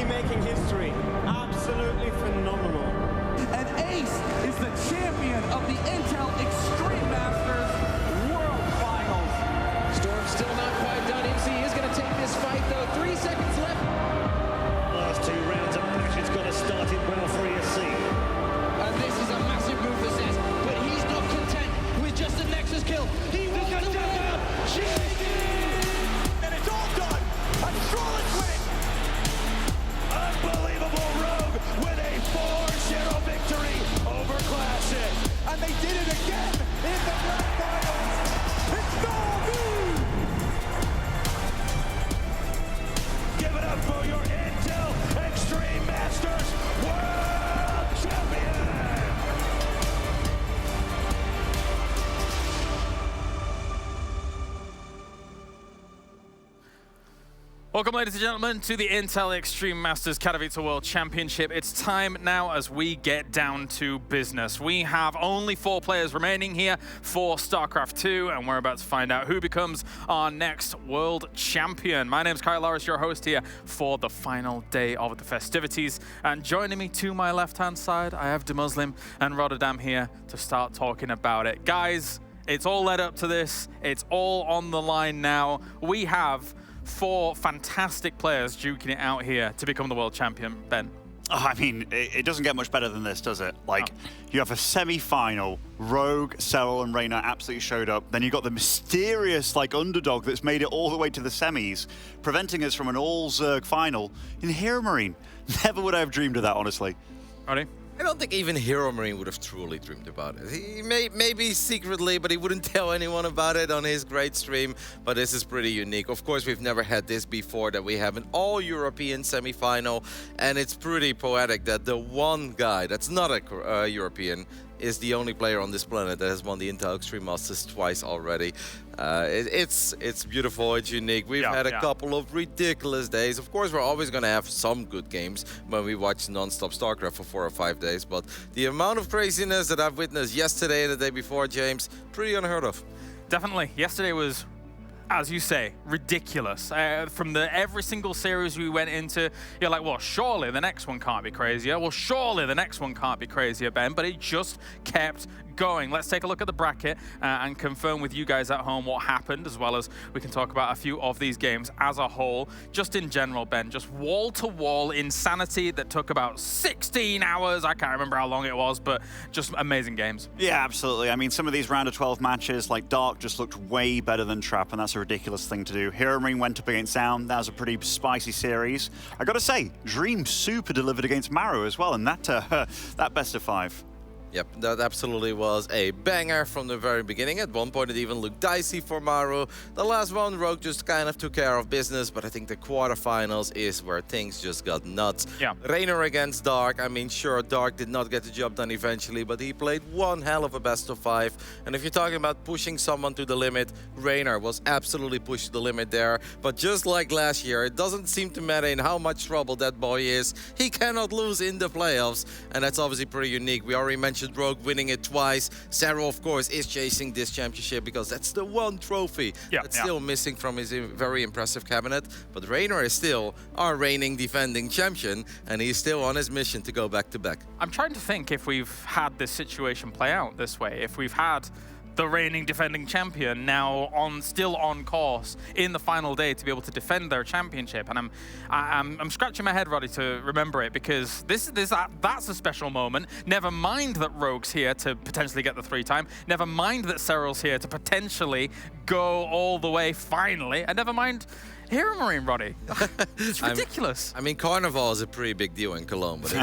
making history. Absolutely phenomenal. And Ace is the champion of the Intel Extreme Masters World Finals. Storm's still not quite done. MC is going to take this fight, though. 3 seconds left. Last 2 rounds of Passion's got to start it well for ESC. And this is a massive move for Zez, but he's not content with just a Nexus kill. He wants to win. And it's all done. And Charlotte's winning. Unbelievable Rogue with a 4-0 victory over Classic. And they did it again in the grand finals. It's Norby! Give it up for your Intel Extreme Masters World Champion! Welcome, ladies and gentlemen, to the Intel Extreme Masters Katowice World Championship. It's time now as we get down to business. We have only 4 players remaining here for StarCraft 2, and we're about to find out who becomes our next world champion. My name's Kyle Lawrence, your host here for the final day of the festivities. And joining me to my left-hand side, I have DeMuslim and Rotterdam here to start talking about it. Guys, it's all led up to this. It's all on the line now. We have 4 fantastic players duking it out here to become the world champion. Ben? Oh, I mean, it doesn't get much better than this, does it? Like, you have a semi-final, Rogue, Cyril, and Reyna absolutely showed up. Then you got the mysterious, like, underdog that's made it all the way to the semis, preventing us from an all-Zerg final in Hero Marine. Never would I have dreamed of that, honestly. Ready? I don't think even Hero Marine would have truly dreamed about it. He maybe secretly, but he wouldn't tell anyone about it on his great stream. But this is pretty unique. Of course, we've never had this before, that we have an all-European semi-final. And it's pretty poetic that the one guy that's not a European is the only player on this planet that has won the Intel Extreme Masters twice already. It's beautiful, it's unique. We've had a couple of ridiculous days. Of course, we're always going to have some good games when we watch non-stop StarCraft for 4 or 5 days, but the amount of craziness that I've witnessed yesterday and the day before, James, pretty unheard of. Definitely. Yesterday was as you say, ridiculous. From every single series we went into, you're like, well, surely the next one can't be crazier. Well, surely the next one can't be crazier, Ben. But it just kept going. Let's take a look at the bracket and confirm with you guys at home what happened, as well as we can talk about a few of these games as a whole. Just in general, Ben, just wall-to-wall insanity that took about 16 hours. I can't remember how long it was, but just amazing games. Yeah, absolutely. I mean, some of these round of 12 matches, like Dark just looked way better than Trap, and that's a ridiculous thing to do. Hero Marine went up against Sound. That was a pretty spicy series. I gotta say, Dream super delivered against Marrow as well, and that that best of 5. Yep, that absolutely was a banger from the very beginning. At one point, it even looked dicey for Maru. The last one, Rogue just kind of took care of business, but I think the quarterfinals is where things just got nuts. Yeah. Raynor against Dark. I mean, sure, Dark did not get the job done eventually, but he played one hell of a best of 5. And if you're talking about pushing someone to the limit, Raynor was absolutely pushed to the limit there. But just like last year, it doesn't seem to matter in how much trouble that boy is. He cannot lose in the playoffs, and that's obviously pretty unique. We already mentioned Rogue winning it twice. Sarah, of course, is chasing this championship because that's the one trophy that's still missing from his very impressive cabinet. But Raynor is still our reigning defending champion, and he's still on his mission to go back-to-back. I'm trying to think if we've had this situation play out this way, if we've had the reigning defending champion now still on course in the final day to be able to defend their championship. And I'm scratching my head, Roddy, to remember it, because that's a special moment. Never mind that Rogue's here to potentially get the 3-time. Never mind that Cyril's here to potentially go all the way finally. And never mind Hero Marine, Roddy. It's ridiculous. I mean, Carnival is a pretty big deal in Cologne, but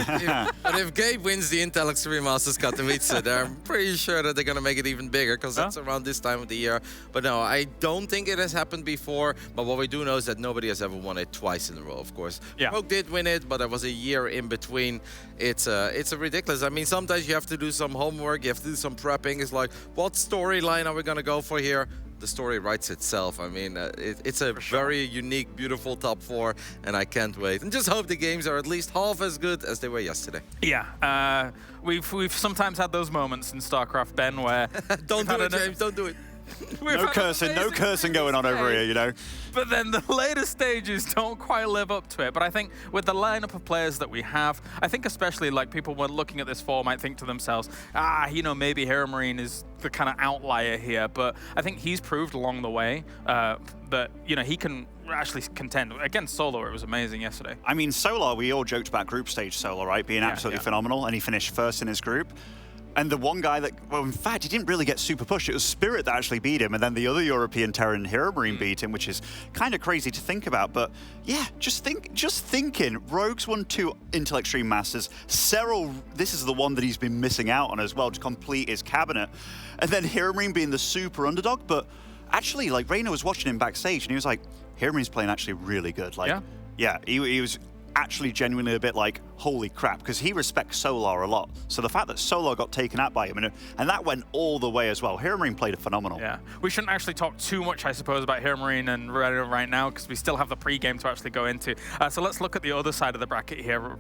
if Gabe wins the Intel Extreme Masters Katowice, then I'm pretty sure that they're going to make it even bigger, because that's around this time of the year. But no, I don't think it has happened before, but what we do know is that nobody has ever won it twice in a row, of course. Yeah. Rogue did win it, but there was a year in between. It's a ridiculous. I mean, sometimes you have to do some homework, you have to do some prepping. It's like, what storyline are we going to go for here? The story writes itself. I mean, it's a very unique, beautiful top 4, and I can't wait. And just hope the games are at least half as good as they were yesterday. Yeah, we've sometimes had those moments in StarCraft, Ben, where don't do it, James. Don't do it. No cursing going on over here, you know. But then the later stages don't quite live up to it. But I think with the lineup of players that we have, I think especially like people when looking at this form might think to themselves, you know, maybe Hero Marine is the kind of outlier here. But I think he's proved along the way that, you know, he can actually contend. Against Solar, it was amazing yesterday. I mean, Solar, we all joked about group stage Solar, right? Being absolutely phenomenal, and he finished first in his group. And the one guy that, well, in fact, he didn't really get super pushed. It was Spirit that actually beat him, and then the other European Terran, Hero Marine, beat him, which is kind of crazy to think about. But yeah, just thinking, Rogue's won 2 Intel Extreme Masters. Cyril, this is the one that he's been missing out on as well to complete his cabinet. And then Hero Marine being the super underdog. But actually, like, Raynor was watching him backstage, and he was like, Hero Marine's playing actually really good. Like, yeah, he was actually genuinely a bit like, holy crap, because he respects Solar a lot. So the fact that Solar got taken out by him, and that went all the way as well. Hero Marine played a phenomenal. Yeah, we shouldn't actually talk too much, I suppose, about Hero Marine and Raynor right now, because we still have the pre-game to actually go into. So let's look at the other side of the bracket here,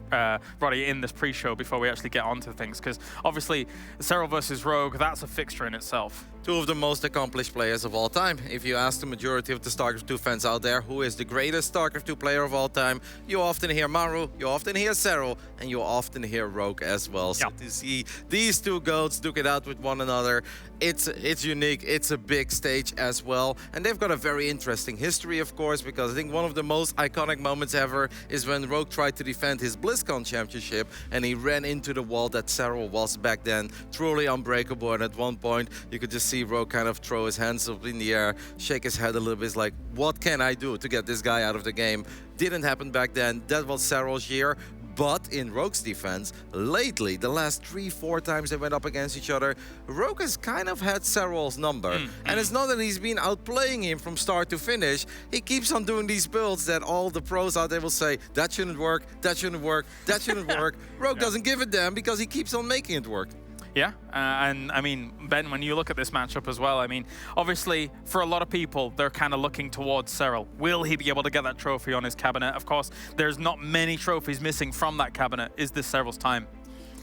Roddy, in this pre-show before we actually get onto things, because obviously Cyril versus Rogue, that's a fixture in itself. 2 of the most accomplished players of all time. If you ask the majority of the StarCraft 2 fans out there who is the greatest StarCraft 2 player of all time, you often hear Maru, you often hear Cyril, and you often hear Rogue as well. So to see these 2 goats duke it out with one another, it's unique. It's a big stage as well. And they've got a very interesting history, of course, because I think one of the most iconic moments ever is when Rogue tried to defend his BlizzCon championship, and he ran into the wall that Cyril was back then, truly unbreakable. And at one point, you could just see Rogue kind of throw his hands up in the air, shake his head a little bit, like, what can I do to get this guy out of the game? Didn't happen back then. That was Cyril's year. But in Rogue's defense, lately, the last 3-4 times they went up against each other, Rogue has kind of had Cyril's number. And it's not that he's been outplaying him from start to finish. He keeps on doing these builds that all the pros out there will say, that shouldn't work, that shouldn't work, that shouldn't work. Rogue doesn't give a damn because he keeps on making it work. Yeah, and I mean, Ben, when you look at this matchup as well, I mean, obviously, for a lot of people, they're kind of looking towards Cyril. Will he be able to get that trophy on his cabinet? Of course, there's not many trophies missing from that cabinet. Is this Cyril's time?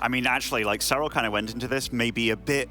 I mean, actually, like, Serral kind of went into this maybe a bit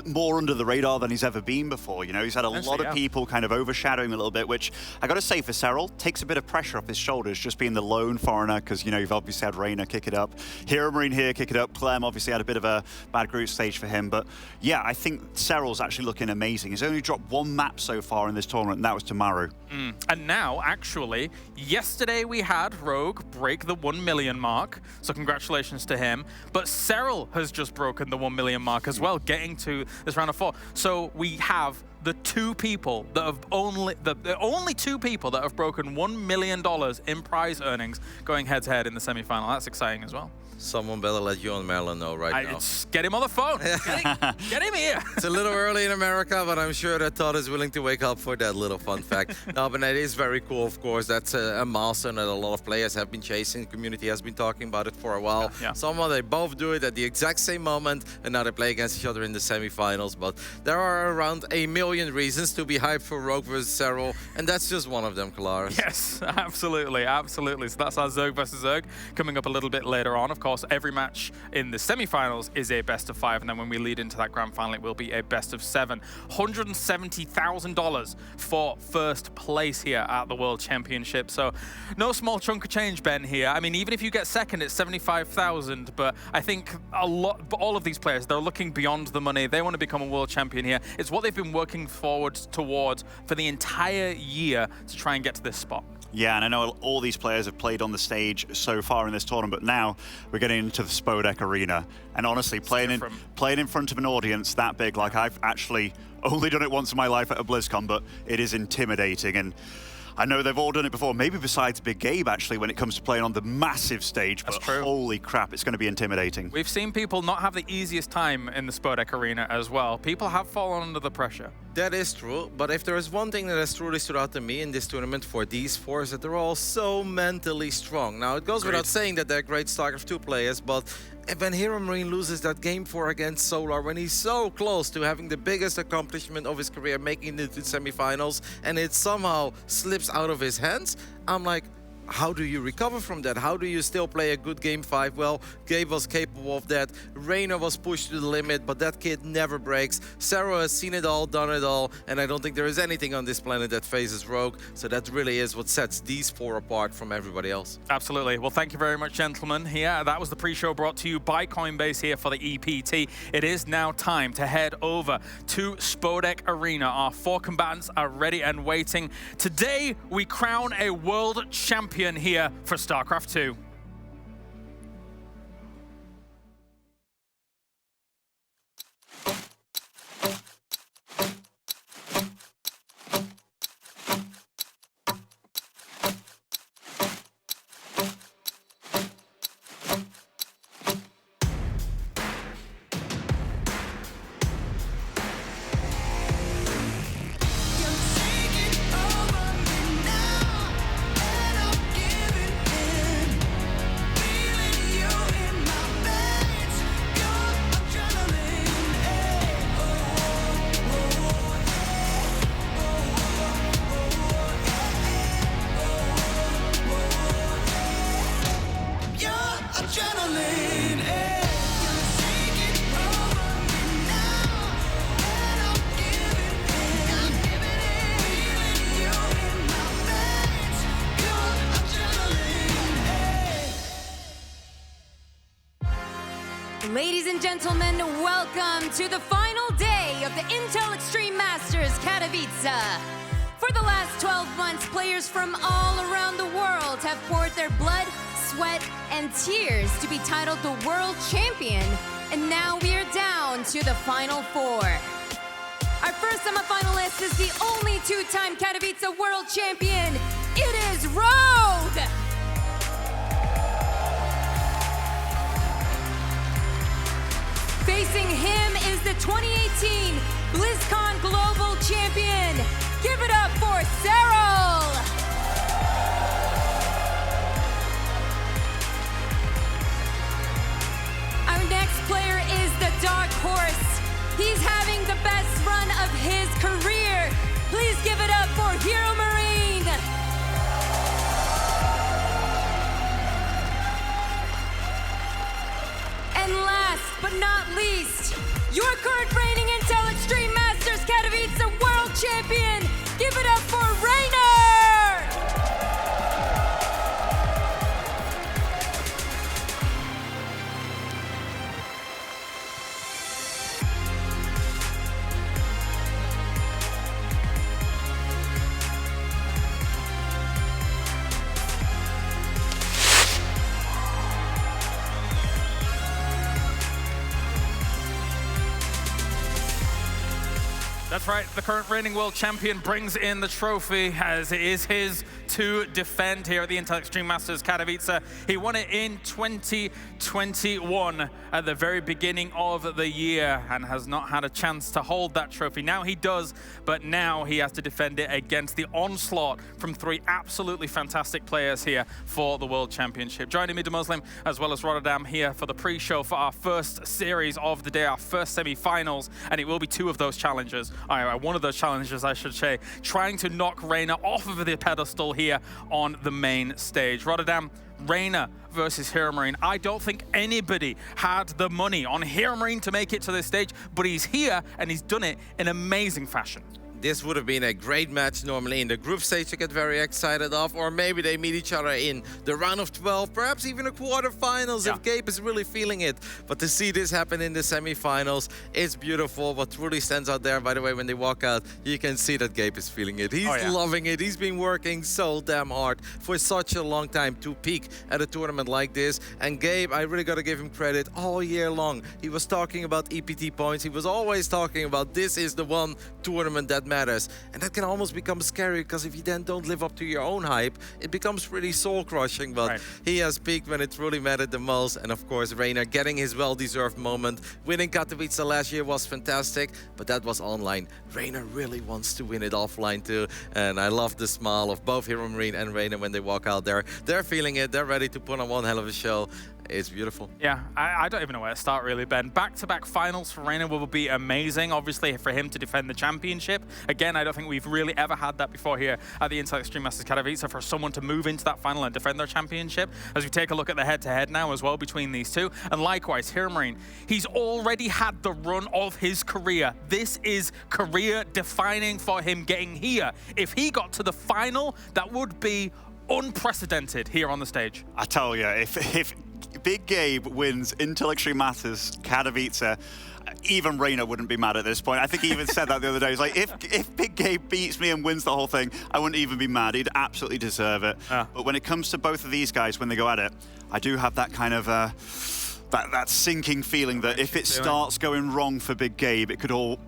more under the radar than he's ever been before. You know, he's had a lot of people kind of overshadowing him a little bit, which I got to say for Serral, takes a bit of pressure off his shoulders, just being the lone foreigner, because, you know, you've obviously had Reina kick it up, Hero Marine here kick it up, Clem obviously had a bit of a bad group stage for him, but yeah, I think Serral's actually looking amazing. He's only dropped one map so far in this tournament, and that was to Maru. And now, actually, yesterday we had Rogue break the 1 million mark, so congratulations to him. But Serral has just broken the 1 million mark as well, getting to this round of 4. So we have the two people that have the only two people that have broken $1 million in prize earnings going head-to-head in the semi-final. That's exciting as well. Someone better let you and Marilyn know now. Get him on the phone. Get him here. It's a little early in America, but I'm sure that Todd is willing to wake up for that little fun fact. No, but it is very cool, of course. That's a milestone that a lot of players have been chasing. The community has been talking about it for a while. Yeah. Somehow they both do it at the exact same moment, and now they play against each other in the semifinals. But there are around 1 million reasons to be hyped for Rogue versus Serral, and that's just one of them, Kalaris. Yes, absolutely, absolutely. So that's our Zerg versus Zerg coming up a little bit later on. Of course, every match in the semi-finals is a best of 5, and then when we lead into that grand final, it will be a best of 7. $170,000 for first place here at the World Championship. So no small chunk of change, Ben, here. I mean, even if you get second, it's 75,000, but I think all of these players, they're looking beyond the money. They want to become a world champion here. It's what they've been working forward towards for the entire year to try and get to this spot. Yeah, and I know all these players have played on the stage so far in this tournament, but now we're getting into the Spodek Arena. And honestly, playing in front of an audience that big, like I've actually only done it once in my life at a BlizzCon, but it is intimidating. And I know they've all done it before, maybe besides Big Gabe, actually, when it comes to playing on the massive stage. That's but true. Holy crap, it's going to be intimidating. We've seen people not have the easiest time in the Spodek Arena as well. People have fallen under the pressure. That is true, but if there is one thing that has truly stood out to me in this tournament for these four is that they're all so mentally strong. Now, it goes without saying that they're great StarCraft 2 players, but when Hero Marine loses that Game 4 against Solar, when he's so close to having the biggest accomplishment of his career, making it to semifinals, and it somehow slips out of his hands, I'm like, how do you recover from that? How do you still play a good Game 5? Well, Gabe was capable of that. Reina was pushed to the limit, but that kid never breaks. Serral has seen it all, done it all, and I don't think there is anything on this planet that phases Rogue. So that really is what sets these four apart from everybody else. Absolutely. Well, thank you very much, gentlemen. Here, that was the pre-show brought to you by Coinbase here for the EPT. It is now time to head over to Spodek Arena. Our four combatants are ready and waiting. Today, we crown a world champion here for StarCraft 2. Ladies and gentlemen, welcome to the final day of the Intel Extreme Masters Katowice. For the last 12 months, players from all around the world have poured their blood, sweat, and tears to be titled the World Champion. And now we are down to the Final Four. Our first semifinalist is the only two-time Katowice World Champion. It is Rogue! Facing him is the 2018 BlizzCon Global Champion. Give it up for Serral! Our next player is the Dark Horse. He's having the best run of his career. Please give it up for Hero Marine. And last but not least, your current reigning Intel Extreme Masters Katowice World Champion. Give it up for Reiner! That's right, the current reigning world champion brings in the trophy as it is his to defend here at the Intel Extreme Masters Katowice. He won it in 2021 at the very beginning of the year and has not had a chance to hold that trophy. Now he does, but now he has to defend it against the onslaught from three absolutely fantastic players here for the World Championship. Joining me, Muslim, as well as Rotterdam here for the pre-show for our first series of the day, our first semi-finals, and it will be two of those challenges. One of those challenges, I should say, trying to knock Reiner off of the pedestal here on the main stage. Rotterdam, Reiner versus Hero Marine. I don't think anybody had the money on Hero Marine to make it to this stage, but he's here and he's done it in amazing fashion. This would have been a great match normally in the group stage to get very excited of, or maybe they meet each other in the round of 12, perhaps even a quarterfinals if Gabe is really feeling it. But to see this happen in the semifinals, it's beautiful. What truly stands out there, by the way, when they walk out, you can see that Gabe is feeling it. He's loving it. He's been working so damn hard for such a long time to peak at a tournament like this. And Gabe, I really got to give him credit all year long. He was talking about EPT points. He was always talking about this is the one tournament that matters, and that can almost become scary because if you then don't live up to your own hype, it becomes pretty soul-crushing. But he has peaked when it really mattered the most, and of course Reiner getting his well-deserved moment. Winning Katowice last year was fantastic, but that was online. Reiner really wants to win it offline too, and I love the smile of both Hero Marine and Reiner when they walk out there. They're feeling it, they're ready to put on one hell of a show. It's beautiful. Yeah, I don't even know where to start really, Ben. Back-to-back finals for Reiner will be amazing, obviously, for him to defend the championship. Again, I don't think we've really ever had that before here at the Intel Extreme Masters Katowice, for someone to move into that final and defend their championship. As we take a look at the head-to-head now as well between these two. And likewise, Hero Marine, he's already had the run of his career. This is career-defining for him getting here. If he got to the final, that would be unprecedented here on the stage. I tell you, if Big Gabe wins Intel Extreme Masters Katowice, even Reiner wouldn't be mad at this point. I think he even said that the other day. He's like, if Big Gabe beats me and wins the whole thing, I wouldn't even be mad. He'd absolutely deserve it. But when it comes to both of these guys, when they go at it, I do have that kind of that sinking feeling that if it starts going wrong for Big Gabe, it could all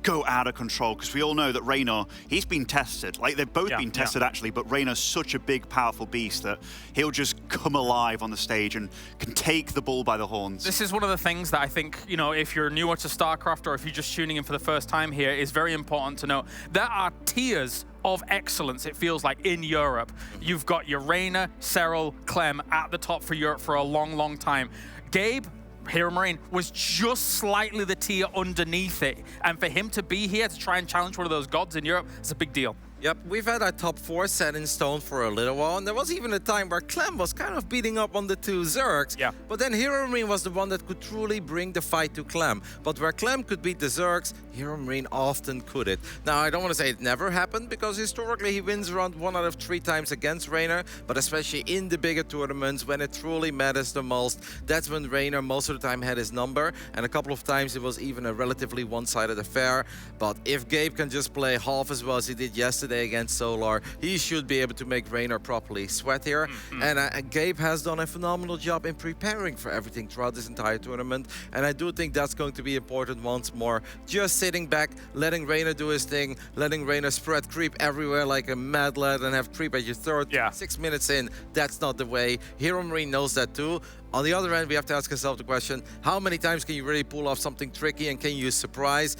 go out of control, because we all know that Reiner, he's been tested. Like, they've both been tested actually, but Reiner's such a big, powerful beast that he'll just come alive on the stage and can take the bull by the horns. This is one of the things that I think, you know, if you're newer to StarCraft or if you're just tuning in for the first time here, is very important to know. There are tiers of excellence, it feels like, in Europe. You've got your Reiner, Serral, Clem at the top for Europe for a long, long time. Gabe, Hero Marine, was just slightly the tier underneath it. And for him to be here to try and challenge one of those gods in Europe, it's a big deal. Yep, we've had our top 4 set in stone for a little while, and there was even a time where Clem was kind of beating up on the two Zergs. But then Hero Marine was the one that could truly bring the fight to Clem. But where Clem could beat the Zergs, Hero Marine often could it. Now, I don't want to say it never happened, because historically he wins around 1 out of 3 times against Reiner, but especially in the bigger tournaments, when it truly matters the most, that's when Reiner most of the time had his number, and a couple of times it was even a relatively one-sided affair. But if Gabe can just play half as well as he did yesterday against Solar, he should be able to make Reiner properly sweat here. And Gabe has done a phenomenal job in preparing for everything throughout this entire tournament, and I do think that's going to be important once more. Just sitting back, letting Reiner do his thing, letting Reiner spread creep everywhere like a mad lad and have creep at your third 6 minutes in, that's not the way. Hero Marine knows that too. On the other end, we have to ask ourselves the question, how many times can you really pull off something tricky, and can you surprise?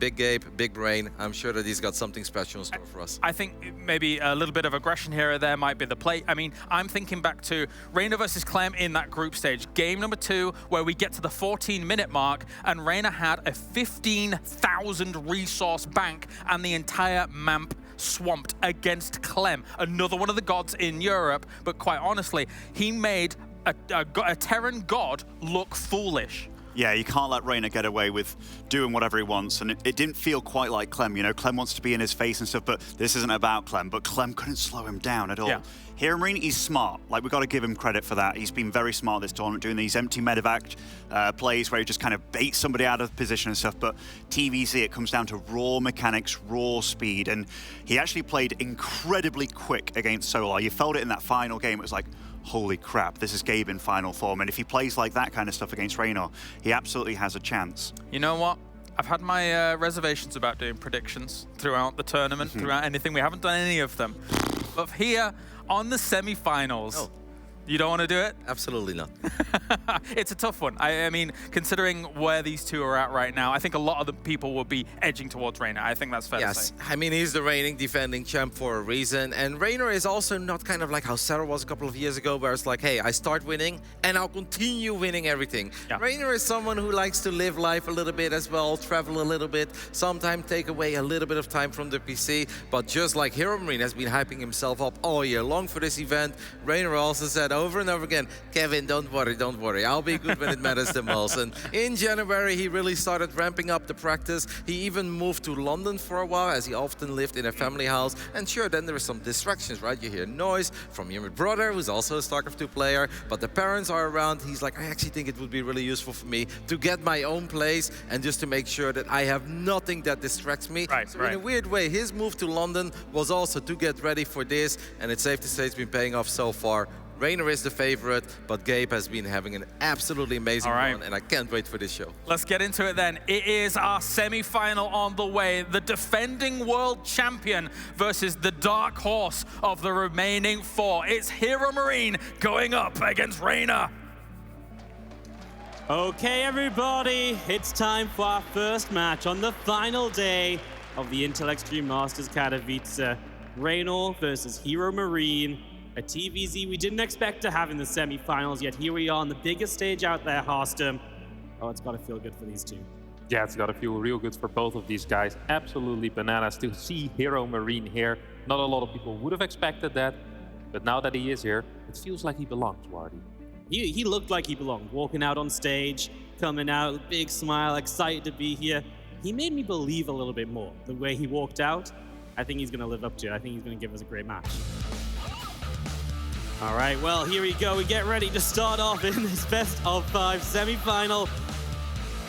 Big Gabe, big brain. I'm sure that he's got something special in store for us. I think maybe a little bit of aggression here or there might be the play. I mean, I'm thinking back to Reiner versus Clem in that group stage. Game number 2, where we get to the 14-minute mark, and Reiner had a 15,000 resource bank and the entire MAMP swamped against Clem, another one of the gods in Europe. But quite honestly, he made a Terran god look foolish. Yeah, you can't let Reina get away with doing whatever he wants, and it didn't feel quite like Clem. You know, Clem wants to be in his face and stuff, but this isn't about Clem. But Clem couldn't slow him down at all. Yeah. Hero Marine, he's smart. Like, we've got to give him credit for that. He's been very smart this tournament, doing these empty medevac plays where he just kind of baits somebody out of position and stuff. But TVZ, it comes down to raw mechanics, raw speed, and he actually played incredibly quick against Solar. You felt it in that final game. It was like, holy crap, this is Gabe in final form. And if he plays like that kind of stuff against Reina, he absolutely has a chance. You know what? I've had my reservations about doing predictions throughout the tournament, throughout anything. We haven't done any of them. But here on the semi-finals, you don't want to do it? Absolutely not. It's a tough one. I mean, considering where these two are at right now, I think a lot of the people will be edging towards Reina. I think that's fair to say. Yes, I mean, he's the reigning defending champ for a reason. And Reina is also not kind of like how Sarah was a couple of years ago, where it's like, hey, I start winning and I'll continue winning everything. Yeah. Reina is someone who likes to live life a little bit as well, travel a little bit, sometimes take away a little bit of time from the PC. But just like Hero Marine has been hyping himself up all year long for this event, Reina also said over and over again, Kevin, don't worry. I'll be good when it matters the most. And in January, he really started ramping up the practice. He even moved to London for a while, as he often lived in a family house. And sure, then there are some distractions, right? You hear noise from your brother, who's also a StarCraft 2 player, but the parents are around. He's like, I actually think it would be really useful for me to get my own place and just to make sure that I have nothing that distracts me. So in a weird way, his move to London was also to get ready for this, and it's safe to say it's been paying off so far. Reina is the favorite, but Gabe has been having an absolutely amazing run, and I can't wait for this show. Let's get into it then. It is our semi-final on the way. The defending world champion versus the dark horse of the remaining four. It's Hero Marine going up against Reina. Okay, everybody, it's time for our first match on the final day of the Intel Extreme Masters Katowice. Reina versus Hero Marine. A TVZ we didn't expect to have in the semi-finals, yet here we are on the biggest stage out there, Harstem. Oh, it's got to feel good for these two. Yeah, it's got to feel real good for both of these guys. Absolutely bananas to see Hero Marine here. Not a lot of people would have expected that, but now that he is here, it feels like he belongs, Wardy. He looked like he belonged, walking out on stage, coming out, big smile, excited to be here. He made me believe a little bit more. The way he walked out, I think he's going to live up to it. I think he's going to give us a great match. All right, well, here we go. We get ready to start off in this best of 5 semi-final.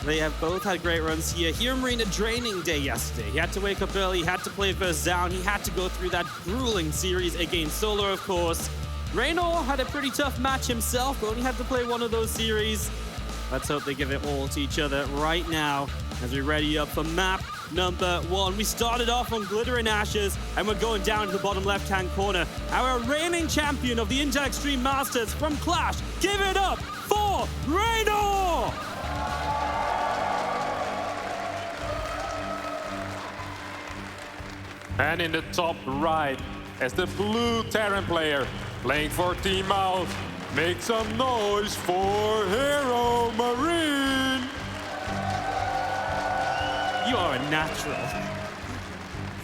They have both had great runs here. Hero Marine, a draining day yesterday. He had to wake up early, he had to play first down, he had to go through that grueling series against Solar, of course. Reina had a pretty tough match himself, but only had to play one of those series. Let's hope they give it all to each other right now as we ready up for map number 1. We started off on Glitter and Ashes, and we're going down to the bottom left-hand corner. Our reigning champion of the Intel Extreme Masters from Clash, give it up for Reina! And in the top right, as the blue Terran player playing for Team Mouse, make some noise for Hero Marine! You are a natural.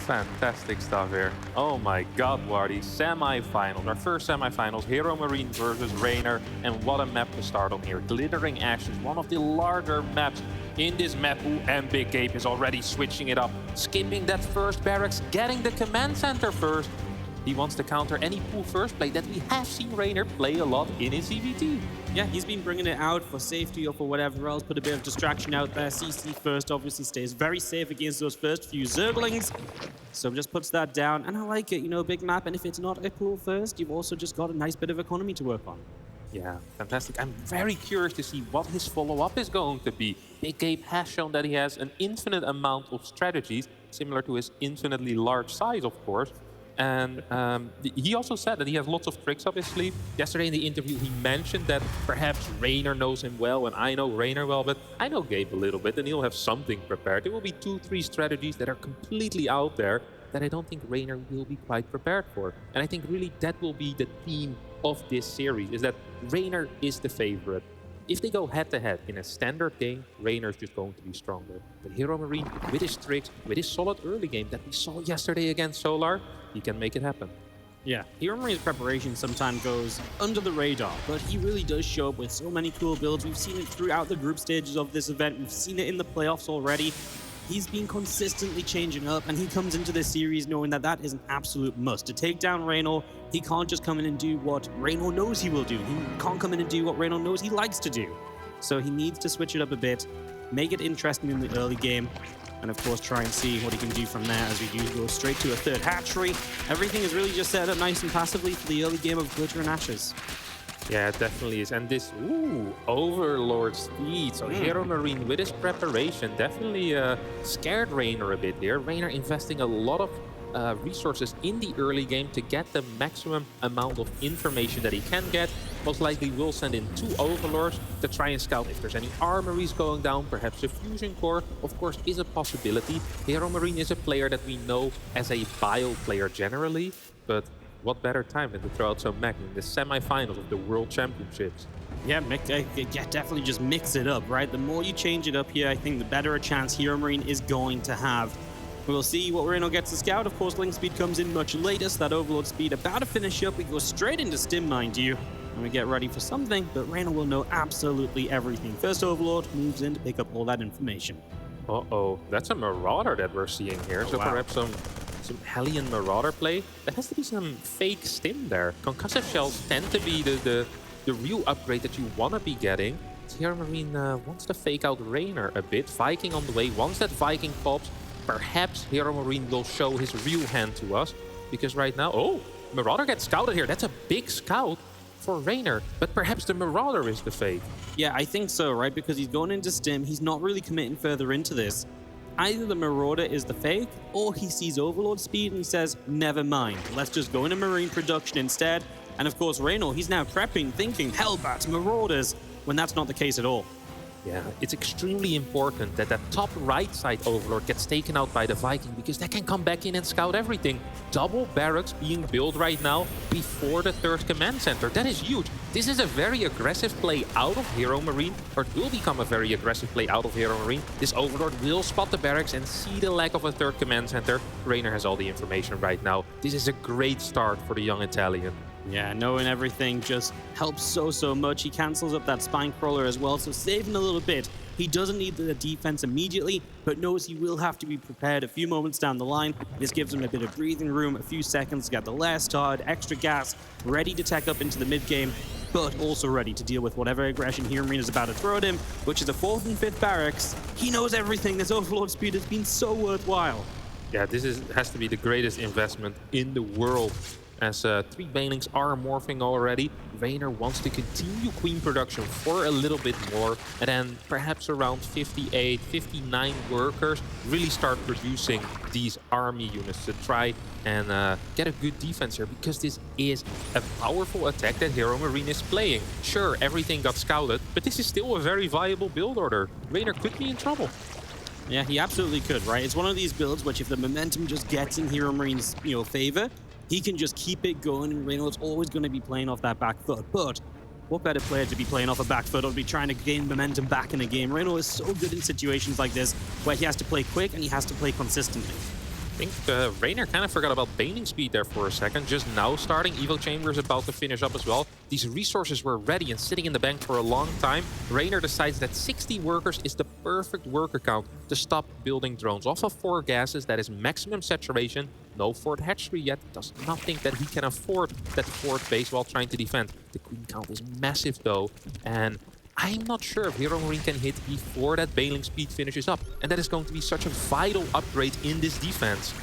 Fantastic stuff here. Oh my god, Wardy. Semi-finals, our first semi-finals, Hero Marine versus Reina, and what a map to start on here. Glittering Ashes, one of the larger maps in this map. And Big Gabe is already switching it up, skipping that first barracks, getting the command center first. He wants to counter any pool first play that we have seen Reina play a lot in his CVT. Yeah, he's been bringing it out for safety or for whatever else, put a bit of distraction out there. CC first obviously stays very safe against those first few Zerglings. So just puts that down, and I like it, you know, big map, and if it's not a pool first, you've also just got a nice bit of economy to work on. Yeah, fantastic. I'm very curious to see what his follow-up is going to be. Big Gabe has shown that he has an infinite amount of strategies, similar to his infinitely large size, of course. And he also said that he has lots of tricks up his sleeve. Yesterday in the interview, he mentioned that perhaps Reina knows him well, and I know Reina well, but I know Gabe a little bit, and he'll have something prepared. There will be 2-3 strategies that are completely out there that I don't think Reina will be quite prepared for. And I think really that will be the theme of this series, is that Reina is the favorite. If they go head-to-head in a standard game, Reina's just going to be stronger. But Hero Marine, with his tricks, with his solid early game that we saw yesterday against Solar, he can make it happen. Yeah, Hero Marine's preparation sometimes goes under the radar, but he really does show up with so many cool builds. We've seen it throughout the group stages of this event. We've seen it in the playoffs already. He's been consistently changing up, and he comes into this series knowing that that is an absolute must. To take down Reyno, he can't just come in and do what Reyno knows he will do. He can't come in and do what Reyno knows he likes to do. So he needs to switch it up a bit, make it interesting in the early game, and of course try and see what he can do from there as we do go straight to a third hatchery. Everything is really just set up nice and passively for the early game of Glitter and Ashes. Yeah, it definitely is. And this, Overlord speed. So Hero Marine with his preparation definitely scared Raynor a bit here. Raynor investing a lot of resources in the early game to get the maximum amount of information that he can get. Most likely will send in 2 Overlords to try and scout if there's any armories going down. Perhaps a fusion core, of course, is a possibility. Hero Marine is a player that we know as a bio player generally, but what better time than to throw out some mech in the semi-finals of the World Championships? Yeah, definitely just mix it up, right? The more you change it up here, I think the better a chance Hero Marine is going to have. We'll see what Reyno gets to scout. Of course, Link Speed comes in much later, so that Overlord Speed about to finish up. We go straight into Stim, mind you, and we get ready for something, but Reyno will know absolutely everything. First Overlord moves in to pick up all that information. Uh-oh, that's a Marauder that we're seeing here. So perhaps some Hellion Marauder play. There has to be some fake Stim there. Concussive Shells tend to be the real upgrade that you want to be getting. Hero Marine wants to fake out Raynor a bit. Viking on the way. Once that Viking pops, perhaps Hero Marine will show his real hand to us. Because right now, Marauder gets scouted here. That's a big scout for Raynor. But perhaps the Marauder is the fake. Yeah, I think so, right? Because he's going into Stim. He's not really committing further into this. Either the Marauder is the fake, or he sees Overlord Speed and he says, never mind, let's just go into Marine production instead. And of course, Reyno, he's now prepping, thinking, Hellbats, Marauders, when that's not the case at all. Yeah, it's extremely important that that top right side Overlord gets taken out by the Viking, because they can come back in and scout everything. Double barracks being built right now before the 3rd command center. That is huge. This is a very aggressive play out of Hero Marine, or it will become a very aggressive play out of Hero Marine. This Overlord will spot the barracks and see the lack of a 3rd command center. Raynor has all the information right now. This is a great start for the young Italian. Yeah, knowing everything just helps so much. He cancels up that Spine Crawler as well, so saving a little bit. He doesn't need the defense immediately, but knows he will have to be prepared a few moments down the line. This gives him a bit of breathing room, a few seconds to get the last start, extra gas, ready to tech up into the mid-game, but also ready to deal with whatever aggression Hero Marine is about to throw at him, which is a 4th and 5th barracks. He knows everything. This Overlord Speed has been so worthwhile. Yeah, this has to be the greatest investment in the world. As 3 Banelings are morphing already, Raynor wants to continue Queen production for a little bit more, and then perhaps around 58, 59 workers really start producing these army units to try and get a good defense here, because this is a powerful attack that Hero Marine is playing. Sure, everything got scouted, but this is still a very viable build order. Raynor could be in trouble. Yeah, he absolutely could, right? It's one of these builds which, if the momentum just gets in Hero Marine's, favor, he can just keep it going, and Reyno's always going to be playing off that back foot. But what better player to be playing off a back foot or to be trying to gain momentum back in a game? Reyno is so good in situations like this where he has to play quick and he has to play consistently. I think Raynor kind of forgot about Baning Speed there for a second. Just now starting. Evo Chamber is about to finish up as well. These resources were ready and sitting in the bank for a long time. Raynor decides that 60 workers is the perfect worker count to stop building drones. Off of 4 gases, that is maximum saturation. No 4th hatchery yet. Does not think that he can afford that 4th base while trying to defend. The queen count is massive though, and I'm not sure if Hero Marine can hit before that Baling Speed finishes up. And that is going to be such a vital upgrade in this defense.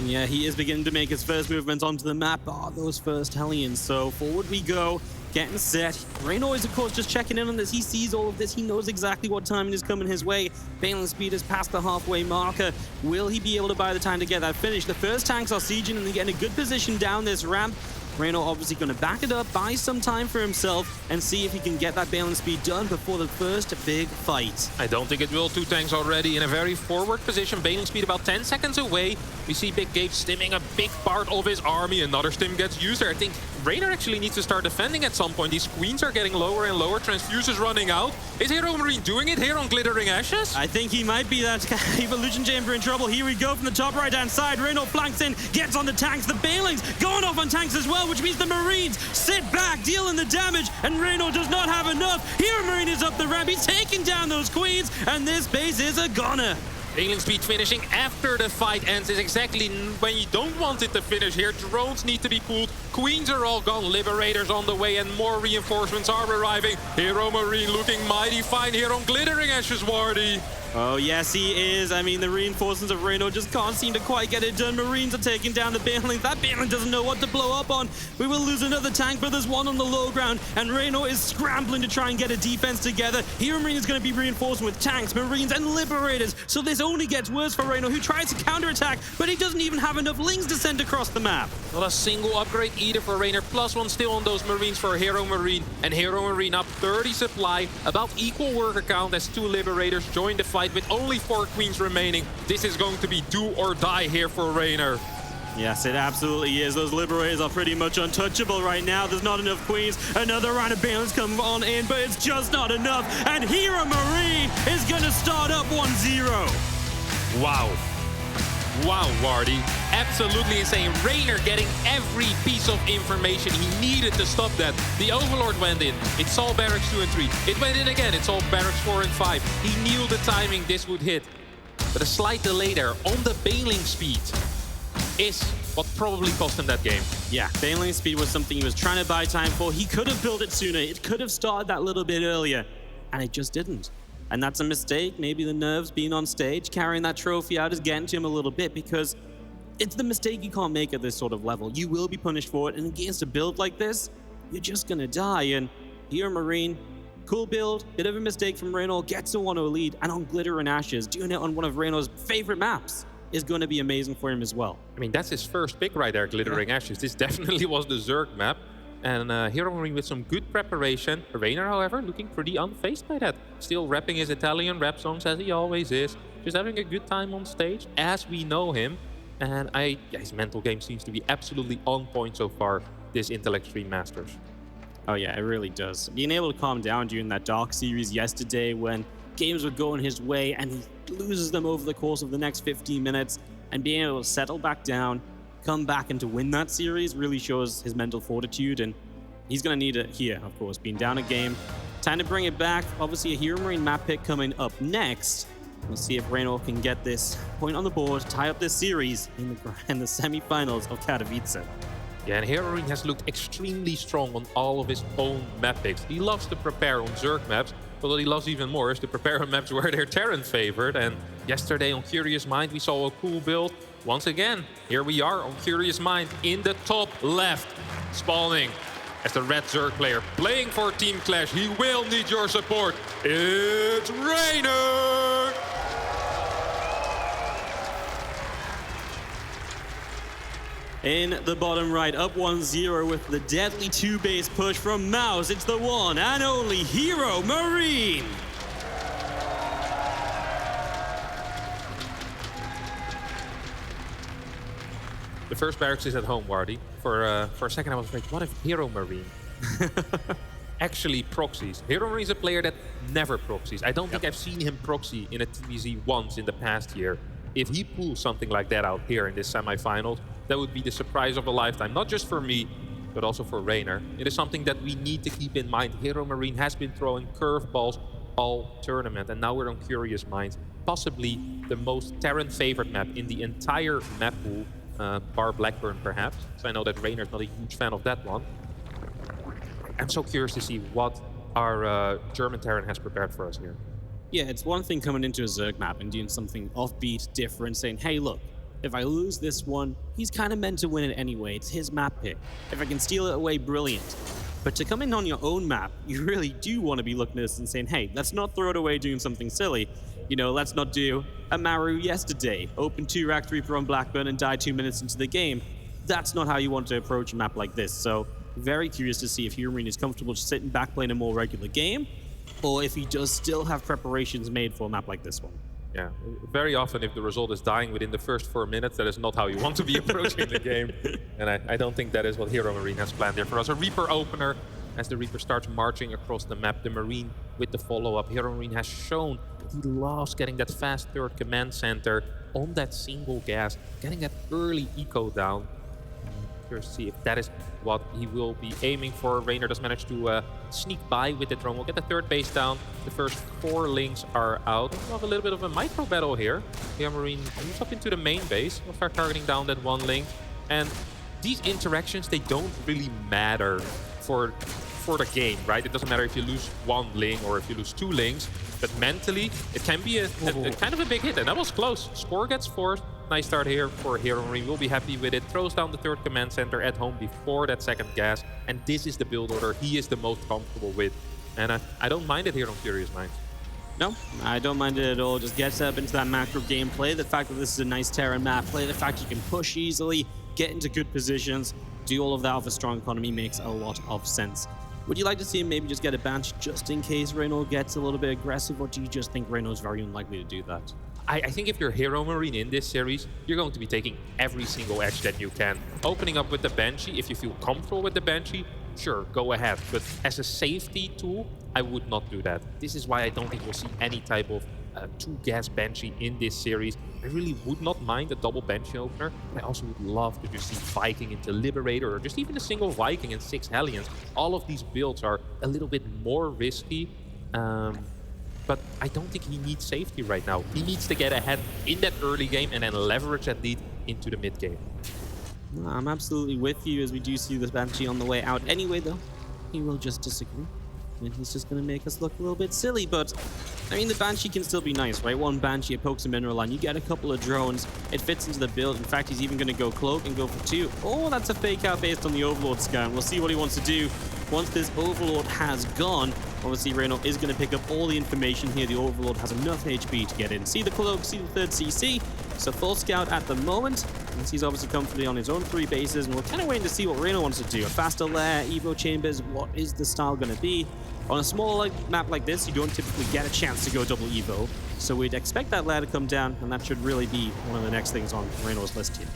Yeah, he is beginning to make his first movements onto the map. Those first Hellions. So forward we go, getting set. Reyno is, of course, just checking in on this. He sees all of this. He knows exactly what time it is coming his way. Baling Speed is past the halfway marker. Will he be able to buy the time to get that finish? The first tanks are sieging and they get in a good position down this ramp. Reyno obviously going to back it up, buy some time for himself, and see if he can get that Baling Speed done before the first big fight. I don't think it will. 2 tanks already in a very forward position. Baling Speed about 10 seconds away. We see Big Gabe stimming a big part of his army. Another stim gets used there. I think Reynor actually needs to start defending at some point. These queens are getting lower and lower. Transfuse is running out. Is Hero Marine doing it here on Glittering Ashes? I think he might be that Evolution Chamber in trouble. Here we go from the top right-hand side. Reynor flanks in, gets on the tanks. The Banelings going off on tanks as well, which means the Marines sit back, dealing the damage, and Reynor does not have enough. Hero Marine is up the ramp. He's taking down those queens, and this base is a goner. Bailing speed finishing after the fight ends is exactly when you don't want it to finish here. Drones need to be pulled. Queens are all gone. Liberators on the way and more reinforcements are arriving. Hero Marine looking mighty fine here on Glittering Ashes, Wardy. Oh, yes, he is. I mean, the reinforcements of Reynor just can't seem to quite get it done. Marines are taking down the Banelings. That Baneling doesn't know what to blow up on. We will lose another tank, but there's one on the low ground, and Reynor is scrambling to try and get a defense together. Hero Marine is going to be reinforcing with tanks, Marines, and Liberators. So this only gets worse for Reynor, who tries to counterattack, but he doesn't even have enough links to send across the map. Not a single upgrade either for Reynor. +1 still on those Marines for Hero Marine. And Hero Marine up 30 supply, about equal worker count as 2 Liberators join the fight with only 4 queens remaining. This is going to be do or die here for Reynor. Yes, it absolutely is. Those Liberators are pretty much untouchable right now. There's not enough queens. Another round of balance come on in, but it's just not enough. And Hero Marine is going to start up 1-0. Wow. Wow, Wardy. Absolutely insane. Reynor getting every piece of information he needed to stop that. The Overlord went in. It saw Barracks 2 and 3. It went in again. It saw Barracks 4 and 5. He knew the timing this would hit. But a slight delay there on the Baneling speed is what probably cost him that game. Yeah, Baneling speed was something he was trying to buy time for. He could have built it sooner. It could have started that little bit earlier, and it just didn't. And that's a mistake. Maybe the nerves being on stage, carrying that trophy out is getting to him a little bit, because it's the mistake you can't make at this sort of level. You will be punished for it, and against a build like this, you're just gonna die. And Hero Marine, cool build, bit of a mistake from Reynor, gets a 1-0 lead, and on Glitter and Ashes, doing it on one of Reynor's favorite maps is going to be amazing for him as well. I mean, that's his first pick right there, Glittering Ashes. This definitely was the Zerg map. And Hero Marine with some good preparation. Reynor, however, looking pretty unfazed by that. Still rapping his Italian rap songs as he always is. Just having a good time on stage as we know him. And his mental game seems to be absolutely on point so far, this Intel Extreme Masters. Oh yeah, it really does. Being able to calm down during that Dark series yesterday when games were going his way and he loses them over the course of the next 15 minutes, and being able to settle back down, come back and to win that series really shows his mental fortitude, and he's going to need it here, of course, being down a game. Time to bring it back. Obviously, a Hero Marine map pick coming up next. We'll see if Reynor can get this point on the board, tie up this series in the semi-finals of Katowice. Yeah, and Hero Marine has looked extremely strong on all of his own map picks. He loves to prepare on Zerg maps, but what he loves even more is to prepare on maps where they're Terran favored. And yesterday on Curious Mind, we saw a cool build. Once again, here we are on Curious Mind in the top left, spawning as the red Zerg player playing for Team Clash. He will need your support. It's Reynor! In the bottom right, up 1-0 with the deadly 2-base push from Mouse. It's the one and only Hero Marine. The first barracks is at home, Wardy. For a second, I was like, what if Hero Marine actually proxies? Hero Marine is a player that never proxies. I don't think I've seen him proxy in a TVZ once in the past year. If he pulls something like that out here in this semifinals, that would be the surprise of a lifetime. Not just for me, but also for Reynor. It is something that we need to keep in mind. Hero Marine has been throwing curveballs all tournament, and now we're on Curious Minds. Possibly the most Terran favorite map in the entire map pool. Bar Blackburn, perhaps. So I know that Reynor's not a huge fan of that one. I'm so curious to see what our German Terran has prepared for us here. Yeah, it's one thing coming into a Zerg map and doing something offbeat, different, saying, hey, look, if I lose this one, he's kind of meant to win it anyway. It's his map pick. If I can steal it away, brilliant. But to come in on your own map, you really do want to be looking at this and saying, hey, let's not throw it away doing something silly. You know, let's not do a Maru yesterday, open 2 Rack 3 on Blackburn and die 2 minutes into the game. That's not how you want to approach a map like this. So very curious to see if Hero Marine is comfortable just sitting back playing a more regular game, or if he does still have preparations made for a map like this one. Yeah, very often if the result is dying within the first 4 minutes, that is not how you want to be approaching the game. And I don't think that is what Hero Marine has planned here for us. A Reaper opener, as the Reaper starts marching across the map, the Marine with the follow-up. Hero Marine has shown that he loves getting that fast third command center on that single gas, getting that early eco down. Curious to see if that is what he will be aiming for. Reynor does manage to sneak by with the drone. We'll get the third base down. The first 4 links are out. We'll have a little bit of a micro battle here. The Marine moves up into the main base. We'll start targeting down that 1 link. And these interactions, they don't really matter for the game, right? It doesn't matter if you lose 1 link or if you lose 2 links. But mentally, it can be a kind of a big hit. And that was close. Score gets forced. Nice start here for Hero Marine. We'll be happy with it. Throws down the third command center at home before that second gas. And this is the build order he is the most comfortable with. And I don't mind it here on Curious Minds. No, I don't mind it at all. Just gets up into that macro gameplay. The fact that this is a nice Terran map play, the fact you can push easily, get into good positions, do all of that with a strong economy makes a lot of sense. Would you like to see him maybe just get a Banshee just in case Reno gets a little bit aggressive, or do you just think Reno is very unlikely to do that? I think if you're Hero Marine in this series, you're going to be taking every single edge that you can. Opening up with the Banshee, if you feel comfortable with the Banshee, sure, go ahead. But as a safety tool, I would not do that. This is why I don't think we'll see any type of 2-gas Banshee in this series. I really would not mind a double Banshee opener, but I also would love to just see Viking into Liberator, or just even a single Viking and 6 Hellions. All of these builds are a little bit more risky. But I don't think he needs safety right now. He needs to get ahead in that early game and then leverage that lead into the mid game. I'm absolutely with you, as we do see this Banshee on the way out anyway, though. He will just disagree. And he's just going to make us look a little bit silly, but I mean, the Banshee can still be nice, right? 1 Banshee, it pokes a mineral line. You get a couple of drones. It fits into the build. In fact, he's even going to go cloak and go for 2. Oh, that's a fake out based on the Overlord scan. We'll see what he wants to do once this Overlord has gone. Obviously, Reno is going to pick up all the information here. The Overlord has enough HP to get in. See the cloak, see the third CC. So full scout at the moment. And he's obviously comfortably on his own 3 bases. And we're kind of waiting to see what Reno wants to do. A faster lair, Evo chambers. What is the style going to be? On a small map like this, you don't typically get a chance to go double Evo. So we'd expect that lair to come down. And that should really be one of the next things on Reno's list here.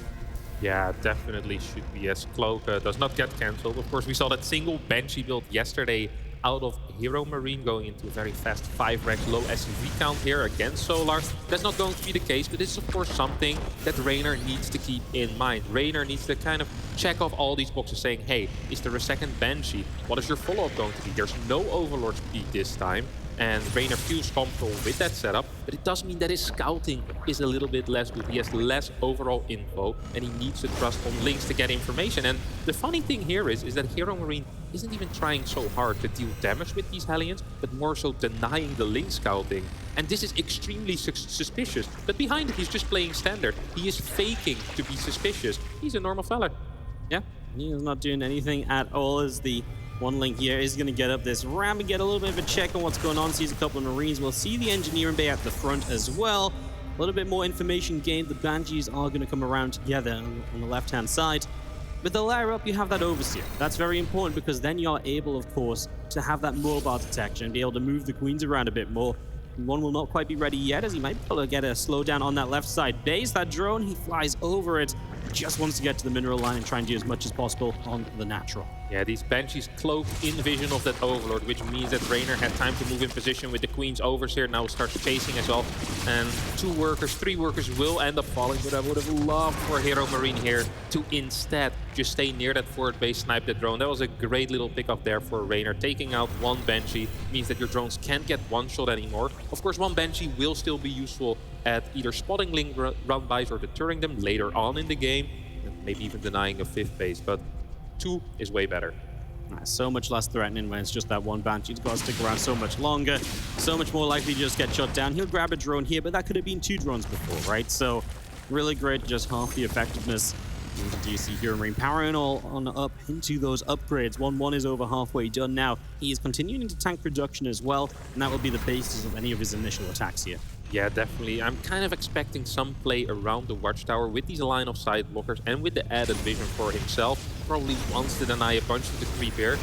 Yeah, definitely should be, as Cloak does not get cancelled. Of course, we saw that single Banshee build yesterday out of Hero Marine, going into a very fast 5-rank low SCV count here against Solar. That's not going to be the case, but this is of course something that Reynor needs to keep in mind. Reynor needs to kind of check off all these boxes saying, hey, is there a second Banshee? What is your follow-up going to be? There's no Overlord speed this time. And Reynor feels comfortable with that setup, but it does mean that his scouting is a little bit less good. He has less overall info, and he needs to trust on links to get information. And the funny thing here is that Hero Marine isn't even trying so hard to deal damage with these Hellions, but more so denying the link scouting. And this is extremely suspicious. But behind it, he's just playing standard. He is faking to be suspicious. He's a normal fella. Yeah, he is not doing anything at all, as the 1 link here is going to get up this ramp and get a little bit of a check on what's going on. Sees a couple of Marines. We'll see the engineering bay at the front as well. A little bit more information gained. The Banshees are going to come around together on the left-hand side. With the layer up, you have that Overseer. That's very important, because then you're able, of course, to have that mobile detection and be able to move the Queens around a bit more. One will not quite be ready yet, as he might be able to get a slowdown on that left side base. That drone, he flies over it. Just wants to get to the mineral line and try and do as much as possible on the natural. Yeah, these Banshees cloak in vision of that Overlord, which means that Reynor had time to move in position with the Queen's Overseer. Now starts chasing as well. And 2 workers, 3 workers will end up falling, but I would have loved for Hero Marine here to instead just stay near that forward base, snipe the drone. That was a great little pickup there for Reynor. Taking out 1 Banshee means that your drones can't get 1 shot anymore. Of course, 1 Banshee will still be useful at either spotting link run-bys or deterring them later on in the game, and maybe even denying a 5th base, but 2 is way better. So much less threatening when it's just that 1 Banshee. He's got to stick around so much longer, so much more likely to just get shut down. He'll grab a drone here, but that could have been 2 drones before, right? So really great, just half the effectiveness. Do you see Hero Marine powering all on up into those upgrades? 1-1 is over halfway done now. He is continuing to tank production as well, and that will be the basis of any of his initial attacks here. Yeah, definitely. I'm kind of expecting some play around the Watchtower with these line-of-sight blockers and with the added vision for himself. Probably wants to deny a bunch of the creep here.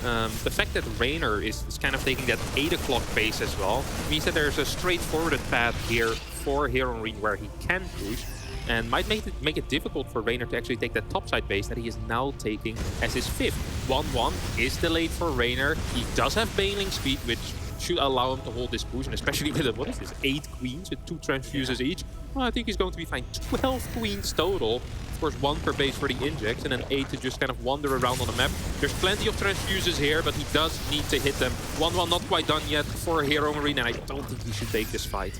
the fact that Raynor is kind of taking that 8 o'clock base as well means that there's a straightforward path here for Hero Marine where he can push, and might make it difficult for Raynor to actually take that topside base that he is now taking as his 5th. 1-1 is delayed for Raynor. He does have bailing speed, which should allow him to hold this push, and especially with, what is this, 8 queens with 2 transfuses each? Well, I think he's going to be fine. 12 queens total. Of course, 1 per base for the injects, and then 8 to just kind of wander around on the map. There's plenty of transfuses here, but he does need to hit them. 1-1 not quite done yet for Hero Marine, and I don't think he should take this fight.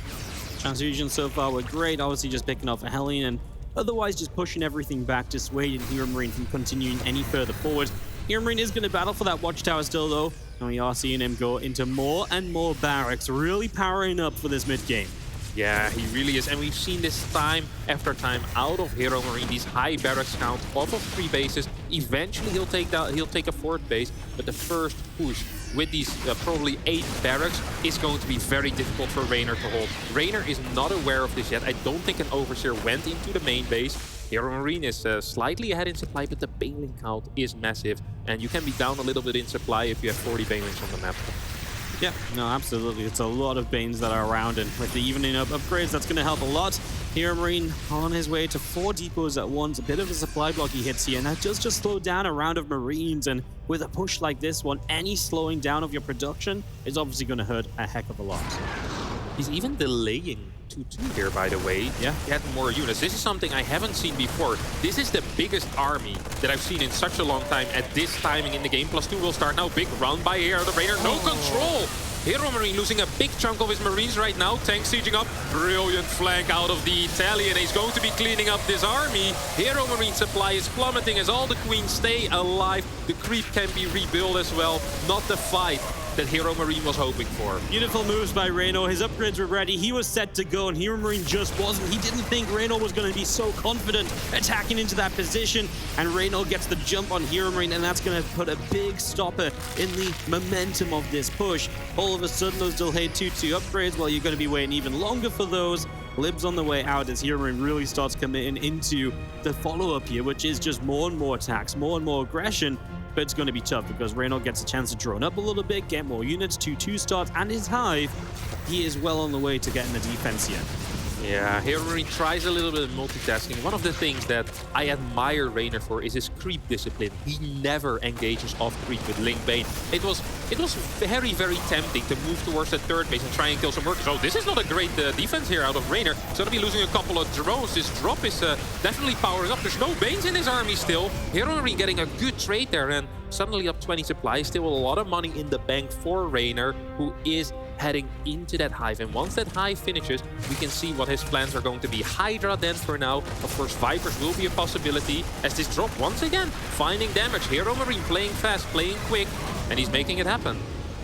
Transfusions so far were great, obviously just picking off a Hellion, and otherwise just pushing everything back, dissuading Hero Marine from continuing any further forward. Hero Marine is going to battle for that watchtower still, though, and we are seeing him go into more and more barracks, really powering up for this mid-game. Yeah, he really is, and we've seen this time after time out of Hero Marine, these high barracks count off of 3 bases. Eventually he'll take a 4th base, but the first push with these probably 8 barracks is going to be very difficult for Raynor to hold. Raynor is not aware of this yet. I don't think an Overseer went into the main base. Hero Marine is slightly ahead in supply, but the Baneling count is massive, and you can be down a little bit in supply if you have 40 Banelings on the map. Yeah, no, absolutely. It's a lot of Banes that are around, and with the evening up upgrades, that's going to help a lot. Hero Marine on his way to 4 depots at once. A bit of a supply block he hits here, and that does just slow down a round of Marines. And with a push like this one, any slowing down of your production is obviously going to hurt a heck of a lot. He's even delaying 2-2 here, by the way. Yeah, he had more units. This is something I haven't seen before. This is the biggest army that I've seen in such a long time at this timing in the game. +2 will start now. Big run by Hero the Raynor. No control. Hero Marine losing a big chunk of his Marines right now. Tank sieging up. Brilliant flank out of the Italian. He's going to be cleaning up this army. Hero Marine supply is plummeting as all the queens stay alive. The creep can be rebuilt as well. Not the fight that Hero Marine was hoping for. Beautiful moves by Raynor. His upgrades were ready. He was set to go, and Hero Marine just wasn't. He didn't think Raynor was going to be so confident attacking into that position, and Raynor gets the jump on Hero Marine, and that's going to put a big stopper in the momentum of this push. All of a sudden, those delayed 2-2 upgrades, well, you're going to be waiting even longer for those. Libs on the way out as Hero Marine really starts committing into the follow-up here, which is just more and more attacks, more and more aggression. But it's going to be tough because Raynor gets a chance to drone up a little bit, get more units, 2-2 starts, and his Hive. He is well on the way to getting the defense here. Yeah, Hero Marine tries a little bit of multitasking. One of the things that I admire Raynor for is his creep discipline. He never engages off creep with Link Bane. It was very, very tempting to move towards the 3rd base and try and kill some workers. Oh, this is not a great defense here out of Raynor. He's going to be losing a couple of drones. This drop is definitely powering up. There's no Banes in his army still. Hero Marine getting a good trade there, and suddenly up 20 supply. Still a lot of money in the bank for Raynor, who is heading into that Hive. And once that Hive finishes, we can see what his plans are going to be. Hydra then for now. Of course, Vipers will be a possibility as this drop once again finding damage. Hero Marine playing fast, playing quick, and he's making it happen.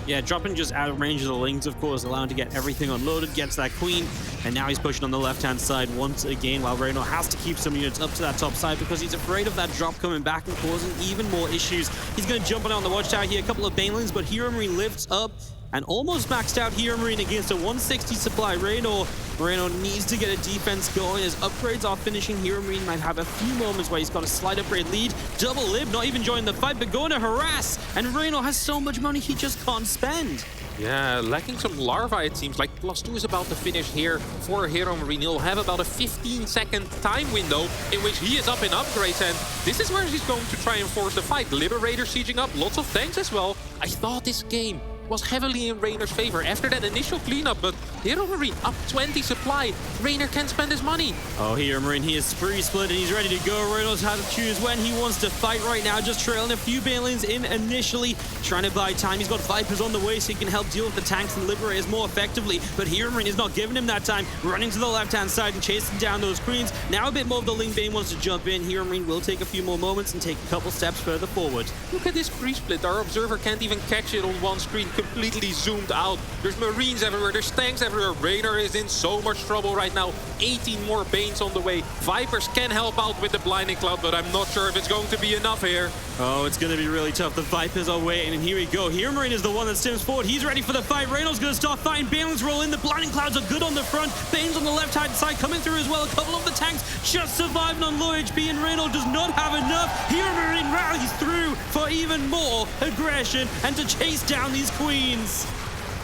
Yeah, dropping just out of range of the Lings, of course, allowing to get everything unloaded, gets that Queen, and now he's pushing on the left-hand side once again, while Raynor has to keep some units up to that top side because he's afraid of that drop coming back and causing even more issues. He's going to jump on the watchtower here, a couple of Banelings, but Hero Marine lifts up and almost maxed out Hero Marine against a 160 supply. Raynor needs to get a defense going as upgrades are finishing. Hero Marine might have a few moments where he's got a slight upgrade lead. Double Lib, not even joining the fight, but going to harass. And Raynor has so much money he just can't spend. Yeah, lacking some larvae, it seems like. +2 is about to finish here for Hero Marine. He'll have about a 15-second time window in which he is up in upgrades, and this is where he's going to try and force the fight. Liberator sieging up, lots of tanks as well. I thought this game was heavily in Raynor's favor after that initial cleanup, but Hero Marine up 20 supply. Raynor can spend his money. Oh, Hero Marine, he is spree split and he's ready to go. Raynor knows how to choose when he wants to fight right now, just trailing a few Banelings in initially, trying to buy time. He's got Vipers on the way so he can help deal with the tanks and Liberators more effectively, but Hero Marine is not giving him that time, running to the left-hand side and chasing down those Queens. Now a bit more of the Ling Bane wants to jump in. Hero Marine will take a few more moments and take a couple steps further forward. Look at this free split. Our observer can't even catch it on one screen, completely zoomed out. There's Marines everywhere, there's tanks everywhere. everywhere. Raynor is in so much trouble right now. 18 more Banes on the way. Vipers can help out with the Blinding Cloud, but I'm not sure if it's going to be enough here. Oh, it's going to be really tough. The Vipers are waiting, and here we go. Here Marine is the one that stems forward. He's ready for the fight. Reynolds going to start fighting. Bane's roll in. The Blinding Clouds are good on the front. Bane's on the left-hand side coming through as well. A couple of the tanks just surviving on low HP, and Reynolds does not have enough. Here Marine rallies through for even more aggression and to chase down these queens.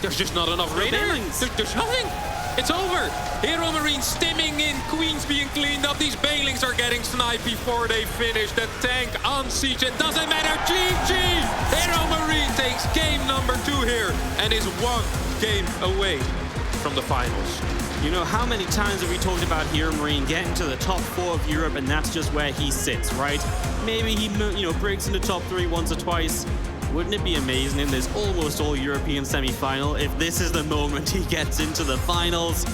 There's just not enough Raynor. There's nothing. It's over. Hero Marine stimming in. Queens being cleaned up. These Banelings are getting sniped before they finish. The tank on siege. It doesn't matter. GG. Hero Marine takes game number 2 here and is 1 game away from the finals. You know, how many times have we talked about Hero Marine getting to the top 4 of Europe, and that's just where he sits, right? Maybe he, breaks into top 3 once or twice. Wouldn't it be amazing in this almost all-European semi-final if this is the moment he gets into the finals?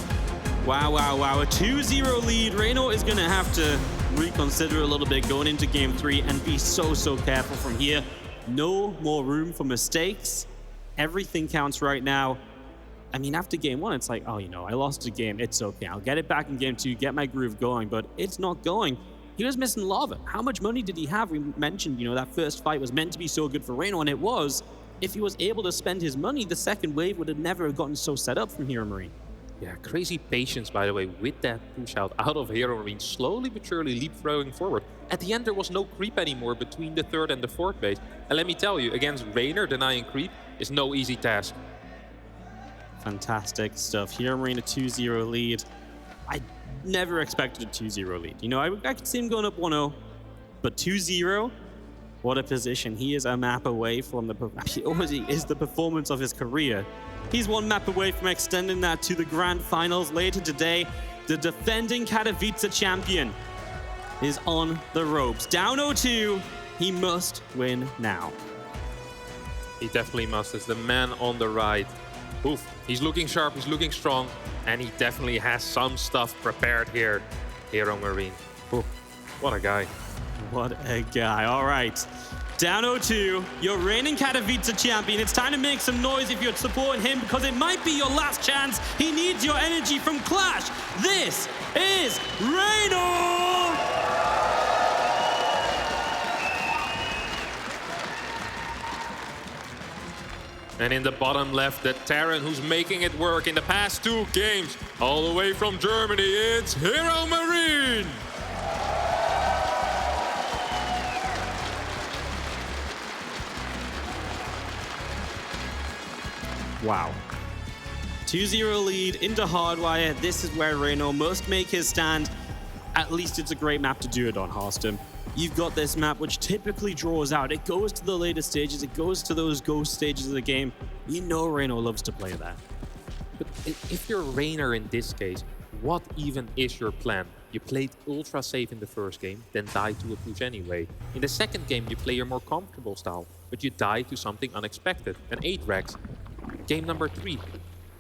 Wow, wow, wow. A 2-0 lead. Reynor is going to have to reconsider a little bit going into game 3 and be so careful from here. No more room for mistakes. Everything counts right now. I mean, after game 1, it's like, oh, I lost a game. It's okay. I'll get it back in game 2, get my groove going, but it's not going. He was missing lava. How much money did he have? We mentioned, that first fight was meant to be so good for Reynor, and it was. If he was able to spend his money, the second wave would have never gotten so set up from Hero Marine. Yeah, crazy patience, by the way, with that push out of Hero Marine, slowly but surely leapfrogging forward. At the end, there was no creep anymore between the 3rd and the 4th base. And let me tell you, against Reynor, denying creep is no easy task. Fantastic stuff. Hero Marine a 2-0 lead. I never expected a 2-0 lead. I could see him going up 1-0, but 2-0, what a position. He is a map away from he already is the performance of his career. He's 1 map away from extending that to the grand finals later today. The defending Katowice champion is on the ropes. Down 0-2, he must win now. He definitely must. As the man on the right. Oof, he's looking sharp, he's looking strong, and he definitely has some stuff prepared here, Hero Marine. Oof, what a guy. What a guy. All right. Down 0-2, your reigning Katowice champion. It's time to make some noise if you're supporting him, because it might be your last chance. He needs your energy from Clash. This is Reynor! And in the bottom left, the Terran who's making it work in the past 2 games. All the way from Germany, it's Hero Marine! Wow. 2-0 lead into Hardwire. This is where Reynor must make his stand. At least it's a great map to do it on, Harstem. You've got this map which typically draws out. It goes to the later stages. It goes to those ghost stages of the game. Reynor loves to play that. But if you're Reynor in this case, what even is your plan? You played ultra safe in the first game, then died to a push anyway. In the second game, you play your more comfortable style, but you die to something unexpected, an 8 Rex. Game number 3.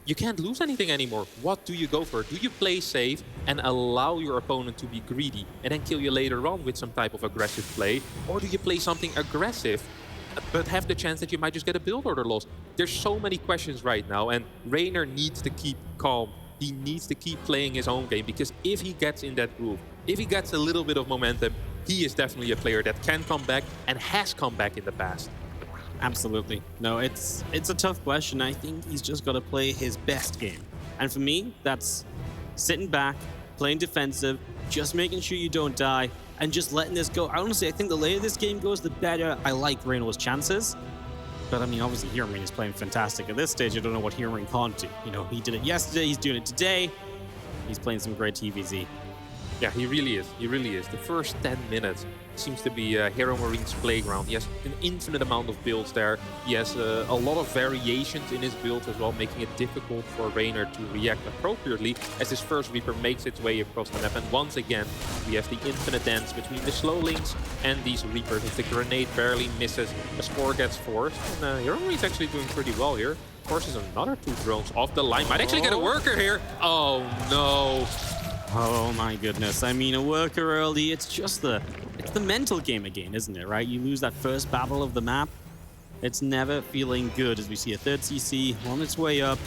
You can't lose anything anymore. What do you go for? Do you play safe and allow your opponent to be greedy and then kill you later on with some type of aggressive play? Or do you play something aggressive but have the chance that you might just get a build order loss? There's so many questions right now, and Reynor needs to keep calm. He needs to keep playing his own game, because if he gets in that groove, if he gets a little bit of momentum, he is definitely a player that can come back and has come back in the past. Absolutely. No, it's a tough question. I think he's just got to play his best game. And for me, that's sitting back, playing defensive, just making sure you don't die, and just letting this go. Honestly, I think the later this game goes, the better I like Reynor's chances. But I mean, obviously, Hero Marine is playing fantastic at this stage. I don't know what Hero Marine can't do. He did it yesterday, he's doing it today. He's playing some great TVZ. Yeah, he really is. He really is. The first 10 minutes seems to be Hero Marine's playground. He has an infinite amount of builds there. He has a lot of variations in his build as well, making it difficult for Reynor to react appropriately as his first Reaper makes its way across the map. And once again, we have the infinite dance between the slow links and these Reapers. If the grenade barely misses, a score gets forced. And Hero Marine's actually doing pretty well here. Forces another 2 drones off the line. Might actually get a worker here. Oh, no. Oh my goodness. I mean, a worker early, it's the mental game again, isn't it, right? You lose that first battle of the map. It's never feeling good as we see a 3rd CC on its way up.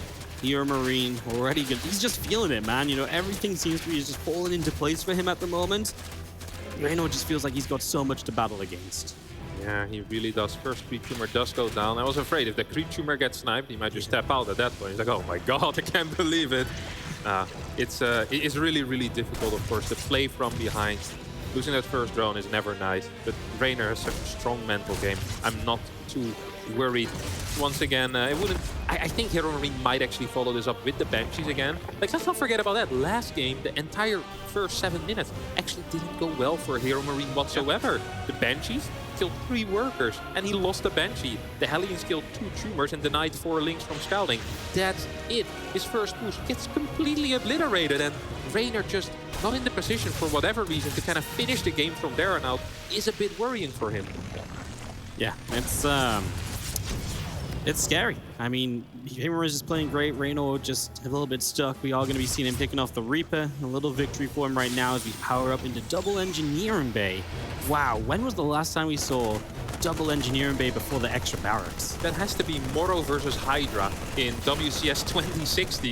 Hero Marine already good. He's just feeling it, man. You know, everything seems to be just falling into place for him at the moment. Reyno just feels like he's got so much to battle against. Yeah, he really does. First creep tumor does go down. I was afraid if the creep tumor gets sniped, he might just step out at that point. He's like, oh my god, I can't believe it. It is really, really difficult, of course, to play from behind. Losing that first drone is never nice, but Reiner has such a strong mental game. I'm not too worried. Once again, it wouldn't. I think Hero Marine might actually follow this up with the Banshees again. Like, let's not forget about that. Last game, the entire first 7 minutes actually didn't go well for Hero Marine whatsoever. The Banshees killed 3 workers, and he lost the Banshee. The Hellions killed 2 tumors and denied 4 links from scouting. That's it. His first push gets completely obliterated, and Reiner just not in the position for whatever reason to kind of finish the game from there on out is a bit worrying for him. Yeah, it's scary. I mean, Hero is just playing great. Reyno just a little bit stuck. We are going to be seeing him picking off the Reaper. A little victory for him right now as we power up into double engineering bay. Wow, when was the last time we saw double engineering bay before the extra barracks? That has to be Moro versus Hydra in WCS 2060,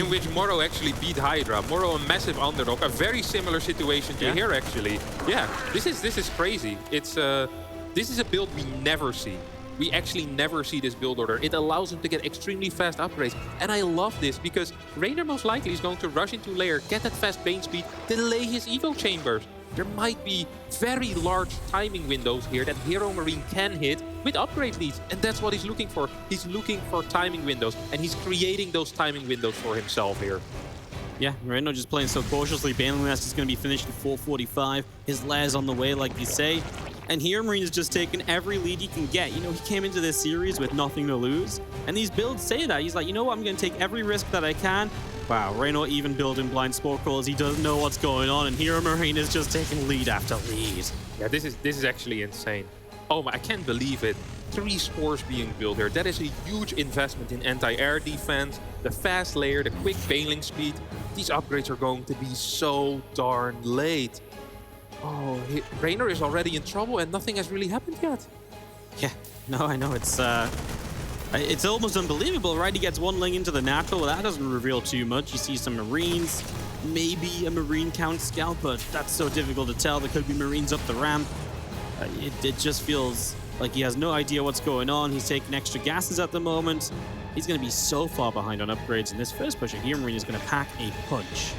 in which Moro actually beat Hydra. Moro a massive underdog, a very similar situation to here actually. Yeah, this is crazy. It's this is a build we never see. We actually never see this build order. It allows him to get extremely fast upgrades. And I love this because Reiner most likely is going to rush into lair, get that fast bane speed, delay his evo chambers. There might be very large timing windows here that Hero Marine can hit with upgrade leads. And that's what he's looking for. He's looking for timing windows, and he's creating those timing windows for himself here. Yeah, Reyno just playing so cautiously. Baneling Nest is going to be finished at 4:45. His lair's on the way, like you say. And Hero Marine is just taking every lead he can get. You know, he came into this series with nothing to lose. And these builds say that. He's like, you know what, I'm going to take every risk that I can. Wow, Reyno even building blind spore crawlers. He doesn't know what's going on. And Hero Marine is just taking lead after lead. Yeah, this is actually insane. Oh my, I can't believe it. 3 spores being built here. That is a huge investment in anti-air defense, the fast layer, the quick baneling speed. These upgrades are going to be so darn late. Oh, Reiner is already in trouble and nothing has really happened yet. Yeah, no, I know. It's almost unbelievable, right? He gets 1 link into the natural. Well, that doesn't reveal too much. You see some Marines, maybe a Marine count scout, but that's so difficult to tell. There could be Marines up the ramp. It just feels like he has no idea what's going on. He's taking extra gases at the moment. He's going to be so far behind on upgrades. And this first push, Hero Marine is going to pack a punch.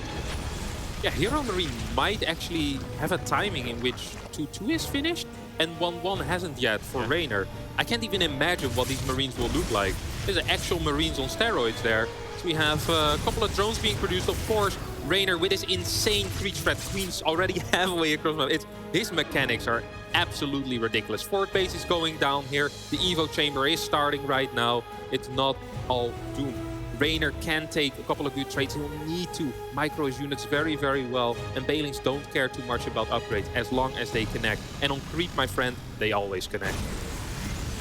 Yeah, Hero Marine might actually have a timing in which 2-2 is finished and 1-1 hasn't yet for Reiner. I can't even imagine what these Marines will look like. There's actual Marines on steroids there. So we have a couple of drones being produced, of course. Reiner with his insane creep threat queens already halfway across. His mechanics are absolutely ridiculous. Fort base is going down here. The evo chamber is starting right now. It's not all doom. Reiner can take a couple of good trades. He'll need to micro his units very, very well. And Balings don't care too much about upgrades as long as they connect. And on creep, my friend, they always connect.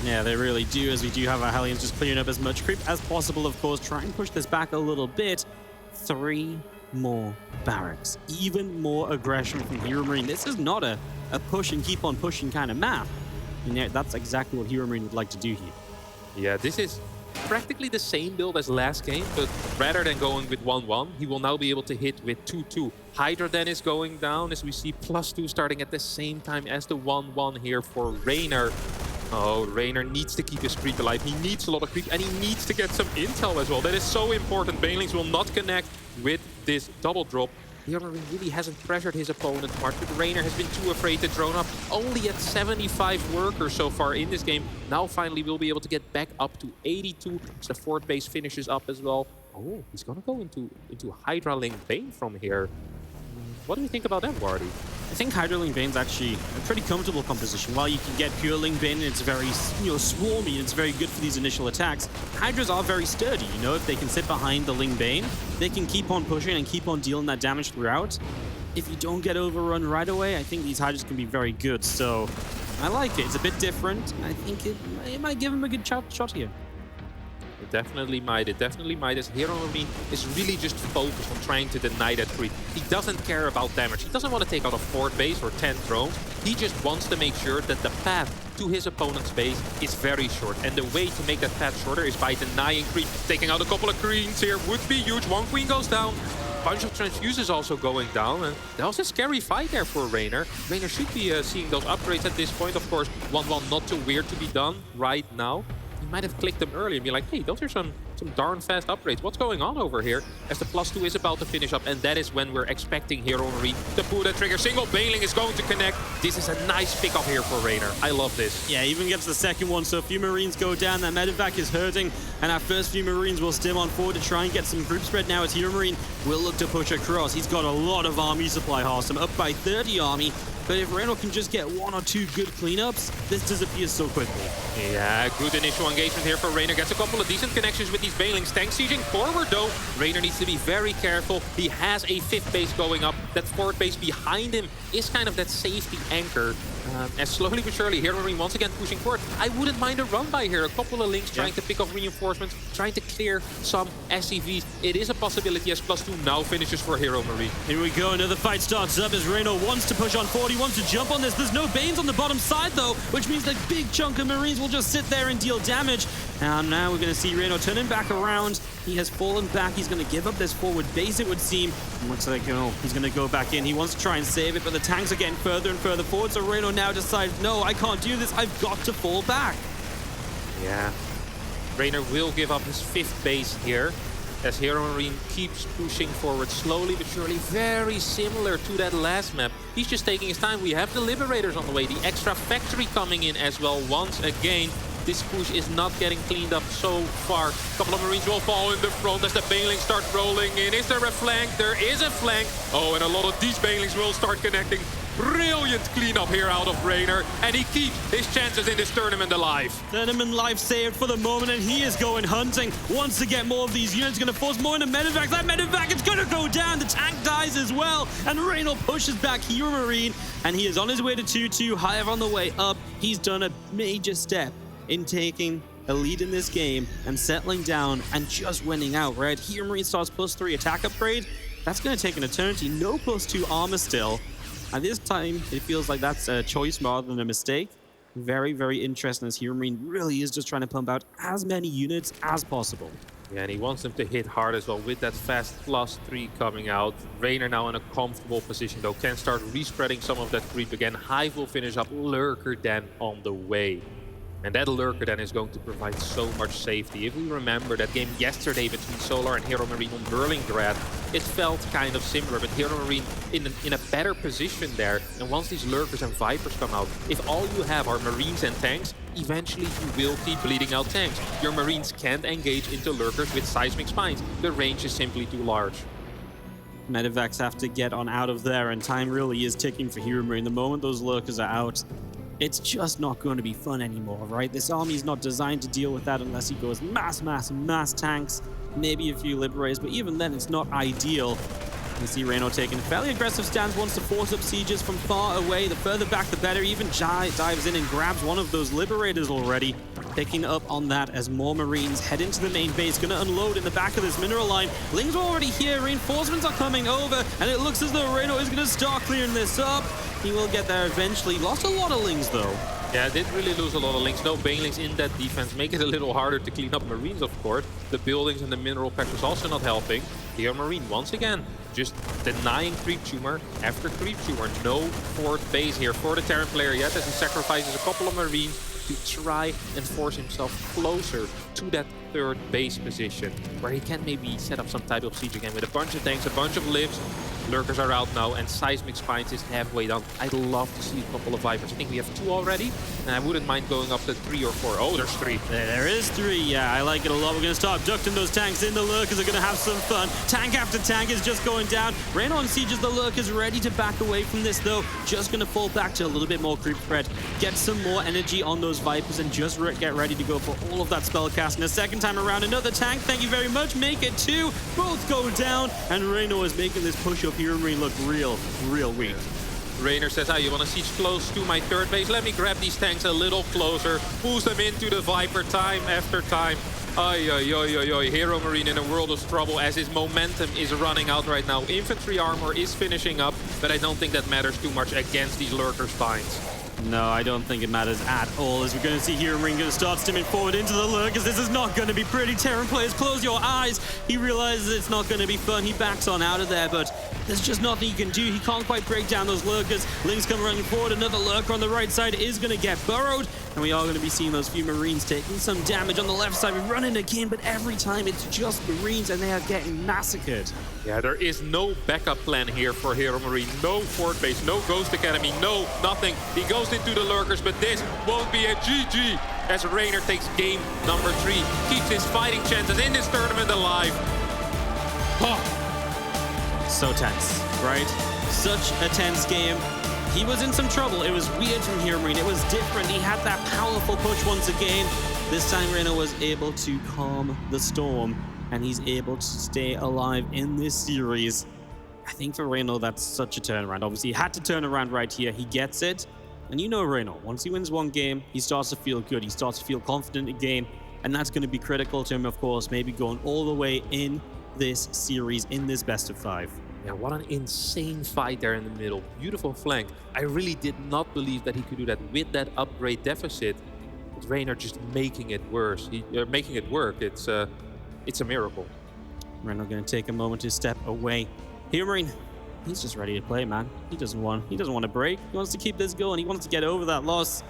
Yeah, they really do, as we do have our Hellions just clearing up as much creep as possible, of course. Try and push this back a little bit. 3 more barracks. Even more aggression from Hero Marine. This is not a push and keep on pushing kind of map. And yeah, that's exactly what Hero Marine would like to do here. Yeah, this is practically the same build as last game, but rather than going with 1-1, he will now be able to hit with 2-2. Hydra then is going down as we see +2 starting at the same time as the 1-1 here for Reiner. Oh, Reiner needs to keep his creep alive. He needs a lot of creep and he needs to get some intel as well. That is so important. Banelings will not connect with this double drop. Hero Marine really hasn't pressured his opponent much, but Reiner has been too afraid to drone up. Only at 75 workers so far in this game. Now finally we'll be able to get back up to 82 as the fort base finishes up as well. Oh, he's gonna go into Hydra Link Bane from here. What do you think about that, Wardy? I think Hydra Link Bane's actually a pretty comfortable composition. While you can get pure Link Bane, it's very, swarmy, and it's very good for these initial attacks. Hydras are very sturdy, you know, if they can sit behind the Link Bane, they can keep on pushing and keep on dealing that damage throughout. If you don't get overrun right away, I think these Hydras can be very good, so I like it. It's a bit different, and I think it might give him a good shot here. It definitely might. It definitely might. As Hero Marine is really just focused on trying to deny that creep. He doesn't care about damage. He doesn't want to take out a 4th base or 10 drones. He just wants to make sure that the path to his opponent's base is very short. And the way to make that path shorter is by denying creep. Taking out a couple of queens here would be huge. 1 queen goes down. Bunch of transfuses also going down, and that was a scary fight there for Reynor. Reynor should be seeing those upgrades at this point. Of course, 1-1 not too weird to be done right now. He might have clicked them early and be like, hey, those are some darn fast upgrades. What's going on over here? As the +2 is about to finish up, and that is when we're expecting Hero Marine to pull that trigger. Single Baneling is going to connect. This is a nice pickup here for Reynor. I love this. Yeah, even gets the second one, so a few Marines go down. That medevac is hurting, and our first few Marines will stim on forward to try and get some group spread now as Hero Marine will look to push across. He's got a lot of army supply, Harsum, up by 30 army. But if Reynor can just get 1 or 2 good cleanups, this disappears so quickly. Yeah, good initial engagement here for Reynor. Gets a couple of decent connections with these Banelings. Tank sieging forward though. Reynor needs to be very careful. He has a 5th base going up. That 4th base behind him is kind of that safety anchor. As slowly but surely, Hero Marine once again pushing forward. I wouldn't mind a run by here. A couple of links trying to pick up reinforcements, trying to clear some SCVs. It is a possibility as +2 now finishes for Hero Marine. Here we go, another fight starts up as Reynor wants to push on forward. He wants to jump on this. There's no Banes on the bottom side though, which means that big chunk of Marines will just sit there and deal damage. And now we're going to see Reynor turning back around. He has fallen back. He's going to give up this forward base, it would seem. Looks like, he's going to go back in. He wants to try and save it, but the tanks are getting further and further forward. So Reynor now decides, no, I can't do this. I've got to fall back. Yeah. Reynor will give up his 5th base here as Hero Marine keeps pushing forward slowly but surely. Very similar to that last map. He's just taking his time. We have the Liberators on the way. The extra factory coming in as well once again. This push is not getting cleaned up so far. A couple of Marines will fall in the front as the Banelings start rolling in. Is there a flank? There is a flank. Oh, and a lot of these Banelings will start connecting. Brilliant cleanup here out of Reynor, and he keeps his chances in this tournament alive. Tournament life saved for the moment, and he is going hunting. Wants to get more of these units, going to force more into medevac. That medevac is going to go down. The tank dies as well, and Reynor pushes back Hero Marine, and he is on his way to 2-2. However, on the way up, he's done a major step in taking a lead in this game and settling down and just winning out, right? Hero Marine starts +3 attack upgrade. That's going to take an eternity. No +2 armor still. At this time, it feels like that's a choice rather than a mistake. Very, very interesting as Hero Marine really is just trying to pump out as many units as possible. Yeah, and he wants them to hit hard as well with that fast +3 coming out. Reynor now in a comfortable position though, can start respreading some of that creep again. Hive will finish up, Lurker then on the way. And that Lurker then is going to provide so much safety. If we remember that game yesterday between Solar and Hero Marine on Burlingrad, it felt kind of similar, but Hero Marine in a better position there. And once these Lurkers and Vipers come out, if all you have are Marines and tanks, eventually you will keep bleeding out tanks. Your Marines can't engage into Lurkers with seismic spines. The range is simply too large. Medevacs have to get on out of there, and time really is ticking for Hero Marine. The moment those Lurkers are out, it's just not going to be fun anymore, right? This army is not designed to deal with that unless he goes mass tanks, maybe a few Liberators, but even then it's not ideal. You see Reynor taking a fairly aggressive stance, wants to force up sieges from far away. The further back, the better. Even dives in and grabs one of those Liberators already. Picking up on that as more Marines head into the main base. Going to unload in the back of this mineral line. Lings are already here. Reinforcements are coming over. And it looks as though Reynor is going to start clearing this up. He will get there eventually. Lost a lot of Lings, though. Yeah, did really lose a lot of Lings. No Banelings in that defense. Make it a little harder to clean up Marines, of course. The buildings and the mineral packs was also not helping. Hero Marine, once again, just denying creep tumor after creep tumor. No 4th base here for the Terran player yet, as he sacrifices a couple of Marines to try and force himself closer to that 3rd base position, where he can maybe set up some type of siege again with a bunch of tanks, a bunch of libs. Lurkers are out now, and Seismic Spines is halfway done. I'd love to see a couple of Vipers. I think we have 2 already, and I wouldn't mind going up to 3 or 4. Oh, there's 3. There is 3. Yeah, I like it a lot. We're going to start abducting those tanks in. The Lurkers are going to have some fun. Tank after tank is just going down. Reynor on sieges the Lurkers, ready to back away from this, though. Just going to fall back to a little bit more creep spread. Get some more energy on those Vipers, and just get ready to go for all of that spell cast. And a second time around, another tank. Thank you very much. Make it 2. Both go down, and Reynor is making this push up Hero Marine look real weak. Reynor says, you want to siege close to my 3rd base? Let me grab these tanks a little closer, boost them into the Viper time after time. Hero Marine in a world of trouble as his momentum is running out right now. Infantry armor is finishing up, but I don't think that matters too much against these lurker spines. No, I don't think it matters at all, as we're going to see Hero Marine going to start stimming forward into the lurkers. This is not going to be pretty. Terran players, close your eyes. He realizes it's not going to be fun. He backs on out of there, but there's just nothing he can do. He can't quite break down those lurkers. Link's come running forward. Another lurker on the right side is going to get burrowed, and we are going to be seeing those few Marines taking some damage on the left side. We run in again, but every time it's just Marines, and they are getting massacred. Yeah, there is no backup plan here for Hero Marine. No fort base, no Ghost Academy, no nothing. He goes into the lurkers, but this won't be a GG as Rainer takes game number 3. Keeps his fighting chances in this tournament alive. Oh. So tense, right? Such a tense game. He was in some trouble. It was weird from Hero Marine. It was different. He had that powerful push once again. This time Rainer was able to calm the storm, and he's able to stay alive in this series. I think for Rainer, that's such a turnaround. Obviously, he had to turn around right here. He gets it. And you know Rainer, once he wins one game, he starts to feel good. He starts to feel confident again. And that's going to be critical to him, of course, maybe going all the way in this series, in this best of 5. Yeah, what an insane fight there in the middle. Beautiful flank. I really did not believe that he could do that with that upgrade deficit. But Rainer just making it worse. Making it work. It's a miracle. Rainer going to take a moment to step away. Hero Marine, he's just ready to play, man. He doesn't want to break. He wants to keep this going. He wants to get over that loss.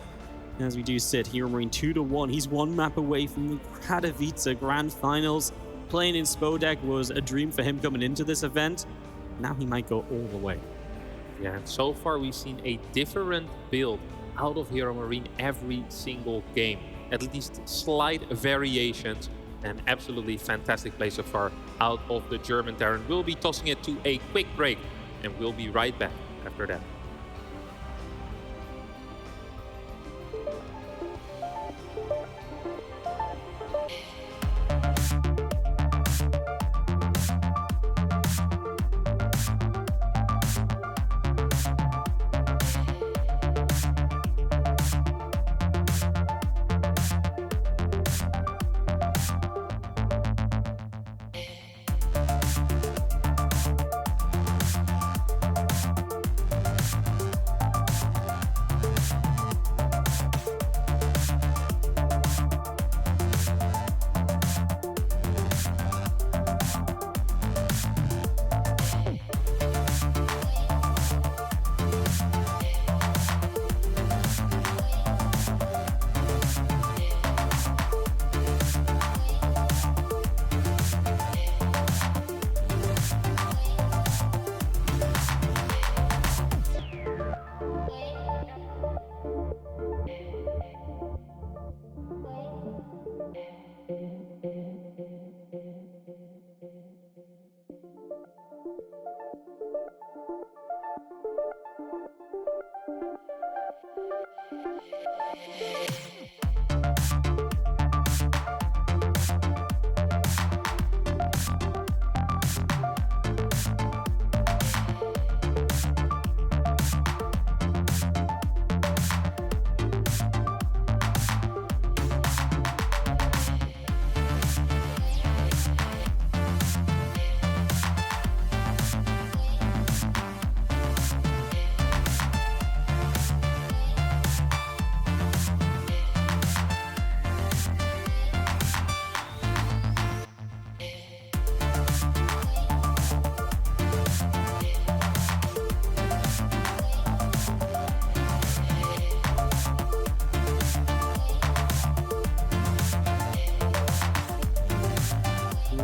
As we do sit, Hero Marine 2-1. He's one map away from the Katowice Grand Finals. Playing in Spodek was a dream for him coming into this event. Now he might go all the way. Yeah, and so far we've seen a different build out of Hero Marine every single game. At least slight variations. An absolutely fantastic play so far out of the German Terran. We'll be tossing it to a quick break, and we'll be right back after that.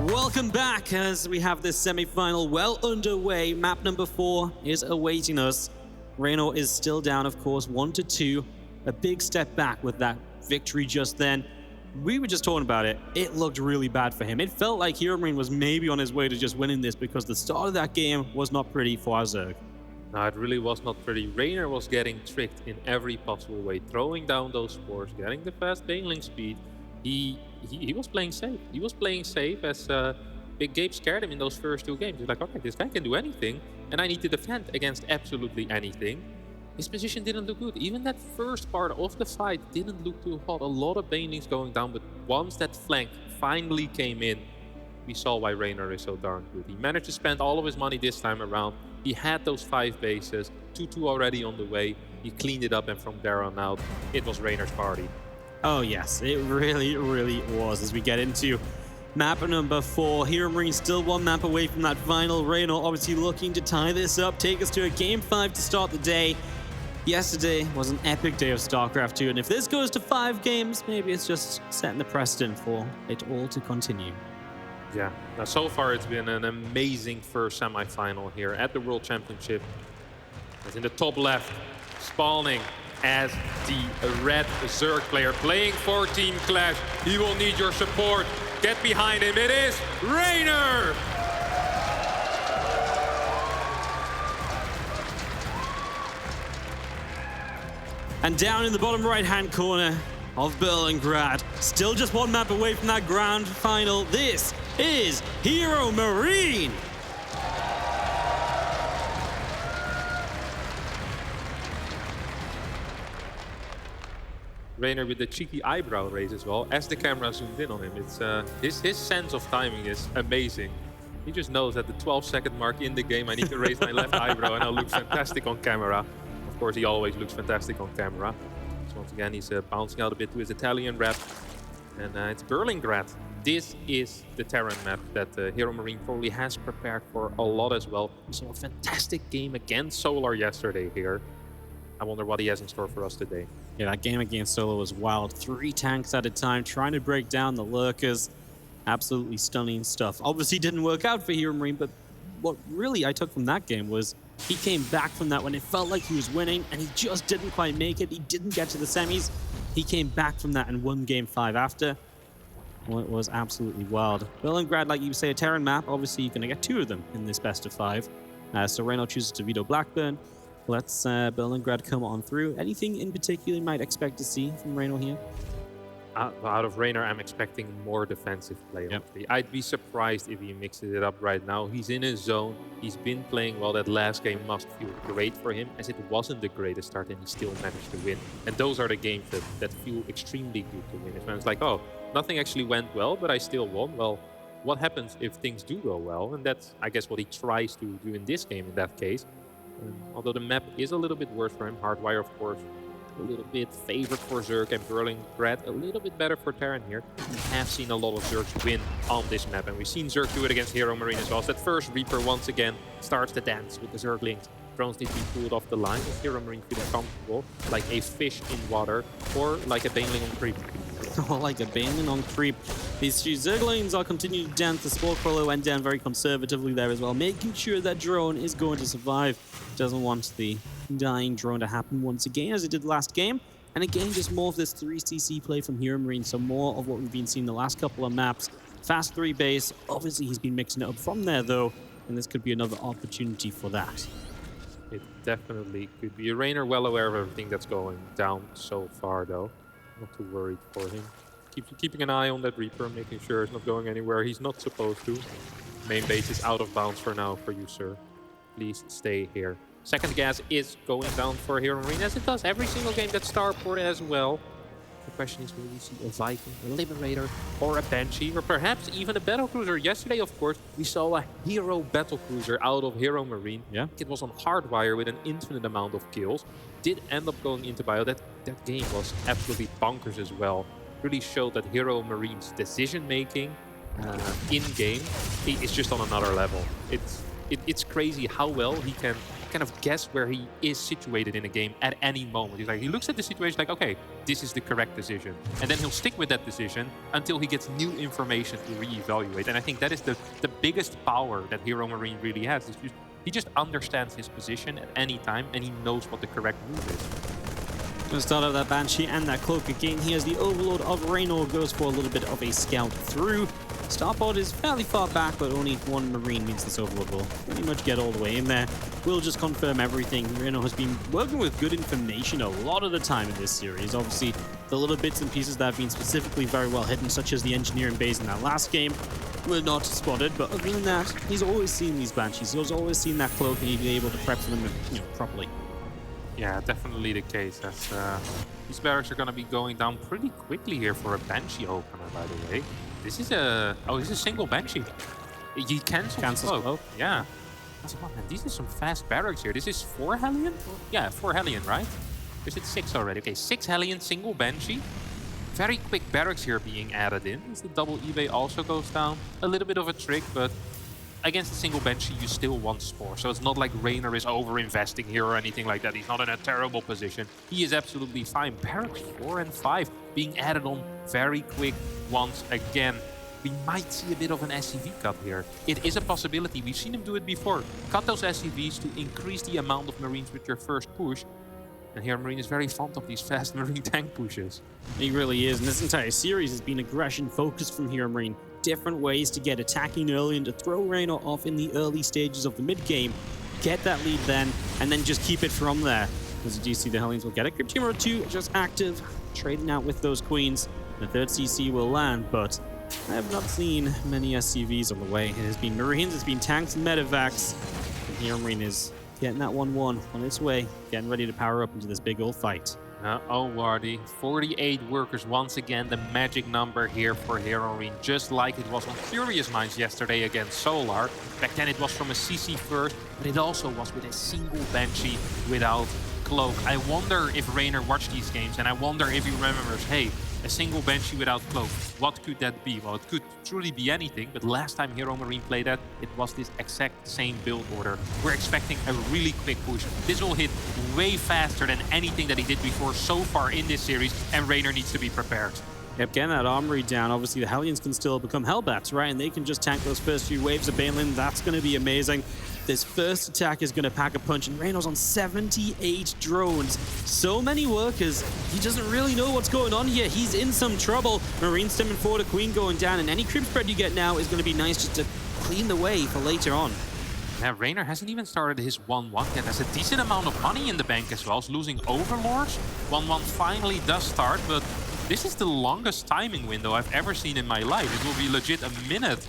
Welcome back as we have this semi-final well underway. Map number 4 is awaiting us. Rainer is still down, of course, 1-2. A big step back with that victory just then. We were just talking about it. It looked really bad for him. It felt like Hero Marine was maybe on his way to just winning this because the start of that game was not pretty for Zerg. No, it really was not pretty. Rainer was getting tricked in every possible way, throwing down those spores, getting the fast baneling speed. He was playing safe. He was playing safe as Big Gabe scared him in those first 2 games. He's like, okay, this guy can do anything, and I need to defend against absolutely anything. his position didn't look good. Even that first part of the fight didn't look too hot. A lot of banelings going down, but once that flank finally came in, we saw why Reynor is so darn good. He managed to spend all of his money this time around. He had those 5 bases, 2-2 already on the way. He cleaned it up, and from there on out, it was Reynor's party. Oh yes, it really, really was. As we get into map number 4, Hero Marine still 1 map away from that final. Reynor obviously looking to tie this up, take us to a game 5 to start the day. Yesterday was an epic day of StarCraft 2, and if this goes to 5 games, maybe it's just setting the precedent for it all to continue. Yeah, now so far it's been an amazing first semi-final here at the World Championship. As in the top left, spawning as the red Zerg player playing for Team Clash. He will need your support. Get behind him, it is Reynor! And down in the bottom right-hand corner of Berlingrad, still just 1 map away from that grand final, this is Hero Marine! Reynor with the cheeky eyebrow raise as well, as the camera zoomed in on him. It's his sense of timing is amazing. He just knows at the 12-second mark in the game, I need to raise my left eyebrow and I'll look fantastic on camera. Of course, he always looks fantastic on camera. So once again, he's bouncing out a bit to his Italian rep. And it's Berlingrad. This is the Terran map that Hero Marine probably has prepared for a lot as well. We saw a fantastic game against Solar yesterday here. I wonder what he has in store for us today. Yeah, that game against Solo was wild. 3 tanks at a time, trying to break down the lurkers. Absolutely stunning stuff. Obviously didn't work out for Hero Marine, but what really I took from that game was he came back from that when it felt like he was winning, and he just didn't quite make it. He didn't get to the semis. He came back from that and won game 5 after. Well, it was absolutely wild. Berlingrad, like you say, a Terran map. Obviously, you're going to get 2 of them in this best of 5. So Reynor chooses to veto Blackburn. Let's Berlingrad come on through. Anything in particular you might expect to see from Reynor here? Out of Reynor, I'm expecting more defensive play. Yep. I'd be surprised if he mixes it up right now. He's in his zone. He's been playing well. That last game must feel great for him, as it wasn't the greatest start and he still managed to win. And those are the games that feel extremely good to win. It's like, oh, nothing actually went well, but I still won. Well, what happens if things do go well? And that's, I guess, what he tries to do in this game in that case. Although the map is a little bit worse for him. Hardwire, of course, a little bit favored for Zerg, and Berlingrad a little bit better for Terran here. We have seen a lot of Zergs win on this map, and we've seen Zerg do it against Hero Marine as well. So that first Reaper once again starts the dance with the Zerglings. Drones need to be pulled off the line, as Hero Marine feeling comfortable, like a fish in water, or like a baneling on creep. Like a baneling on creep. These 2 Zerglings are continuing to dance. The Spore Crawler went down very conservatively there as well, making sure that drone is going to survive. Doesn't want the dying drone to happen once again, as it did last game. And again, just more of this 3CC play from Hero Marine, so more of what we've been seeing the last couple of maps. Fast 3 base. Obviously, he's been mixing it up from there, though, and this could be another opportunity for that. It definitely could be. Reynor well aware of everything that's going down so far, though. Not too worried for him. Keeping an eye on that Reaper, making sure it's not going anywhere he's not supposed to. Main base is out of bounds for now for you, sir. Please stay here. Second gas is going down for Hero Marine, as it does every single game that Starport as well. The question is, will we see a Viking, a Liberator, or a Banshee, or perhaps even a Battlecruiser? Yesterday, of course, we saw a Hero Battlecruiser out of Hero Marine. Yeah. It was on Hardwire with an infinite amount of kills. Did end up going into bio. That game was absolutely bonkers as well. Really showed that Hero Marine's decision-making in-game is just on another level. It's crazy how well he can kind of guess where he is situated in a game at any moment. He looks at the situation like, okay, this is the correct decision. And then he'll stick with that decision until he gets new information to reevaluate. And I think that is the biggest power that Hero Marine really has. He just understands his position at any time, and he knows what the correct move is. Going to start out that Banshee and that Cloak again. Here's the Overlord of Reynor, goes for a little bit of a scout through. Starport is fairly far back, but only 1 Marine means this Overlord will pretty much get all the way in there. We'll just confirm everything. Reynor has been working with good information a lot of the time in this series. Obviously, the little bits and pieces that have been specifically very well hidden, such as the engineering base in that last game, were not spotted. But other than that, he's always seen these Banshees. He's always seen that Cloak, and he'd be able to prep for them, properly. Yeah, definitely the case. As, these barracks are going to be going down pretty quickly here for a Banshee opener, by the way. This is a... Oh, this is a single Banshee. He cancels cloak. Yeah. Oh, man, these are some fast barracks here. This is 4 Hellion? Yeah, 4 Hellion, right? Is it 6 already? Okay, 6 Hellion, single Banshee. Very quick barracks here being added in. As the double eBay also goes down. A little bit of a trick, but against a single Banshee, you still want Spore. So it's not like Reynor is over-investing here or anything like that. He's not in a terrible position. He is absolutely fine. Barracks 4 and 5 being added on very quick once again. We might see a bit of an SCV cut here. It is a possibility. We've seen him do it before. Cut those SCVs to increase the amount of Marines with your first push. And here Marine is very fond of these fast Marine tank pushes. He really is, and this entire series has been aggression focused from Hero Marine. Different ways to get attacking early and to throw Reynor off in the early stages of the mid-game. Get that lead then, and then just keep it from there. As you do see, the Hellions will get it. Crypt Humor 2 just active, trading out with those Queens. The third CC will land, but I have not seen many SCVs on the way. It has been Marines, it's been tanks and medevacs. And Hero Marine is getting that 1-1 on its way, getting ready to power up into this big old fight. Oh, Wardy. 48 workers once again, the magic number here for Hero Marine, just like it was on Furious Minds yesterday against Solar. Back then it was from a CC first, but it also was with a single Banshee without cloak. I wonder if Reynor watched these games, and I wonder if he remembers, hey, a single Banshee without cloak, what could that be? Well, it could truly be anything, but last time Hero Marine played that, it was this exact same build order. We're expecting a really quick push. This will hit way faster than anything that he did before so far in this series, and Reynor needs to be prepared. Yep, getting that armory down. Obviously, the Hellions can still become Hellbats, right? And they can just tank those first few waves of Banelin. That's going to be amazing. This first attack is going to pack a punch, and Reynor's on 78 drones. So many workers. He doesn't really know what's going on here. He's in some trouble. Marine stemming forward, a Queen going down, and any creep spread you get now is going to be nice just to clean the way for later on. Now, Reynor hasn't even started his 1-1 yet. There's a decent amount of money in the bank as well. He's losing Overlords. 1-1 finally does start, but this is the longest timing window I've ever seen in my life. It will be legit a minute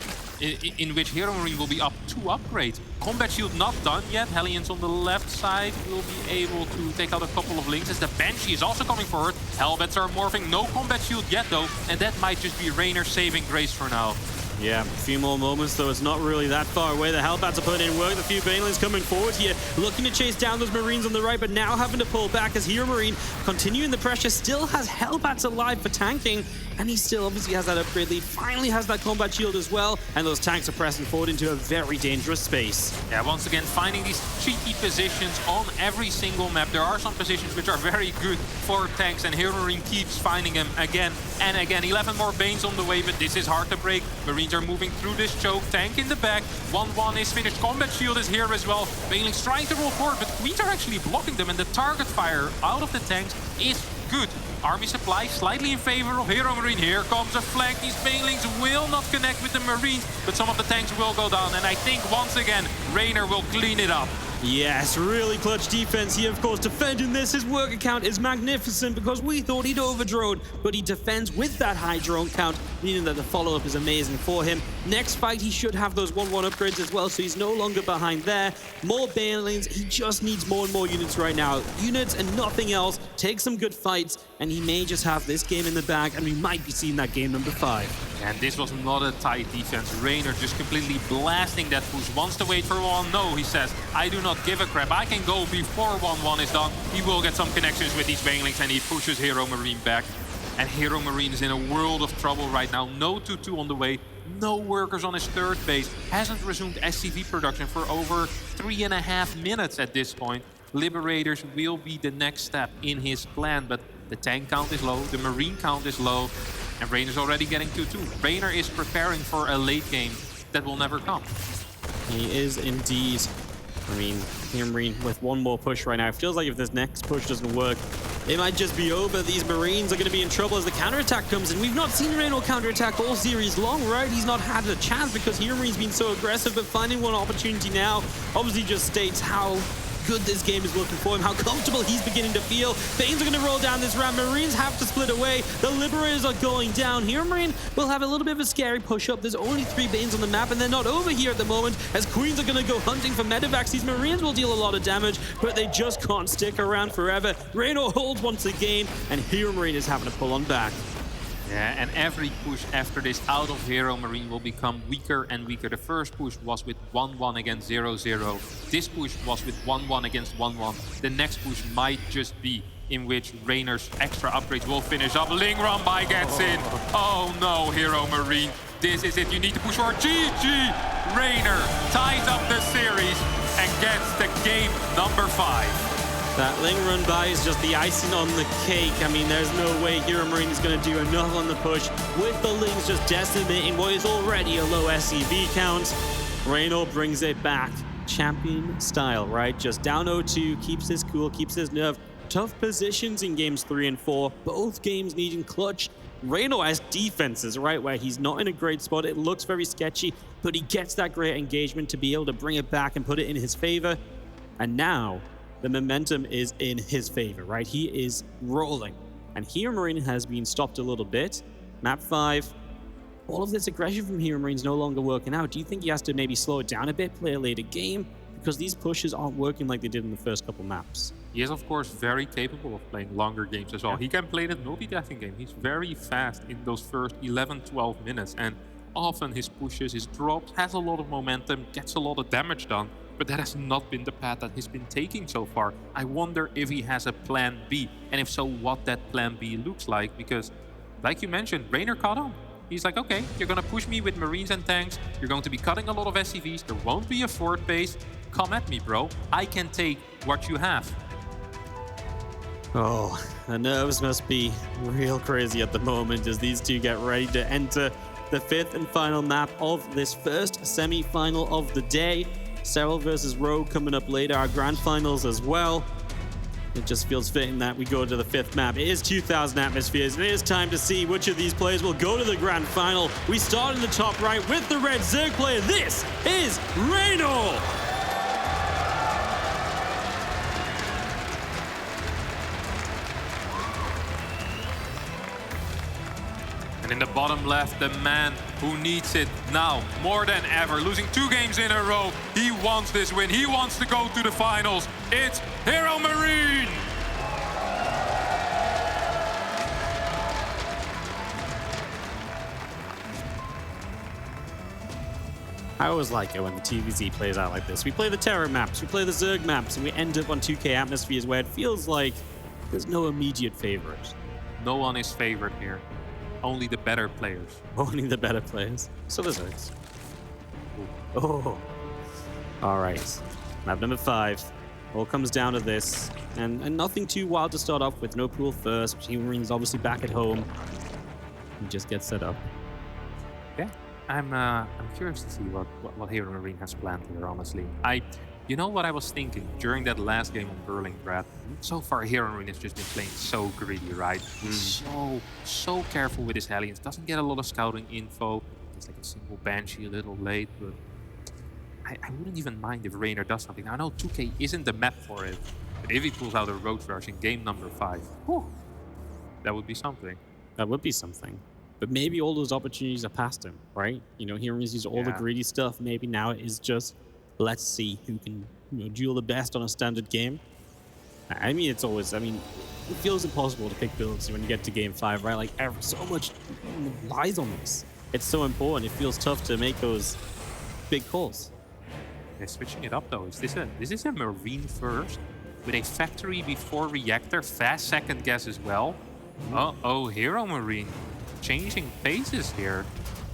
in which Hero Marine will be up 2 upgrades. Combat Shield not done yet. Hellions on the left side will be able to take out a couple of links as the Banshee is also coming forward. Hellbats are morphing. No Combat Shield yet though, and that might just be Reynor saving grace for now. Yeah, a few more moments, though. It's not really that far away. The Hellbats are putting in work. A few Banelins coming forward here, looking to chase down those Marines on the right, but now having to pull back as Hero Marine, continuing the pressure, still has Hellbats alive for tanking, and he still obviously has that upgrade lead, finally has that combat shield as well, and those tanks are pressing forward into a very dangerous space. Yeah, once again, finding these cheeky positions on every single map. There are some positions which are very good for tanks, and Hero Marine keeps finding them again and again. 11 more Banes on the way, but this is hard to break. Marines are moving through this choke. Tank in the back. 1-1 is finished. Combat Shield is here as well. Banelings trying to roll forward, but Queens are actually blocking them, and the target fire out of the tanks is good. Army supply slightly in favor of Hero Marine. Here comes a flank. These Banelings will not connect with the Marines, but some of the tanks will go down, and I think once again, Reynor will clean it up. Yes, really clutch defense here, of course, defending this. His worker count is magnificent because we thought he'd overdrone, but he defends with that high drone count, meaning that the follow-up is amazing for him. Next fight, he should have those 1-1 upgrades as well, so he's no longer behind there. More Banelings, he just needs more and more units right now. Units and nothing else. Take some good fights, and he may just have this game in the bag, and we might be seeing that game number 5. And this was not a tight defense. Reynor just completely blasting that push. Wants to wait for 1. No, he says, I do not give a crap. I can go before 1-1 is done. He will get some connections with these Banelings, and he pushes Hero Marine back. And Hero Marine is in a world of trouble right now. No 2-2 on the way. No workers on his third base. Hasn't resumed SCV production for over 3.5 minutes at this point. Liberators will be the next step in his plan, but the tank count is low, the Marine count is low, and Reynor's already getting 2-2. Reynor is preparing for a late game that will never come. He is indeed. I mean, Hero Marine with one more push right now. It feels like if this next push doesn't work, it might just be over. These Marines are going to be in trouble as the counterattack comes in. We've not seen Reynor counterattack all series long, right? He's not had a chance because Hero Marine's been so aggressive, but finding one opportunity now obviously just states how good this game is looking for him, how comfortable he's beginning to feel. Banes are going to roll down this ramp. Marines have to split away. The Liberators are going down. Hero Marine will have a little bit of a scary push-up. There's only 3 Banes on the map, and they're not over here at the moment, as Queens are going to go hunting for medevacs. These Marines will deal a lot of damage, but they just can't stick around forever. Reno holds once again, and Hero Marine is having to pull on back. Yeah, and every push after this out of Hero Marine will become weaker and weaker. The first push was with 1-1 against 0-0. This push was with 1-1 against 1-1. The next push might just be in which Rainer's extra upgrades will finish up. Ling Rambai gets in. Oh no, Hero Marine. This is it. You need to push for GG. Rainer ties up the series and gets the game number 5. That Ling run by is just the icing on the cake. I mean, there's no way Hero Marine is going to do enough on the push with the Lings just decimating what is already a low SCV count. Reno brings it back. Champion style, right? Just down 0-2, keeps his cool, keeps his nerve. Tough positions in games 3 and 4. Both games needing clutch. Reno has defenses, right, where he's not in a great spot. It looks very sketchy, but he gets that great engagement to be able to bring it back and put it in his favor. And now the momentum is in his favor, right? He is rolling. And Hero Marine has been stopped a little bit. Map 5, all of this aggression from Hero Marine is no longer working out. Do you think he has to maybe slow it down a bit, play a later game? Because these pushes aren't working like they did in the first couple maps. He is, of course, very capable of playing longer games as well. He can play that multitasking game. He's very fast in those first 11, 12 minutes. And often his pushes, his drops, has a lot of momentum, gets a lot of damage done. But that has not been the path that he's been taking so far. I wonder if he has a plan B, and if so, what that plan B looks like. Because, like you mentioned, Rainer caught on. He's like, okay, you're going to push me with Marines and tanks. You're going to be cutting a lot of SCVs. There won't be a fort base. Come at me, bro. I can take what you have. Oh, the nerves must be real crazy at the moment as these two get ready to enter the 5th and final map of this first semi-final of the day. Serral versus Rogue coming up later, our grand finals as well. It just feels fitting that we go to the 5th map. It is 2,000 atmospheres, and it is time to see which of these players will go to the grand final. We start in the top right with the red Zerg player. This is Reno! And in the bottom left, the man who needs it now more than ever. Losing 2 games in a row. He wants this win. He wants to go to the finals. It's Hero Marine! I always like it when the TVZ plays out like this. We play the Terror maps, we play the Zerg maps, and we end up on 2K atmospheres where it feels like there's no immediate favorite. No one is favored here. Only the better players. Only the better players. So the Zergs. Oh. All right. Map number 5. All comes down to this. And nothing too wild to start off with. No pool first. Hero Marine's obviously back at home. He just gets set up. Yeah. I'm curious to see what Hero Marine has planned here, honestly. You know what I was thinking during that last game on Berlingrad? So far, Hero Marine has just been playing so greedy, right? He's so careful with his Hellions. Doesn't get a lot of scouting info. It's like a single Banshee a little late, but I wouldn't even mind if Rainer does something. Now, I know 2K isn't the map for it, but if he pulls out a Road Rush in game number 5, that would be something. That would be something. But maybe all those opportunities are past him, right? You know, Hero Marine's used all the greedy stuff. Maybe now it is just, let's see who can duel the best on a standard game. I mean, it's always, it feels impossible to pick builds when you get to game 5, right? Like, so much lies on this. It's so important. It feels tough to make those big calls. They're switching it up, though. Is this a Marine first with a factory before reactor? Fast second guess as well. Uh-oh, Hero Marine changing paces here.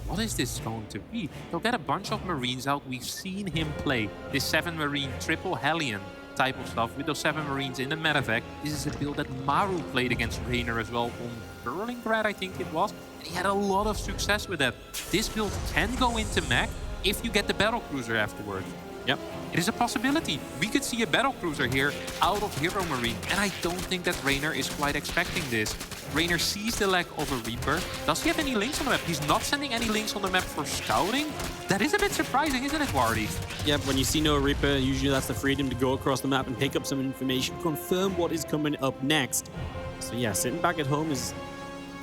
What is this going to be? He'll get a bunch of Marines out. We've seen him play this 7 Marine triple Hellion type of stuff with those 7 Marines in the medevac. This is a build that Maru played against Rainer as well on Berlingrad, I think it was. And he had a lot of success with that. This build can go into mech if you get the battlecruiser afterwards. Yep. It is a possibility. We could see a battlecruiser here out of Hero Marine, and I don't think that Rainer is quite expecting this. Raynor sees the lack of a Reaper. Does he have any links on the map? He's not sending any links on the map for scouting. That is a bit surprising, isn't it, Wardy? Yep, when you see no Reaper, usually that's the freedom to go across the map and pick up some information, confirm what is coming up next. So yeah, sitting back at home is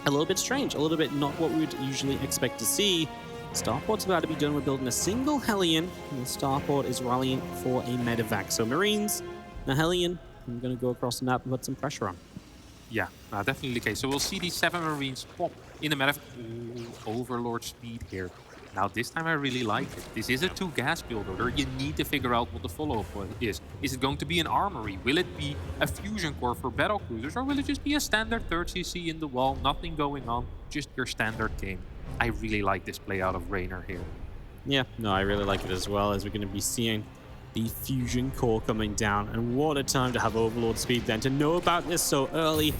a little bit strange, a little bit not what we would usually expect to see. Starport's about to be done with building a single Hellion, and the Starport is rallying for a medevac. So Marines, the Hellion, I'm going to go across the map and put some pressure on. Yeah, definitely the case. So we'll see these 7 Marines pop in the meta. Overlord speed here. Now this time I really like it. This is a 2 gas build order. You need to figure out what the follow-up is. Is it going to be an armory? Will it be a fusion core for battle cruisers? Or will it just be a standard 3rd CC in the wall? Nothing going on, just your standard game. I really like this play out of Raynor here. Yeah, no, I really like it as well, as we're going to be seeing the fusion core coming down. And what a time to have Overlord speed then. To know about this so early,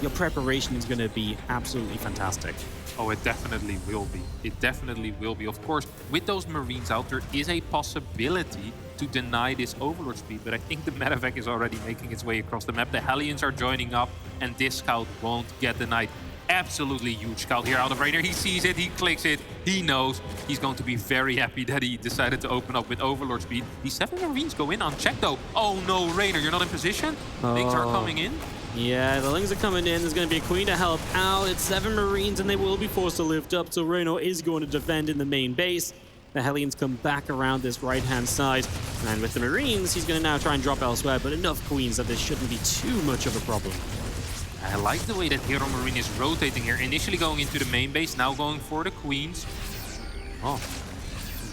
your preparation is going to be absolutely fantastic. Oh, it definitely will be. It definitely will be. Of course, with those Marines out, there is a possibility to deny this Overlord speed, but I think the medevac is already making its way across the map. The Hellions are joining up, and this scout won't get denied. Absolutely huge scout here out of Raynor. He sees it, he clicks it, he knows. He's going to be very happy that he decided to open up with Overlord speed. These 7 Marines go in unchecked though. Oh no, Raynor, you're not in position? Things are coming in. Yeah, the Lings are coming in. There's going to be a Queen to help out. It's 7 Marines, and they will be forced to lift up. So Raynor is going to defend in the main base. The Hellions come back around this right-hand side. And with the Marines, he's going to now try and drop elsewhere. But enough Queens that this shouldn't be too much of a problem. I like the way that Hero Marine is rotating here. Initially going into the main base, now going for the Queens. Oh,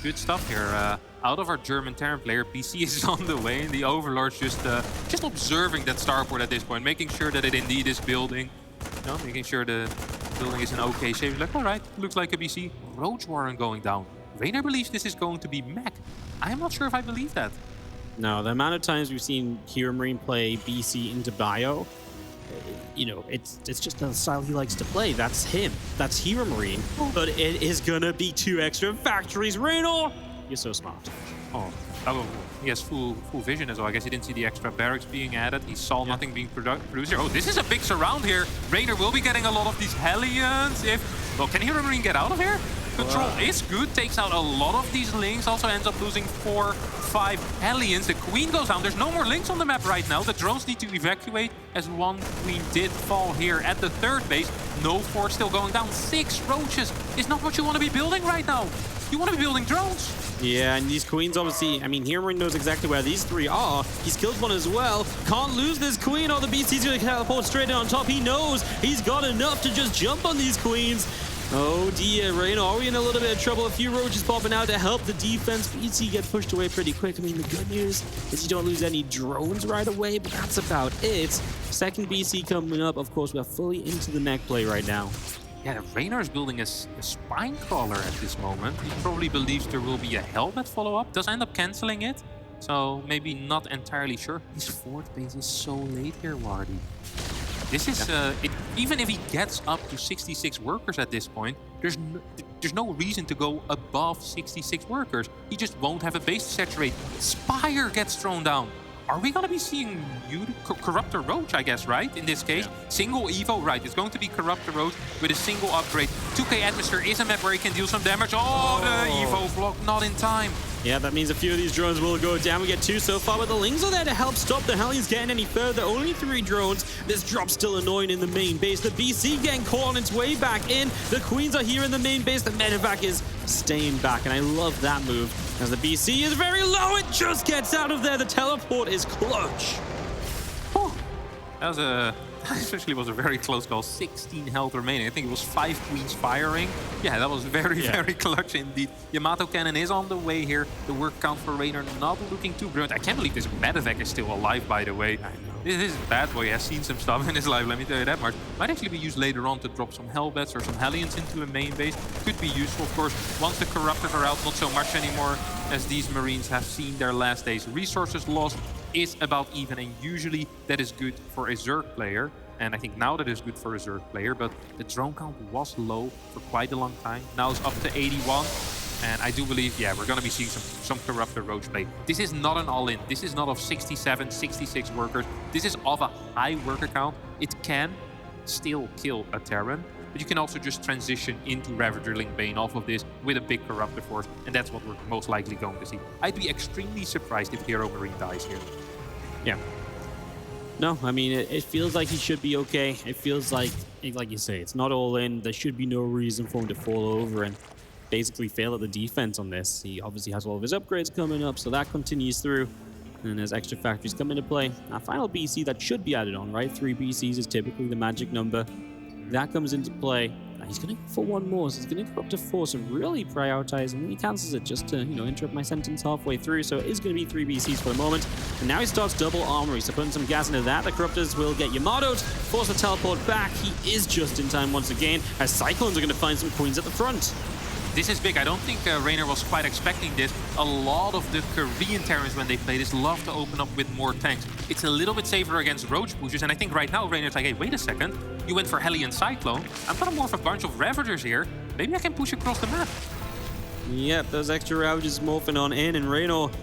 good stuff here. Out of our German Terran player, BC is on the way, and the Overlord's just observing that starport at this point, making sure that it indeed is building. You know, making sure the building is in okay shape. He's like, all right, looks like a BC. Roach Warren going down. Raynor believes this is going to be mech. I'm not sure if I believe that. No, the amount of times we've seen Hero Marine play BC into Bio, you know, it's just the style he likes to play. That's him. That's Hero Marine. But it is gonna be 2 extra factories. Raynor, you're so smart. Oh, he has full vision as well. I guess he didn't see the extra barracks being added. He saw nothing being produced here. Oh, this is a big surround here. Raynor will be getting a lot of these Hellions. Well, can Hero Marine get out of here? Control is good, takes out a lot of these links, also ends up losing 4, 5 Hellions. The Queen goes down. There's no more links on the map right now. The drones need to evacuate, as 1 Queen did fall here at the 3rd base. No 4 still going down. 6 Roaches is not what you want to be building right now. You want to be building drones. Yeah, and these Queens obviously, I mean, Hero Marine knows exactly where these 3 are. He's killed 1 as well. Can't lose this Queen, or the BC's going to teleport straight in on top. He knows he's got enough to just jump on these Queens. Oh dear, Raynor, are we in a little bit of trouble? A few Roaches popping out to help the defense. BC get pushed away pretty quick. I mean, the good news is you don't lose any drones right away, but that's about it. Second BC coming up. Of course, we're fully into the mech play right now. Yeah, Raynor is building a spine crawler at this moment. He probably believes there will be a helmet follow-up. Does end up canceling it, so maybe not entirely sure. His 4th base is so late here, Wardy. This is, even if he gets up to 66 workers at this point, there's no reason to go above 66 workers. He just won't have a base to saturate. Spire gets thrown down. Are we going to be seeing Corruptor Roach, I guess, right? In this case, single Evo, right? It's going to be Corruptor Roach with a single upgrade. 2K Atmosphere is a map where he can deal some damage. Oh, the Evo block not in time. Yeah, that means a few of these drones will go down. We get 2 so far, but the Lings are there to help stop the Hellions getting any further. Only 3 drones. This drop's still annoying in the main base. The BC getting caught on its way back in. The Queens are here in the main base. The medevac is staying back, and I love that move. As the BC is very low, it just gets out of there. The teleport is clutch. Oh, that especially was a very close call. 16 health remaining. I think it was 5 Queens firing. Yeah, that was very clutch indeed. Yamato Cannon is on the way here. The work count for Raynor not looking too brilliant. I can't believe this medevac is still alive, by the way. This bad boy has seen some stuff in his life, let me tell you that much. Might actually be used later on to drop some Hellbats or some Hellions into a main base. Could be useful, of course. Once the Corruptors are out, not so much anymore, as these Marines have seen their last days. Resources lost is about even, and usually that is good for a Zerg player. And I think now that is good for a Zerg player, but the drone count was low for quite a long time. Now it's up to 81. And I do believe, yeah, we're going to be seeing some Corruptor Roach play. This is not an all-in. This is not of 67, 66 workers. This is of a high worker count. It can still kill a Terran, but you can also just transition into Ravager Link Bane off of this with a big Corruptor Force, and that's what we're most likely going to see. I'd be extremely surprised if Hero Marine dies here. Yeah. No, I mean, it feels like he should be okay. It feels like you say, it's not all in. There should be no reason for him to fall over and basically fail at the defense on this. He obviously has all of his upgrades coming up, so that continues through. And as extra factories come into play, our final BC that should be added on, right? 3 BCs is typically the magic number. That comes into play. He's going to go for one more, so he's going to go up to 4, so really prioritizing. And he cancels it just to, interrupt my sentence halfway through, so it is going to be 3 BCs for the moment. And now he starts double armory, so putting some gas into that. The Corruptors will get Yamato'd, force the teleport back. He is just in time once again, as Cyclones are going to find some queens at the front. This is big. I don't think Reynor was quite expecting this. A lot of the Korean Terrans, when they play this, love to open up with more tanks. It's a little bit safer against Roach pushers, and I think right now Reynor's like, hey, wait a second. You went for Hellion Cyclone. I'm gonna morph a bunch of Ravagers here. Maybe I can push across the map. Yep, those extra Ravagers morphing on in, and Reynor,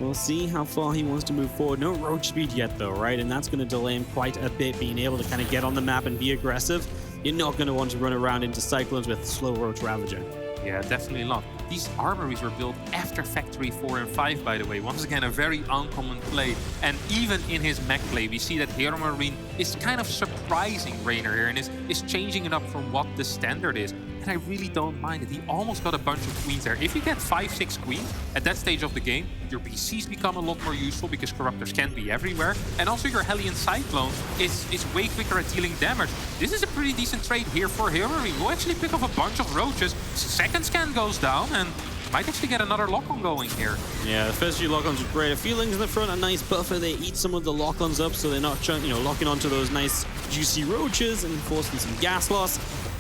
we'll see how far he wants to move forward. No Roach speed yet, though, right? And that's going to delay him quite a bit, being able to kind of get on the map and be aggressive. You're not going to want to run around into Cyclones with slow Roach Ravager. Yeah, definitely not. These armories were built after Factory 4 and 5, by the way. Once again, a very uncommon play. And even in his mech play, we see that Hero Marine is kind of surprising Reynor here and is changing it up from what the standard is. And I really don't mind it. He almost got a bunch of queens there. If you get 5-6 queens at that stage of the game, your BCs become a lot more useful because Corruptors can be everywhere. And also your Hellion Cyclone is way quicker at dealing damage. This is a pretty decent trade here for Hero Marine. We'll actually pick off a bunch of Roaches. Second scan goes down and might actually get another lock-on going here. Yeah, the first few lock-ons are great. A few Lings in the front, a nice buffer. They eat some of the lock-ons up so they're not locking onto those nice juicy Roaches and forcing some gas loss.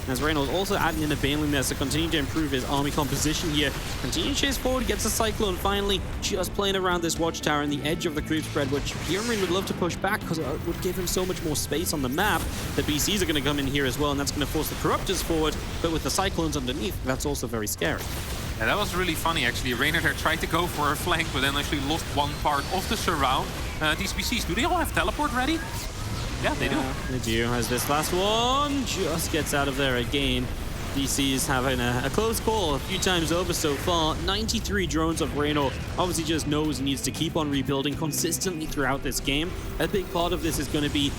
As Reynolds also adding in a Baneling there, so continue to improve his army composition here. Continue to chase forward, gets a Cyclone finally, just playing around this Watchtower and the edge of the creep spread, which Hero Marine would love to push back because it would give him so much more space on the map. The BCs are going to come in here as well, and that's going to force the Corruptors forward, but with the Cyclones underneath, that's also very scary. Yeah, that was really funny, actually. Reynor there tried to go for a flank, but then actually lost one part of the surround. These BCs, do they all have teleport ready? Yeah, they do. They do, as this last one just gets out of there again. DC's having a close call a few times over so far. 93 drones of Reynor. Obviously just knows he needs to keep on rebuilding consistently throughout this game. A big part of this is going to be,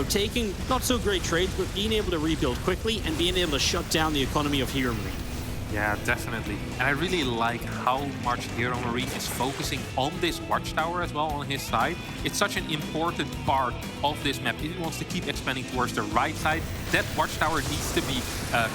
taking not so great trades, but being able to rebuild quickly and being able to shut down the economy of Hero Marine. Yeah, definitely. And I really like how much Hero Marine is focusing on this Watchtower as well on his side. It's such an important part of this map. If he wants to keep expanding towards the right side, that Watchtower needs to be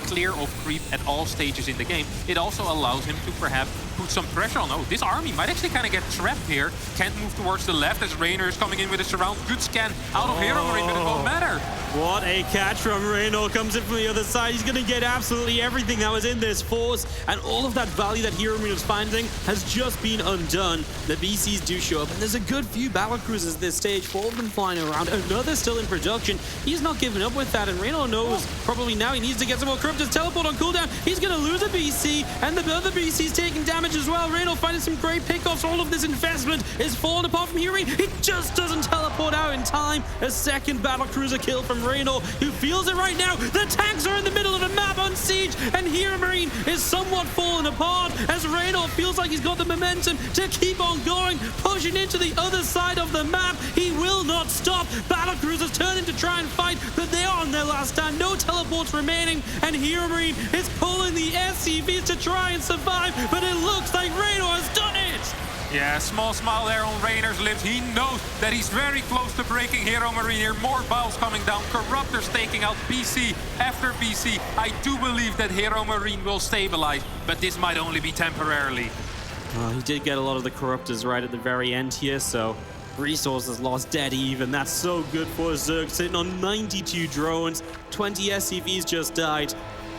clear of creep at all stages in the game. It also allows him to perhaps put some pressure on. Oh, this army might actually kind of get trapped here. Can't move towards the left as Reynor is coming in with a surround. Good scan out of Hero Marine, but it won't matter. What a catch from Reynor. Comes in from the other side. He's going to get absolutely everything that was in this force, and all of that value that Hero Marine was finding has just been undone. The BCs do show up, and there's a good few battle cruisers at this stage, 4 of them flying around. Another still in production. He's not giving up with that, and Reynor knows probably now he needs to get some more Corruptors. Teleport on cooldown. He's going to lose a BC, and the other BC's taking damage as well. Reynor finding some great pickoffs. All of this investment is falling apart from Hero Marine. He just doesn't teleport out in time. A second battle cruiser kill from Reynor, who feels it right now. The tanks are in the middle of the map on siege, and Hero Marine is somewhat falling apart as Reynor feels like he's got the momentum to keep on going, pushing into the other side of the map. He will not stop. Battle cruisers turning to try and fight, but they are on their last stand. No teleports remaining, and Hero Marine is pulling the SCVs to try and survive, but it looks like Reynor has done it. Yeah, small smile there on Reynor's lips. He knows that he's very close to breaking Hero Marine here. More bows coming down. Corruptors taking out BC after BC. I do believe that Hero Marine will stabilize, but this might only be temporarily. He did get a lot of the Corruptors right at the very end here, so resources lost dead even. That's so good for Zerg, sitting on 92 drones. 20 SCVs just died.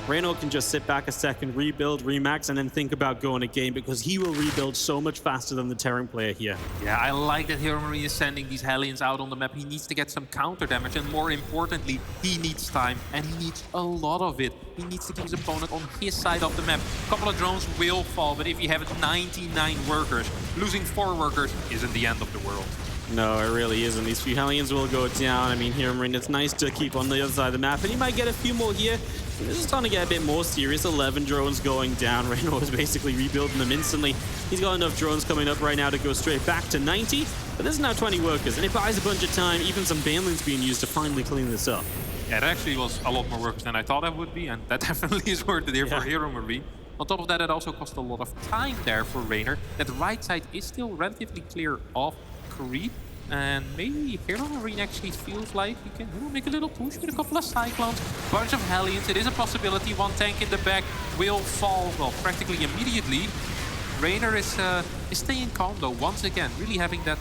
Reynor can just sit back a second, rebuild, remax, and then think about going again, because he will rebuild so much faster than the Terran player here. Yeah, I like that Hero Marine is sending these Hellions out on the map. He needs to get some counter damage, and more importantly, he needs time, and he needs a lot of it. He needs to keep his opponent on his side of the map. A couple of drones will fall, but if you have 99 workers, losing 4 workers isn't the end of the world. No, it really isn't. These few Hellions will go down. I mean, here in Marine, it's nice to keep on the other side of the map, and he might get a few more here. This is starting to get a bit more serious. 11 drones going down. Reno is basically rebuilding them instantly. He's got enough drones coming up right now to go straight back to 90, but this is now 20 workers, and it buys a bunch of time. Even some banelings being used to finally clean this up. Yeah, it actually was a lot more workers than I thought it would be, and that definitely is worth it here for Hero Marine. On top of that, it also cost a lot of time there for Raynor. That right side is still relatively clear of creep. And maybe Hero Marine actually feels like he can make a little push with a couple of Cyclones, bunch of Hellions. It is a possibility. One tank in the back will fall, well, practically immediately. Raynor is staying calm though, once again, really having that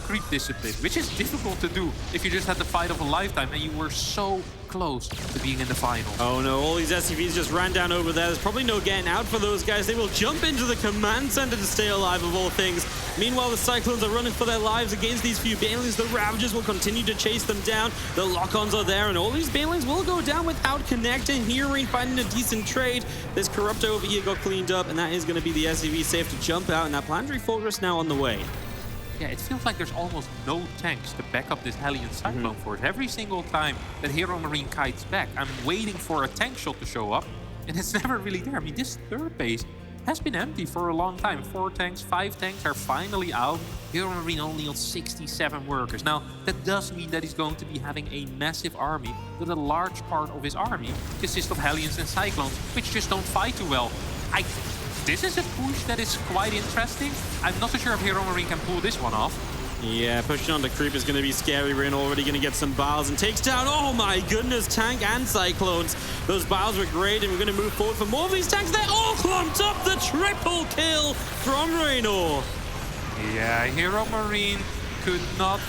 creep discipline, which is difficult to do if you just had the fight of a lifetime and you were so close to being in the final. Oh no, all these SCVs just ran down over there. There's probably no getting out for those guys. They will jump into the command center to stay alive of all things. Meanwhile, the Cyclones are running for their lives against these few Banelings. The Ravagers will continue to chase them down. The lock-ons are there, and all these Banelings will go down without connecting. Hearing, finding a decent trade. This Corruptor over here got cleaned up, and that is going to be the SCV safe to jump out, and that Planetary Fortress now on the way. Yeah, it feels like there's almost no tanks to back up this Hellion Cyclone force. Every single time that Hero Marine kites back, I'm waiting for a tank shot to show up, and it's never really there. I mean, this third base has been empty for a long time. 4 tanks, 5 tanks are finally out. Hero Marine only on 67 workers. Now, that does mean that he's going to be having a massive army, but a large part of his army consists of Hellions and Cyclones, which just don't fight too well. This is a push that is quite interesting. I'm not so sure if Hero Marine can pull this one off. Yeah, pushing on the creep is going to be scary. We're already going to get some Biles and takes down, oh my goodness, tank and Cyclones. Those Biles were great, and we're going to move forward for more of these tanks. They're all clumped up. The triple kill from Raynor. Yeah, Hero Marine should not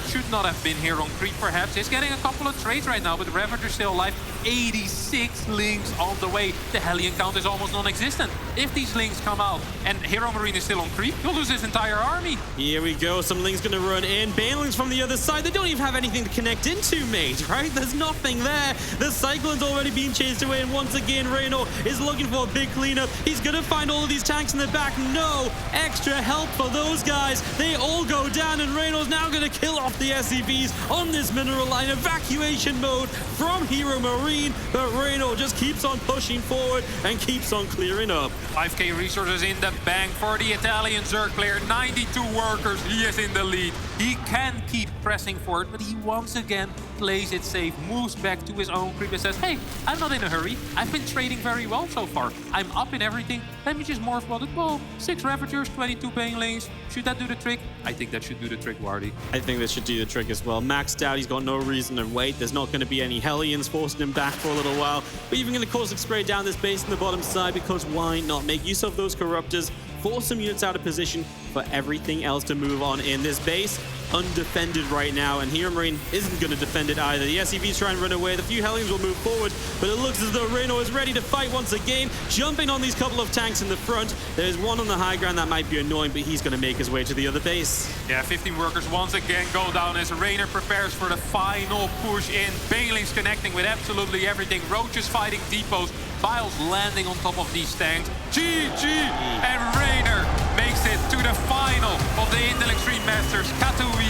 have been here on creep, perhaps. He's getting a couple of trades right now, but Ravager still alive. 86 links on the way. The Hellion count is almost non-existent. If these links come out and Hero Marine is still on creep, he'll lose his entire army. Here we go. Some links gonna run in. Banelings from the other side. They don't even have anything to connect into, mate, right? There's nothing there. The Cyclone's already being chased away, and once again, Raynor is looking for a big cleanup. He's gonna find all of these tanks in the back. No extra help for those guys. They all go down, and Raynor's now gonna kill off the SCVs on this mineral line. Evacuation mode from Hero Marine, but Raynor just keeps on pushing forward and keeps on clearing up. 5k resources in the bank for the Italian Zerg player. 92 workers, he is in the lead. He can keep pressing forward, but he once again plays it safe, moves back to his own creep and says, hey, I'm not in a hurry. I've been trading very well so far. I'm up in everything. Let me just morph what it. Well, 6 Ravagers, 22 Banelings. Should that do the trick? I think that should do the trick, Wardy. I think this should do the trick as well. Maxed out, he's got no reason to wait. There's not going to be any Hellions forcing him back for a little while. But even going to Caustic Spray down this base in the bottom side, because why not make use of those Corruptors, force some units out of position for everything else to move on in this base. Undefended right now, and Hero Marine isn't going to defend it either. The SCVs try and run away. The few Hellions will move forward, but it looks as though Raynor is ready to fight once again, jumping on these couple of tanks in the front. There's one on the high ground that might be annoying, but he's going to make his way to the other base. Yeah, 15 workers once again go down as Raynor prepares for the final push in. Banelings connecting with absolutely everything. Roaches fighting depots. Biles landing on top of these tanks. GG! And Raynor makes it to the final of the Intel Extreme Masters Katowice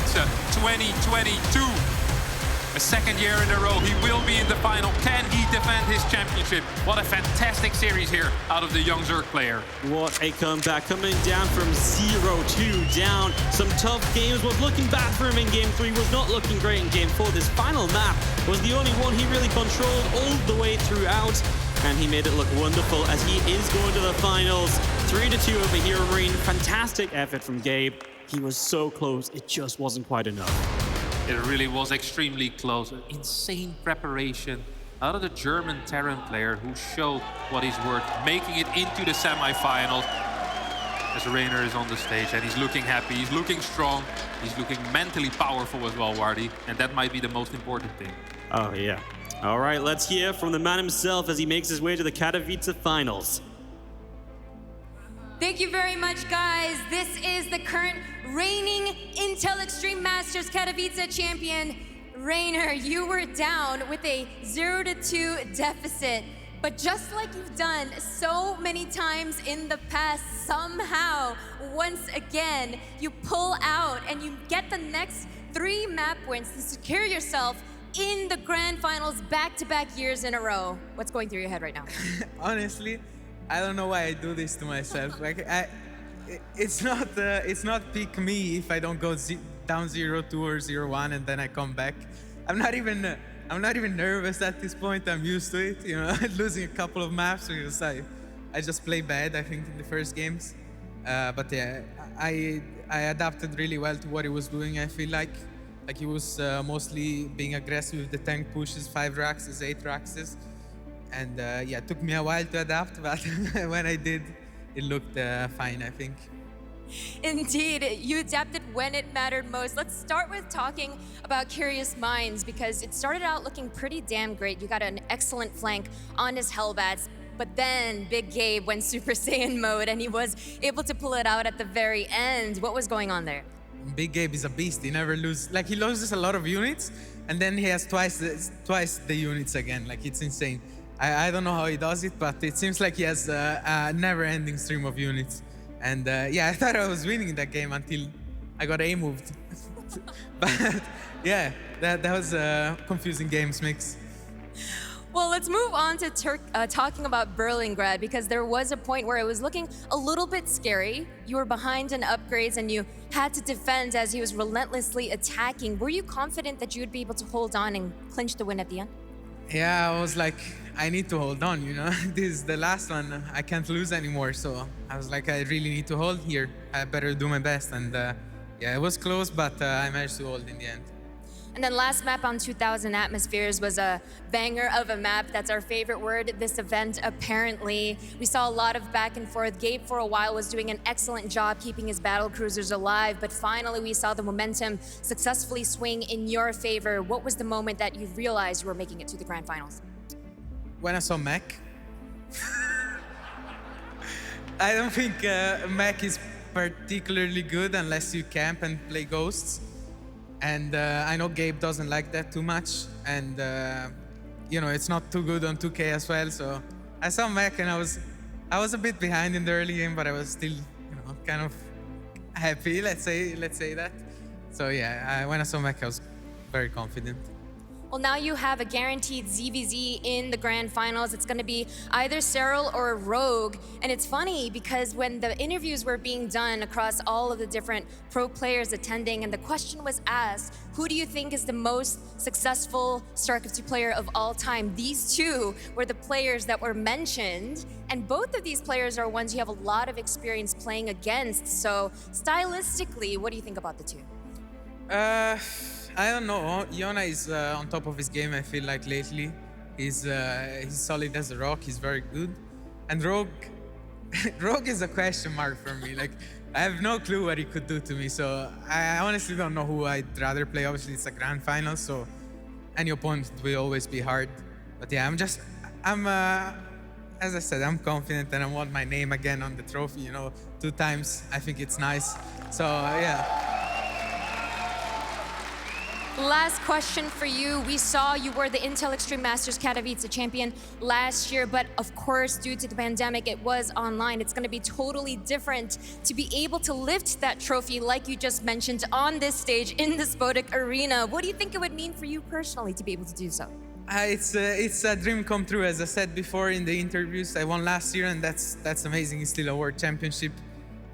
2022. A second year in a row, he will be in the final. Can he defend his championship? What a fantastic series here out of the young Zerg player. What a comeback, coming down from 0-2 down. Some tough games, was looking bad for him in Game 3, was not looking great in Game 4. This final map was the only one he really controlled all the way throughout, and he made it look wonderful as he is going to the finals. 3-2 over Hero Marine. Fantastic effort from Gabe. He was so close, it just wasn't quite enough. It really was extremely close. An insane preparation out of the German Terran player who showed what he's worth, making it into the semifinals. As Raynor is on the stage and he's looking happy, he's looking strong, he's looking mentally powerful as well, Wardy, and that might be the most important thing. Oh, yeah. All right, let's hear from the man himself as he makes his way to the Katowice finals. Thank you very much, guys. This is the current reigning Intel Extreme Masters Katowice champion. Raynor, you were down with a 0-2 deficit, But just like you've done so many times in the past, somehow, once again, you pull out and you get the next 3 map wins to secure yourself in the grand finals back-to-back years in a row. What's going through your head right now? Honestly, I don't know why I do this to myself. Like, it's not pick me if I don't go down 0-2 or 0-1 and then I come back. I'm not even nervous at this point. I'm used to it. You know, losing a couple of maps because I just play bad, I think, in the first games. But yeah, I adapted really well to what he was doing. I feel like he was mostly being aggressive with the tank pushes, 5 Raxes, 8 Raxes. And yeah, it took me a while to adapt, but when I did, it looked fine, I think. Indeed, you adapted when it mattered most. Let's start with talking about Curious Minds, because it started out looking pretty damn great. You got an excellent flank on his Hellbats, but then Big Gabe went Super Saiyan mode and he was able to pull it out at the very end. What was going on there? Big Gabe is a beast. He never loses. Like, he loses a lot of units, and then he has twice the units again. Like, it's insane. I don't know how he does it, but it seems like he has a never-ending stream of units. And yeah, I thought I was winning that game until I got A-moved. But yeah, that was a confusing games mix. Well, let's move on to talking about Berlingrad, because there was a point where it was looking a little bit scary. You were behind in upgrades and you had to defend as he was relentlessly attacking. Were you confident that you would be able to hold on and clinch the win at the end? Yeah, I was like, I need to hold on, you know? This is the last one. I can't lose anymore. So I was like, I really need to hold here. I better do my best. And yeah, it was close, but I managed to hold in the end. And then last map on 2000 Atmospheres was a banger of a map. That's our favorite word this event, apparently. We saw a lot of back and forth. Gabe, for a while, was doing an excellent job keeping his battle cruisers alive, but finally we saw the momentum successfully swing in your favor. What was the moment that you realized you were making it to the grand finals? When I saw Mac. I don't think Mac is particularly good unless you camp and play ghosts. And I know Gabe doesn't like that too much, and you know, it's not too good on 2K as well. So I saw Mac and I was a bit behind in the early game, but I was still, you know, kind of happy. Let's say that. So yeah, when I saw Mac, I was very confident. Well, now you have a guaranteed ZVZ in the grand finals. It's going to be either Cyril or Rogue. And it's funny because when the interviews were being done across all of the different pro players attending and the question was asked, who do you think is the most successful StarCraft 2 player of all time? These two were the players that were mentioned. And both of these players are ones you have a lot of experience playing against. So stylistically, what do you think about the two? I don't know. Yona is on top of his game, I feel like, lately. He's solid as a rock. He's very good. And Rogue is a question mark for me. Like, I have no clue what he could do to me. So I honestly don't know who I'd rather play. Obviously, it's a grand final, so any opponent will always be hard. But yeah, as I said, I'm confident and I want my name again on the trophy, you know, 2 times. I think it's nice. So yeah. Last question for you. We saw you were the Intel Extreme Masters Katowice champion last year, but of course, due to the pandemic, it was online. It's going to be totally different to be able to lift that trophy, like you just mentioned, on this stage in the Spodek Arena. What do you think it would mean for you personally to be able to do so? It's a dream come true. As I said before in the interviews, I won last year, and that's amazing. It's still a world championship.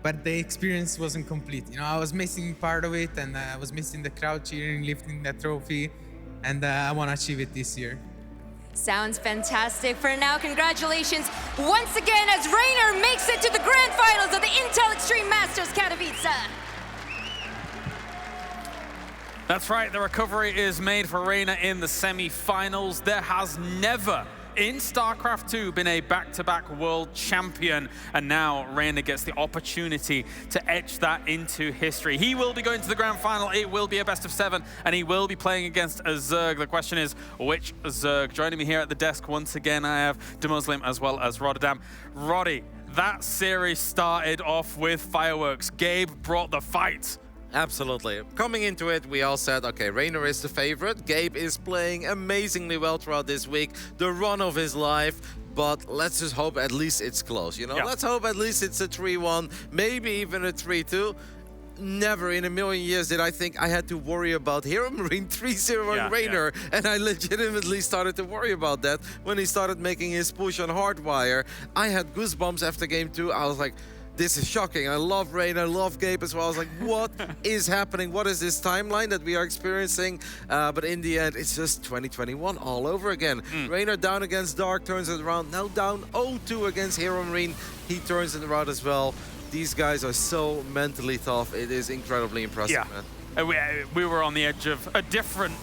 But the experience wasn't complete. You know, I was missing part of it, and I was missing the crowd cheering, lifting that trophy, and I want to achieve it this year. Sounds fantastic. For now, congratulations once again as Rainer makes it to the grand finals of the Intel Extreme Masters Katowice. That's right, the recovery is made for Rainer in the semi-finals. There has never in StarCraft 2 been a back-to-back world champion, and now Rainer gets the opportunity to etch that into history. He will be going to the grand final. It will be a best of 7, and he will be playing against a Zerg. The question is, which Zerg? Joining me here at the desk once again, I have Demuslim as well as Rotterdam. Roddy, that series started off with fireworks. Gabe brought the fight. Absolutely. Coming into it, we all said, okay, Rainer is the favorite. Gabe is playing amazingly well throughout this week. The run of his life. but let's just hope at least it's close, you know? Yeah. Let's hope at least it's a 3-1, maybe even a 3-2. Never in a million years did I think I had to worry about Hero Marine 3-0 Rainer, and I legitimately started to worry about that when he started making his push on Hardwire. I had goosebumps after game 2. I was like, this is shocking. I love Rainer, love Gabe as well. I was like, what is happening? What is this timeline that we are experiencing? But in the end, it's just 2021 all over again. Rainer down against Dark, turns it around. Now down 0-2 against Hero Marine. He turns it around as well. These guys are so mentally tough. It is incredibly impressive, man. We were on the edge of a different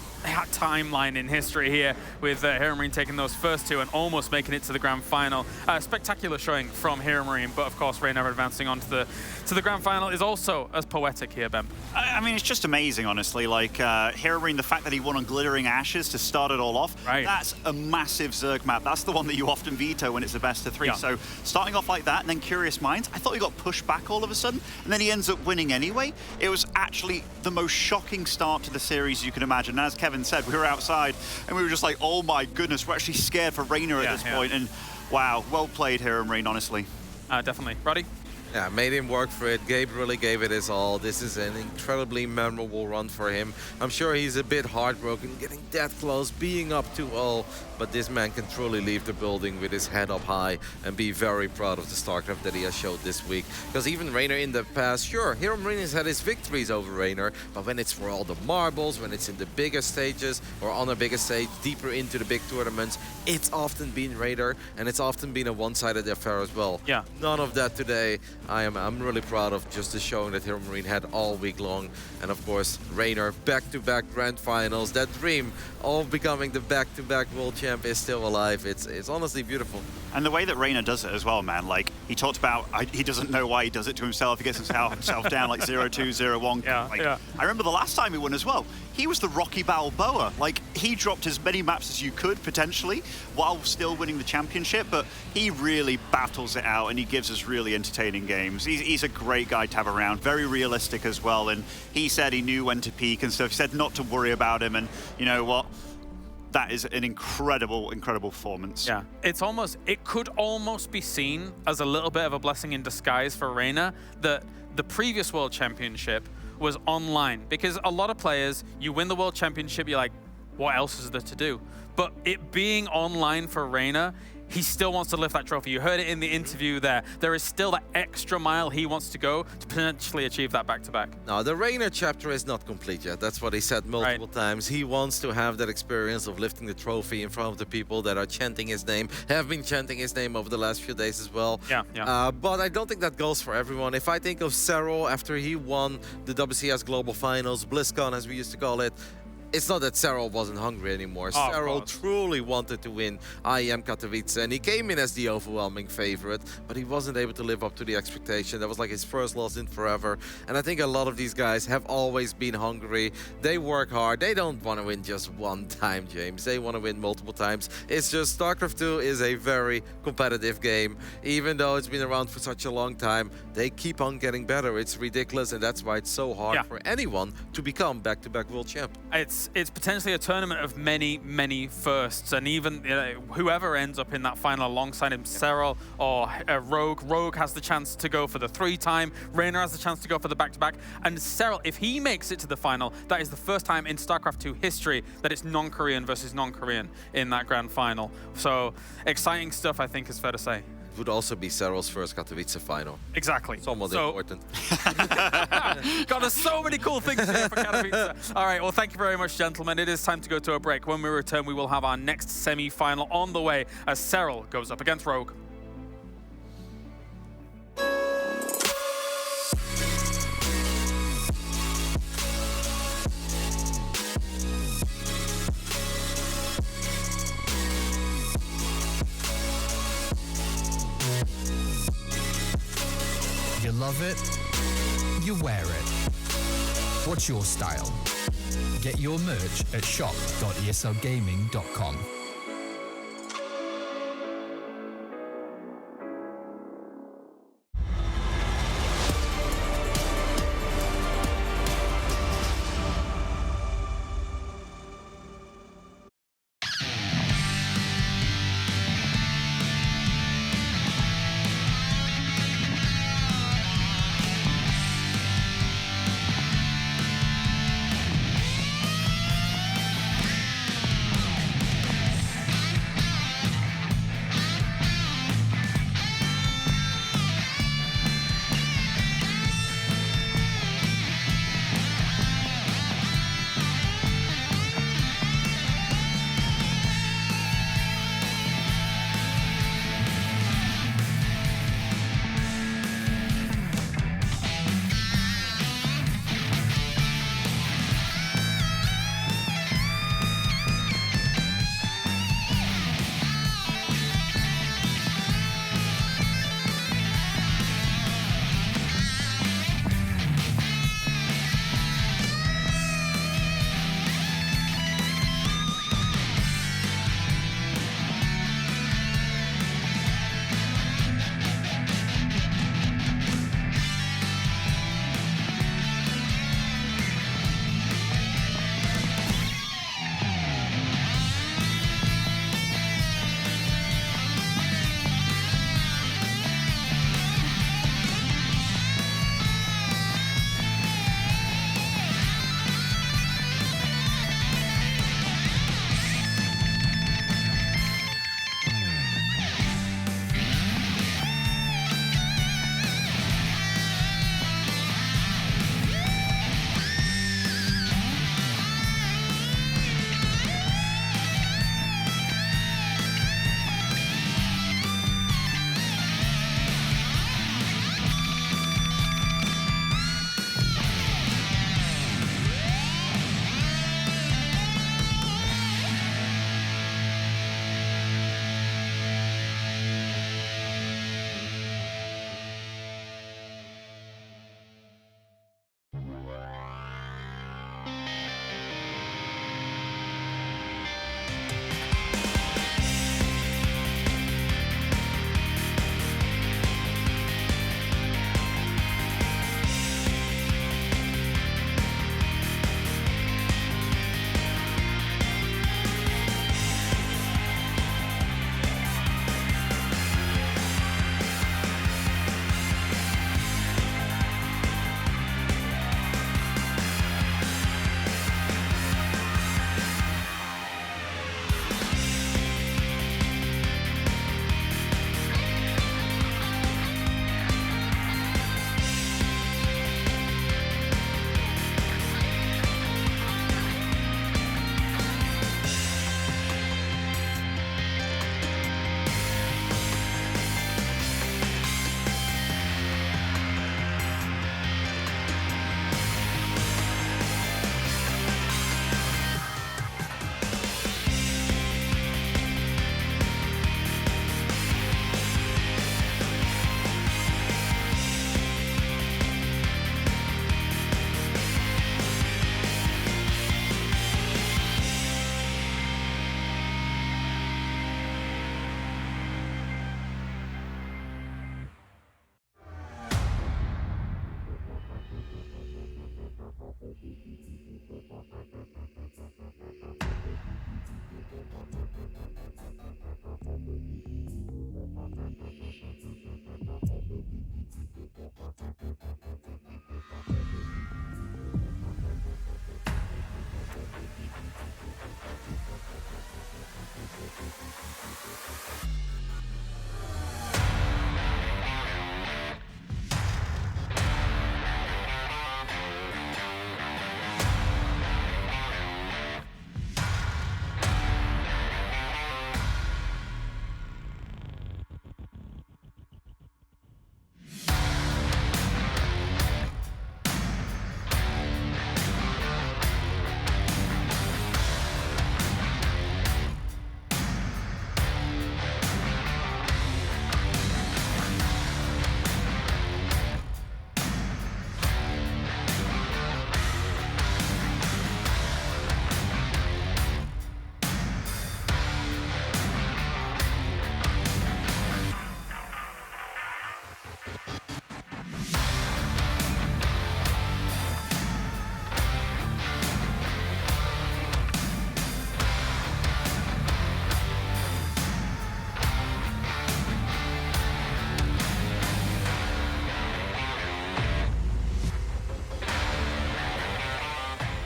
timeline in history here with Hero Marine taking those first 2 and almost making it to the grand final. Spectacular showing from Hero Marine, but of course Rainer advancing on to the grand final is also as poetic here, Ben. I mean, it's just amazing, honestly. Like, Hero Marine, the fact that he won on Glittering Ashes to start it all off, that's a massive Zerg map. That's the one that you often veto when it's a best of 3. So starting off like that, and then Curious Minds, I thought he got pushed back all of a sudden, and then he ends up winning anyway. It was actually the most shocking start to the series you can imagine. And as Kevin said, we were outside and we were just like, oh my goodness, we're actually scared for Rainer at this point. And wow, well played, Hero Marine, honestly. Definitely. Roddy? Yeah, made him work for it. Gabe really gave it his all. This is an incredibly memorable run for him. I'm sure he's a bit heartbroken, getting that close, being up 2-0, but this man can truly leave the building with his head up high and be very proud of the StarCraft that he has showed this week. Because even Rainer in the past, sure, Hero Marine has had his victories over Rainer, but when it's for all the marbles, when it's in the bigger stages or on a bigger stage, deeper into the big tournaments, it's often been Rainer, and it's often been a one-sided affair as well. Yeah. None of that today. I'm really proud of just the showing that Hero Marine had all week long. And of course, Rainer, back-to-back grand finals. That dream of becoming the back-to-back world champ is still alive. It's honestly beautiful. And the way that Rainer does it as well, man, like, he talked about, he doesn't know why he does it to himself. He gets himself down like 0-2, 0-1. I remember the last time he won as well. He was the Rocky Balboa. Like, he dropped as many maps as you could, potentially, while still winning the championship, but he really battles it out and he gives us really entertaining games. He's a great guy to have around, very realistic as well, and he said he knew when to peak and stuff. He said not to worry about him, and you know what? That is an incredible, incredible performance. Yeah, it could almost be seen as a little bit of a blessing in disguise for Rainer that the previous World Championship was online, because a lot of players, you win the World Championship, you're like, what else is there to do? But it being online for Rainer, he still wants to lift that trophy. You heard it in the interview there. There is still that extra mile he wants to go to potentially achieve that back-to-back. No, the Rainer chapter is not complete yet. That's what he said multiple times. He wants to have that experience of lifting the trophy in front of the people that are chanting his name, have been chanting his name over the last few days as well. But I don't think that goes for everyone. If I think of Serral after he won the WCS Global Finals, BlizzCon as we used to call it, it's not that Serral wasn't hungry anymore. Serral truly wanted to win IEM Katowice, and he came in as the overwhelming favorite, but he wasn't able to live up to the expectation. That was like his first loss in forever. And I think a lot of these guys have always been hungry. They work hard. They don't want to win just one time, James. They want to win multiple times. It's just StarCraft 2 is a very competitive game. Even though it's been around for such a long time, they keep on getting better. It's ridiculous, and that's why it's so hard for anyone to become back-to-back world champ. It's potentially a tournament of many, many firsts, and even whoever ends up in that final alongside him, Serral or Rogue. Rogue has the chance to go for the 3-time. Rainer has the chance to go for the back-to-back. And Serral, if he makes it to the final, that is the first time in StarCraft 2 history that it's non-Korean versus non-Korean in that grand final. So exciting stuff, I think, is fair to say. Would also be Serral's first Katowice final. Exactly. Somewhat important. God, there's so many cool things here for Katowice. All right, well, thank you very much, gentlemen. It is time to go to a break. When we return, we will have our next semi-final on the way as Serral goes up against Rogue. You love it, you wear it. What's your style? Get your merch at shop.eslgaming.com.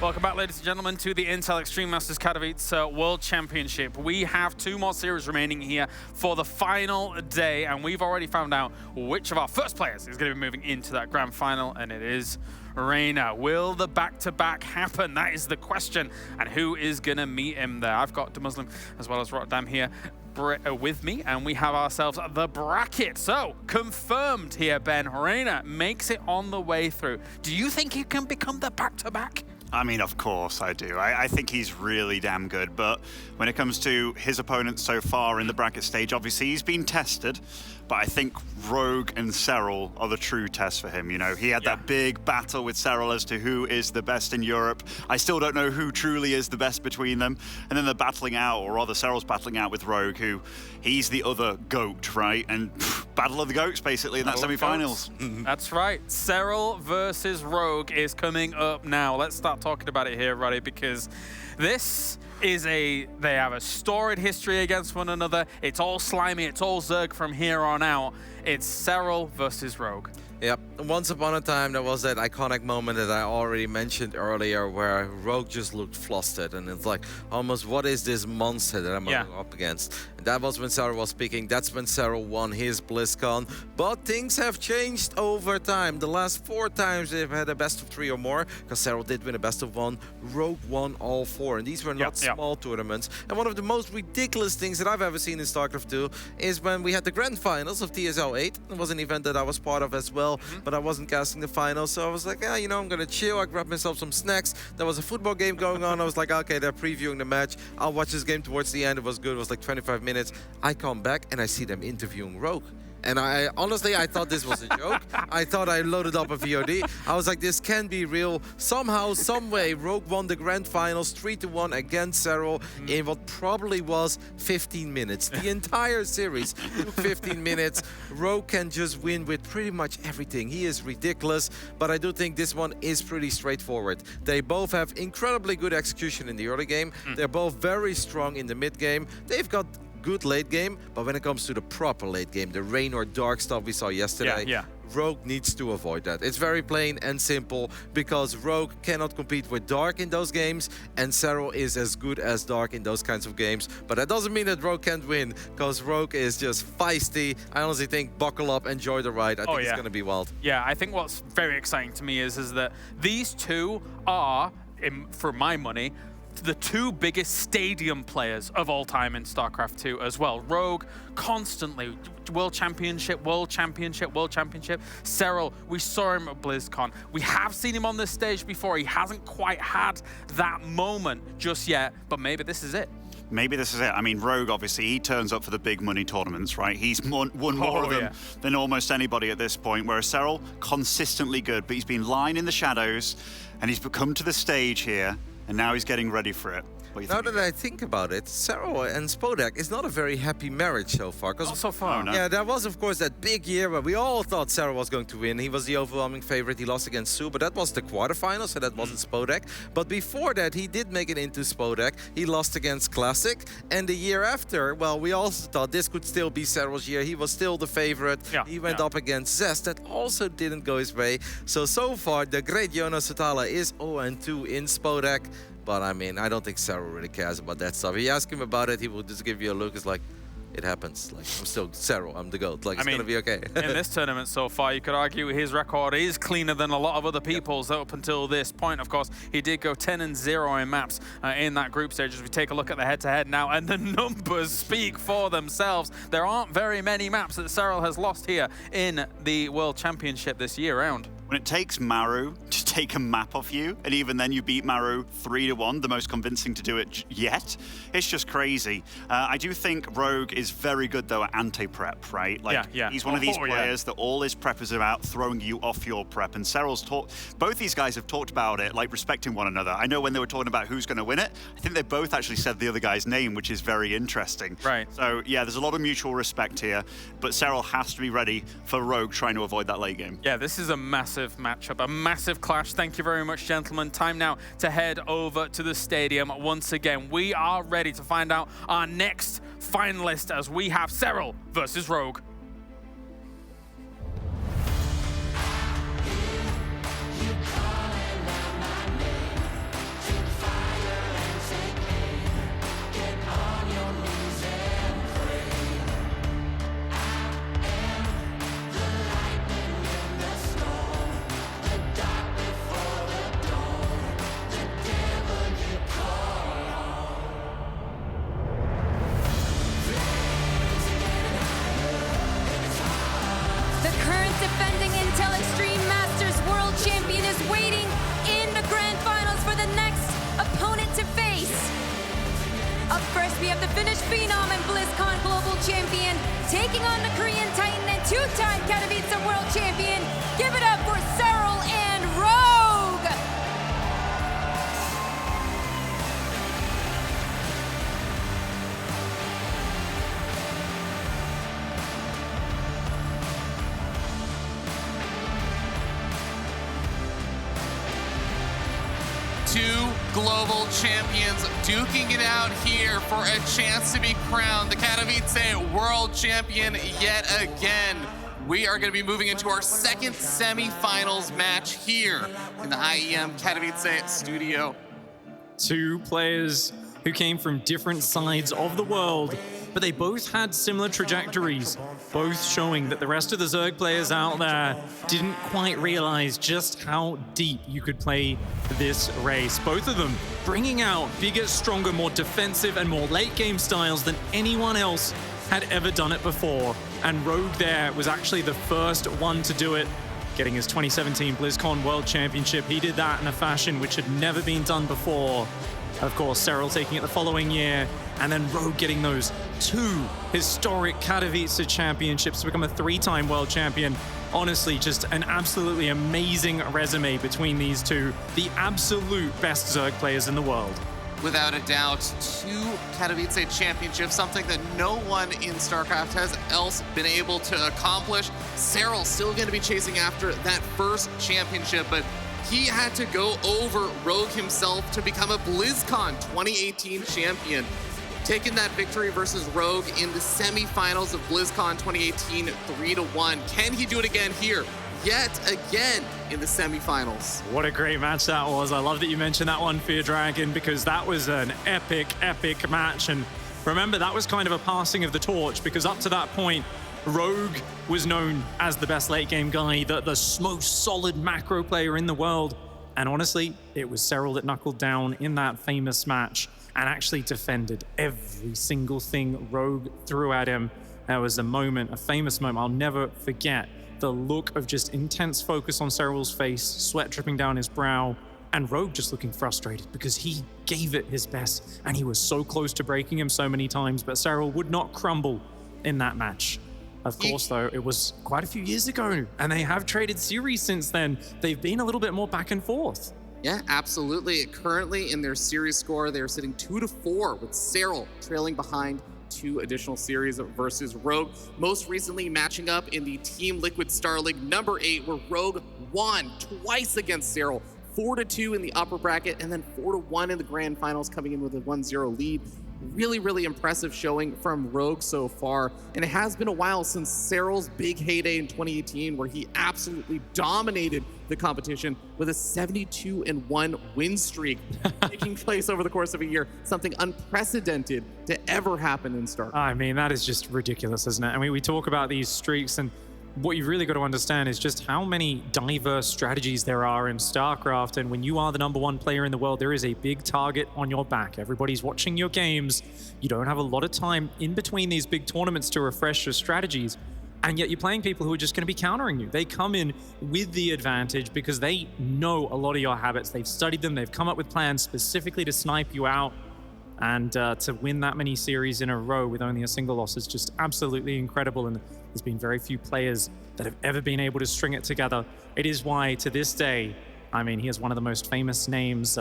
Welcome back, ladies and gentlemen, to the Intel Extreme Masters Katowice World Championship. We have 2 more series remaining here for the final day, and we've already found out which of our first players is going to be moving into that grand final, and it is Reina. Will the back-to-back happen? That is the question. And who is going to meet him there? I've got Muslim as well as Rotterdam here with me, and we have ourselves the bracket. So, confirmed here, Ben. Reina makes it on the way through. Do you think he can become the back-to-back? I mean, of course I do. I think he's really damn good, but when it comes to his opponents so far in the bracket stage, obviously he's been tested, but I think Rogue and Serral are the true test for him. You know, he had that big battle with Serral as to who is the best in Europe. I still don't know who truly is the best between them. And then they're battling out, or rather Serral's battling out with Rogue, who he's the other GOAT, right? And battle of the GOATs, basically, in that semi-finals. That's right. Serral versus Rogue is coming up now. Let's start talking about it here, Roddy, because this is they have a storied history against one another. It's all slimy, it's all Zerg from here on out. It's Serral versus Rogue. Yep. Once upon a time, there was that iconic moment that I already mentioned earlier where Rogue just looked flustered, and it's like, almost, what is this monster that I'm up against? And that was when Serral was speaking. That's when Serral won his BlizzCon. But things have changed over time. The last 4 times they've had a best of 3 or more, because Serral did win a best of 1. Rogue won all 4, and these were not small tournaments. And one of the most ridiculous things that I've ever seen in StarCraft 2 is when we had the grand finals of TSL 8. It was an event that I was part of as well. But I wasn't casting the finals, so I was like, yeah, you know, I'm gonna chill. I grabbed myself some snacks. There was a football game going on. I was like, okay, they're previewing the match. I'll watch this game towards the end. It was good. It was like 25 minutes. I come back and I see them interviewing Rogue. And I honestly, I thought this was a joke. I thought I loaded up a VOD. I was like, this can't be real. Somehow, some way, Rogue won the grand finals 3-1 against Serral in what probably was 15 minutes. The entire series took 15 minutes. Rogue can just win with pretty much everything. He is ridiculous, but I do think this one is pretty straightforward. They both have incredibly good execution in the early game. They're both very strong in the mid game. They've got good late game, but when it comes to the proper late game, the rain or dark stuff we saw yesterday, Rogue needs to avoid that. It's very plain and simple, because Rogue cannot compete with Dark in those games, and Serral is as good as Dark in those kinds of games. But that doesn't mean that Rogue can't win, because Rogue is just feisty. I honestly think buckle up, enjoy the ride. I think it's going to be wild. Yeah, I think what's very exciting to me is that these two are, for my money, the 2 biggest stadium players of all time in StarCraft 2 as well. Rogue, constantly, World Championship, World Championship, World Championship. Serral, we saw him at BlizzCon. We have seen him on this stage before. He hasn't quite had that moment just yet, but maybe this is it. Maybe this is it. I mean, Rogue, obviously, he turns up for the big money tournaments, right? He's won more of them than almost anybody at this point, whereas Serral, consistently good, but he's been lying in the shadows, and he's come to the stage here, and now he's getting ready for it. Now that I think about it, Serral and Spodek is not a very happy marriage so far. Not so far. Yeah, there was, of course, that big year where we all thought Serral was going to win. He was the overwhelming favorite. He lost against Sue, but that was the quarterfinal, so that wasn't Spodek. But before that, he did make it into Spodek. He lost against Classic. And the year after, well, we also thought this could still be Serral's year. He was still the favorite. He went up against Zest. That also didn't go his way. So far, the great Jonas Sutala is 0-2 in Spodek. But I mean, I don't think Serral really cares about that stuff. If you ask him about it, he will just give you a look. It's like, it happens. Like, I'm still Serral, I'm the GOAT. Like, it's going to be okay. In this tournament so far, you could argue his record is cleaner than a lot of other people's up until this point. Of course, he did go 10-0 in maps in that group stage. As we take a look at the head-to-head now, and the numbers speak for themselves. There aren't very many maps that Serral has lost here in the World Championship this year round. When it takes Maru to take a map off you, and even then you beat Maru 3-1, the most convincing to do it yet, it's just crazy. I do think Rogue is very good, though, at anti-prep, right? Like, he's one of these players that all his prep is about throwing you off your prep, and Serral's talked, both these guys have talked about it, like respecting one another. I know when they were talking about who's going to win it, I think they both actually said the other guy's name, which is very interesting. Right. So, yeah, there's a lot of mutual respect here, but Serral has to be ready for Rogue trying to avoid that late game. Yeah, this is a massive matchup, a massive clash. Thank you very much, gentlemen. Time now to head over to the stadium once again. We are ready to find out our next finalist as we have Serral versus Rogue. Finnish phenom and BlizzCon Global Champion, taking on the Korean Titan and two-time Katowice World Champion. Give it up for Cyril and Rogue! Two global champions duking it out here for a chance to be crowned the Katowice World Champion yet again. We are going to be moving into our second semifinals match here in the IEM Katowice studio. Two players who came from different sides of the world, but they both had similar trajectories, both showing that the rest of the Zerg players out there didn't quite realize just how deep you could play this race. Both of them bringing out bigger, stronger, more defensive and more late game styles than anyone else had ever done it before. And Rogue there was actually the first one to do it, getting his 2017 BlizzCon World Championship. He did that in a fashion which had never been done before. Of course, Cyril taking it the following year, and then Rogue getting those two historic Katowice championships to become a three-time world champion. Honestly, just an absolutely amazing resume between these two, the absolute best Zerg players in the world. Without a doubt, two Katowice championships, something that no one in StarCraft has else been able to accomplish. Cyril still going to be chasing after that first championship, but he had to go over Rogue himself to become a BlizzCon 2018 champion. Taking that victory versus Rogue in the semifinals of BlizzCon 2018, 3-1. Can he do it again here? Yet again in the semifinals. What a great match that was. I love that you mentioned that one, Fear Dragon, because that was an epic, epic match. And remember, that was kind of a passing of the torch, because up to that point, Rogue was known as the best late game guy, the most solid macro player in the world. And honestly, it was Cyril that knuckled down in that famous match and actually defended every single thing Rogue threw at him. There was a moment, a famous moment I'll never forget. The look of just intense focus on Cyril's face, sweat dripping down his brow, and Rogue just looking frustrated because he gave it his best and he was so close to breaking him so many times, but Cyril would not crumble in that match. Of course, though, it was quite a few years ago, and they have traded series since then. They've been a little bit more back and forth. Yeah, absolutely. Currently in their series score, they're sitting 2-4 with Cyril trailing behind 2 additional series versus Rogue. Most recently matching up in the Team Liquid Star League number 8, where Rogue won twice against Cyril. 4-2 in the upper bracket, and then 4-1 in the grand finals, coming in with a 1-0 lead. Really, really impressive showing from Rogue so far. And it has been a while since Cyril's big heyday in 2018, where he absolutely dominated the competition with a 72-1 win streak taking place over the course of a year. Something unprecedented to ever happen in StarCraft. I mean, that is just ridiculous, isn't it? I mean, we talk about these streaks, and what you've really got to understand is just how many diverse strategies there are in StarCraft. And when you are the #1 player in the world, there is a big target on your back. Everybody's watching your games. You don't have a lot of time in between these big tournaments to refresh your strategies. And yet you're playing people who are just going to be countering you. They come in with the advantage because they know a lot of your habits. They've studied them. They've come up with plans specifically to snipe you out. And to win that many series in a row with only a single loss is just absolutely incredible. And there's been very few players that have ever been able to string it together. It is why, to this day, I mean, he is one of the most famous names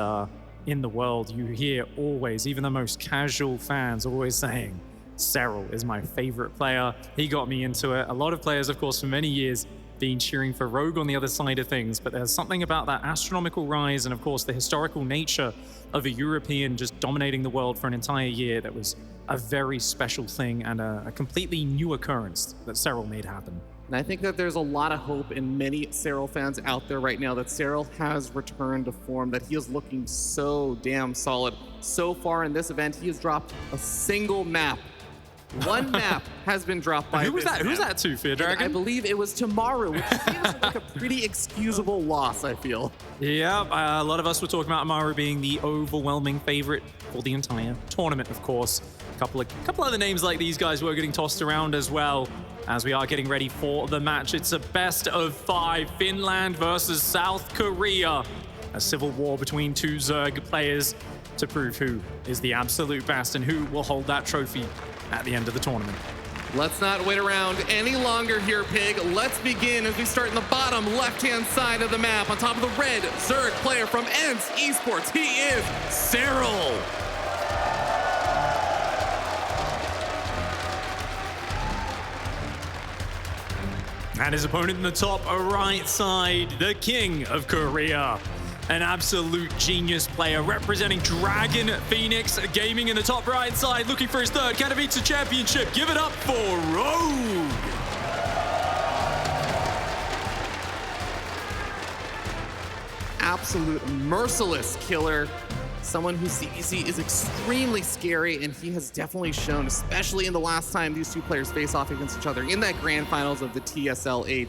in the world. You hear always, even the most casual fans always saying, Cyril is my favorite player. He got me into it. A lot of players, of course, for many years, been cheering for Rogue on the other side of things, but there's something about that astronomical rise and, of course, the historical nature of a European just dominating the world for an entire year that was a very special thing and a completely new occurrence that Cyril made happen. And I think that there's a lot of hope in many Cyril fans out there right now that Cyril has returned to form, that he is looking so damn solid. So far in this event, he has dropped a single map. One map has been dropped by Who was that? Who's that to, Fear Dragon? I believe it was Tamaru, which seems like a pretty excusable loss, I feel. Yeah, a lot of us were talking about Amaru being the overwhelming favorite for the entire tournament, of course. A couple other names like these guys were getting tossed around as well as we are getting ready for the match. It's a best of 5, Finland versus South Korea. A civil war between two Zerg players. to prove who is the absolute best and who will hold that trophy at the end of the tournament. Let's not wait around any longer here, Pig. Let's begin as we start in the bottom left-hand side of the map. On top of the red Zerg player from ENCE Esports, he is Cyril. And his opponent in the top right side, the King of Korea. An absolute genius player representing Dragon Phoenix Gaming in the top right side, looking for his third Katowice championship. Give it up for Rogue. Absolute merciless killer. Someone whose CBC is extremely scary, and he has definitely shown, especially in the last time these two players face off against each other in that grand finals of the TSL 8,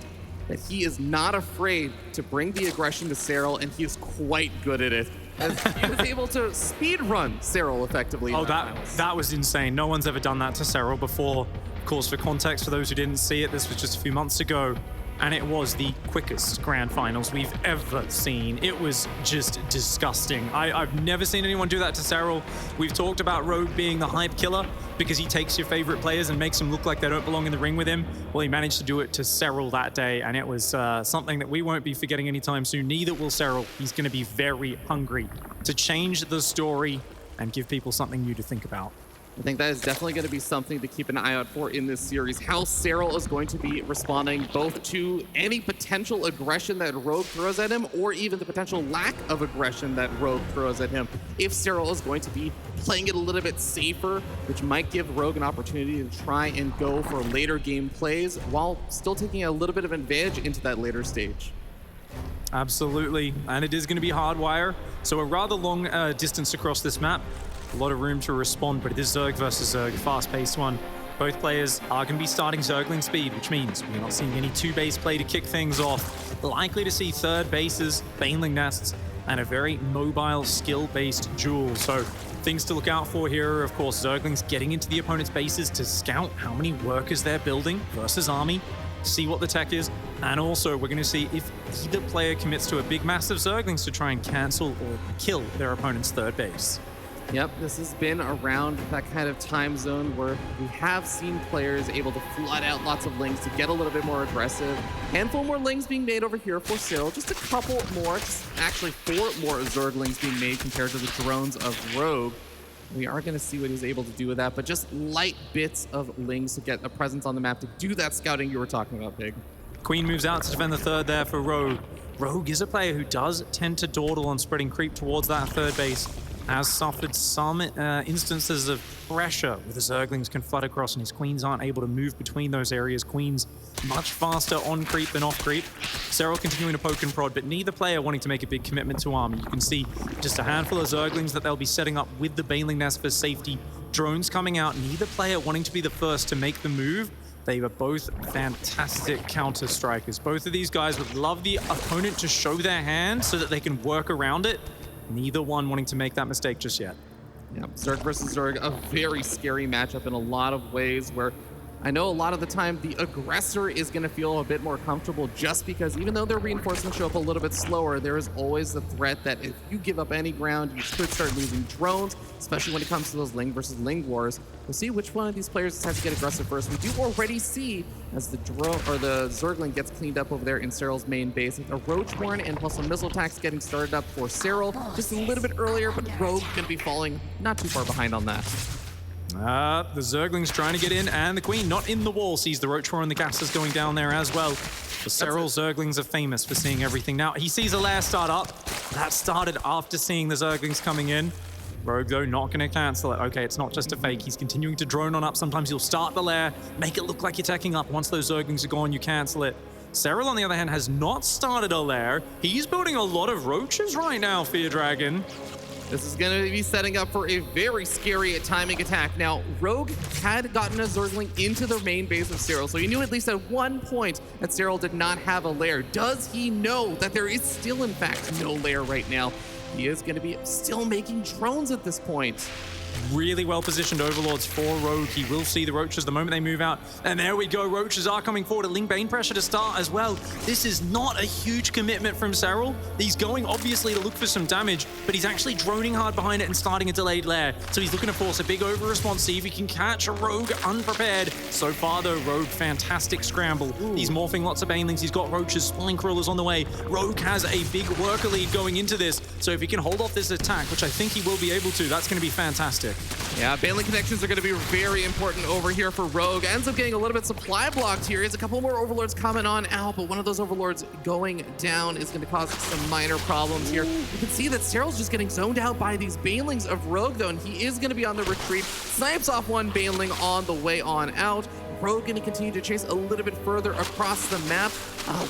that he is not afraid to bring the aggression to Cyril, and he is quite good at it. As he was able to speed run Cyril effectively. Oh, that was insane. No one's ever done that to Cyril before. Of course, for context, for those who didn't see it, this was just a few months ago, and it was the quickest grand finals we've ever seen. It was just disgusting. I've never seen anyone do that to Cyril. We've talked about Rogue being the hype killer because he takes your favorite players and makes them look like they don't belong in the ring with him. Well, he managed to do it to Cyril that day, and it was something that we won't be forgetting anytime soon. Neither will Cyril. He's going to be very hungry to change the story and give people something new to think about. I think that is definitely going to be something to keep an eye out for in this series. How Cyril is going to be responding both to any potential aggression that Rogue throws at him, or even the potential lack of aggression that Rogue throws at him. If Cyril is going to be playing it a little bit safer, which might give Rogue an opportunity to try and go for later game plays while still taking a little bit of advantage into that later stage. Absolutely, and it is going to be hardwire, so a rather long distance across this map. A lot of room to respond, but it is Zerg versus Zerg, fast-paced one. Both players are going to be starting Zergling speed, which means we're not seeing any two-base play to kick things off. Likely to see third bases, Baneling nests, and a very mobile, skill-based duel. So things to look out for here are, of course, Zerglings getting into the opponent's bases to scout how many workers they're building versus army, see what the tech is, and also we're going to see if either player commits to a big mass of Zerglings to try and cancel or kill their opponent's third base. Yep, this has been around that kind of time zone where we have seen players able to flood out lots of lings to get a little bit more aggressive. Handful more lings being made over here for Cyril, just a couple more, just actually 4 more Zerglings being made compared to the drones of Rogue. We are going to see what he's able to do with that, but just light bits of lings to get a presence on the map to do that scouting you were talking about, Big. Queen moves out to defend the third there for Rogue. Rogue is a player who does tend to dawdle on spreading creep towards that third base. Has suffered some instances of pressure where the Zerglings can flood across and his Queens aren't able to move between those areas. Queens much faster on creep than off creep. Cyril continuing to poke and prod, but neither player wanting to make a big commitment to army. You can see just a handful of Zerglings that they'll be setting up with the Baneling Nest for safety. Drones coming out, neither player wanting to be the first to make the move. They were both fantastic counter strikers. Both of these guys would love the opponent to show their hand so that they can work around it. Neither one wanting to make that mistake just yet. Yeah, Zerg versus Zerg, a very scary matchup in a lot of ways where I know a lot of the time the aggressor is going to feel a bit more comfortable just because even though their reinforcements show up a little bit slower, there is always the threat that if you give up any ground, you could start losing drones, especially when it comes to those Ling versus Ling wars. We'll see which one of these players decides to get aggressive first. We do already see as the drone or the Zergling gets cleaned up over there in Cyril's main base. A Roach Horn and plus some missile attacks getting started up for Cyril just a little bit earlier, but Rogue going to be falling not too far behind on that. The Zergling's trying to get in, and the Queen not in the wall. Sees the Roach Horn and the gases going down there as well. The Cyril Zerglings are famous for seeing everything. Now, he sees a lair start up. That started after seeing the Zerglings coming in. Rogue, though, not going to cancel it. Okay, it's not just a fake. He's continuing to drone on up. Sometimes you'll start the lair, make it look like you're teching up. Once those Zerglings are gone, you cancel it. Cyril, on the other hand, has not started a lair. He's building a lot of roaches right now, Fear Dragon. This is going to be setting up for a very scary timing attack. Now, Rogue had gotten a Zergling into the main base of Cyril, so he knew at least at one point that Cyril did not have a lair. Does he know that there is still, in fact, no lair right now? He is going to be still making drones at this point. Really well-positioned overlords for Rogue. He will see the Roaches the moment they move out. And there we go. Roaches are coming forward. A Ling Bane pressure to start as well. This is not a huge commitment from Serral. He's going, obviously, to look for some damage, but he's actually droning hard behind it and starting a delayed lair. So he's looking to force a big over-response, see if he can catch a Rogue unprepared. So far, though, Rogue, fantastic scramble. He's morphing lots of Banelings. He's got Roaches, Spine Crawlers on the way. Rogue has a big worker lead going into this. So if he can hold off this attack, which I think he will be able to, that's going to be fantastic. Yeah, Baneling connections are going to be very important over here for Rogue. Ends up getting a little bit supply blocked here. He has a couple more Overlords coming on out, but one of those Overlords going down is going to cause some minor problems here. You can see that Serral's just getting zoned out by these Banelings of Rogue, though, and he is going to be on the retreat. Snipes off one Baneling on the way on out. Rogue going to continue to chase a little bit further across the map.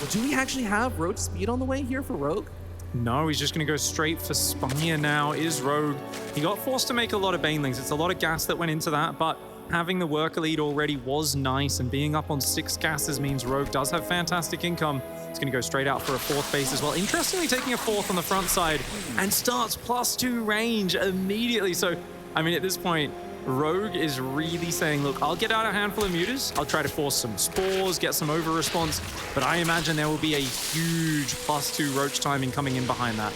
Do we actually have Roach speed on the way here for Rogue? No, he's just going to go straight for Spire now, is Rogue. He got forced to make a lot of Banelings. It's a lot of gas that went into that, but having the worker lead already was nice, and being up on 6 gases means Rogue does have fantastic income. He's going to go straight out for a 4th base as well. Interestingly, taking a 4th on the front side and starts +2 range immediately. So, I mean, at this point, Rogue is really saying, look, I'll get out a handful of mutas. I'll try to force some spores, get some over response, but I imagine there will be a huge +2 Roach timing coming in behind that.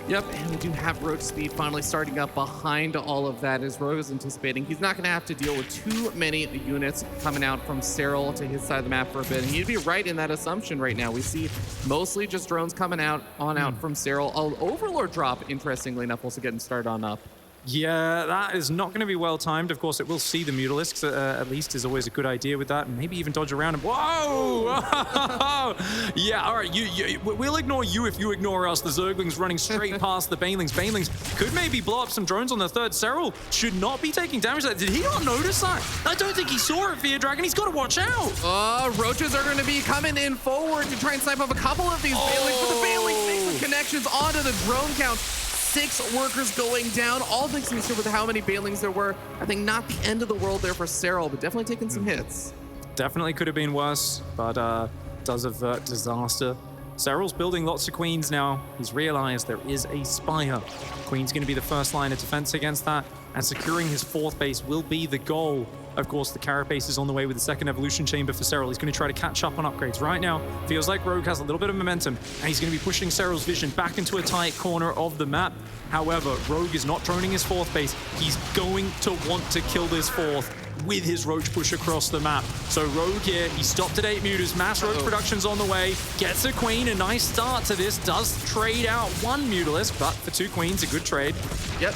Yep, and we do have Roach speed finally starting up behind all of that as Rogue is anticipating. He's not going to have to deal with too many units coming out from Serral to his side of the map for a bit. And he'd be right in that assumption right now. We see mostly just drones coming out from Serral. Overlord drop, interestingly enough, also getting started on up. Yeah, that is not going to be well timed. Of course, it will see the Mutalisks, at least is always a good idea with that. And maybe even dodge around him. Whoa! Yeah, all right, we'll ignore you if you ignore us. The Zerglings running straight past the Banelings. Banelings could maybe blow up some drones on the third. Serral should not be taking damage. Did he not notice that? I don't think he saw it, Fear Dragon. He's got to watch out. Roaches are going to be coming in forward to try and snipe up a couple of these Banelings, but the Banelings make some connections onto the drone count. 6 workers going down. All things considered with how many Banelings there were, I think not the end of the world there for Serral, but definitely taking some hits. Definitely could have been worse, but does avert disaster. Serral's building lots of Queens now. He's realized there is a Spire. Queen's going to be the first line of defense against that, and securing his 4th base will be the goal. Of course, the Carapace is on the way with the 2nd Evolution Chamber for Serral. He's going to try to catch up on upgrades. Right now, feels like Rogue has a little bit of momentum, and he's going to be pushing Serral's vision back into a tight corner of the map. However, Rogue is not droning his 4th base. He's going to want to kill this 4th with his Roach push across the map. So Rogue here, he stopped at 8 mutas. Mass Roach production's on the way. Gets a Queen, a nice start to this. Does trade out 1 Mutalisk, but for 2 Queens, a good trade. Yep.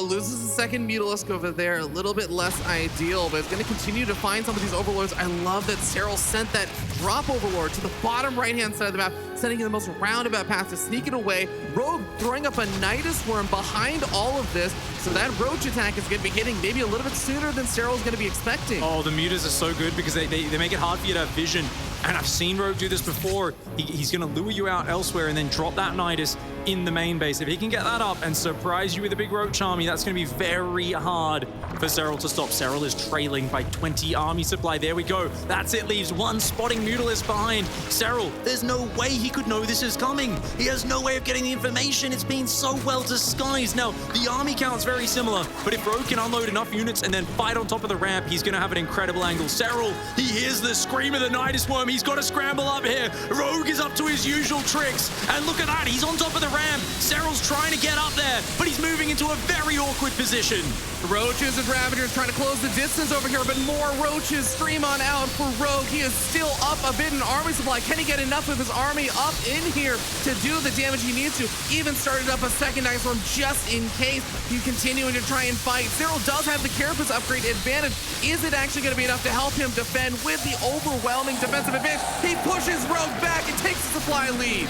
Loses the 2nd Mutalisk over there. A little bit less ideal, but it's going to continue to find some of these Overlords. I love that Serral sent that drop Overlord to the bottom right-hand side of the map, sending in the most roundabout path to sneak it away. Rogue throwing up a Nidus Worm behind all of this, so that Roach attack is going to be hitting maybe a little bit sooner than Serral's going to be expecting. Oh, the mutas are so good because they make it hard for you to have vision. And I've seen Rogue do this before. He's going to lure you out elsewhere and then drop that Nidus in the main base. If he can get that up and surprise you with a big Roach army, that's going to be very hard for Serral to stop. Serral is trailing by 20 army supply. There we go. That's it. Leaves 1 spotting Mutalisk behind. Serral, there's no way he could know this is coming. He has no way of getting the information. It's been so well disguised. Now, the army count's very similar, but if Rogue can unload enough units and then fight on top of the ramp, he's going to have an incredible angle. Serral, he hears the scream of the Nidus Worm. He's got to scramble up here. Rogue is up to his usual tricks. And look at that. He's on top of the ramp. Serral's trying to get up there, but he's moving into a very awkward position. Roaches and Ravagers trying to close the distance over here, but more Roaches stream on out for Rogue. He is still up a bit in army supply. Can he get enough of his army up in here to do the damage he needs to? Even started up a 2nd Nidus Worm just in case. He's continuing to try and fight. Serral does have the Carapace upgrade advantage. Is it actually going to be enough to help him defend with the overwhelming defensive advantage? He pushes Rogue back and takes the supply lead.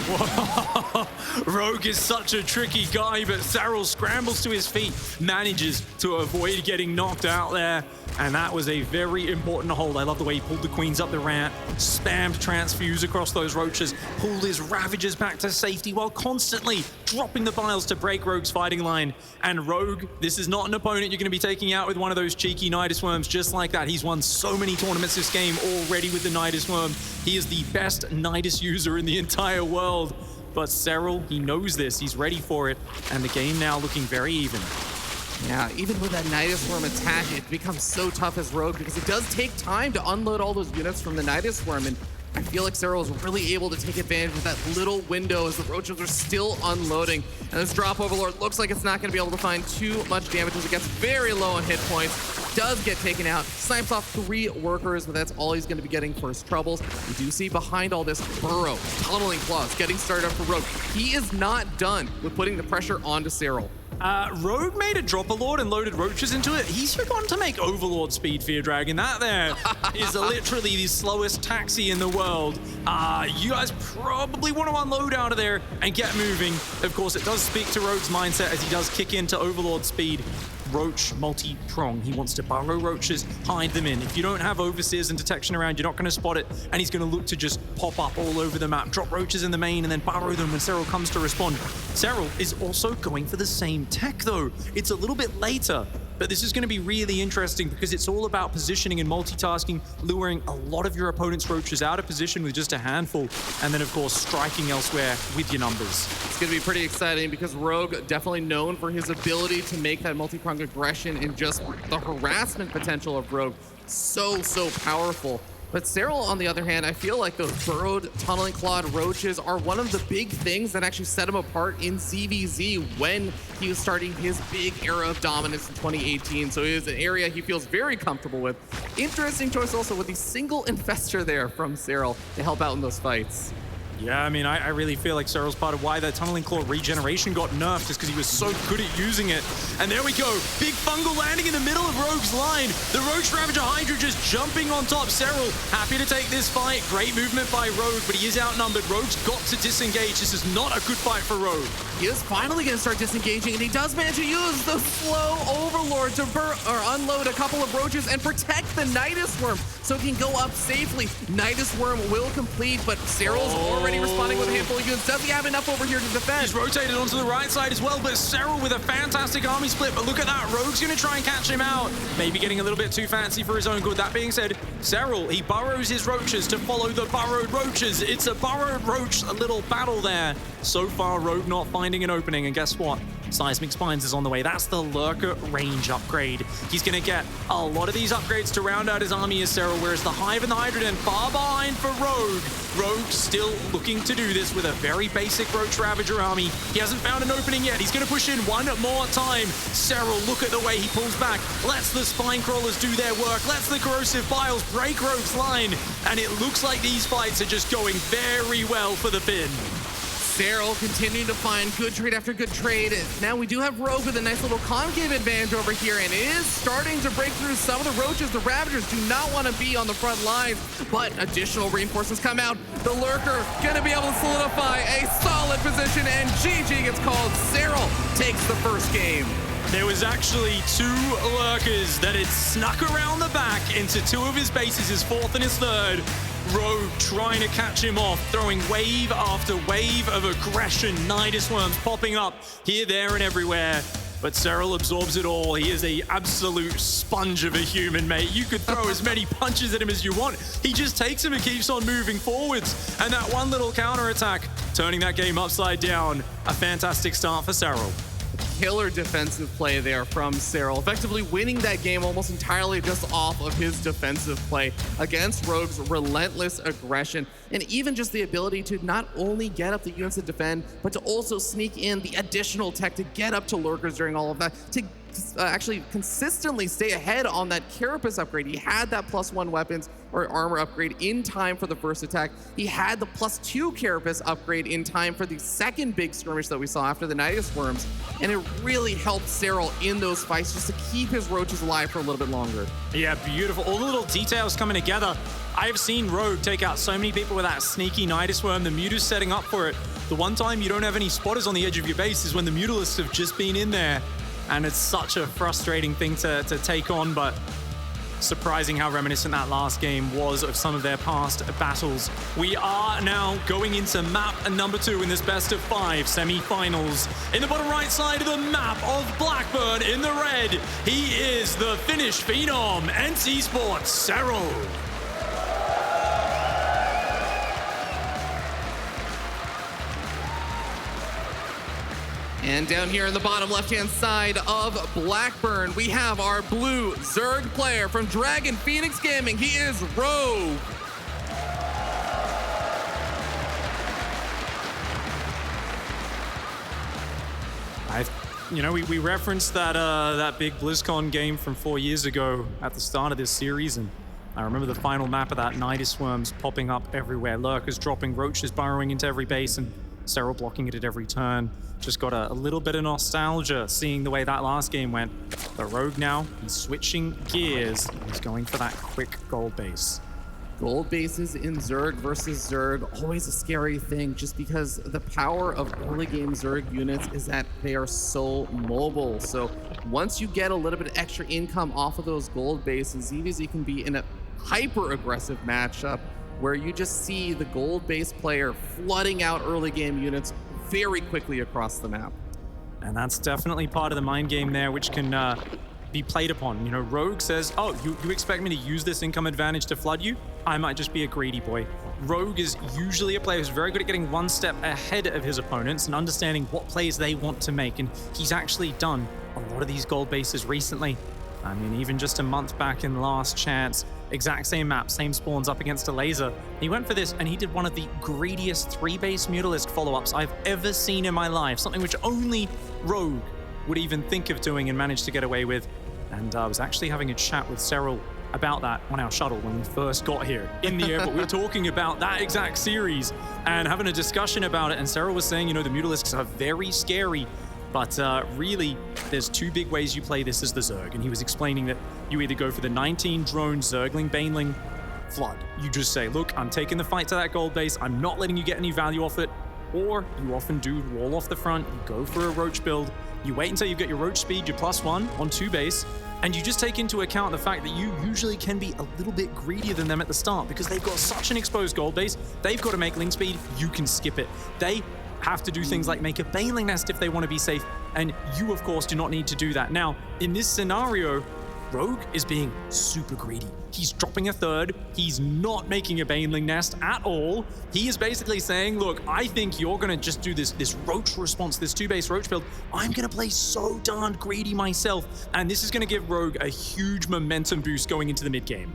Rogue is such a tricky guy, but Serral scrambles to his feet, manages to avoid getting knocked out there, and that was a very important hold. I love the way he pulled the Queens up the ramp, spammed Transfuse across those Roaches, pulled his Ravagers back to safety while constantly dropping the Biles to break Rogue's fighting line. And Rogue, this is not an opponent you're going to be taking out with one of those cheeky Nidus Worms just like that. He's won so many tournaments this game already with the Nidus Worm. He is the best Nidus user in the entire world. But Serral, he knows this. He's ready for it. And the game now looking very even. Yeah, even with that Nidus Worm attack, it becomes so tough as Rogue because it does take time to unload all those units from the Nidus Worm, and I feel like Cyril was really able to take advantage of that little window as the Roaches are still unloading. And this Drop Overlord looks like it's not going to be able to find too much damage as it gets very low on hit points. Does get taken out, snipes off 3 workers, but that's all he's going to be getting for his troubles. We do see behind all this Burrow, tunneling claws, getting started up for Rogue. He is not done with putting the pressure onto Cyril. Rogue made a Dropper Lord and loaded Roaches into it. He's forgotten to make Overlord speed Fear Dragon. That there is literally the slowest taxi in the world. You guys probably want to unload out of there and get moving. Of course, it does speak to Rogue's mindset as he does kick into Overlord speed. Roach multi-prong. He wants to burrow Roaches, hide them in. If you don't have Overseers and detection around, you're not going to spot it, and he's going to look to just pop up all over the map, drop Roaches in the main, and then burrow them when Cyril comes to respond. Cyril is also going for the same tech, though. It's a little bit later, but this is going to be really interesting because it's all about positioning and multitasking, luring a lot of your opponent's Roaches out of position with just a handful, and then, of course, striking elsewhere with your numbers. It's going to be pretty exciting because Rogue definitely known for his ability to make that multi-pronged aggression and just the harassment potential of Rogue so powerful. But Cyril, on the other hand, I feel like those burrowed, tunneling clawed Roaches are one of the big things that actually set him apart in ZVZ when he was starting his big era of dominance in 2018. So it is an area he feels very comfortable with. Interesting choice also with the single Infestor there from Cyril to help out in those fights. Yeah, I mean, I really feel like Cyril's part of why that Tunneling Claw regeneration got nerfed is because he was so good at using it. And there we go. Big fungal landing in the middle of Rogue's line. The Roach Ravager Hydra just jumping on top. Cyril happy to take this fight. Great movement by Rogue, but he is outnumbered. Rogue's got to disengage. This is not a good fight for Rogue. He is finally going to start disengaging, and he does manage to use the slow Overlord to unload a couple of Roaches and protect the Nidus Worm so he can go up safely. Nidus Worm will complete, but Cyril's already responding with a handful of units. Does he have enough over here to defend? He's rotated onto the right side as well, but Cyril with a fantastic army split. But look at that, Rogue's going to try and catch him out. Maybe getting a little bit too fancy for his own good. That being said, Cyril, he burrows his Roaches to follow the burrowed Roaches. It's a burrowed Roach, a little battle there. So far, Rogue not finding an opening, and guess what? Seismic Spines is on the way. That's the Lurker range upgrade. He's going to get a lot of these upgrades to round out his army as Cyril, whereas the Hive and the Hydroden far behind for Rogue. Rogue still looking to do this with a very basic Roach Ravager army. He hasn't found an opening yet. He's going to push in one more time. Cyril, look at the way he pulls back. Lets the Spine Crawlers do their work. Lets the Corrosive Biles break Rogue's line. And it looks like these fights are just going very well for the Finn. Cyril continuing to find good trade after good trade. Now we do have Rogue with a nice little concave advantage over here, and is starting to break through some of the Roaches. The Ravagers do not want to be on the front lines, but additional reinforcements come out. The Lurker going to be able to solidify a solid position, and GG gets called. Cyril takes the first game. There was actually 2 Lurkers that had snuck around the back into 2 of his bases, his 4th and his 3rd. Rogue trying to catch him off, throwing wave after wave of aggression. Nidus Worms popping up here, there, and everywhere. But Cyril absorbs it all. He is an absolute sponge of a human, mate. You could throw as many punches at him as you want. He just takes him and keeps on moving forwards. And that one little counterattack, turning that game upside down. A fantastic start for Cyril. Killer defensive play there from Cyril, effectively winning that game almost entirely just off of his defensive play against Rogue's relentless aggression, and even just the ability to not only get up the units to defend, but to also sneak in the additional tech to get up to Lurkers during all of that, to actually consistently stay ahead on that Carapace upgrade. He had that +1 weapons or armor upgrade in time for the first attack. He had the +2 Carapace upgrade in time for the second big skirmish that we saw after the Nidus Worms. And it really helped Cyril in those fights just to keep his Roaches alive for a little bit longer. Yeah, beautiful. All the little details coming together. I've seen Rogue take out so many people with that sneaky Nidus Worm. The Mutals setting up for it. The one time you don't have any spotters on the edge of your base is when the Mutalists have just been in there. And it's such a frustrating thing to take on, but surprising how reminiscent that last game was of some of their past battles. We are now going into map number 2 in this best of 5 semi-finals. In the bottom right side of the map of Blackburn in the red, he is the Finnish phenom, NC Sports, Cyril. And down here in the bottom left-hand side of Blackburn, we have our blue Zerg player from Dragon Phoenix Gaming. He is Rogue. We referenced that big BlizzCon game from 4 years ago at the start of this series, and I remember the final map of that, Nidus Worms popping up everywhere, Lurkers dropping, Roaches burrowing into every base, and Serral blocking it at every turn. Just got a little bit of nostalgia seeing the way that last game went. But Rogue now, he's switching gears. He's going for that quick gold base. Gold bases in Zerg versus Zerg, always a scary thing, just because the power of early game Zerg units is that they are so mobile. So once you get a little bit of extra income off of those gold bases, EVZ can be in a hyper aggressive matchup where you just see the gold base player flooding out early game units very quickly across the map. And that's definitely part of the mind game there, which can be played upon. Rogue says, oh, you expect me to use this income advantage to flood you? I might just be a greedy boy. Rogue is usually a player who's very good at getting one step ahead of his opponents and understanding what plays they want to make. And he's actually done a lot of these gold bases recently. I mean, even just a month back in Last Chance, exact same map, same spawns up against a laser. He went for this and he did one of the greediest 3-base Mutalisk follow-ups I've ever seen in my life. Something which only Rogue would even think of doing and managed to get away with. And I was actually having a chat with Serral about that on our shuttle when we first got here in the airport. We were talking about that exact series and having a discussion about it. And Serral was saying, the Mutalisks are very scary, but really, there's two big ways you play this as the Zerg. And he was explaining that you either go for the 19 drone Zergling Baneling flood. You just say, look, I'm taking the fight to that gold base. I'm not letting you get any value off it. Or you often do wall off the front. You go for a Roach build. You wait until you get your Roach speed, your +1 on 2 base. And you just take into account the fact that you usually can be a little bit greedier than them at the start because they've got such an exposed gold base. They've got to make link speed. You can skip it. They have to do things like make a Baneling nest if they want to be safe. And you, of course, do not need to do that. Now, in this scenario, Rogue is being super greedy. He's dropping a third. He's not making a Baneling nest at all. He is basically saying, look, I think you're going to just do this Roach response, this 2-base Roach build. I'm going to play so darn greedy myself. And this is going to give Rogue a huge momentum boost going into the mid game.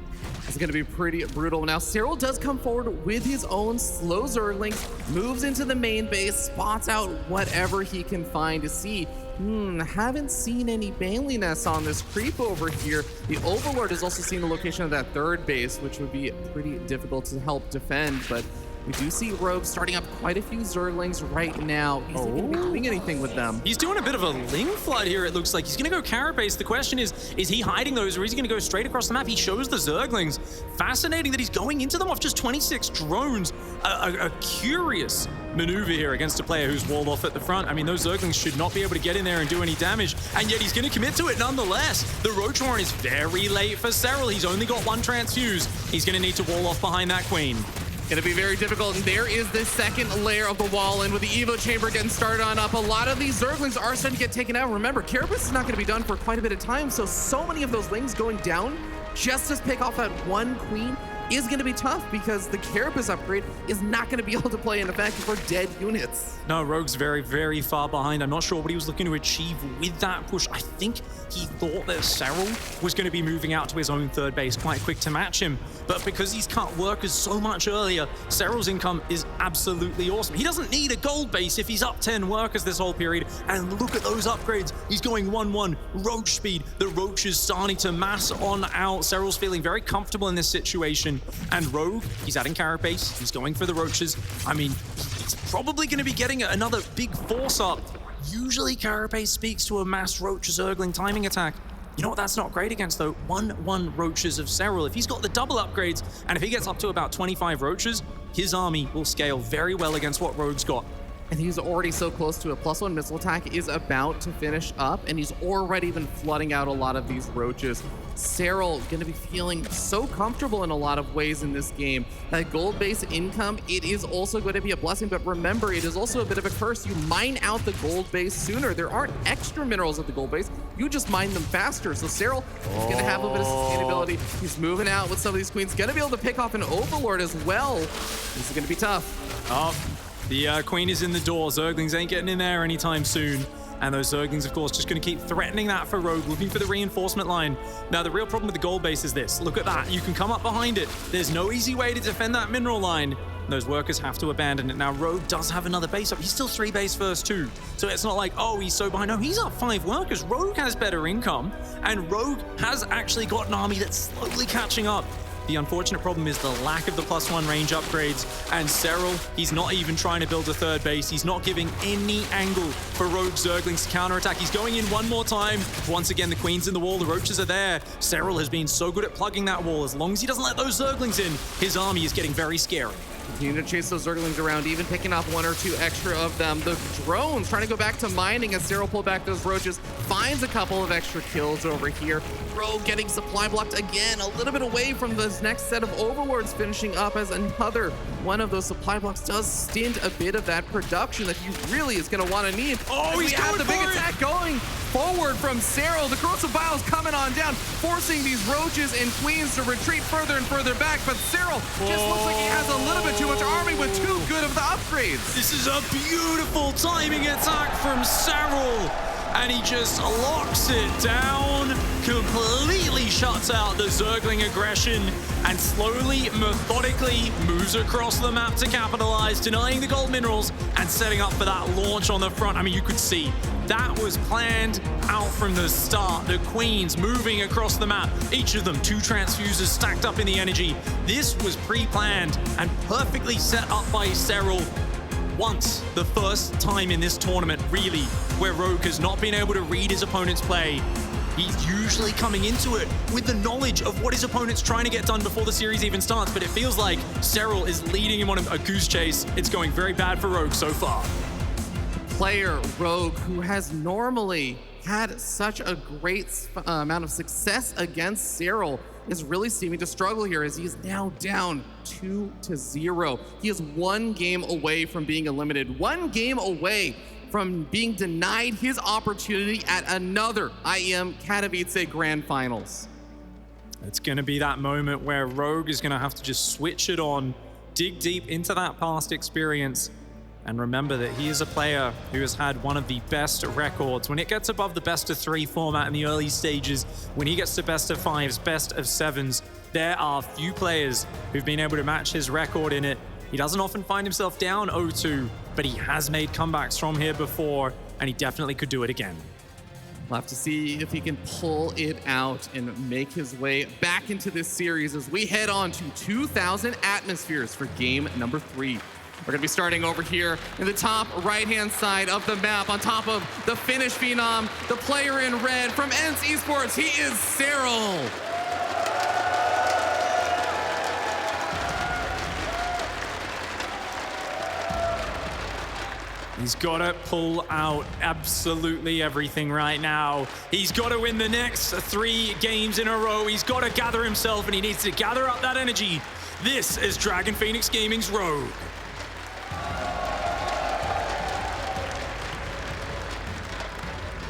It's going to be pretty brutal. Now, Serral does come forward with his own slow Zerglings, moves into the main base, spots out whatever he can find to see. Haven't seen any Baneling nests on this creep over here. The Overlord has also seen the location of that third base, which would be pretty difficult to help defend, but we do see Rogue starting up quite a few Zerglings right now. He's not going to be doing anything with them. He's doing a bit of a Ling flood here, it looks like. He's going to go Carapace. The question is he hiding those or is he going to go straight across the map? He shows the Zerglings. Fascinating that he's going into them off just 26 drones. A curious maneuver here against a player who's walled off at the front. I mean, those Zerglings should not be able to get in there and do any damage, and yet he's going to commit to it nonetheless. The Roach Warren is very late for Serral. He's only got 1 transfuse. He's going to need to wall off behind that Queen. Going to be very difficult, and there is this second layer of the wall, and with the Evo Chamber getting started on up, a lot of these Zerglings are starting to get taken out. Remember, Carapace is not going to be done for quite a bit of time, so many of those Lings going down just to pick off that one Queen is going to be tough because the Carapace upgrade is not going to be able to play in effect for dead units. No, Rogue's very, very far behind. I'm not sure what he was looking to achieve with that push. I think he thought that Serral was going to be moving out to his own third base quite quick to match him. But because he's cut workers so much earlier, Serral's income is absolutely awesome. He doesn't need a gold base if he's up 10 workers this whole period. And look at those upgrades. He's going 1-1, Roach speed. The Roach is starting to mass on out. Serral's feeling very comfortable in this situation. And Rogue, he's adding Carapace. He's going for the Roaches. I mean, he's probably going to be getting another big force up. Usually Carapace speaks to a mass Roach Zergling timing attack. You know what that's not great against though? 1-1 Roaches of Serral. If he's got the double upgrades, and if he gets up to about 25 Roaches, his army will scale very well against what Rogue's got. And he's already so close to a +1 missile attack is about to finish up, and he's already been flooding out a lot of these Roaches. Serral going to be feeling so comfortable in a lot of ways in this game. That gold base income, it is also going to be a blessing, but remember, it is also a bit of a curse. You mine out the gold base sooner. There aren't extra minerals at the gold base. You just mine them faster. So Serral is going to have a bit of sustainability. He's moving out with some of these Queens. Going to be able to pick off an Overlord as well. This is going to be tough. The Queen is in the door. Zerglings ain't getting in there anytime soon. And those Zerglings, of course, just going to keep threatening that for Rogue, looking for the reinforcement line. Now, the real problem with the gold base is this. Look at that. You can come up behind it. There's no easy way to defend that mineral line. Those workers have to abandon it. Now, Rogue does have another base up. He's still 3 base first, too. So it's not like, oh, he's so behind. No, he's up 5 workers. Rogue has better income, and Rogue has actually got an army that's slowly catching up. The unfortunate problem is the lack of the +1 range upgrades, and Serral, he's not even trying to build a 3rd base. He's not giving any angle for Rogue Zerglings to counterattack. He's going in one more time. Once again, the Queen's in the wall, the Roaches are there. Serral has been so good at plugging that wall. As long as he doesn't let those Zerglings in, his army is getting very scary. Continue to chase those Zerglings around, even picking off 1 or 2 extra of them. The drones trying to go back to mining as Serral pulled back those Roaches, finds a couple of extra kills over here. Rogue getting supply blocked again, a little bit away from this next set of Overlords, finishing up as another one of those supply blocks does stint a bit of that production that he really is going to want to need. Oh, he's got the big attack going forward from Serral. The corrosive bile's coming on down, forcing these Roaches and Queens to retreat further and further back, but Serral just looks like he has a little bit too much army with too good of the upgrades. This is a beautiful timing attack from Serral, and he just locks it down, completely shuts out the Zergling aggression, and slowly, methodically moves across the map to capitalize, denying the gold minerals and setting up for that launch on the front. I mean, you could see that was planned out from the start. The Queens moving across the map, each of them 2 transfusers stacked up in the energy. This was pre-planned and perfectly set up by Serral. Once, the first time in this tournament, really, where Rogue has not been able to read his opponent's play. He's usually coming into it with the knowledge of what his opponent's trying to get done before the series even starts, but it feels like Serral is leading him on a goose chase. It's going very bad for Rogue so far. Player Rogue, who has normally had such a great amount of success against Serral, is really seeming to struggle here as he's now down 2-0. He is 1 game away from being eliminated, 1 game away from being denied his opportunity at another IEM Katowice Grand Finals. It's going to be that moment where Rogue is going to have to just switch it on, dig deep into that past experience, and remember that he is a player who has had one of the best records. When it gets above the best of 3 format in the early stages, when he gets to best of 5s, best of 7s, there are few players who've been able to match his record in it. He doesn't often find himself down 0-2, but he has made comebacks from here before, and he definitely could do it again. We'll have to see if he can pull it out and make his way back into this series as we head on to 2,000 atmospheres for game number 3. We're going to be starting over here in the top right-hand side of the map on top of the Finnish phenom, the player in red from ENCE Esports. He is Serral. He's got to pull out absolutely everything right now. He's got to win the next 3 games in a row. He's got to gather himself, and he needs to gather up that energy. This is Dragon Phoenix Gaming's Rogue.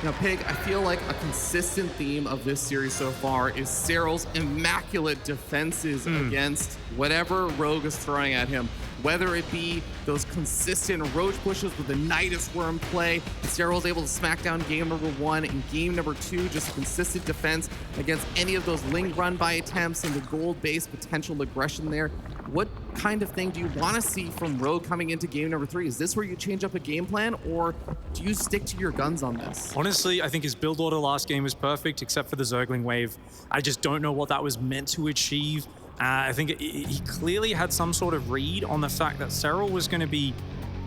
Now, Pig, I feel like a consistent theme of this series so far is Serral's immaculate defenses against whatever Rogue is throwing at him. Whether it be those consistent roach pushes with the Nidus Worm play, Serral's able to smack down game number 1, and game number 2, just a consistent defense against any of those Ling run-by attempts and the gold-based potential aggression there. What kind of thing do you want to see from Rogue coming into game number 3? Is this where you change up a game plan, or do you stick to your guns on this? Honestly, I think his build order last game was perfect, except for the Zergling wave. I just don't know what that was meant to achieve. I think he clearly had some sort of read on the fact that Serral was going to be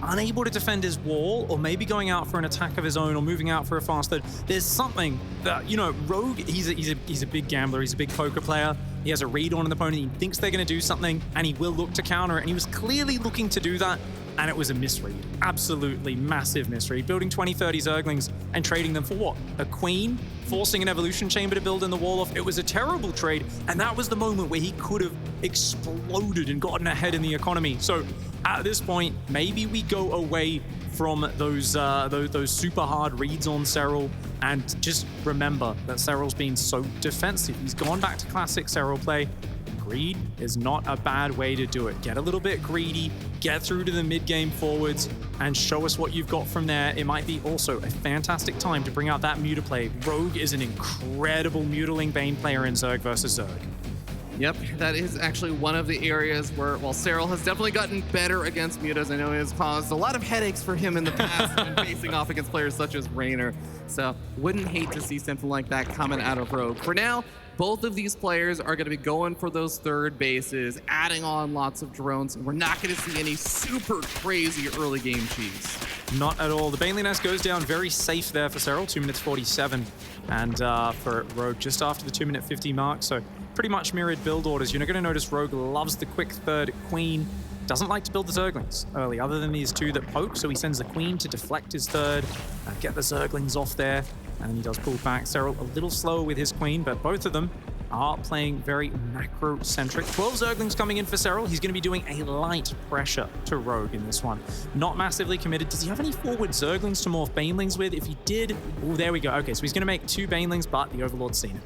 unable to defend his wall, or maybe going out for an attack of his own, or moving out for a fast third. There's something that, you know, Rogue, he's a big gambler, he's a big poker player. He has a read on an opponent, he thinks they're going to do something, and he will look to counter it, and he was clearly looking to do that, and it was a misread. Absolutely massive misread. Building 20, 30 Zerglings and trading them for what? A queen? Forcing an evolution chamber to build in the wall off. It was a terrible trade, and that was the moment where he could have exploded and gotten ahead in the economy. So at this point, maybe we go away from those super hard reads on Serral, and just remember that Serral's been so defensive. He's gone back to classic Serral play. Greed is not a bad way to do it. Get a little bit greedy, get through to the mid-game forwards and show us what you've got from there. It might be also a fantastic time to bring out that Muta play. Rogue is an incredible Mutaling Bane player in Zerg versus Zerg. Yep, that is actually one of the areas where, while Serral has definitely gotten better against mutas, I know it has caused a lot of headaches for him in the past when facing off against players such as Raynor. So wouldn't hate to see something like that coming out of Rogue. For now, both of these players are going to be going for those third bases, adding on lots of drones, and we're not going to see any super crazy early game cheese. Not at all. The Baneling Nest goes down very safe there for Serral, 2 minutes 47. And for Rogue, just after the 2 minute 50 mark. So pretty much mirrored build orders. You're going to notice Rogue loves the quick third Queen. Doesn't like to build the Zerglings early, other than these two that poke. So he sends the Queen to deflect his third, get the Zerglings off there. And he does pull back. Serral a little slower with his Queen, but both of them are playing very macro-centric. 12 Zerglings coming in for Serral. He's going to be doing a light pressure to Rogue in this one. Not massively committed. Does he have any forward Zerglings to morph Banelings with? If he did, oh, there we go. Okay, so he's going to make 2 Banelings, but the Overlord's seen it.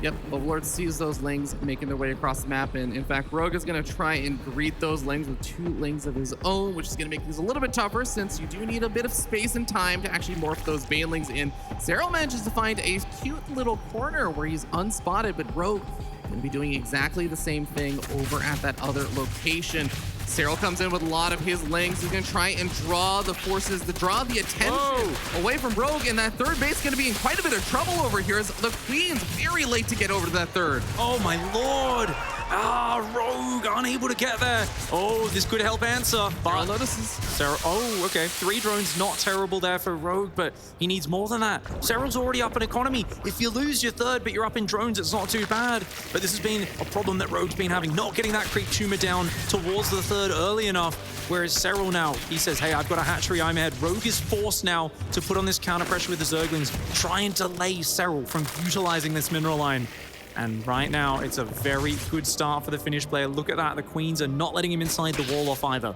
Yep, Overlord sees those Lings making their way across the map, and in fact, Rogue is going to try and greet those Lings with 2 Lings of his own, which is going to make things a little bit tougher since you do need a bit of space and time to actually morph those Banelings in. Serral manages to find a cute little corner where he's unspotted, but Rogue going to be doing exactly the same thing over at that other location. Serral comes in with a lot of his Lings. He's going to try and draw the forces, draw the attention away from Rogue, and that third base is going to be in quite a bit of trouble over here as the Queen's very late to get over to that third. Oh my lord! Rogue unable to get there. Oh, this could help answer. Serral notices. Serral, oh, okay. 3 drones, not terrible there for Rogue, but he needs more than that. Serral's already up in economy. If you lose your third, but you're up in drones, it's not too bad. But this has been a problem that Rogue's been having, not getting that creep tumor down towards the third early enough. Whereas Serral now, he says, hey, I've got a hatchery, I'm ahead. Rogue is forced now to put on this counter pressure with the Zerglings, try and delay Serral from utilizing this mineral line. And right now, it's a very good start for the Finnish player. Look at that. The Queens are not letting him inside the wall off either.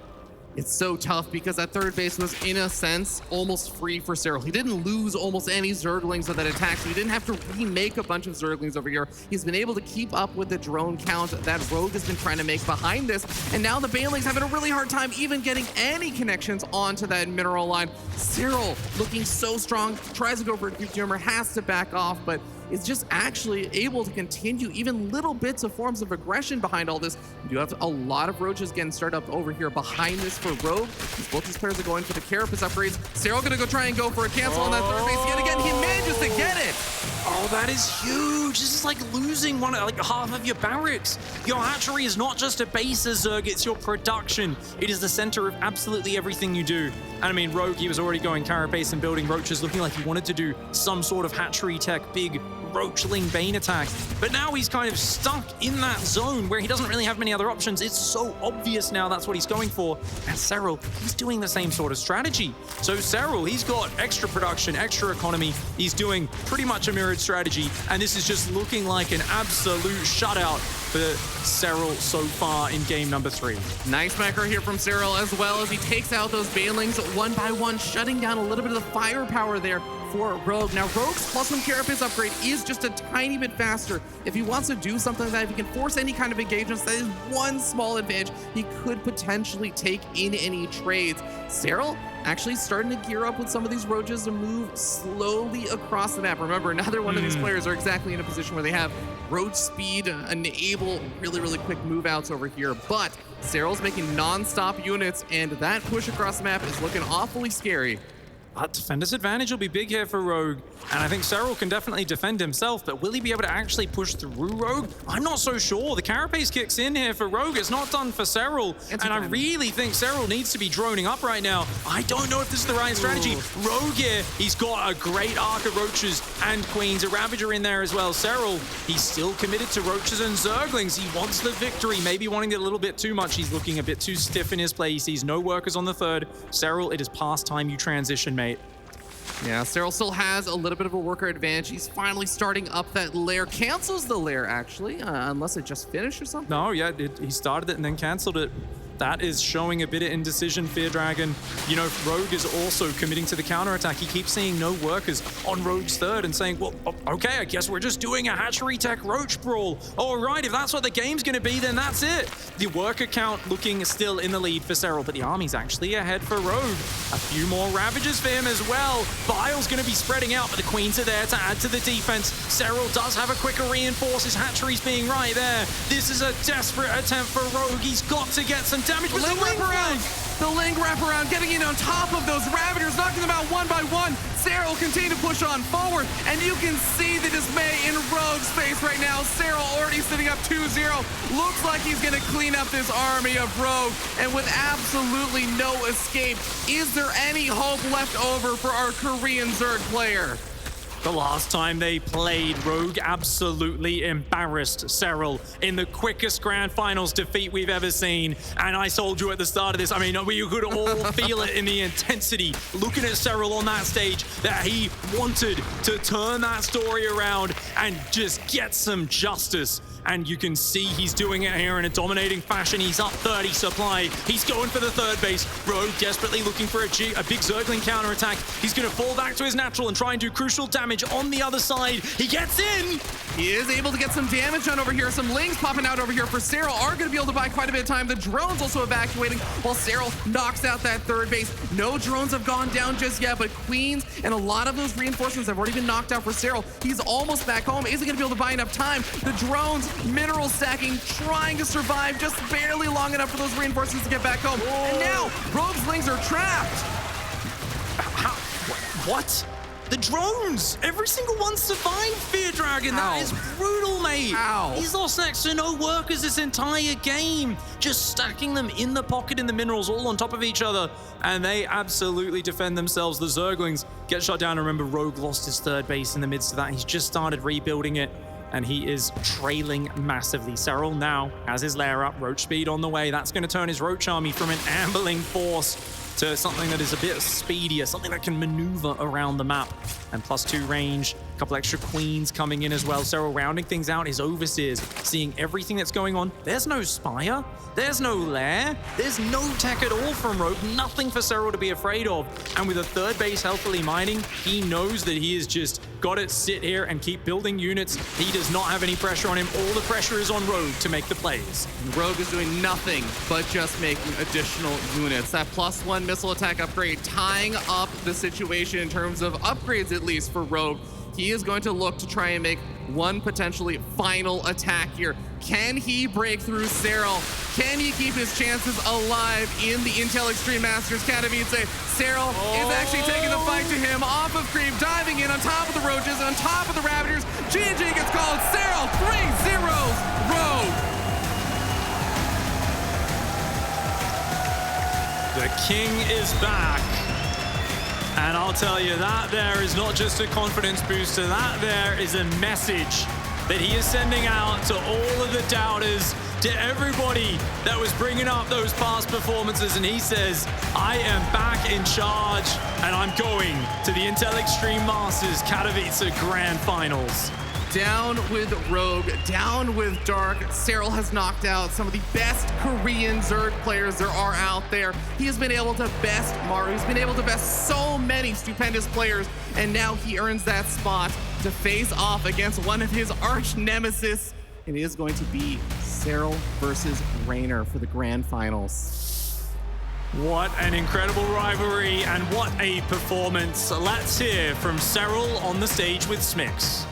It's so tough because that third base was, in a sense, almost free for Serral. He didn't lose almost any Zerglings with that attack, so he didn't have to remake a bunch of Zerglings over here. He's been able to keep up with the drone count that Rogue has been trying to make behind this, and now the Banelings having a really hard time even getting any connections onto that mineral line. Serral looking so strong, tries to go for a creep tumor, has to back off, but is just actually able to continue even little bits of forms of aggression behind all this. You do have a lot of roaches getting started up over here behind this for Rogue. Both these players are going for the Carapace upgrades. Serral gonna go try and go for a cancel on that third base yet again. He manages to get it. Oh, that is huge. This is like losing like half of your barracks. Your hatchery is not just a base, Zerg, it's your production. It is the center of absolutely everything you do. And I mean, Rogue, he was already going Carapace and building roaches, looking like he wanted to do some sort of hatchery tech, big Roachling Bane attack. But now he's kind of stuck in that zone where he doesn't really have many other options. It's so obvious now that's what he's going for. And Serral, he's doing the same sort of strategy. So Serral, he's got extra production, extra economy. He's doing pretty much a mirrored strategy. And this is just looking like an absolute shutout for Serral so far in game number 3. Nice macro here from Serral, as well as he takes out those Banelings one by one, shutting down a little bit of the firepower there for Rogue. Now, Rogue's +1 Carapace upgrade is just a tiny bit faster. If he wants to do something like that, if he can force any kind of engagements, that is one small advantage he could potentially take in any trades. Serral actually starting to gear up with some of these roaches to move slowly across the map. Remember, neither one of these players are exactly in a position where they have roach speed, enable really quick move outs over here. But Serral's making non-stop units, and that push across the map is looking awfully scary. But defender's advantage will be big here for Rogue. And I think Serral can definitely defend himself, but will he be able to actually push through Rogue? I'm not so sure. The Carapace kicks in here for Rogue. It's not done for Serral. And I really think Serral needs to be droning up right now. I don't know if this is the right strategy. Rogue here, he's got a great arc of Roaches and Queens. A Ravager in there as well. Serral, he's still committed to Roaches and Zerglings. He wants the victory, maybe wanting it a little bit too much. He's looking a bit too stiff in his play. He sees no workers on the third. Serral, it is past time you transition, mate. Yeah, Serral still has a little bit of a worker advantage. He's finally starting up that lair. Cancels the lair, actually, unless it just finished or something. No, yeah, he started it and then canceled it. That is showing a bit of indecision. Fear Dragon, you know, Rogue is also committing to the counterattack. He keeps seeing no workers on Rogue's third and saying, well, okay, I guess we're just doing a hatchery tech roach brawl. All right, if that's what the game's going to be, then that's it. The worker count looking still in the lead for Serral, but the army's actually ahead for Rogue. A few more Ravagers for him as well. Vile's going to be spreading out, but the Queens are there to add to the defense. Serral does have a quicker reinforce. His hatchery's being right there. This is a desperate attempt for Rogue. He's got to get some damage. The Ling wraparound, getting in on top of those Ravagers, knocking them out one by one. Serral continue to push on forward, and you can see the dismay in Rogue's face right now. Serral already sitting up 2-0. Looks like he's gonna clean up this army of Rogue, and with absolutely no escape, is there any hope left over for our Korean Zerg player? The last time they played, Rogue absolutely embarrassed Serral in the quickest grand finals defeat we've ever seen. And I told you at the start of this, I mean, we could all feel it in the intensity, looking at Serral on that stage, that he wanted to turn that story around and just get some justice. And you can see he's doing it here in a dominating fashion. He's up 30 supply. He's going for the third base. Rogue desperately looking for a big Zergling counterattack. He's going to fall back to his natural and try and do crucial damage on the other side. He gets in. He is able to get some damage done over here. Some Lings popping out over here for Serral are going to be able to buy quite a bit of time. The drones also evacuating while Serral knocks out that third base. No drones have gone down just yet, but Queens and a lot of those reinforcements have already been knocked out for Serral. He's almost back home. Isn't going to be able to buy enough time. The drones mineral stacking, trying to survive just barely long enough for those reinforcements to get back home. Whoa. And now Rogue's Lings are trapped. What? The drones! Every single one survived, Fear Dragon. Ow. That is brutal, mate. Ow. He's lost next to no workers this entire game. Just stacking them in the pocket in the minerals, all on top of each other. And they absolutely defend themselves. The Zerglings get shot down. Remember, Rogue lost his third base in the midst of that. He's just started rebuilding it, and he is trailing massively. Serral now has his lair up, Roach speed on the way. That's going to turn his Roach army from an ambling force to something that is a bit speedier, something that can maneuver around the map. And +2 range, a couple extra Queens coming in as well. Serral rounding things out, his Overseers, seeing everything that's going on. There's no Spire, there's no lair, there's no tech at all from Rogue, nothing for Serral to be afraid of. And with a third base healthily mining, he knows that he has just got to sit here and keep building units. He does not have any pressure on him. All the pressure is on Rogue to make the plays. Rogue is doing nothing but just making additional units. That +1 missile attack upgrade tying up the situation in terms of upgrades, at least for Rogue. He is going to look to try and make one potentially final attack here. Can he break through Serral? Can he keep his chances alive in the Intel Extreme Masters Katowice? Serral is actually taking the fight to him off of creep, diving in on top of the Roaches, on top of the Ravagers. GG gets called. Serral 3-0 Rogue. The king is back. And I'll tell you, that there is not just a confidence booster, that there is a message that he is sending out to all of the doubters, to everybody that was bringing up those past performances. And he says, I am back in charge, and I'm going to the Intel Extreme Masters Katowice Grand Finals. Down with Rogue, down with Dark. Serral has knocked out some of the best Korean Zerg players there are out there. He has been able to best Maru. He's been able to best so many stupendous players, and now he earns that spot to face off against one of his arch nemesis. It is going to be Serral versus Raynor for the Grand Finals. What an incredible rivalry, and what a performance. Let's hear from Serral on the stage with Smix.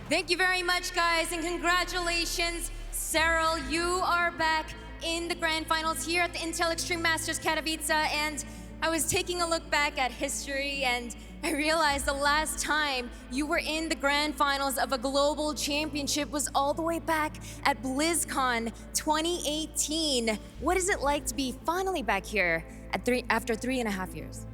Thank you very much, guys, and congratulations. Serral, you are back in the Grand Finals here at the Intel Extreme Masters Katowice, and I was taking a look back at history, and I realized the last time you were in the Grand Finals of a global championship was all the way back at BlizzCon 2018. What is it like to be finally back here after 3.5 years?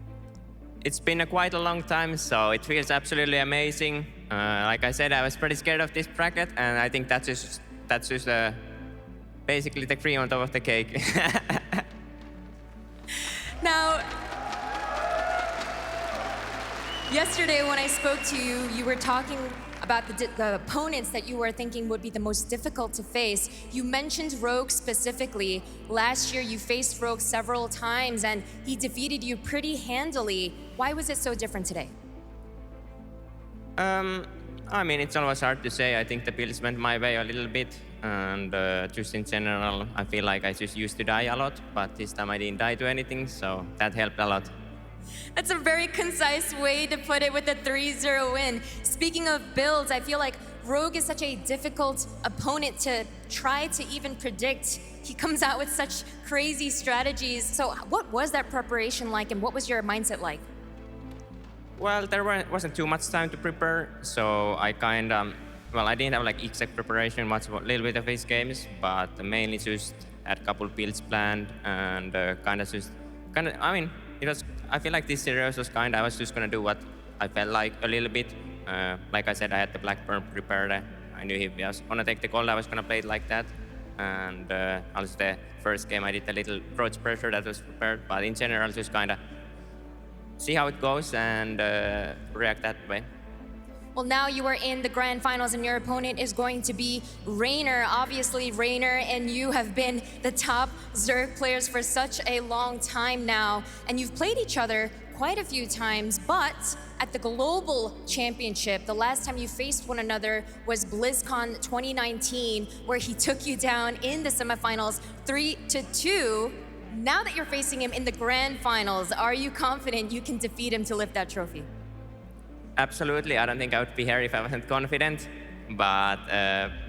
It's been quite a long time, so it feels absolutely amazing. Like I said, I was pretty scared of this bracket, and I think that's just basically the cream on top of the cake. Now, yesterday when I spoke to you, you were talking about the opponents that you were thinking would be the most difficult to face. You mentioned Rogue specifically. Last year, you faced Rogue several times, and he defeated you pretty handily. Why was it so different today? I mean, it's always hard to say. I think the builds went my way a little bit. And just in general, I feel like I just used to die a lot. But this time I didn't die to anything, so that helped a lot. That's a very concise way to put it with a 3-0 win. Speaking of builds, I feel like Rogue is such a difficult opponent to try to even predict. He comes out with such crazy strategies. So what was that preparation like, and what was your mindset like? Well, there wasn't too much time to prepare, so I kind of, well, I didn't have like exact preparation, a little bit of his games, but mainly just had a couple builds planned and I mean, it was, I feel like this series was I was just gonna do what I felt like a little bit. Like I said, I had the Blackburn prepared. I knew he was gonna take the gold, I was gonna play it like that. And also the first game I did a little approach pressure that was prepared, but in general, just see how it goes and react that way. Well, now you are in the grand finals and your opponent is going to be Reynor. Obviously, Reynor and you have been the top Zerg players for such a long time now, and you've played each other quite a few times, but at the Global Championship, the last time you faced one another was BlizzCon 2019, where he took you down in the semifinals 3-2. Now that you're facing him in the grand finals, are you confident you can defeat him to lift that trophy? Absolutely. I don't think I would be here if I wasn't confident. But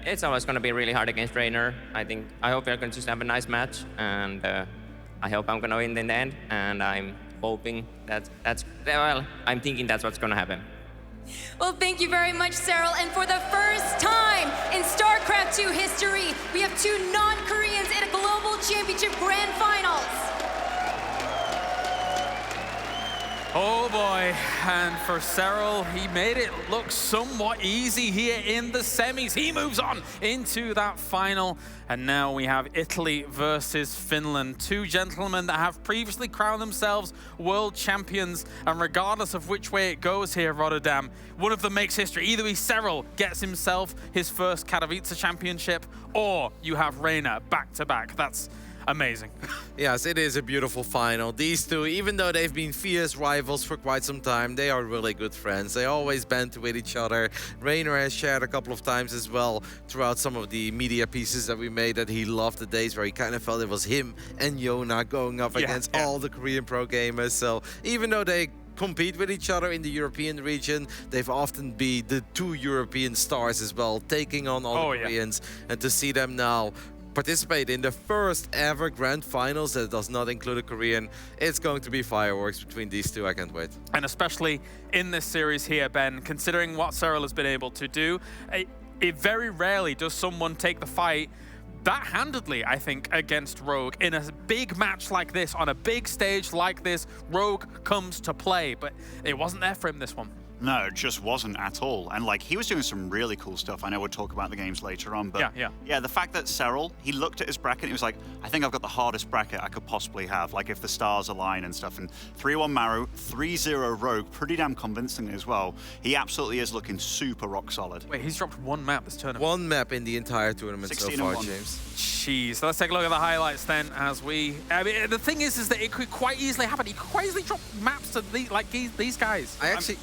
it's always going to be really hard against Reynor. I hope we're going to just have a nice match, and I hope I'm going to win in the end. And I'm hoping I'm thinking that's what's going to happen. Well, thank you very much, Cyril. And for the first time in StarCraft 2 history, we have two non-Koreans in a Global Championship Grand Finals. Oh boy, and for Cyril, he made it look somewhat easy here in the semis. He moves on into that final, and now we have Italy versus Finland. Two gentlemen that have previously crowned themselves world champions, and regardless of which way it goes here, Rotterdam, one of them makes history. Either Cyril gets himself his first Katowice championship, or you have Reynor back-to-back. That's amazing. Yes, it is a beautiful final. These two, even though they've been fierce rivals for quite some time, they are really good friends. They always banter with each other. Reynor has shared a couple of times as well throughout some of the media pieces that we made that he loved the days where he kind of felt it was him and Jona going up against all the Korean pro gamers. So even though they compete with each other in the European region, they've often been the two European stars as well, taking on all the Koreans. And to see them now participate in the first ever grand finals that does not include a Korean, it's going to be fireworks between these two. I can't wait. And especially in this series here, Ben, considering what Cyril has been able to do, it very rarely does someone take the fight that handedly, I think, against Rogue. In a big match like this, on a big stage like this, Rogue comes to play, but it wasn't there for him this one. No, it just wasn't at all. And like, he was doing some really cool stuff. I know we'll talk about the games later on, but yeah, the fact that Cyril, he looked at his bracket and he was like, I think I've got the hardest bracket I could possibly have, like if the stars align and stuff. And 3-1 Maru, 3-0 Rogue, pretty damn convincingly as well. He absolutely is looking super rock solid. Wait, he's dropped one map this tournament. One map in the entire tournament so far, James. Jeez, let's take a look at the highlights then as we... I mean, the thing is that it could quite easily happen. He could quite easily drop maps to these guys. I actually...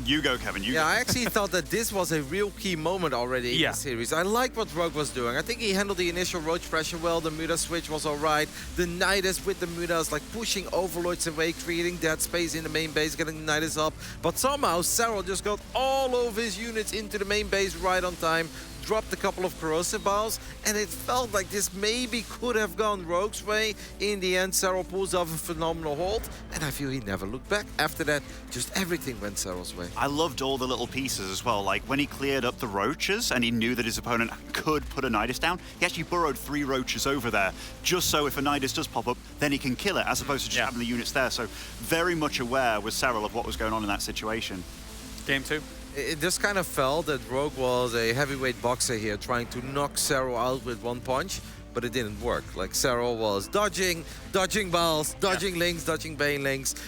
You go, Kevin, you go. I actually thought that this was a real key moment already in the series. I like what Rogue was doing. I think he handled the initial roach pressure well. The Muda switch was alright. The Nidus with the Mudas, like pushing Overlords away, creating dead space in the main base, getting the Nidus up. But somehow, Cyril just got all of his units into the main base right on time, dropped a couple of corrosive balls, and it felt like this maybe could have gone Rogue's way. In the end, Cyril pulls off a phenomenal hold, and I feel he never looked back. After that, just everything went Cyril's way. I loved all the little pieces as well. Like when he cleared up the roaches and he knew that his opponent could put a Nidus down, he actually burrowed 3 roaches over there, just so if a Nidus does pop up, then he can kill it, as opposed to just having the units there. So very much aware was Cyril of what was going on in that situation. Game 2. It just kind of felt that Rogue was a heavyweight boxer here, trying to knock Cyril out with one punch, but it didn't work. Like Cyril was dodging balls, dodging links, dodging banelings,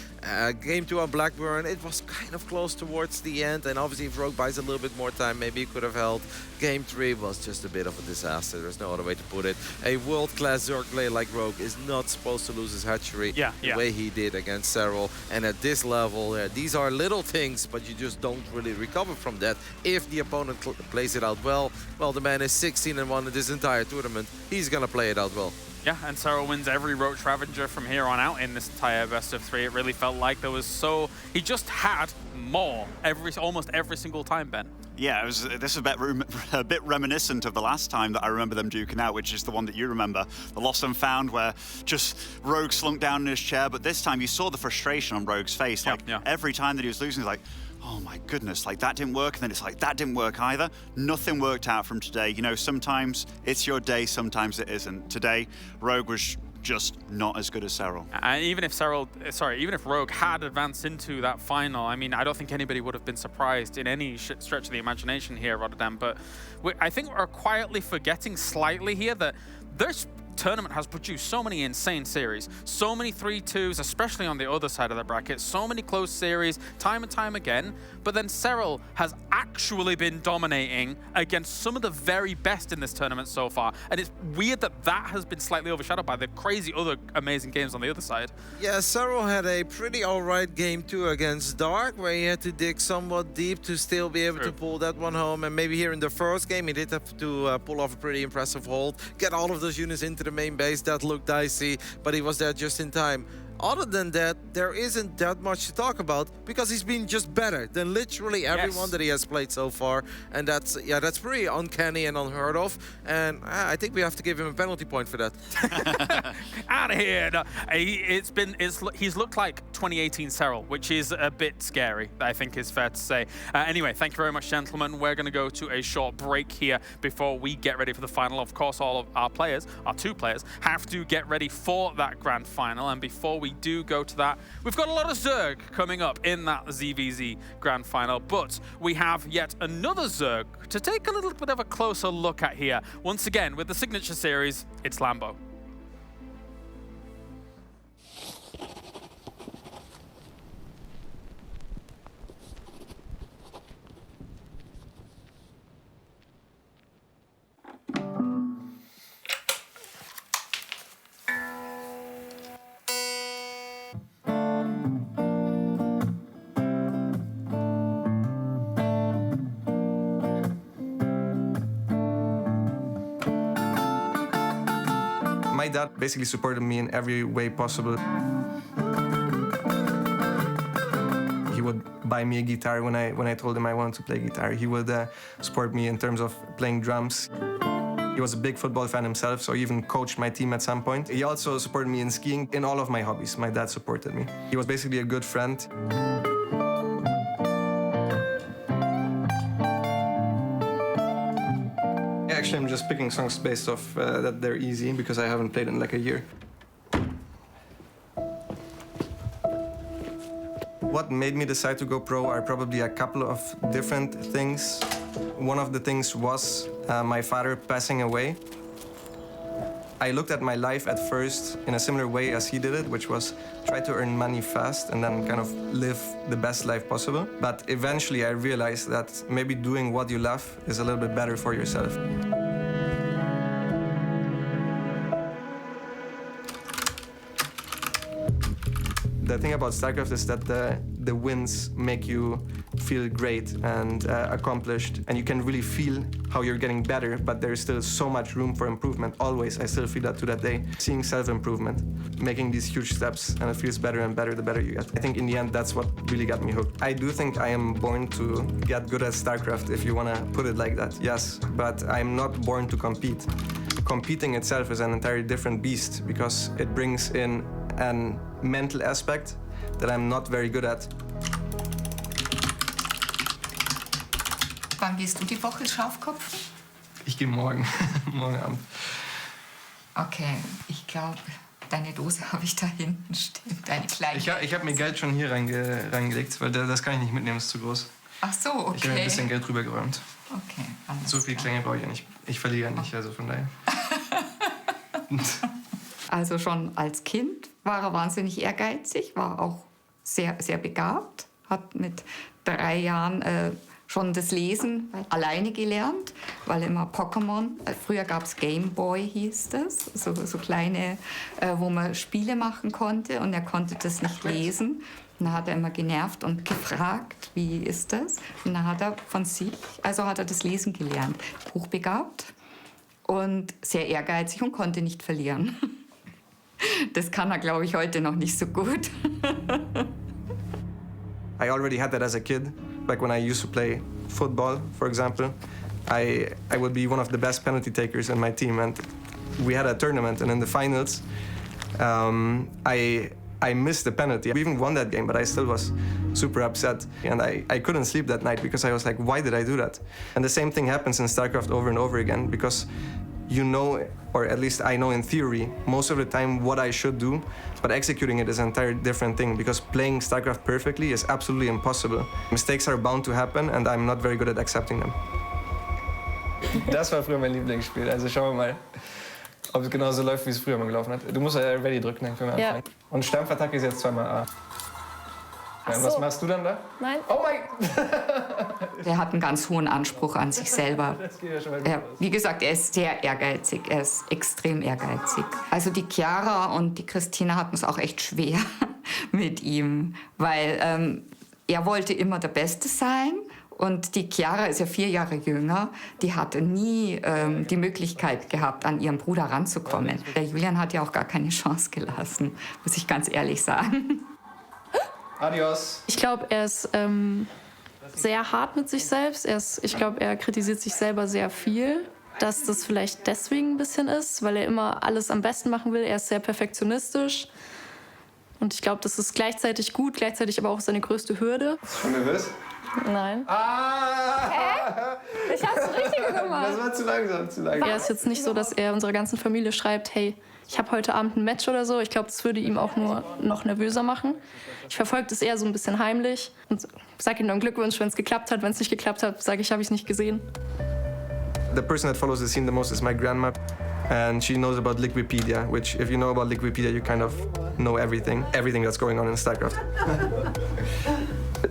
Game 2 on Blackburn, it was kind of close towards the end, and obviously if Rogue buys a little bit more time, maybe he could have held. Game 3 was just a bit of a disaster. There's no other way to put it. A world-class Zerg player like Rogue is not supposed to lose his hatchery the way he did against Serral. And at this level, these are little things, but you just don't really recover from that. If the opponent plays it out well, the man is 16-1 in this entire tournament. He's gonna play it out well. Yeah, and Serral wins every Roach Ravager from here on out in this entire best of 3. It really felt like there was he just had more almost every single time, Ben. Yeah, this is a bit reminiscent of the last time that I remember them duking out, which is the one that you remember, the Lost and Found, where just Rogue slunk down in his chair. But this time you saw the frustration on Rogue's face. Like every time that he was losing, he's like, oh my goodness, like that didn't work. And then it's like, that didn't work either. Nothing worked out from today. You know, sometimes it's your day, sometimes it isn't. Today, Rogue was just not as good as Serral. And even if Rogue had advanced into that final, I mean, I don't think anybody would have been surprised in any stretch of the imagination here, Rotterdam. But I think we're quietly forgetting slightly here that this tournament has produced so many insane series, so many 3-2s, especially on the other side of the bracket, so many close series, time and time again. But then Serral has actually been dominating against some of the very best in this tournament so far. And it's weird that that has been slightly overshadowed by the crazy other amazing games on the other side. Yeah, Serral had a pretty alright game 2 against Dark, where he had to dig somewhat deep to still be able to pull that one home. And maybe here in the first game, he did have to pull off a pretty impressive hold, get all of those units into the main base. That looked dicey, but he was there just in time. Other than that, there isn't that much to talk about because he's been just better than literally everyone that he has played so far, and that's pretty uncanny and unheard of. And I think we have to give him a penalty point for that. Out of here! No, he's looked like 2018 Serral, which is a bit scary, I think is fair to say. Anyway, thank you very much, gentlemen. We're going to go to a short break here before we get ready for the final. Of course, all of our players, our 2 players, have to get ready for that grand final, and before we do go to that, we've got a lot of Zerg coming up in that ZVZ Grand Final, but we have yet another Zerg to take a little bit of a closer look at here. Once again, with the Signature Series, it's Lambo. My dad basically supported me in every way possible. He would buy me a guitar when I told him I wanted to play guitar. He would support me in terms of playing drums. He was a big football fan himself, so he even coached my team at some point. He also supported me in skiing. In all of my hobbies, my dad supported me. He was basically a good friend. Actually, I'm just picking songs based off that they're easy because I haven't played in like a year. What made me decide to go pro are probably a couple of different things. One of the things was my father passing away. I looked at my life at first in a similar way as he did it, which was try to earn money fast and then kind of live the best life possible. But eventually I realized that maybe doing what you love is a little bit better for yourself. The thing about StarCraft is that the wins make you feel great and accomplished, and you can really feel how you're getting better, but there's still so much room for improvement. Always, I still feel that to that day. Seeing self-improvement, making these huge steps, and it feels better and better the better you get. I think in the end, that's what really got me hooked. I do think I am born to get good at StarCraft, if you want to put it like that, yes, but I'm not born to compete. Competing itself is an entirely different beast because it brings in an mental aspect that I'm not very good at. Wann gehst du die Woche Schafkopf? Ich gehe morgen, morgen Abend. Okay, ich glaube, deine Dose habe ich da hinten stehen, deine kleine. Ich hab mir Geld schon hier reingelegt, weil das kann ich nicht mitnehmen, ist zu groß. Ach so, okay. Ich habe ein bisschen Geld rübergeräumt. Okay, alles So viel Klänge brauche ich ja nicht. Ich verliere ja nicht, also von daher. Also schon als Kind war er wahnsinnig ehrgeizig, war auch sehr, sehr begabt, hat mit 3 Jahren schon das Lesen alleine gelernt, weil immer Pokémon, früher gab es Game Boy, hieß das, so kleine, wo man Spiele machen konnte und er konnte das nicht lesen. Und dann hat er immer genervt und gefragt, wie ist das? Und dann hat er von sich, also hat er das Lesen gelernt. Hochbegabt und sehr ehrgeizig und konnte nicht verlieren. Das kann er, glaube ich, heute noch nicht so gut. I already had that as a kid. Like when I used to play football, for example, I would be one of the best penalty takers in my team. And we had a tournament, and in the finals, I missed the penalty. We even won that game, but I still was super upset. And I couldn't sleep that night because I was like, why did I do that? And the same thing happens in StarCraft over and over again because you know, or at least I know in theory, most of the time what I should do, but executing it is an entirely different thing because playing StarCraft perfectly is absolutely impossible. Mistakes are bound to happen and I'm not very good at accepting them. Das war früher mein Lieblingsspiel, also schauen wir mal, ob es genauso läuft, wie es früher mal gelaufen hat. Du musst ja Ready drücken, dann können wir anfangen. Und Stampfattacke ist jetzt zweimal A. Ja, was machst du dann da? Nein. Oh mein! Er hat einen ganz hohen Anspruch an sich selber. Wie gesagt, er ist sehr ehrgeizig, er ist extrem ehrgeizig. Also die Chiara und die Christina hatten es auch echt schwer mit ihm, weil er wollte immer der Beste sein. Und die Chiara ist ja 4 Jahre jünger, die hatte nie die Möglichkeit gehabt, an ihren Bruder ranzukommen. Der Julian hat ja auch gar keine Chance gelassen, muss ich ganz ehrlich sagen. Adios. Ich glaube, er ist sehr hart mit sich selbst. Ich glaube, er kritisiert sich selber sehr viel. Dass das vielleicht deswegen ein bisschen ist, weil er immer alles am besten machen will. Er ist sehr perfektionistisch. Und ich glaube, das ist gleichzeitig gut, gleichzeitig aber auch seine größte Hürde. Schon nervös? Nein. Hä? Ich hab's richtig gemacht. Das war zu langsam. Er ist jetzt nicht so, dass er unserer ganzen Familie schreibt, hey, ich habe heute Abend ein Match oder so. Ich glaube, das würde ihm auch nur noch nervöser machen. Ich verfolge das eher so ein bisschen heimlich und sage ihm dann Glückwunsch, wenn es geklappt hat. Wenn es nicht geklappt hat, sage ich, habe ich es nicht gesehen. The person that follows the scene the most is my grandma. And she knows about Liquipedia, which if you know about Liquipedia, you kind of know everything that's going on in StarCraft.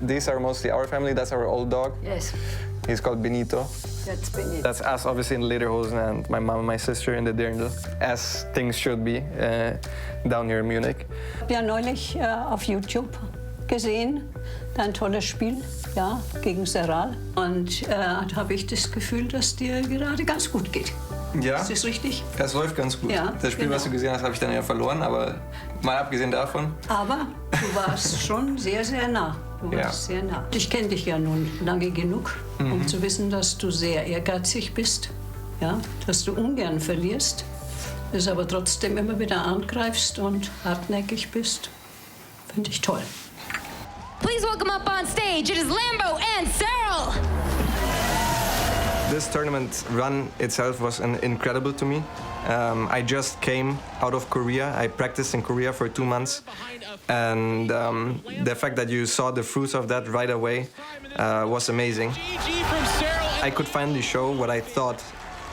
These are mostly our family. That's our old dog. Yes. He's called Benito. That's Benito. That's us, obviously, in the lederhosen, and my mom and my sister in the dirndl, as things should be down here in Munich. Ich habe ja neulich auf YouTube gesehen, dein tolles Spiel, ja, gegen Serral. Und da habe ich das Gefühl, dass dir gerade ganz gut geht. Ja. Ist das richtig? Das läuft ganz gut. Ja, das Spiel, was du gesehen hast, habe ich dann ja verloren, aber mal abgesehen davon. Aber du warst schon sehr, sehr nah. Du warst sehr nah. Ich kenne dich ja nun lange genug, um zu wissen, dass du sehr ehrgeizig bist, ja, dass du ungern verlierst, es aber trotzdem immer wieder angreifst und hartnäckig bist. Finde ich toll. Please welcome up on stage, it is Lambo and Cyril! This tournament run itself was incredible to me. I just came out of Korea. I practiced in Korea for 2 months. And the fact that you saw the fruits of that right away was amazing. I could finally show what I thought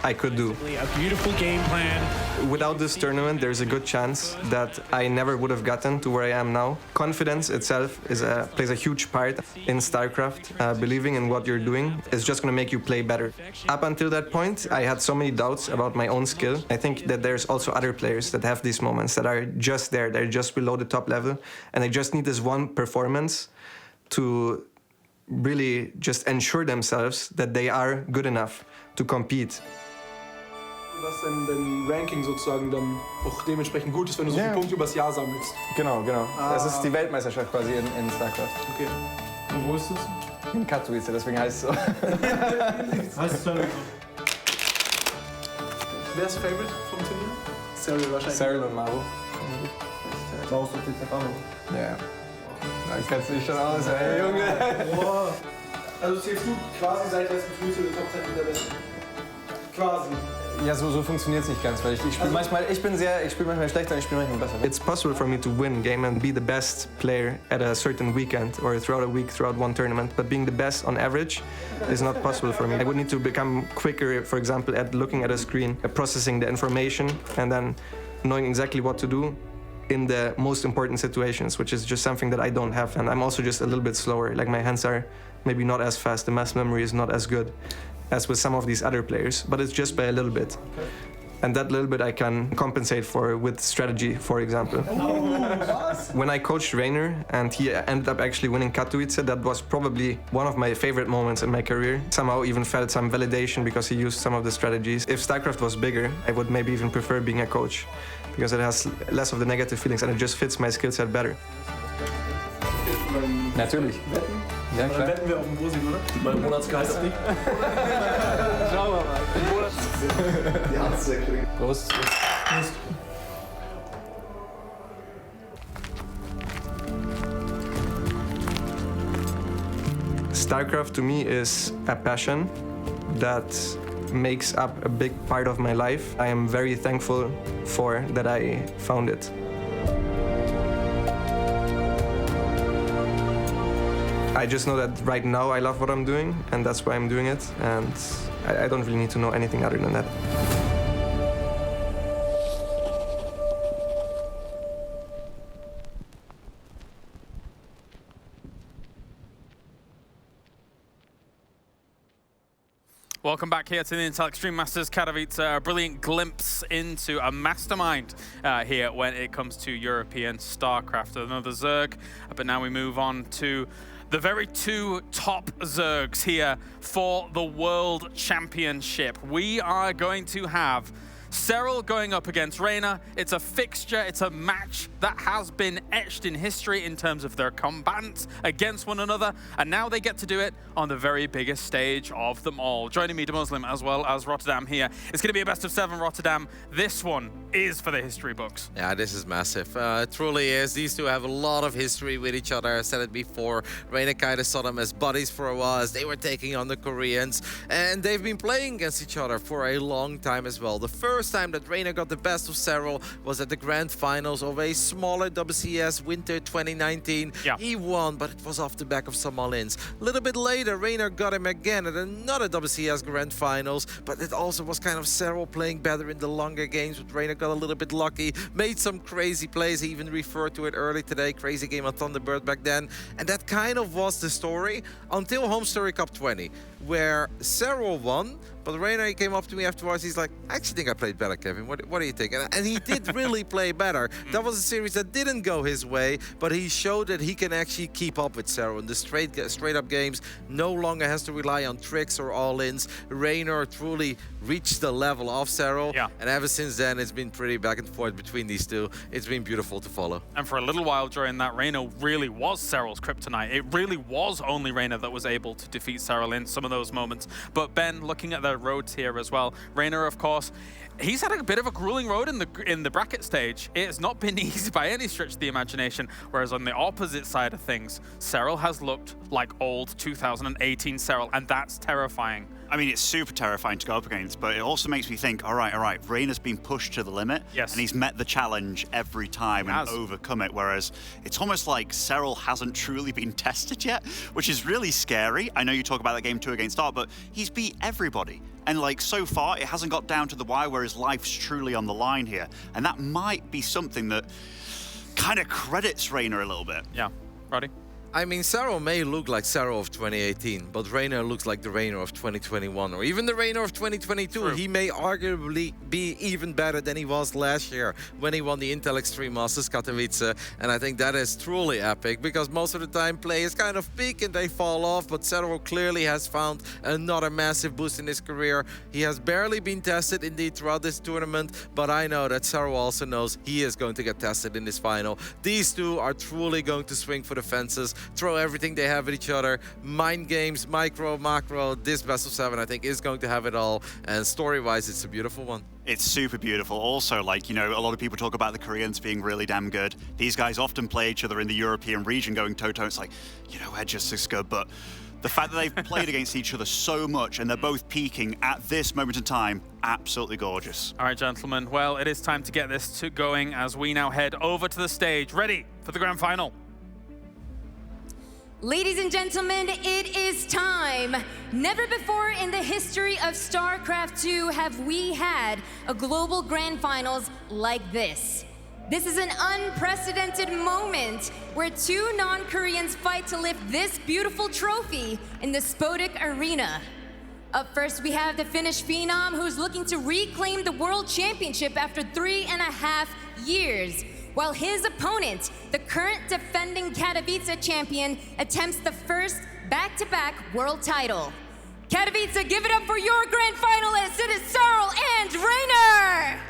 I could do. A beautiful game plan. Without this tournament, there's a good chance that I never would have gotten to where I am now. Confidence itself plays a huge part in StarCraft. Believing in what you're doing is just going to make you play better. Up until that point, I had so many doubts about my own skill. I think that there's also other players that have these moments that are just there. They're just below the top level. And they just need this one performance to really just ensure themselves that they are good enough to compete. Dass dein Ranking sozusagen dann auch dementsprechend gut ist, wenn du so viele Punkte übers Jahr sammelst. Genau. Das ist die Weltmeisterschaft quasi in StarCraft. Okay. Und wo ist das? In Katowice, deswegen heißt es so. Heißt es Cyril? Wer ist Favorite vom Turnier? Cyril wahrscheinlich. Cyril und Maru. Maru ist doch auch noch. Ja. Dann kennst du dich schon aus, ey, Junge. Boah. Also zählst du quasi seit letzten Früh zu den Top 10 der Besten? Quasi. Ja, so funktioniert es nicht ganz, weil ich spiele manchmal schlechter und ich spiele manchmal besser. It's possible for me to win a game and be the best player at a certain weekend or throughout a week, throughout one tournament, but being the best on average is not possible for me. I would need to become quicker, for example, at looking at a screen, processing the information, and then knowing exactly what to do in the most important situations, which is just something that I don't have. And I'm also just a little bit slower. Like my hands are maybe not as fast. The muscle memory is not as good as with some of these other players, but it's just by a little bit. And that little bit I can compensate for with strategy, for example. When I coached Rainer and he ended up actually winning Katowice, that was probably one of my favorite moments in my career. Somehow even felt some validation because he used some of the strategies. If StarCraft was bigger, I would maybe even prefer being a coach because it has less of the negative feelings and it just fits my skill set better. Natürlich. Ja, Dann wetten wir auf den Brusig, oder? Mein Monatsgehalt auf dich. Schauen wir mal. Die Hand zu kriegen. Prost. Prost. StarCraft to me is a passion that makes up a big part of my life. I am very thankful for that I found it. I just know that right now I love what I'm doing, and that's why I'm doing it, and I don't really need to know anything other than that. Welcome back here to the Intel Extreme Masters Katowice. A brilliant glimpse into a mastermind here when it comes to European StarCraft. Another Zerg, but now we move on to the very two top Zergs here for the World Championship. We are going to have Serral going up against Rainer. It's a fixture, it's a match that has been etched in history in terms of their combatants against one another, and now they get to do it on the very biggest stage of them all. Joining me, Muslim, as well as Rotterdam here. It's going to be a best of 7 Rotterdam. This one is for the history books. Yeah, this is massive. It truly is. These two have a lot of history with each other. I said it before. Rainer kind of saw them as buddies for a while as they were taking on the Koreans, and they've been playing against each other for a long time as well. The first time that Rainer got the best of Serral was at the grand finals of a smaller WCS Winter 2019. Yeah. He won, but it was off the back of some all-ins. A little bit later, Rainer got him again at another WCS grand finals, but it also was kind of Serral playing better in the longer games, but Rainer got a little bit lucky, made some crazy plays. He even referred to it early today, crazy game on Thunderbird back then. And that kind of was the story until Home Story Cup 20, where Serral won, but Rainer came up to me afterwards. He's like, I actually think I played better, Kevin. What do you think? And he did really play better. That was a series that didn't go his way, but he showed that he can actually keep up with Serral in the straight up games. No longer has to rely on tricks or all-ins. Rainer truly reached the level of Serral. Yeah. And ever since then, it's been pretty back and forth between these two. It's been beautiful to follow. And for a little while during that, Rainer really was Serral's kryptonite. It really was only Rainer that was able to defeat Serral in some of those moments. But Ben, looking at the roads here as well, Rainer, of course, he's had a bit of a grueling road in the bracket stage. It's not been easy by any stretch of the imagination, whereas on the opposite side of things, Serral has looked like old 2018 Serral, and that's terrifying. I mean, it's super terrifying to go up against, but it also makes me think, all right, Rainer's been pushed to the limit, yes, and he's met the challenge every time and overcome it, whereas it's almost like Serral hasn't truly been tested yet, which is really scary. I know you talk about that game 2 against Art, but he's beat everybody. And like, so far, it hasn't got down to the wire where his life's truly on the line here. And that might be something that kind of credits Rainer a little bit. Yeah. Roddy? I mean, Serral may look like Serral of 2018, but Rainer looks like the Rainer of 2021, or even the Rainer of 2022. True. He may arguably be even better than he was last year when he won the Intel Extreme Masters Katowice, and I think that is truly epic, because most of the time players kind of peak and they fall off, but Serral clearly has found another massive boost in his career. He has barely been tested indeed throughout this tournament, but I know that Serral also knows he is going to get tested in this final. These two are truly going to swing for the fences, throw everything they have at each other, mind games, micro, macro. This best of 7, I think, is going to have it all, and story-wise, it's a beautiful one. It's super beautiful. Also, like, you know, a lot of people talk about the Koreans being really damn good. These guys often play each other in the European region going toe-to-toe. It's like, you know, we're just as good, but the fact that they've played against each other so much and they're both peaking at this moment in time, absolutely gorgeous. All right, gentlemen. Well, it is time to get this going as we now head over to the stage. Ready for the grand final. Ladies and gentlemen, it is time. Never before in the history of StarCraft 2 have we had a global grand finals like this. This is an unprecedented moment where two non-Koreans fight to lift this beautiful trophy in the Spodek Arena. Up first, we have the Finnish phenom who's looking to reclaim the World Championship after 3.5 years, while his opponent, the current defending Katowice champion, attempts the first back-to-back world title. Katowice, give it up for your grand finalists. It is Sarl and Rainer!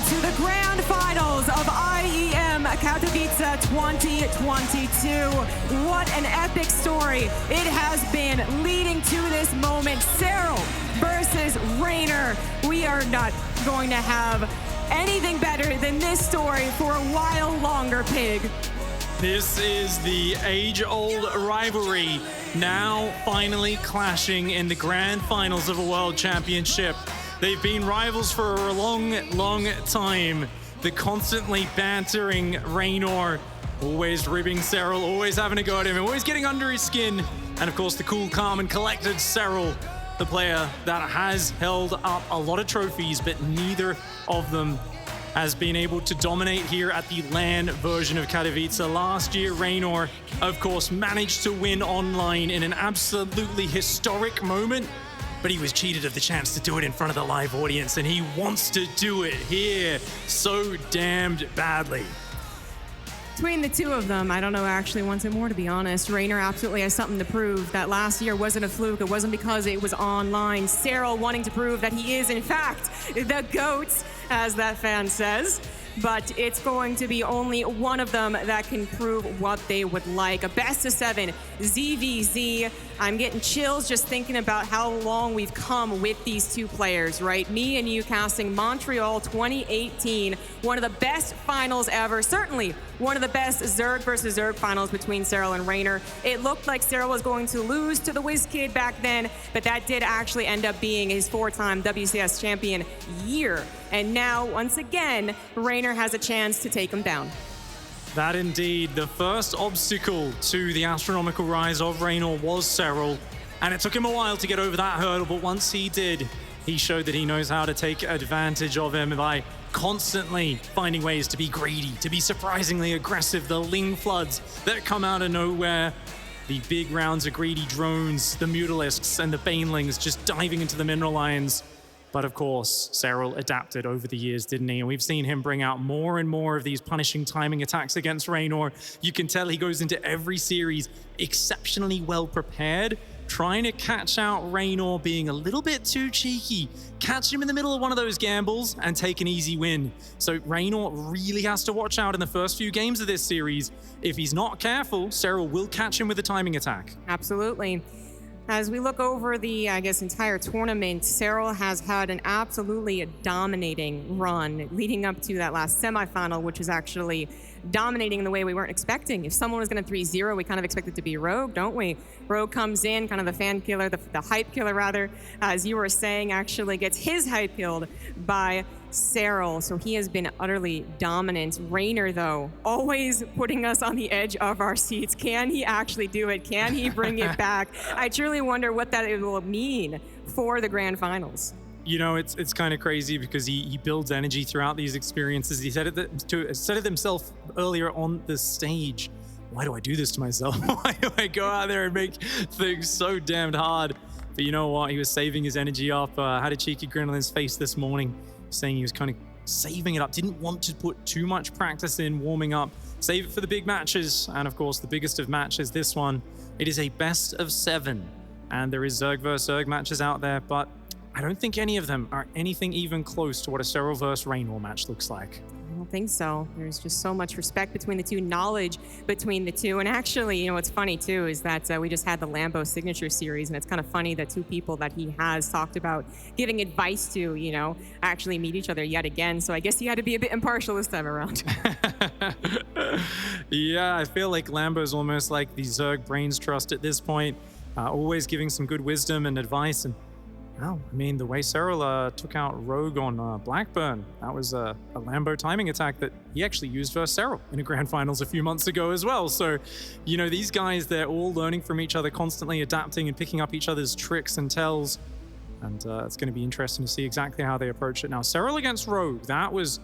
To the grand finals of IEM Katowice 2022. What an epic story it has been leading to this moment. Sarl versus Rainer. We are not going to have anything better than this story for a while longer, Pig. This is the age-old rivalry now finally clashing in the grand finals of a world championship. They've been rivals for a long, long time. The constantly bantering Raynor, always ribbing Sarl, always having a go at him, always getting under his skin. And of course, the cool, calm, and collected Sarl, the player that has held up a lot of trophies, but neither of them has been able to dominate here at the LAN version of Katowice. Last year, Raynor, of course, managed to win online in an absolutely historic moment, but he was cheated of the chance to do it in front of the live audience, and he wants to do it here so damned badly. Between the two of them, I don't know who actually wants it more, to be honest. Raynor absolutely has something to prove. That last year wasn't a fluke. It wasn't because it was online. Sarl wanting to prove that he is, in fact, the GOAT, as that fan says. But it's going to be only one of them that can prove what they would like. A best of 7, ZVZ. I'm getting chills just thinking about how long we've come with these two players, right? Me and you casting Montreal 2018, one of the best finals ever. Certainly one of the best Zerg versus Zerg finals between Sarl and Raynor. It looked like Sarl was going to lose to the WizKid back then, but that did actually end up being his 4-time WCS champion year. And now, once again, Raynor has a chance to take him down. That indeed, the first obstacle to the astronomical rise of Raynor was Sarl, and it took him a while to get over that hurdle, but once he did, he showed that he knows how to take advantage of him by constantly finding ways to be greedy, to be surprisingly aggressive. The Ling floods that come out of nowhere, the big rounds of greedy drones, the Mutalisks and the Banelings just diving into the mineral lines. But of course, Sarl adapted over the years, didn't he? And we've seen him bring out more and more of these punishing timing attacks against Raynor. You can tell he goes into every series exceptionally well prepared, trying to catch out Raynor being a little bit too cheeky, catch him in the middle of one of those gambles and take an easy win. So Raynor really has to watch out in the first few games of this series. If he's not careful, Sarl will catch him with a timing attack. Absolutely. As we look over the, entire tournament, Sarl has had an absolutely dominating run leading up to that last semifinal, which is actually dominating in the way we weren't expecting. If someone was going to 3-0, we kind of expect it to be Rogue, don't we? Rogue comes in, kind of the fan killer, the hype killer rather, as you were saying, actually gets his hype killed by Sarl, so he has been utterly dominant. Raynor, though, always putting us on the edge of our seats. Can he actually do it? Can he bring it back? I truly wonder what that will mean for the grand finals. You know, it's kind of crazy because he builds energy throughout these experiences. He said it himself earlier on the stage. Why do I do this to myself? Why do I go out there and make things so damned hard? But you know what? He was saving his energy up. Had a cheeky grin on his face this morning, saying he was kind of saving it up. Didn't want to put too much practice in warming up. Save it for the big matches. And of course, the biggest of matches, this one. It is a best of 7. And there is Zerg vs. Zerg matches out there, but I don't think any of them are anything even close to what a Serral vs. Raynor match looks like. I don't think so. There's just so much respect between the two, knowledge between the two. And actually, you know, what's funny too is that we just had the Lambo signature series, and it's kind of funny that 2 people that he has talked about giving advice to, you know, actually meet each other yet again. So I guess he had to be a bit impartial this time around. Yeah, I feel like Lambo's almost like the Zerg brains trust at this point, always giving some good wisdom and advice. And well, I mean, the way Serral took out Rogue on Blackburn, that was a Lambo timing attack that he actually used versus Serral in a grand finals a few months ago as well. So, you know, these guys, they're all learning from each other, constantly adapting and picking up each other's tricks and tells. And it's going to be interesting to see exactly how they approach it. Now, Serral against Rogue, that was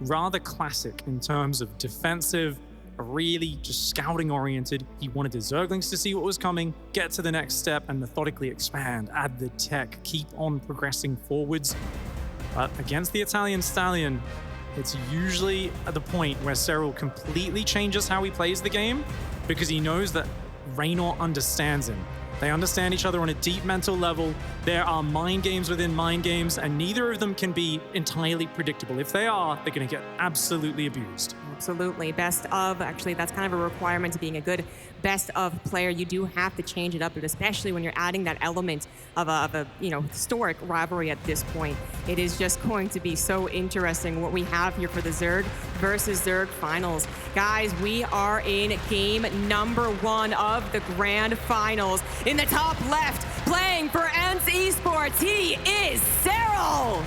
rather classic in terms of defensive, really just scouting oriented. He wanted his Zerglings to see what was coming, get to the next step, and methodically expand, add the tech, keep on progressing forwards. But against the Italian Stallion, it's usually at the point where Serral completely changes how he plays the game, because he knows that Raynor understands him. They understand each other on a deep mental level. There are mind games within mind games, and neither of them can be entirely predictable. If they are, they're going to get absolutely abused. Absolutely. Best of, actually, that's kind of a requirement to being a good best of player. You do have to change it up, but especially when you're adding that element of a you know, historic rivalry at this point. It is just going to be so interesting what we have here for the Zerg versus Zerg finals. Guys, we are in game number 1 of the grand finals. In the top left, playing for ENCE Esports, he is Serral.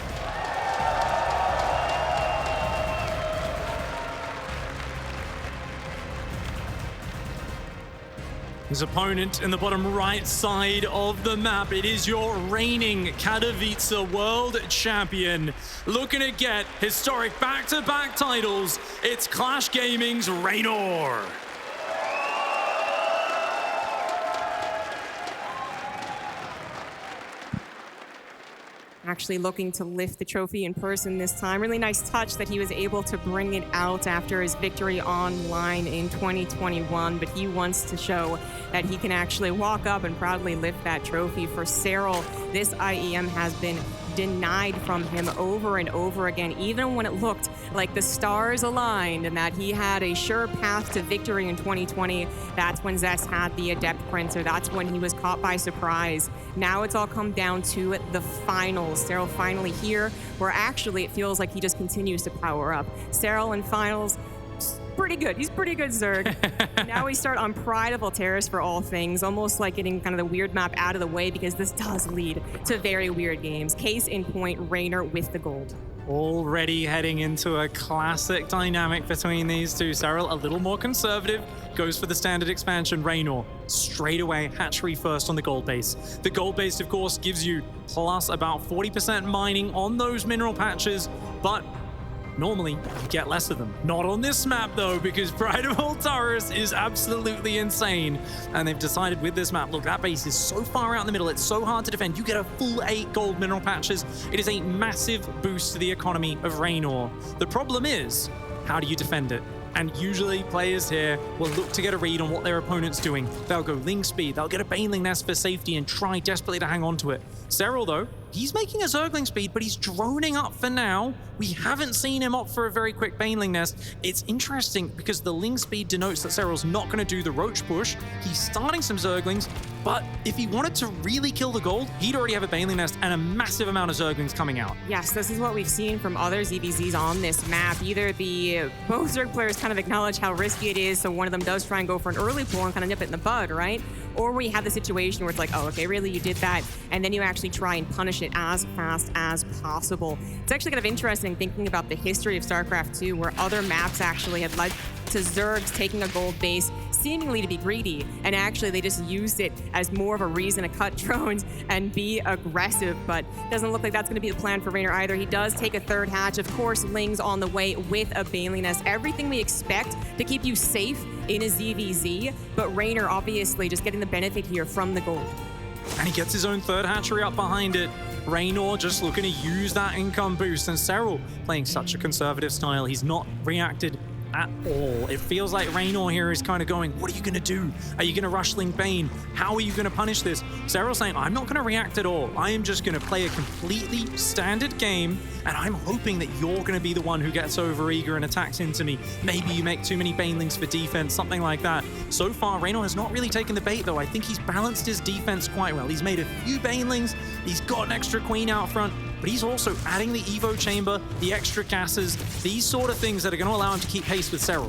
His opponent in the bottom right side of the map, it is your reigning Katowice World Champion. Looking to get historic back-to-back titles, it's Clash Gaming's Raynor. Actually looking to lift the trophy in person this time. Really nice touch that he was able to bring it out after his victory online in 2021, but he wants to show that he can actually walk up and proudly lift that trophy. For Serral, this IEM has been denied from him over and over again, even when it looked like the stars aligned and that he had a sure path to victory in 2020. That's when Zest had the Adept Printer. That's when he was caught by surprise. Now it's all come down to the finals. Serral finally here, where actually it feels like he just continues to power up. Serral in finals, pretty good. He's pretty good, Zerg. Now we start on Pride of Alteris for all things, almost like getting kind of the weird map out of the way, because this does lead to very weird games. Case in point, Raynor with the gold. Already heading into a classic dynamic between these two. Serral a little more conservative, goes for the standard expansion. Raynor straight away hatchery first on the gold base. The gold base, of course, gives you plus about 40% mining on those mineral patches, but normally, you get less of them. Not on this map, though, because Pride of Alteris is absolutely insane. And they've decided with this map, look, that base is so far out in the middle, it's so hard to defend. You get a full 8 gold mineral patches. It is a massive boost to the economy of Raynor. The problem is, how do you defend it? And usually players here will look to get a read on what their opponent's doing. They'll go Ling Speed, they'll get a Baneling Nest for safety and try desperately to hang on to it. Serral, though, he's making a Zergling Speed, but he's droning up for now. We haven't seen him opt for a very quick Baneling Nest. It's interesting because the Ling Speed denotes that Serral's not going to do the Roach push. He's starting some Zerglings, but if he wanted to really kill the gold, he'd already have a Baneling Nest and a massive amount of Zerglings coming out. Yes, this is what we've seen from other ZVZs on this map. Either both Zerg players kind of acknowledge how risky it is, so one of them does try and go for an early pull and kind of nip it in the bud, right? Or we have the situation where it's like, oh, okay, really, you did that, and then you actually try and punish it as fast as possible. It's actually kind of interesting thinking about the history of StarCraft 2, where other maps actually had led to Zergs taking a gold base, seemingly to be greedy, and actually they just used it as more of a reason to cut drones and be aggressive, but it doesn't look like that's going to be the plan for Raynor either. He does take a third hatch. Of course, Ling's on the way with a Baneling Nest. Everything we expect to keep you safe in a ZVZ, but Raynor obviously just getting the benefit here from the gold. and he gets his own third hatchery up behind it. Raynor just looking to use that income boost, and Serral playing such a conservative style. He's not reacted at all. It feels like Raynor here is kind of going, what are you going to do? Are you going to rush Link Bane? How are you going to punish this? Serral saying, I'm not going to react at all. I am just going to play a completely standard game, and I'm hoping that you're going to be the one who gets over eager and attacks into me. Maybe you make too many Banelings for defense, something like that. So far, Raynor has not really taken the bait, though. I think he's balanced his defense quite well. He's made a few Banelings. He's got an extra Queen out front, but he's also adding the Evo Chamber, the extra gases, these sort of things that are going to allow him to keep pace with Serral.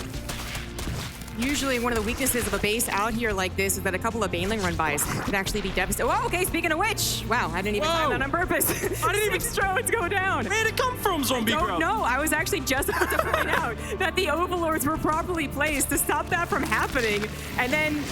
Usually one of the weaknesses of a base out here like this is that a couple of Baneling run-bys could actually be devastating. Oh, okay, speaking of which, wow, I didn't even time that on purpose. I didn't even drones go down. Where did it come from, Zombie Grub? I don't know. I was actually just about to point out that the Overlords were properly placed to stop that from happening. And then...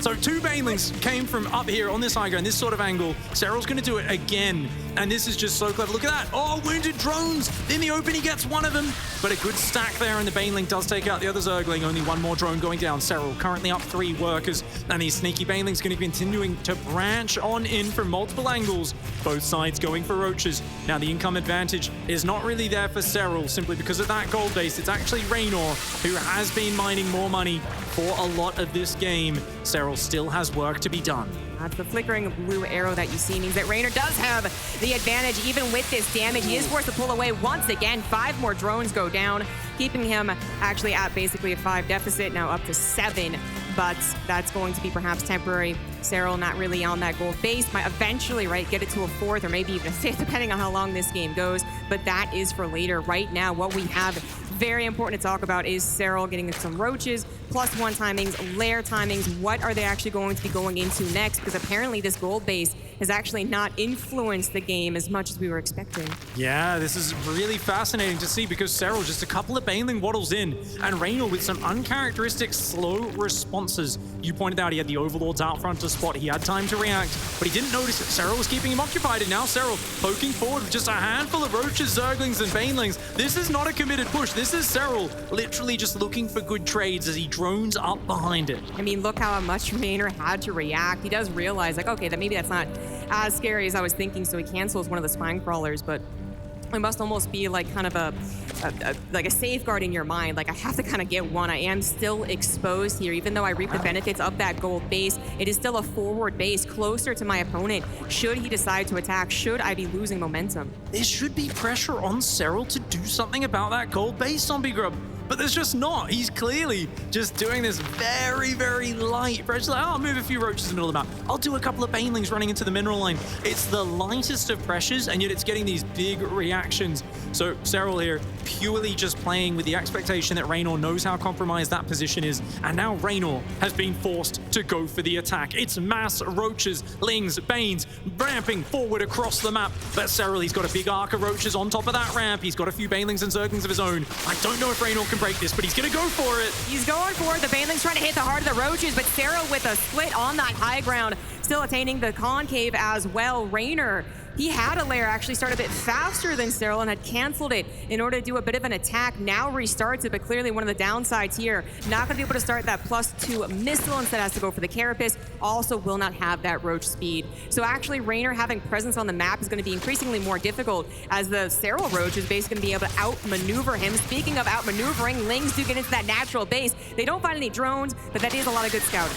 So 2 Banelings came from up here on this high ground, this sort of angle. Serral's going to do it again. And this is just so clever. Look at that. Oh, wounded drones. In the open, he gets one of them. But a good stack there, and the Baneling does take out the other Zergling. Only one more drone going down. Serral currently up 3 workers. And these sneaky Banelings going to be continuing to branch on in from multiple angles. Both sides going for roaches. Now, the income advantage is not really there for Serral simply because of that gold base. It's actually Raynor who has been mining more money for a lot of this game. Serral still has work to be done. That's the flickering blue arrow that you see means that Raynor does have the advantage even with this damage. He is forced to pull away once again. 5 more drones go down, keeping him actually at basically a 5 deficit, now up to 7. But that's going to be perhaps temporary. Serral not really on that gold base. Might eventually, right, get it to a 4th or maybe even a 5th, depending on how long this game goes. But that is for later. Right now, what we have very important to talk about is Serral getting some roaches, +1 timings, lair timings. What are they actually going to be going into next? Because apparently this gold base has actually not influenced the game as much as we were expecting. Yeah, this is really fascinating to see because Serral just a couple of Baneling waddles in, and Raynor with some uncharacteristic slow responses. You pointed out he had the Overlords out front to spot. He had time to react, but he didn't notice that Serral was keeping him occupied, and now Serral poking forward with just a handful of roaches, Zerglings, and Banelings. This is not a committed push. This is Serral literally just looking for good trades as he drones up behind it. I mean, look how much Raynor had to react. He does realize, like, okay, that maybe that's not as scary as I was thinking, so he cancels one of the spine crawlers, but it must almost be like kind of a safeguard in your mind. Like, I have to kind of get one. I am still exposed here. Even though I reap the benefits of that gold base, it is still a forward base closer to my opponent. Should he decide to attack, should I be losing momentum? There should be pressure on Serral to do something about that gold base, Zombie Grub. But there's just not. He's clearly just doing this very, very light pressure. Like, oh, I'll move a few roaches in the middle of the map. I'll do a couple of Banelings running into the mineral line. It's the lightest of pressures, and yet it's getting these big reactions. So Serral here purely just playing with the expectation that Raynor knows how compromised that position is. And now Raynor has been forced to go for the attack. It's mass roaches, Lings, Banes, ramping forward across the map. But Serral, he's got a big arc of roaches on top of that ramp. He's got a few Banelings and Zerglings of his own. I don't know if Raynor can break this, but he's gonna go for it. He's going for it. The Baneling's trying to hit the heart of the roaches, but Serral with a split on that high ground, still attaining the concave as well. Raynor, he had a lair actually start a bit faster than Serral and had canceled it in order to do a bit of an attack. Now restarts it, but clearly one of the downsides here, not going to be able to start that +2 missile. Instead has to go for the carapace. Also will not have that roach speed. So actually Raynor having presence on the map is going to be increasingly more difficult as the Serral roach is basically going to be able to outmaneuver him. Speaking of outmaneuvering, Lings do get into that natural base. They don't find any drones, but that is a lot of good scouting.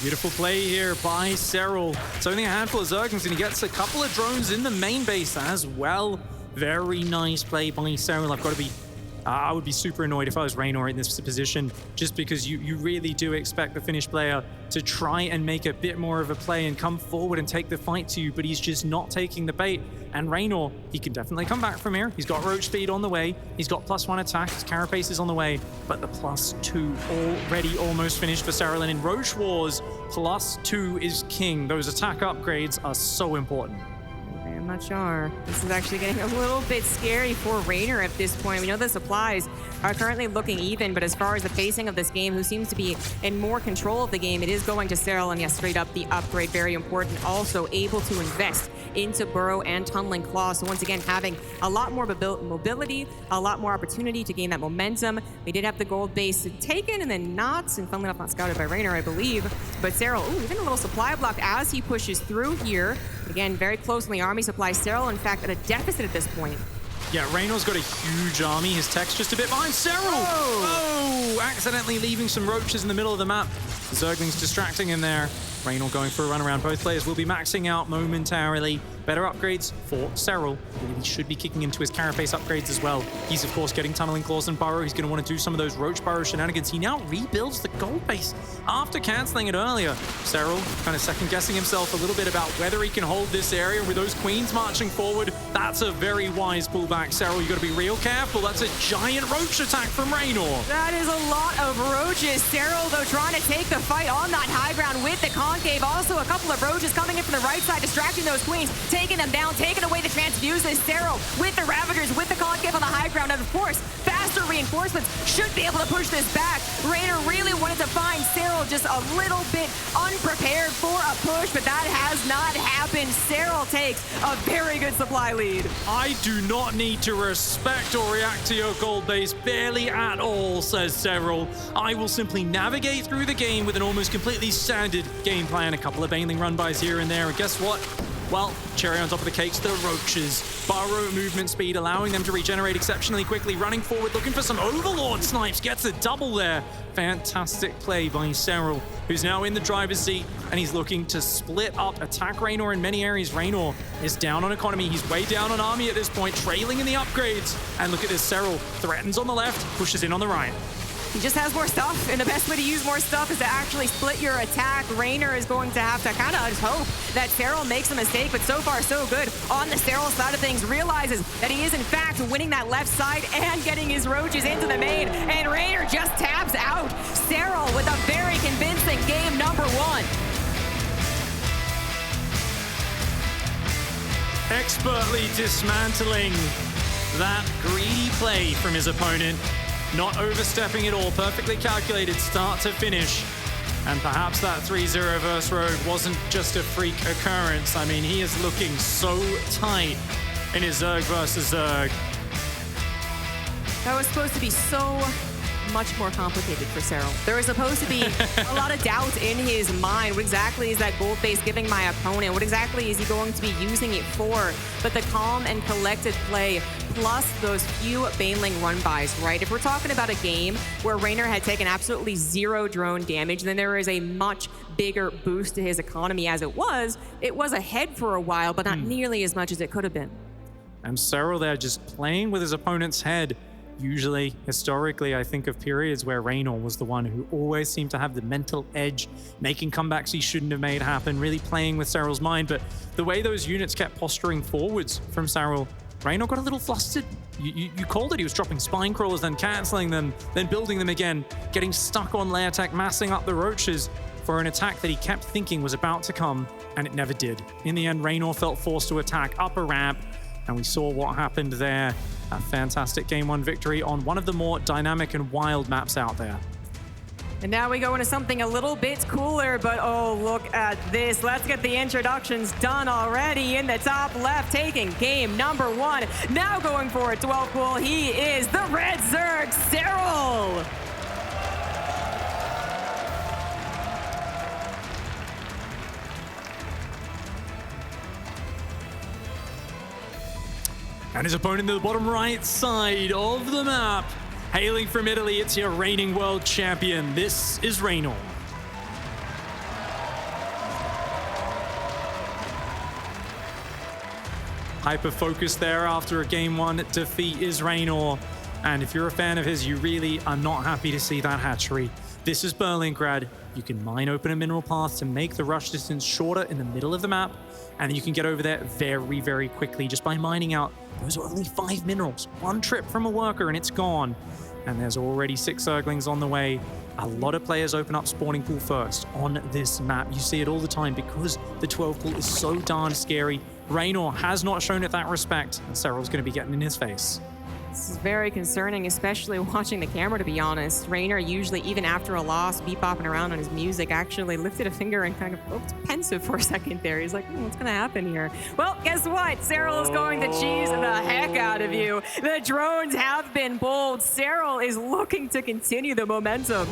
Beautiful play here by Serral. So only a handful of Zerglings, and he gets a couple of drones in the main base as well. Very nice play by Serral. I would be super annoyed if I was Raynor in this position, just because you really do expect the Finnish player to try and make a bit more of a play and come forward and take the fight to you, but he's just not taking the bait. And Raynor, he can definitely come back from here. He's got roach speed on the way. He's got +1 attack. His carapace is on the way, but the +2 already almost finished for Serral. And in Roach Wars, +2 is king. Those attack upgrades are so important. not sure. This is actually getting a little bit scary for Raynor at this point. We know the supplies are currently looking even, but as far as the pacing of this game, who seems to be in more control of the game, it is going to Cyril, and yes, straight up the upgrade, very important. Also able to invest into Burrow and Tunneling Claw. So once again, having a lot more mobility, a lot more opportunity to gain that momentum. We did have the gold base taken and then not, and funnily enough, not scouted by Raynor, I believe. But Cyril, even a little supply block as he pushes through here. Again, very close in the army supply. Cyril, in fact, at a deficit at this point. Yeah, Reynor's got a huge army. His tech's just a bit behind Cyril. Oh, accidentally leaving some roaches in the middle of the map. Zergling's distracting him there. Raynor going for a run around. Both players will be maxing out momentarily. Better upgrades for Cyril. He should be kicking into his Carapace upgrades as well. He's, of course, getting Tunneling Claws and Burrow. He's going to want to do some of those Roach Burrow shenanigans. He now rebuilds the gold base after canceling it earlier. Cyril kind of second-guessing himself a little bit about whether he can hold this area with those queens marching forward. That's a very wise pullback, Cyril. You got to be real careful. That's a giant Roach attack from Raynor. That is a lot of Roaches. Cyril, though, trying to take the fight on that high ground with the Concave. Also, a couple of Roaches coming in from the right side, distracting those queens, taking them down, taking away the transfuses. Cyril with the Ravagers, with the Concave on the high ground, and of course, faster reinforcements should be able to push this back. Raynor really wanted to find Cyril just a little bit unprepared for a push, but that has not happened. Cyril takes a very good supply lead. I do not need to respect or react to your gold base, barely at all, says Cyril. I will simply navigate through the game with an almost completely standard game plan, a couple of Baneling run-bys here and there, and guess what? Well, cherry on top of the cake's the Roaches. Burrow movement speed, allowing them to regenerate exceptionally quickly, running forward, looking for some Overlord snipes, gets a double there. Fantastic play by Cyril, who's now in the driver's seat, and he's looking to split up, attack Raynor in many areas. Raynor is down on economy, he's way down on army at this point, trailing in the upgrades. And look at this, Cyril threatens on the left, pushes in on the right. He just has more stuff, and the best way to use more stuff is to actually split your attack. Raynor is going to have to kind of just hope that Cyril makes a mistake, but so far so good on the Cyril side of things. Realizes that he is in fact winning that left side and getting his Roaches into the main, and Raynor just taps out. Cyril with a very convincing game number one. Expertly dismantling that greedy play from his opponent. Not overstepping at all, perfectly calculated start to finish. And perhaps that 3-0 versus Rogue wasn't just a freak occurrence. I mean, he is looking so tight in his Zerg versus Zerg. That was supposed to be so much more complicated for Cyril. There was supposed to be a lot of doubt in his mind. What exactly is that gold base giving my opponent? What exactly is he going to be using it for? But the calm and collected play, plus those few Baneling run-bys, right? If we're talking about a game where Raynor had taken absolutely 0 drone damage, then there is a much bigger boost to his economy as it was. It was ahead for a while, but not nearly as much as it could have been. And Cyril there just playing with his opponent's head. Usually, historically, I think of periods where Raynor was the one who always seemed to have the mental edge, making comebacks he shouldn't have made happen, really playing with Cyril's mind. But the way those units kept posturing forwards from Cyril, Raynor got a little flustered. You called it. He was dropping spine crawlers, then canceling them, then building them again, getting stuck on layer tech, massing up the Roaches for an attack that he kept thinking was about to come, and it never did. In the end, Raynor felt forced to attack up a ramp, and we saw what happened there. A fantastic Game 1 victory on one of the more dynamic and wild maps out there. And now we go into something a little bit cooler, but oh, look at this. Let's get the introductions done already. In the top left, taking game number 1. Now going for a 12 pool, he is the Red Zerg, Cyril. And his opponent to the bottom right side of the map. Hailing from Italy, it's your reigning world champion. This is Raynor. Hyper-focused there after a Game 1 defeat is Raynor. And if you're a fan of his, you really are not happy to see that hatchery. This is Berlingrad. You can mine open a mineral path to make the rush distance shorter in the middle of the map. And you can get over there very, very quickly just by mining out. Those are only 5 minerals. 1 trip from a worker and it's gone. And there's already 6 Zerglings on the way. A lot of players open up spawning pool first on this map. You see it all the time because the 12 pool is so darn scary. Raynor has not shown it that respect, and Serral's going to be getting in his face. This is very concerning, especially watching the camera, to be honest. Raynor usually, even after a loss, bopping around on his music, actually lifted a finger and kind of looked pensive for a second there. He's like, what's going to happen here? Well, guess what? Serral is going to cheese the heck out of you. The drones have been bold. Serral is looking to continue the momentum.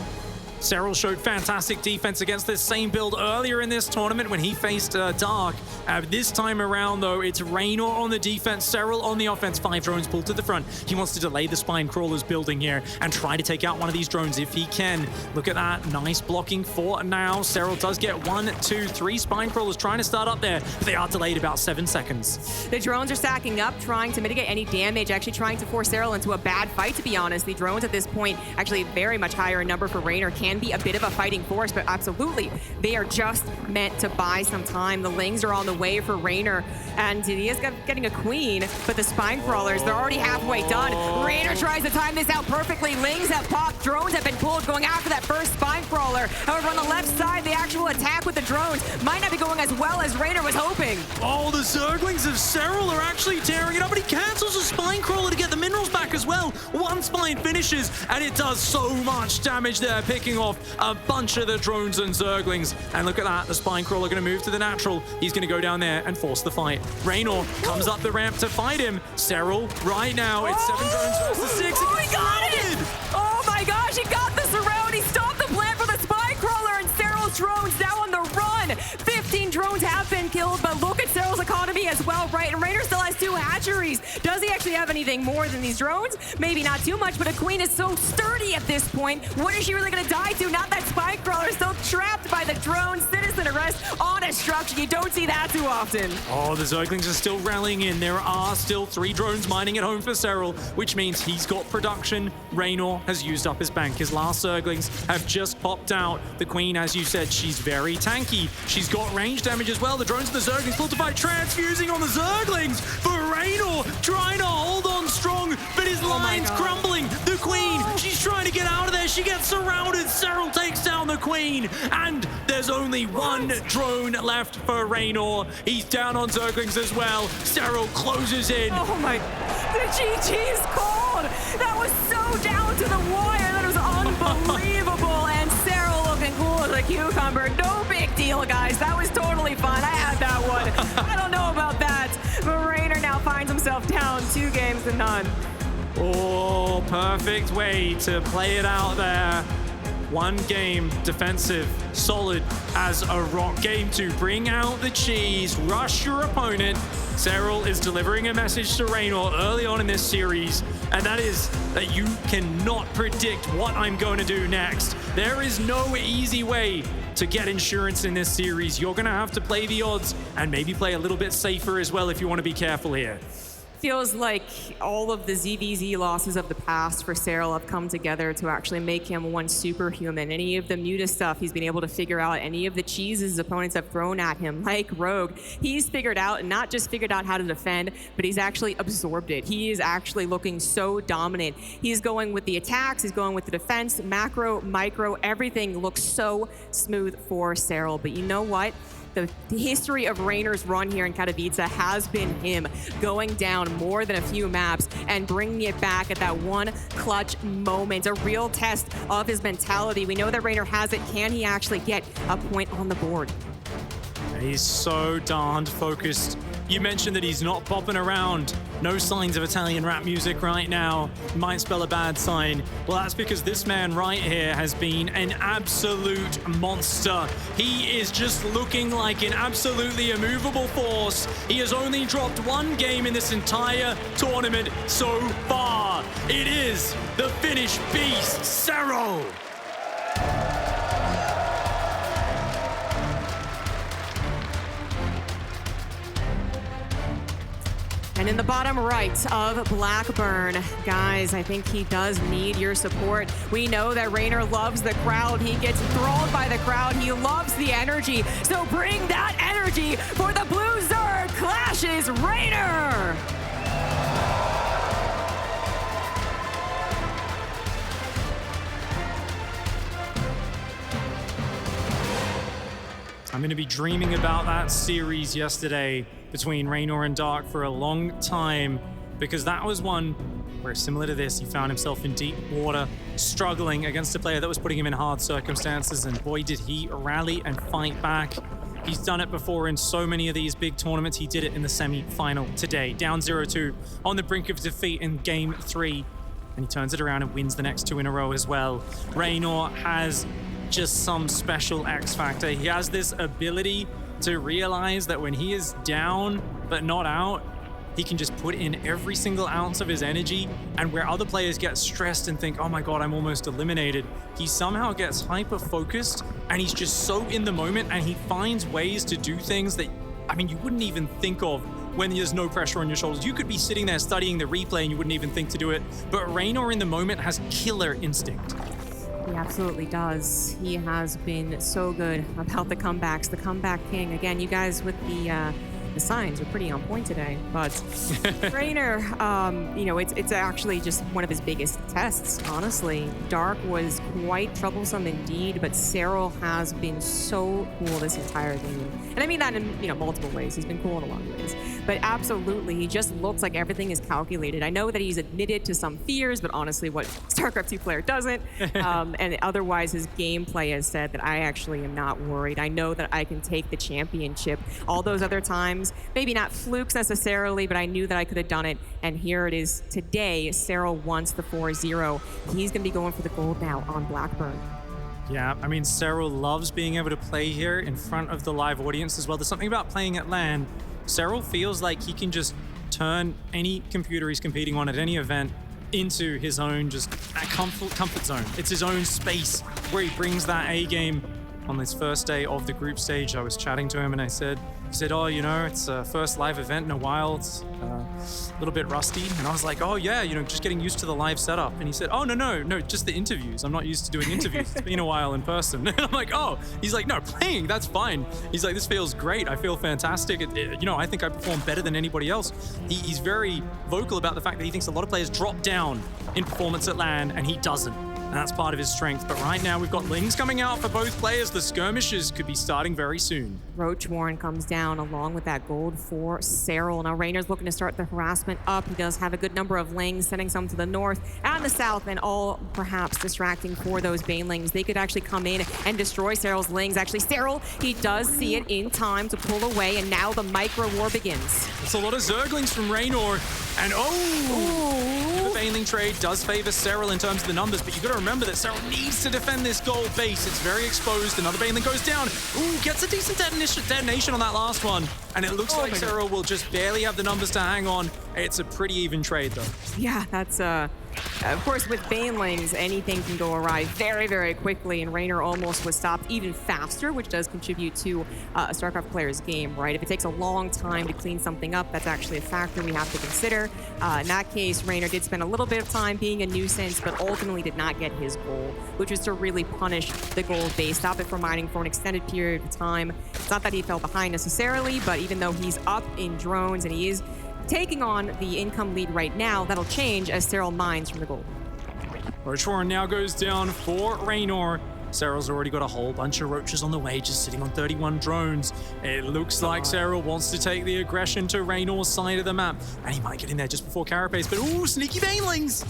Serral showed fantastic defense against this same build earlier in this tournament when he faced Dark. This time around, though, it's Raynor on the defense, Serral on the offense. 5 drones pulled to the front. He wants to delay the Spine Crawler's building here and try to take out one of these drones if he can. Look at that. Nice blocking for now. Serral does get 1, 2, 3 Spine Crawlers trying to start up there, but they are delayed about 7 seconds. The drones are stacking up, trying to mitigate any damage, actually trying to force Serral into a bad fight, to be honest. The drones at this point, actually very much higher in number for Raynor, can be a bit of a fighting force, but absolutely, they are just meant to buy some time. The Lings are on the way for Raynor, and he is getting a queen, but the Spine Crawlers, they're already halfway done. Raynor tries to time this out perfectly. Lings have popped, drones have been pulled, going after that first Spine Crawler. However, on the left side, the actual attack with the drones might not be going as well as Raynor was hoping. Oh, the Zerglings of Serral are actually tearing it up, but he cancels a Spine Crawler to get the minerals back as well. 1 spine finishes, and it does so much damage there, picking off a bunch of the drones and Zerglings. And look at that, the Spine Crawler going to move to the natural. He's going to go down there and force the fight. Raynor comes up the ramp to fight him. Serral, right now, it's 7 drones versus 6. Oh, he got it! Oh my gosh, he got the surround. He stopped the plan for the Spine Crawler, and Serral's drones now on the run. 15 drones have been killed, but look at Serral's economy as well, right? And Raynor still has 2 hatcheries. Does he actually have anything more than these drones? Maybe not too much, but a queen is so sturdy at this point. What is she really going to die to? Not that Spine Crawler, still trapped by the drone. Citizen arrest on a structure. You don't see that too often. Oh, the Zerglings are still rallying in. There are still 3 drones mining at home for Serral, which means he's got production. Raynor has used up his bank. His last Zerglings have just popped out. The queen, as you said, she's very tanky. She's got range damage as well. The drones and the Zerglings pulled to fight, transfusing on the Zerglings. For Raynor, trying to hold on strong, but his line's crumbling. The queen, she's trying to get out of there. She gets surrounded. Serral takes down the queen, and there's only 1 drone left for Raynor. He's down on Zerglings as well. Serral closes in. Oh my, the GG's called. That was so down to the wire. That was unbelievable. And Serral looking cool as a cucumber. No big deal, guys. That was totally fun. I had that one. I don't know about that. But Raynor now finds himself down 2 games to none. Oh, perfect way to play it out there. 1 game, defensive, solid as a rock. Game 2, bring out the cheese, rush your opponent. Serral is delivering a message to Raynor early on in this series, and that is that you cannot predict what I'm going to do next. There is no easy way to get insurance in this series. You're going to have to play the odds and maybe play a little bit safer as well if you want to be careful here. Feels like all of the ZVZ losses of the past for Serral have come together to actually make him one superhuman. Any of the Muta stuff he's been able to figure out, any of the cheeses his opponents have thrown at him, like Rogue, he's figured out, and not just figured out how to defend, but he's actually absorbed it. He is actually looking so dominant. He's going with the attacks, he's going with the defense, macro, micro, everything looks so smooth for Serral. But you know what? The history of Raynor's run here in Katowice has been him going down more than a few maps and bringing it back at that one clutch moment, a real test of his mentality. We know that Raynor has it. Can he actually get a point on the board? He's so darned focused. You mentioned that he's not bopping around. No signs of Italian rap music right now. Might spell a bad sign. Well, that's because this man right here has been an absolute monster. He is just looking like an absolutely immovable force. He has only dropped 1 game in this entire tournament so far. It is the Finnish beast, Serral. And in the bottom right of Blackburn, guys, I think he does need your support. We know that Raynor loves the crowd. He gets enthralled by the crowd. He loves the energy. So bring that energy for the Blue Zerg clashes Raynor. I'm going to be dreaming about that series yesterday between Raynor and Dark for a long time, because that was one where, similar to this, he found himself in deep water, struggling against a player that was putting him in hard circumstances, and boy, did he rally and fight back. He's done it before in so many of these big tournaments. He did it in the semi-final today, down 0-2 on the brink of defeat in Game 3, and he turns it around and wins the next 2 in a row as well. Raynor has just some special X factor. He has this ability to realize that when he is down but not out, he can just put in every single ounce of his energy, and where other players get stressed and think, oh my god, I'm almost eliminated, he somehow gets hyper-focused, and he's just so in the moment, and he finds ways to do things that, I mean, you wouldn't even think of when there's no pressure on your shoulders. You could be sitting there studying the replay and you wouldn't even think to do it, but Raynor in the moment has killer instinct. He absolutely does. He has been so good about the comebacks, the comeback king. Again, you guys with the signs are pretty on point today, but Raynor, you know, it's actually just one of his biggest tests, honestly. Dark was quite troublesome indeed, but Serral has been so cool this entire game. And I mean that in, you know, multiple ways. He's been cool in a lot of ways. But absolutely, he just looks like everything is calculated. I know that he's admitted to some fears, but honestly, what StarCraft 2 player doesn't? And otherwise, his gameplay has said that I actually am not worried. I know that I can take the championship. All those other times, maybe not flukes necessarily, but I knew that I could have done it. And here it is today. Serral wants the 4-0. He's going to be going for the gold now on Blackburn. Yeah, I mean, Serral loves being able to play here in front of the live audience as well. There's something about playing at LAN. Serral feels like he can just turn any computer he's competing on at any event into his own just comfort zone. It's his own space where he brings that A game. On this first day of the group stage, I was chatting to him and he said, oh, you know, it's a first live event in a while. It's a little bit rusty. And I was like, oh yeah, you know, just getting used to the live setup. And he said, oh, no, just the interviews. I'm not used to doing interviews. It's been a while in person. And I'm like, oh, he's like, no, playing, that's fine. He's like, this feels great. I feel fantastic. You know, I think I perform better than anybody else. He's very vocal about the fact that he thinks a lot of players drop down in performance at LAN, and he doesn't. And that's part of his strength. But right now, we've got Lings coming out for both players. The skirmishes could be starting very soon. Roach Warren comes down along with that gold for Serral. Now, Raynor's looking to start the harassment up. He does have a good number of Lings, sending some to the north and the south, and all perhaps distracting for those Banelings. They could actually come in and destroy Serral's Lings. Actually, Serral, he does see it in time to pull away, and now the micro war begins. It's a lot of Zerglings from Raynor, and the Baneling trade does favor Serral in terms of the numbers, but you got to remember that Serral needs to defend this gold base. It's very exposed. Another Baneling goes down. Gets a decent detonation on that last one. And it looks like Serral will just barely have the numbers to hang on. It's a pretty even trade, though. Yeah, that's of course, with Banelings, anything can go awry very, very quickly, and Raynor almost was stopped even faster, which does contribute to a StarCraft player's game, right? If it takes a long time to clean something up, that's actually a factor we have to consider. In that case, Raynor did spend a little bit of time being a nuisance, but ultimately did not get his goal, which was to really punish the gold base, stop it from mining for an extended period of time. It's not that he fell behind necessarily, but even though he's up in drones and he is taking on the income lead right now, that'll change as Serral mines from the gold. Roach Warren now goes down for Raynor. Serral's already got a whole bunch of roaches on the way, just sitting on 31 drones. It looks like Serral wants to take the aggression to Raynor's side of the map, and he might get in there just before Carapace, but sneaky Banelings!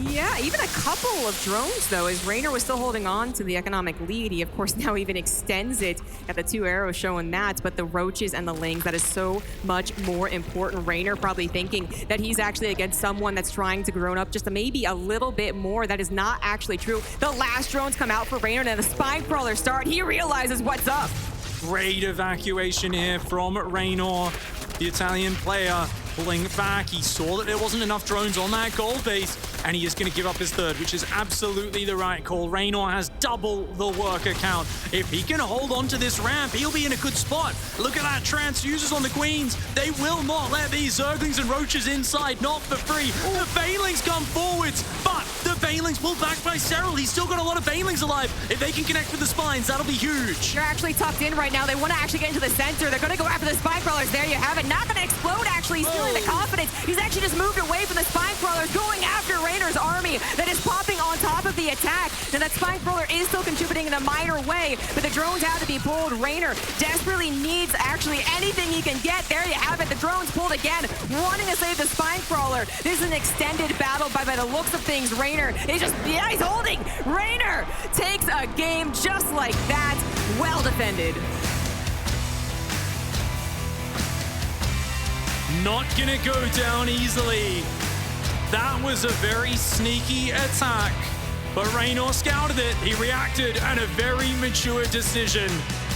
Yeah, even a couple of drones, though, as Raynor was still holding on to the economic lead. He, of course, now even extends it. Got the 2 arrows showing that, but the roaches and the lings, that is so much more important. Raynor probably thinking that he's actually against someone that's trying to grow up just maybe a little bit more. That is not actually true. The last drones come out for Raynor, and the spine crawler start. He realizes what's up. Great evacuation here from Raynor, the Italian player, pulling back. He saw that there wasn't enough drones on that gold base, and he is going to give up his third, which is absolutely the right call. Raynor has double the worker count. If he can hold on to this ramp, he'll be in a good spot. Look at that, transfuses on the queens. They will not let these Zerglings and roaches inside, not for free. The Banelings come forwards, but the Banelings pulled back by Serral. He's still got a lot of Banelings alive. If they can connect with the spines, that'll be huge. They're actually tucked in right now. They want to actually get into the center. They're going to go after the spine crawlers. There you have it. Not going to explode, actually. He's feeling the confidence. He's actually just moved away from the spine crawlers, going after Raynor's army that is popping on top of the attack. Now that Spine Crawler is still contributing in a minor way, but the drones have to be pulled. Raynor desperately needs actually anything he can get. There you have it. The drones pulled again, wanting to save the Spine Crawler. This is an extended battle, but by the looks of things, Raynor is just, yeah, he's holding. Raynor takes a game just like that. Well defended. Not gonna go down easily. That was a very sneaky attack, but Raynor scouted it. He reacted, and a very mature decision.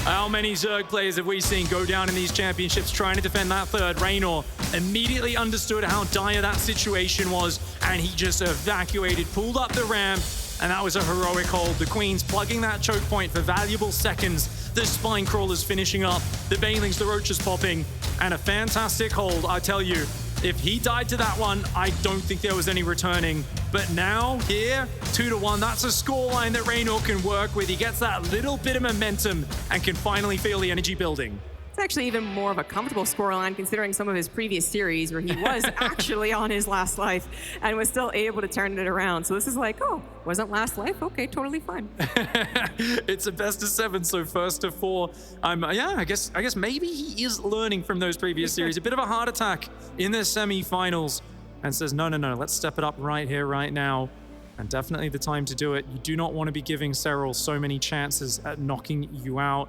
How many Zerg players have we seen go down in these championships trying to defend that third? Raynor immediately understood how dire that situation was, and he just evacuated, pulled up the ramp, and that was a heroic hold. The Queen's plugging that choke point for valuable seconds. The Spine Crawler's finishing up. The Banelings, the Roaches popping, and a fantastic hold. I tell you, if he died to that one, I don't think there was any returning. But now, here, 2-1, that's a scoreline that Raynor can work with. He gets that little bit of momentum and can finally feel the energy building. It's actually even more of a comfortable scoreline considering some of his previous series where he was actually on his last life and was still able to turn it around. So this is like, oh, wasn't last life? Okay, totally fine. It's a best of 7, so first to 4. Yeah, I guess maybe he is learning from those previous series. A bit of a heart attack in the semi-finals and says, no, let's step it up right here, right now. And definitely the time to do it. You do not want to be giving Serral so many chances at knocking you out.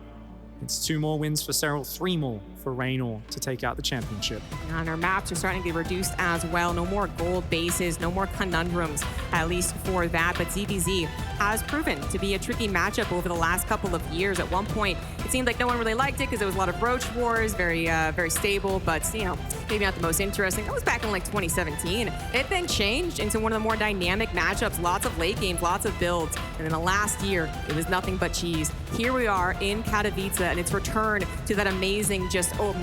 It's 2 more wins for Serral, 3 more for Raynor to take out the championship. And our maps are starting to get reduced as well. No more gold bases, no more conundrums, at least for that. But ZVZ has proven to be a tricky matchup over the last couple of years. At one point, it seemed like no one really liked it because there was a lot of Roach Wars, very stable, but maybe not the most interesting. That was back in like 2017. It then changed into one of the more dynamic matchups, lots of late games, lots of builds. And in the last year, it was nothing but cheese. Here we are in Katowice, and its return to that amazing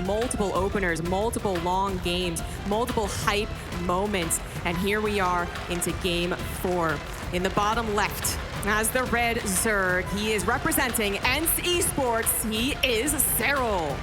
multiple openers, multiple long games, multiple hype moments. And here we are into game 4. In the bottom left, as the red Zerg, he is representing ENCE Esports. He is Serral.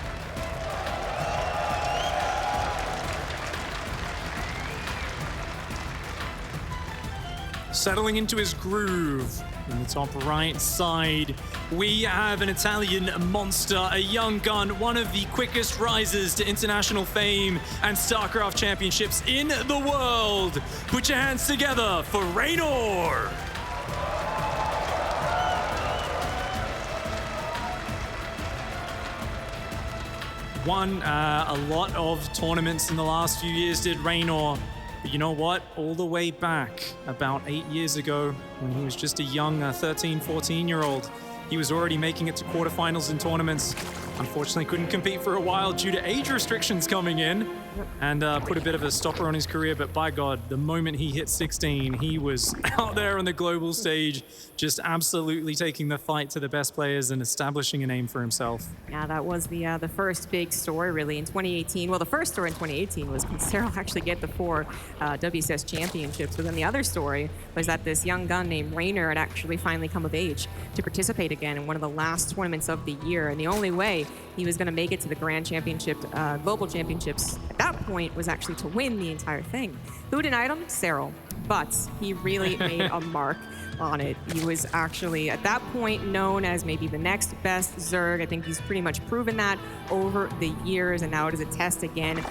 Settling into his groove. In the top right side, we have an Italian monster, a young gun, one of the quickest risers to international fame and StarCraft championships in the world. Put your hands together for Raynor. Won a lot of tournaments in the last few years, did Raynor. But you know what? All the way back about 8 years ago, when he was just a young 13, 14-year-old, he was already making it to quarterfinals in tournaments. Unfortunately, couldn't compete for a while due to age restrictions coming in and put a bit of a stopper on his career. But by God, the moment he hit 16, he was out there on the global stage, just absolutely taking the fight to the best players and establishing a name for himself. Yeah, that was the first big story, really, in 2018. Well, the first story in 2018 was when Serral actually get the 4 WCS championships. But then the other story was that this young gun named Raynor had actually finally come of age to participate again in one of the last tournaments of the year. And the only way he was going to make it to the Grand Championship, Global Championships at that point was actually to win the entire thing. Who denied him? Serral. But he really made a mark on it. He was actually, at that point, known as maybe the next best Zerg. I think he's pretty much proven that over the years, and now it is a test again.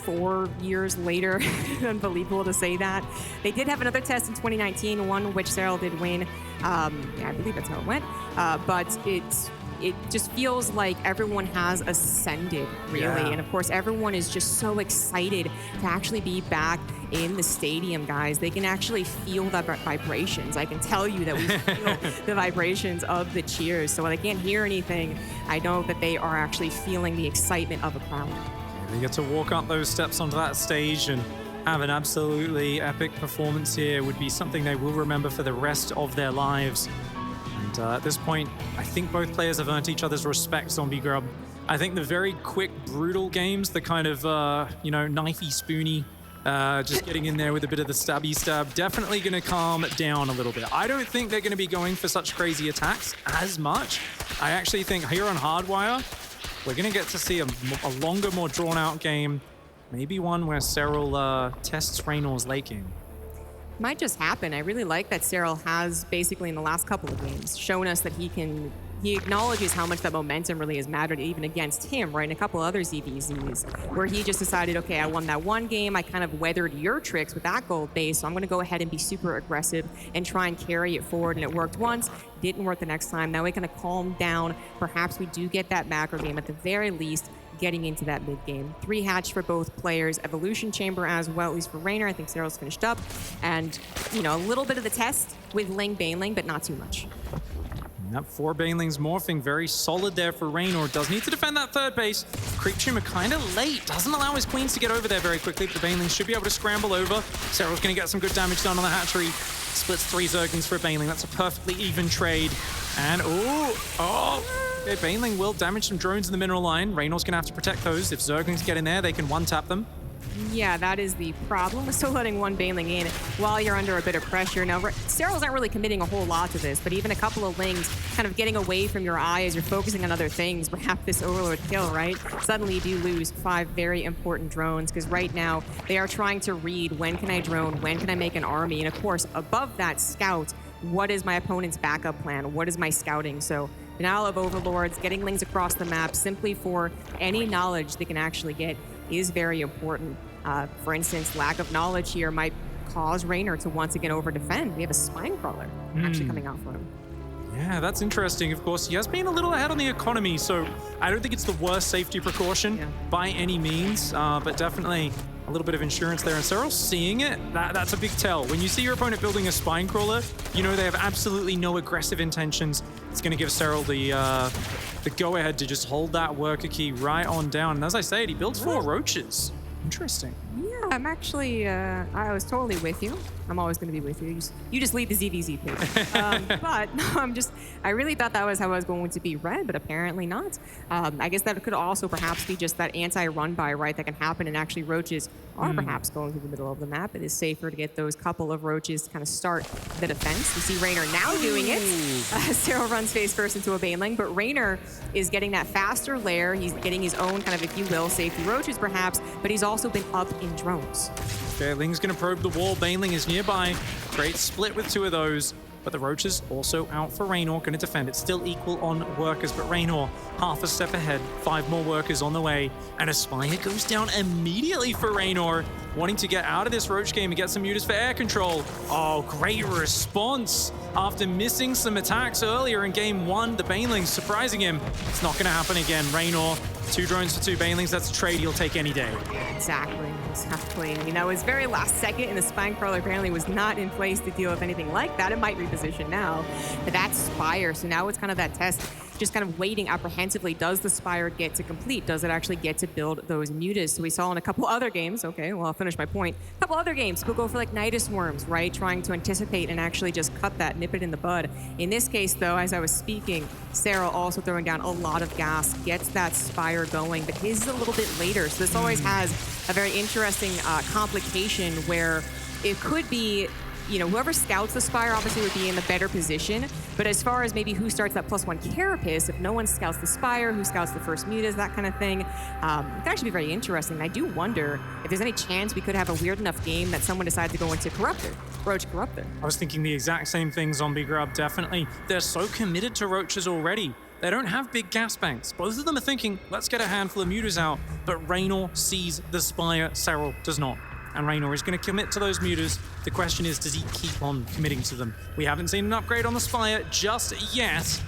4 years later. Unbelievable to say that. They did have another test in 2019, one which Serral did win. Yeah, I believe that's how it went. But it just feels like everyone has ascended, really. Yeah. And of course, everyone is just so excited to actually be back in the stadium, guys. They can actually feel the vibrations. I can tell you that we feel the vibrations of the cheers. So while I can't hear anything, I know that they are actually feeling the excitement of a crowd. They get to walk up those steps onto that stage and have an absolutely epic performance here. Would be something they will remember for the rest of their lives. And at this point, I think both players have earned each other's respect, Zombie Grub. I think the very quick, brutal games, the kind of, knifey, spoony, just getting in there with a bit of the stabby stab, definitely going to calm down a little bit. I don't think they're going to be going for such crazy attacks as much. I actually think here on Hardwire, we're going to get to see a longer, more drawn-out game. Maybe one where Serral tests Raynor's late game. Might just happen. I really like that Cyril has basically in the last couple of games shown us that he acknowledges how much that momentum really has mattered even against him, right? And a couple other ZVZs where he just decided, okay, I won that one game. I kind of weathered your tricks with that gold base. So I'm going to go ahead and be super aggressive and try and carry it forward. And it worked once, didn't work the next time. Now we kind of calm down. Perhaps we do get that macro game at the very least, getting into that mid game. 3 hatch for both players. Evolution Chamber as well, at least for Raynor. I think Cyril's finished up. And, you know, a little bit of the test with Ling Baneling, but not too much. That 4 Banelings morphing, very solid there for Raynor. Does need to defend that third base. Creep Tumor kind of late. Doesn't allow his queens to get over there very quickly, but the Banelings should be able to scramble over. Cyril's going to get some good damage done on the hatchery. Splits 3 Zerglings for a Baneling. That's a perfectly even trade. And, okay, Baneling will damage some drones in the mineral line. Raynor's going to have to protect those. If Zerglings get in there, they can one-tap them. Yeah, that is the problem. We're still letting one Baneling in while you're under a bit of pressure. Now, Cyril's not really committing a whole lot to this, but even a couple of Lings kind of getting away from your eye as you're focusing on other things, perhaps this Overlord kill, right? Suddenly you do lose 5 very important drones because right now they are trying to read when can I drone, when can I make an army, and of course, above that scout, what is my opponent's backup plan? What is my scouting? So denial of Overlords, getting Lings across the map simply for any knowledge they can actually get is very important. For instance, lack of knowledge here might cause Raynor to once again over-defend. We have a Spine Crawler actually coming out for him. Yeah, that's interesting. Of course, he has been a little ahead on the economy, so I don't think it's the worst safety precaution by any means, but definitely a little bit of insurance there. And Cyril's seeing it. That's a big tell. When you see your opponent building a Spine Crawler, you know they have absolutely no aggressive intentions. It's going to give Cyril the go-ahead to just hold that worker key right on down. And as I said, he builds 4 roaches. Interesting. Yeah, I'm actually, I was totally with you. I'm always going to be with you. You just lead the ZVZ page. But no, I really thought that was how I was going to be read, but apparently not. I guess that could also perhaps be just that anti-run by, right, that can happen, and actually roaches are perhaps going to the middle of the map. It is safer to get those couple of roaches to kind of start the defense. We see Raynor now doing it. Cyril runs face first into a Baneling, but Raynor is getting that faster lair. He's getting his own kind of, if you will, safety roaches perhaps, but he's also been up in drones. Okay, Ling's going to probe the wall. Baneling is nearby. Great split with 2 of those. But the roaches also out for Raynor, going to defend. It's still equal on workers, but Raynor half a step ahead. 5 more workers on the way. And a Spire goes down immediately for Raynor, wanting to get out of this roach game and get some mutas for air control. Oh, great response. After missing some attacks earlier in game 1, the Banelings surprising him. It's not going to happen again. Raynor, 2 drones for 2 Banelings. That's a trade he'll take any day. Exactly. I mean, that was very last second, and the Spine Crawler apparently was not in place to deal with anything like that. It might reposition now. But that's Spire, so now it's kind of that test, just kind of waiting apprehensively. Does the Spire get to complete? Does it actually get to build those mutas? So we saw in a couple other games, okay, well, I'll finish my point. A couple other games, people go for like Nidus Worms, right? Trying to anticipate and actually just cut that, nip it in the bud. In this case, though, as I was speaking, Cyril also throwing down a lot of gas, gets that Spire going, but his is a little bit later. So this always has a very interesting complication where it could be, you know, whoever scouts the Spire obviously would be in the better position. But as far as maybe who starts that +1 Carapace, if no one scouts the Spire, who scouts the first mutas, that kind of thing, it could actually be very interesting. I do wonder if there's any chance we could have a weird enough game that someone decides to go into Corruptor, Roach Corruptor. I was thinking the exact same thing, Zombie Grub, definitely. They're so committed to roaches already. They don't have big gas banks. Both of them are thinking, let's get a handful of mutas out. But Raynor sees the Spire, Cyril does not. And Raynor is going to commit to those mutas. The question is, does he keep on committing to them? We haven't seen an upgrade on the Spire just yet.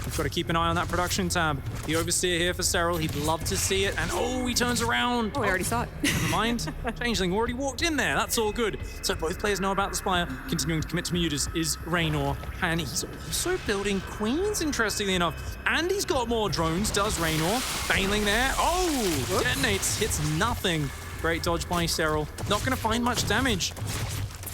We've got to keep an eye on that production tab. The Overseer here for Cyril. He'd love to see it. And oh, he turns around. Oh, I already saw it. Never mind. Changeling already walked in there. That's all good. So both players know about the Spire. Continuing to commit to mutas is Raynor. And he's also building queens, interestingly enough. And he's got more drones, does Raynor. Baneling there. Oh, detonates. Hits nothing. Great dodge by Cyril. Not going to find much damage.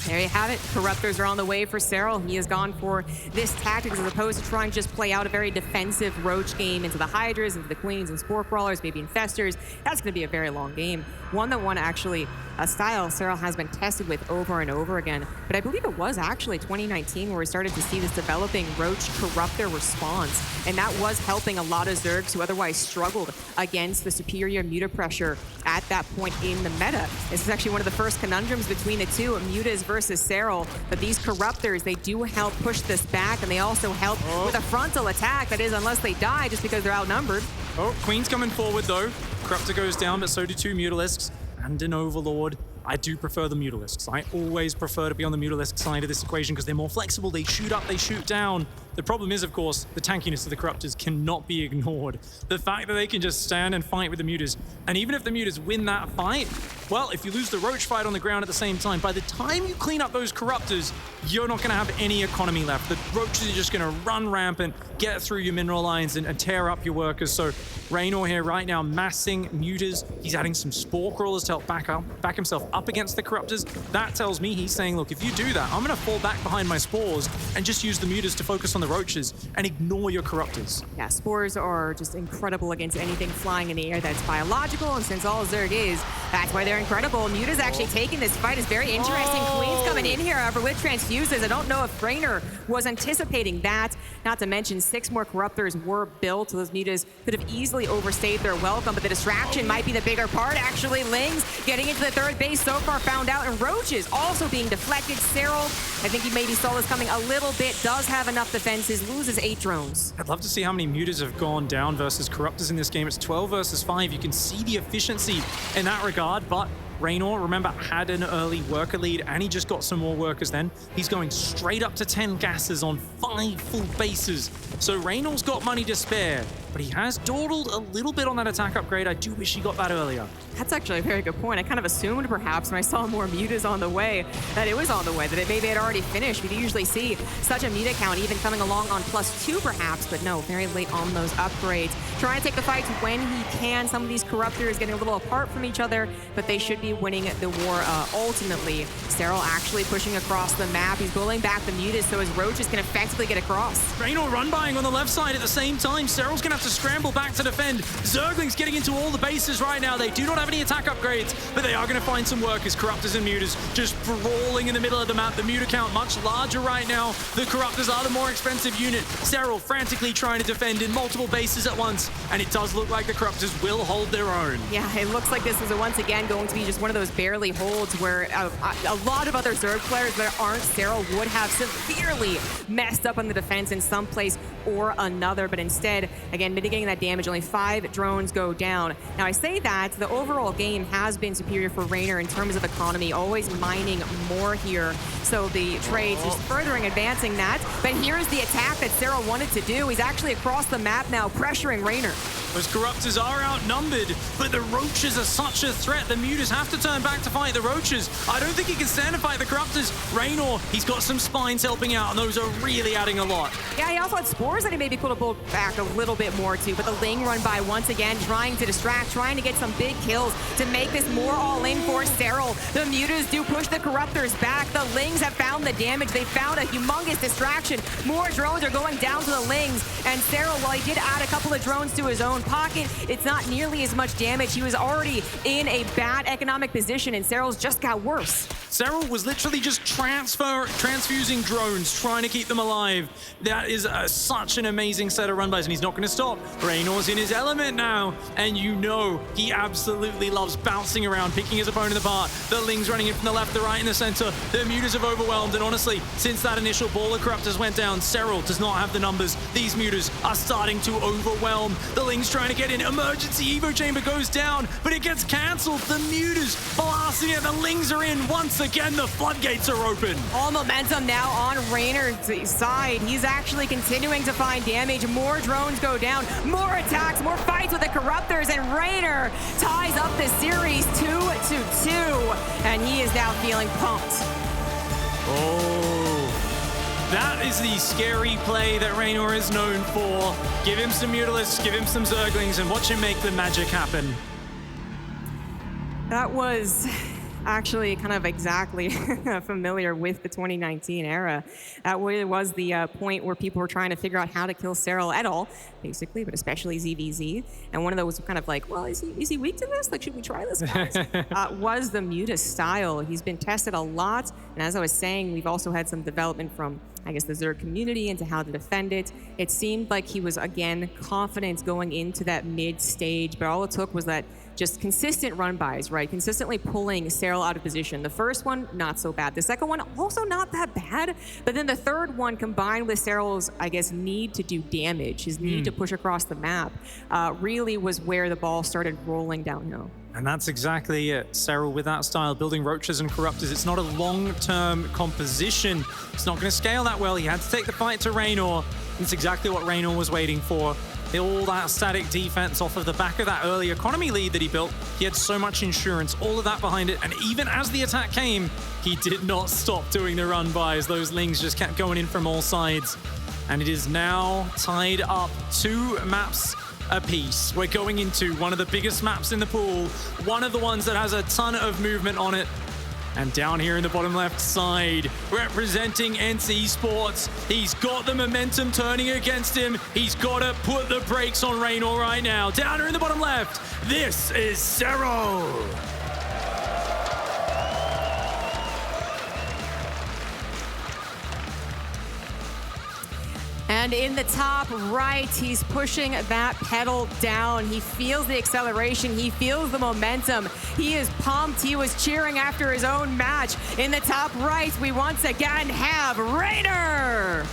There you have it. Corruptors are on the way for Cyril. He has gone for this tactic as opposed to trying to just play out a very defensive roach game into the Hydras, into the Queens and Spore Crawlers, maybe Infestors. That's going to be a very long game. One that won actually a style Cyril has been tested with over and over again. But I believe it was actually 2019 where we started to see this developing Roach Corruptor response. And that was helping a lot of Zergs who otherwise struggled against the superior muta pressure at that point in the meta. This is actually one of the first conundrums between the two, mutas versus Serral, but these Corruptors, they do help push this back, and they also help with a frontal attack. That is, unless they die just because they're outnumbered. Oh, Queen's coming forward though. Corruptor goes down, but so do 2 Mutalisks and an Overlord. I do prefer the Mutalisks. I always prefer to be on the Mutalisk side of this equation because they're more flexible. They shoot up, they shoot down. The problem is, of course, the tankiness of the Corruptors cannot be ignored. The fact that they can just stand and fight with the Mutas, and even if the Mutas win that fight, well, if you lose the Roach fight on the ground at the same time, by the time you clean up those Corruptors, you're not going to have any economy left. The Roaches are just going to run rampant, get through your mineral lines, and tear up your workers. So Raynor here right now massing Mutas. He's adding some Spore Crawlers to help back himself up against the Corruptors. That tells me he's saying, look, if you do that, I'm going to fall back behind my Spores and just use the Mutas to focus on the Roaches and ignore your Corruptors. Yeah, Spores are just incredible against anything flying in the air that's biological, and since all Zerg is, that's why they're incredible. Muta's actually taking this fight. Is very interesting. Queen's coming in here, however, with transfuses. I don't know if Raynor was anticipating that. Not to mention 6 more Corruptors were built. Those Mutas could have easily overstayed their welcome, but the distraction might be the bigger part. Actually, Lings getting into the third base so far found out, and Roaches also being deflected. Serral, I think he maybe saw this coming a little bit, does have enough defenses, loses 8 drones. I'd love to see how many Mutas have gone down versus Corruptors in this game. It's 12 versus 5. You can see the efficiency in that regard, but Raynor, remember, had an early worker lead, and he just got some more workers then. He's going straight up to 10 gases on 5 full bases. So Raynor's got money to spare, but he has dawdled a little bit on that attack upgrade. I do wish he got that earlier. That's actually a very good point. I kind of assumed perhaps when I saw more Mutas on the way that it was on the way, that it maybe had already finished. We usually see such a Muta count even coming along on +2 perhaps, but no, very late on those upgrades. Trying to take the fight when he can. Some of these Corruptors getting a little apart from each other, but they should be winning the war ultimately. Serral actually pushing across the map. He's pulling back the Mutas so his Roaches can effectively get across. Raynor run-buying on the left side at the same time. Serral's going to have to scramble back to defend. Zergling's getting into all the bases right now. They do not have any attack upgrades, but they are going to find some workers. Corruptors and Mutas just brawling in the middle of the map. The Muta count much larger right now. The Corruptors are the more expensive unit. Serral frantically trying to defend in multiple bases at once, and it does look like the Corruptors will hold their own. Yeah, it looks like this is once again going to be just one of those barely holds where a lot of other Zerg players that aren't Serral would have severely messed up on the defense in some place or another, but instead, again, mitigating that damage, only 5 drones go down. Now, I say that the overall game has been superior for Raynor in terms of economy, always mining more here. So the trades just furthering advancing that. But here's the attack that Serral wanted to do. He's actually across the map now, pressuring Raynor. Those Corruptors are outnumbered, but the Roaches are such a threat. The Mutas have to turn back to fight the Roaches. I don't think he can stand to fight the Corruptors. Raynor, he's got some spines helping out, and those are really adding a lot. Yeah, he also had Spores that he maybe could have pulled back a little bit more too, but the Ling run by once again, trying to distract, trying to get some big kills to make this more all-in for Serral. The Mutas do push the Corruptors back. The Lings have found the damage. They found a humongous distraction. More drones are going down to the Lings, and Serral, while he did add a couple of drones to his own pocket, it's not nearly as much damage. He was already in a bad economic position, and Serral's just got worse. Serral was literally just transfusing drones, trying to keep them alive. That is such an amazing set of run-bys, and he's not going to stop. Raynor's in his element now, and you know he absolutely loves bouncing around, picking his opponent apart. The Lings running in from the left, the right, and the center. The Mutas have overwhelmed, and honestly, since that initial ball of Corruptors went down, Serral does not have the numbers. These Mutas are starting to overwhelm. The Lings trying to get in. Emergency Evo Chamber goes down, but it gets cancelled. The Mutas blasting it. The Lings are in once again. The floodgates are open. All momentum now on Raynor's side. He's actually continuing to find damage. More drones go down. More attacks. More fights with the Corruptors. And Raynor ties up the series 2-2. And he is now feeling pumped. Oh, that is the scary play that Raynor is known for. Give him some Mutalisks, give him some Zerglings, and watch him make the magic happen. That was actually kind of exactly familiar with the 2019 era. That was the point where people were trying to figure out how to kill Serral at all, basically, but especially ZVZ. And one of those kind of like, well, is he weak to this? Like, should we try this, guys? Was the Muta style. He's been tested a lot. And as I was saying, we've also had some development from, I guess, the Zerg community into how to defend it. It seemed like he was, again, confident going into that mid stage, but all it took was that just consistent run bys, right? Consistently pulling Serral out of position. The first one, not so bad. The second one, also not that bad. But then the third one, combined with Serral's, I guess, need to do damage, his need to push across the map, really was where the ball started rolling downhill. And that's exactly it. Serral with that style, building roaches and corruptors. It's not a long-term composition. It's not going to scale that well. He had to take the fight to Raynor. It's exactly what Raynor was waiting for. All that static defense off of the back of that early economy lead that he built. He had so much insurance, all of that behind it. And even as the attack came, he did not stop doing the run bys. Those Lings just kept going in from all sides. And it is now tied up 2 maps apiece. We're going into one of the biggest maps in the pool, one of the ones that has a ton of movement on it. And down here in the bottom left side, representing NC Sports, he's got the momentum turning against him. He's got to put the brakes on Raynor right now. Down here in the bottom left, this is Serral. And in the top right, he's pushing that pedal down. He feels the acceleration. He feels the momentum. He is pumped. He was cheering after his own match. In the top right, we once again have Raynor.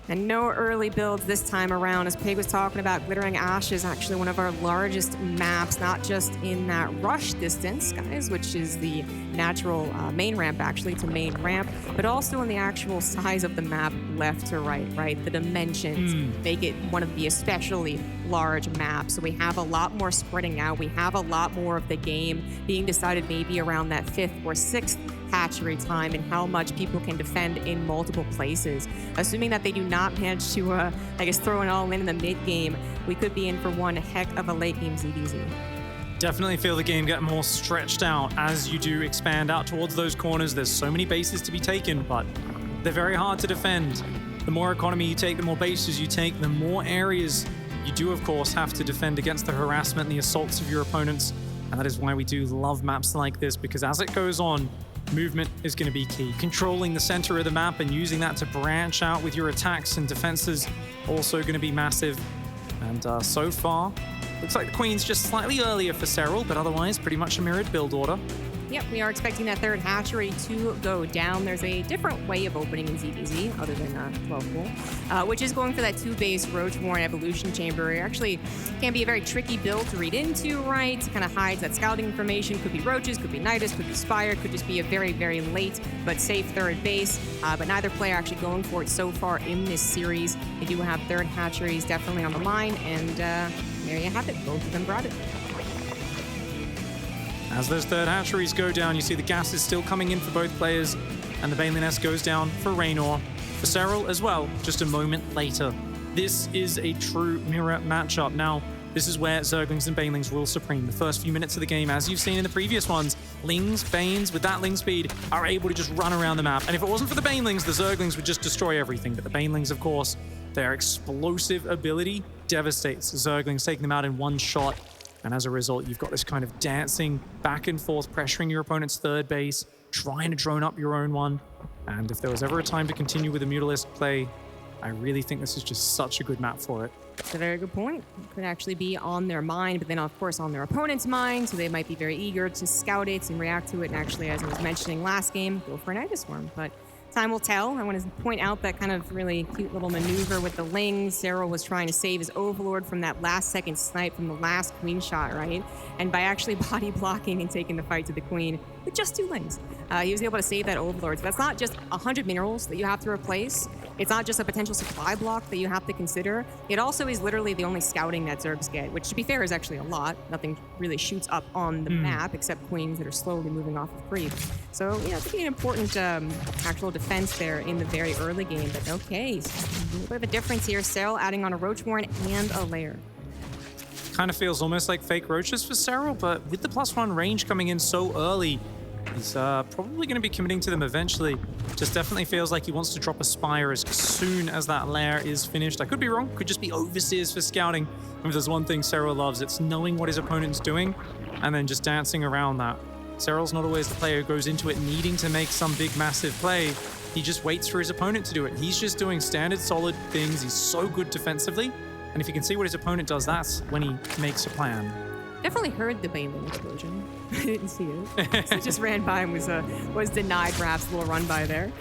And no early builds this time around. As Pig was talking about, Glittering Ash is actually one of our largest maps, not just in that rush distance, guys, which is the natural main ramp, actually, to main ramp, but also in the actual size of the map left to right, right? The dimensions make it one of the especially large maps. So we have a lot more spreading out. We have a lot more of the game being decided maybe around that 5th or 6th hatchery time and how much people can defend in multiple places. Assuming that they do not manage to, I guess, throw it all in the mid game, we could be in for one heck of a late game ZVZ. Definitely feel the game get more stretched out as you do expand out towards those corners. There's so many bases to be taken, but they're very hard to defend. The more economy you take, the more bases you take, the more areas you do, of course, have to defend against the harassment and the assaults of your opponents. And that is why we do love maps like this, because as it goes on, movement is going to be key. Controlling the center of the map and using that to branch out with your attacks and defenses also going to be massive. And so far, looks like the Queen's just slightly earlier for Serral, but otherwise pretty much a mirrored build order. Yep, we are expecting that 3rd hatchery to go down. There's a different way of opening in ZVZ other than 12 pool, which is going for that 2-base Roach-Warren Evolution Chamber. It actually can be a very tricky build to read into, right? It kind of hides that scouting information. Could be Roaches, could be Nidus, could be Spire, could just be a very, very late but safe 3rd base. But neither player actually going for it so far in this series. They do have 3rd hatcheries definitely on the line, and there you have it. Both of them brought it. As those 3rd hatcheries go down, you see the gas is still coming in for both players, and the Baneling Nest goes down for Raynor. For Serral as well, just a moment later. This is a true mirror matchup. Now, this is where Zerglings and Banelings rule supreme. The first few minutes of the game, as you've seen in the previous ones, Lings, Banes, with that Ling speed, are able to just run around the map. And if it wasn't for the Banelings, the Zerglings would just destroy everything. But the Banelings, of course, their explosive ability devastates the Zerglings, taking them out in one shot. And as a result, you've got this kind of dancing back and forth, pressuring your opponent's 3rd base, trying to drone up your own one. And if there was ever a time to continue with the Mutalist play, I really think this is just such a good map for it. That's a very good point. It could actually be on their mind, but then of course on their opponent's mind, so they might be very eager to scout it and react to it, and actually, as I was mentioning last game, go for an Nidus Swarm. But time will tell. I want to point out that kind of really cute little maneuver with the Lings. Serral was trying to save his Overlord from that last-second snipe from the last Queen shot, right? And by actually body blocking and taking the fight to the Queen with just 2 Lings, he was able to save that Overlord. So that's not just 100 minerals that you have to replace. It's not just a potential supply block that you have to consider. It also is literally the only scouting that Zergs get, which to be fair is actually a lot. Nothing really shoots up on the map except Queens that are slowly moving off of creep. So, yeah, it's going to be an important actual defense there in the very early game. But okay, so a little bit of a difference here. Serral adding on a Roach-Warren and a Lair. Kind of feels almost like fake Roaches for Serral, but with the +1 range coming in so early, he's probably going to be committing to them eventually. Just definitely feels like he wants to drop a Spire as soon as that Lair is finished. I could be wrong. Could just be Overseers for scouting. And if there's one thing Serral loves, it's knowing what his opponent's doing and then just dancing around that. Serral's not always the player who goes into it needing to make some big, massive play. He just waits for his opponent to do it. He's just doing standard, solid things. He's so good defensively. And if you can see what his opponent does, that's when he makes a plan. Definitely heard the Baneling explosion. I didn't see it. So it just ran by and was denied perhaps a little run by there.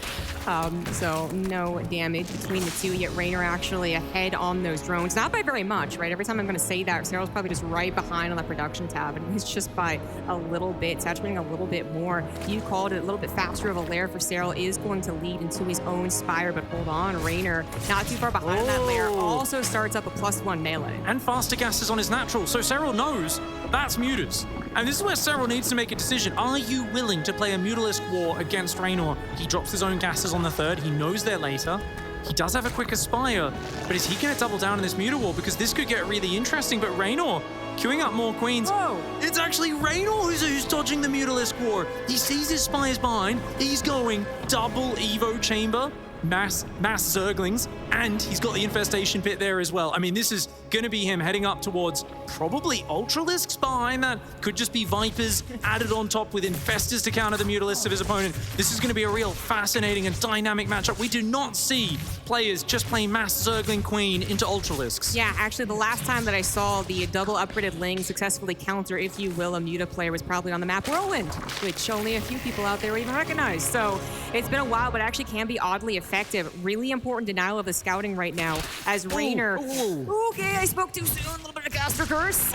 So no damage between the two, yet Raynor actually ahead on those drones. Not by very much, right? Every time I'm going to say that, Serral's probably just right behind on that production tab, and he's just by a little bit, saturating a little bit more. You called it a little bit faster of a lair for Serral is going to lead into his own Spire, but hold on, Raynor not too far behind on that lair, also starts up a +1 melee. And faster gases on his natural, so Serral knows that's Mutas. And this is where Serral needs to make a decision. Are you willing to play a Mutalisk war against Raynor? He drops his own gases on the third. He knows they're later. He does have a quick Aspire, but is he going to double down in this Muta war? Because this could get really interesting, but Raynor queuing up more queens. Whoa. It's actually Raynor who's dodging the Mutalisk war. He sees his Spires behind. He's going double Evo Chamber, mass Zerglings, and he's got the Infestation Pit there as well. I mean, this is going to be him heading up towards probably Ultralisks behind that. Could just be Vipers added on top with Infestors to counter the Mutalisks of his opponent. This is going to be a real fascinating and dynamic matchup. We do not see players just playing mass Zergling Queen into Ultralisks. Yeah, actually, the last time that I saw the double upgraded Ling successfully counter, if you will, a Muta player was probably on the map Whirlwind, which only a few people out there even recognize. So it's been a while, but actually can be oddly effective. Really important denial of the scouting right now as Raynor. Okay, I spoke too soon. A little bit of caster curse.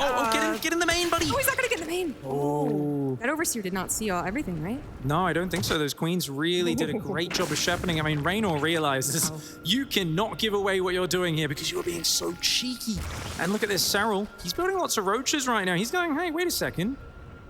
Get in the main, buddy. Oh, he's not going to get in the main. Oh. That Overseer did not see everything, right? No, I don't think so. Those queens really did a great job of shepherding. I mean, Raynor realizes you cannot give away what you're doing here because you're being so cheeky. And look at this, Serral. He's building lots of roaches right now. He's going, hey, wait a second.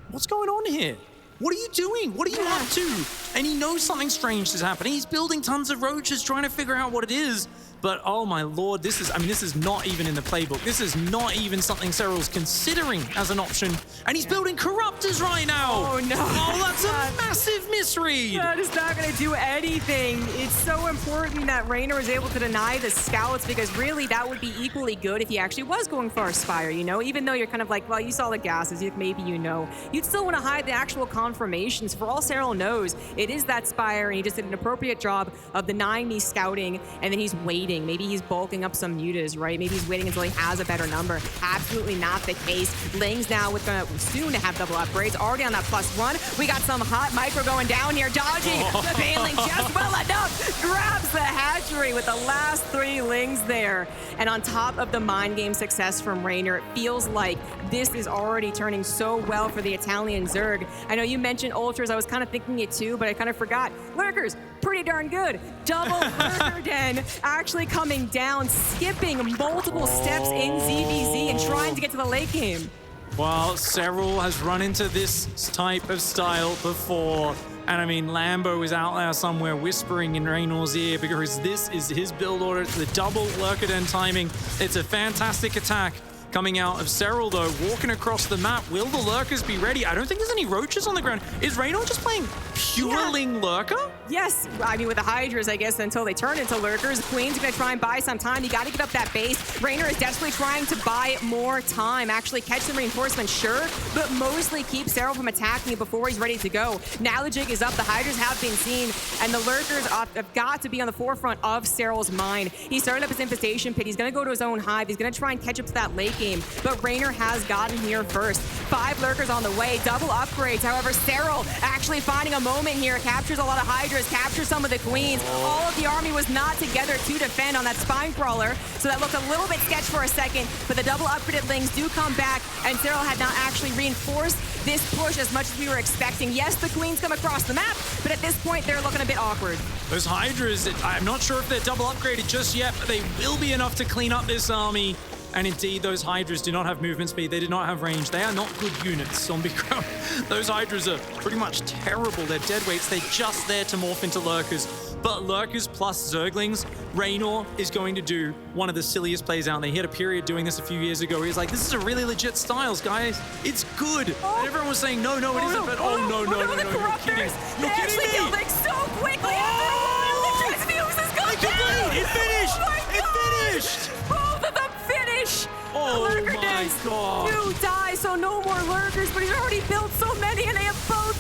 What's going on here? What are you doing? What are you up to? And he knows something strange is happening. He's building tons of roaches, trying to figure out what it is. But oh my lord, this is not even in the playbook. This is not even something Serral's considering as an option. And he's building Corruptors right now. Oh no. Oh, that's a massive misread. That is not going to do anything. It's so important that Raynor is able to deny the scouts because really that would be equally good if he actually was going for a Spire, you know? Even though you're kind of like, well, you saw the gases, maybe you know. You'd still want to hide the actual confirmations. For all Serral knows, it is that Spire, and he just did an appropriate job of denying me scouting, and then he's waiting. Maybe he's bulking up some Mutas, right? Maybe he's waiting until he has a better number. Absolutely not the case. Ling's now soon to have double upgrades. Already on that +1. We got some hot micro going down here. Dodging the Baneling just well enough. Grabs the hatchery with the last 3 Lings there. And on top of the mind game success from Raynor, it feels like this is already turning so well for the Italian Zerg. I know you mentioned Ultras. I was kind of thinking it too, but I kind of forgot. Lurkers, pretty darn good. Double Lurker Den actually coming down, skipping multiple steps in ZVZ and trying to get to the late game. Well, Serral has run into this type of style before. And I mean, Lambo is out there somewhere whispering in Raynor's ear because this is his build order. It's the double Lurker Den timing. It's a fantastic attack coming out of Serral, though, walking across the map. Will the Lurkers be ready? I don't think there's any roaches on the ground. Is Raynor just playing pure Ling Lurker? Yes, I mean, with the Hydras, I guess, until they turn into Lurkers. Queen's gonna try and buy some time. You gotta give up that base. Raynor is desperately trying to buy more time. Actually catch some reinforcements, sure, but mostly keep Serral from attacking before he's ready to go. Now the jig is up, the Hydras have been seen, and the Lurkers have got to be on the forefront of Serral's mind. He started up his Infestation Pit. He's gonna go to his own hive. He's gonna try and catch up to that late game, but Raynor has gotten here first. 5 Lurkers on the way, double upgrades. However, Serral actually finding a moment here, captures a lot of Hydras, captures some of the Queens. All of the army was not together to defend on that Spine Crawler, so that looked a little bit sketch for a second, but the double upgraded Lings do come back, and Serral had not actually reinforced this push as much as we were expecting. Yes, the Queens come across the map, but at this point, they're looking a bit awkward. Those Hydras, I'm not sure if they're double upgraded just yet, but they will be enough to clean up this army. And indeed, those Hydras do not have movement speed. They do not have range. They are not good units on big ground. Those Hydras are pretty much terrible. They're dead weights. They're just there to morph into Lurkers. But Lurkers plus Zerglings, Raynor is going to do one of the silliest plays out there. He had a period doing this a few years ago. He was like, this is a really legit styles, guys. It's good. Oh. And everyone was saying, no, it isn't. But no, the Corruptors! They actually killed it so quickly. The transfuse is gone down. It finished. Oh It finished. Both of them finish. Oh the Lurker my Dens God. do die, so no more Lurkers, but he's already built so many, and they have both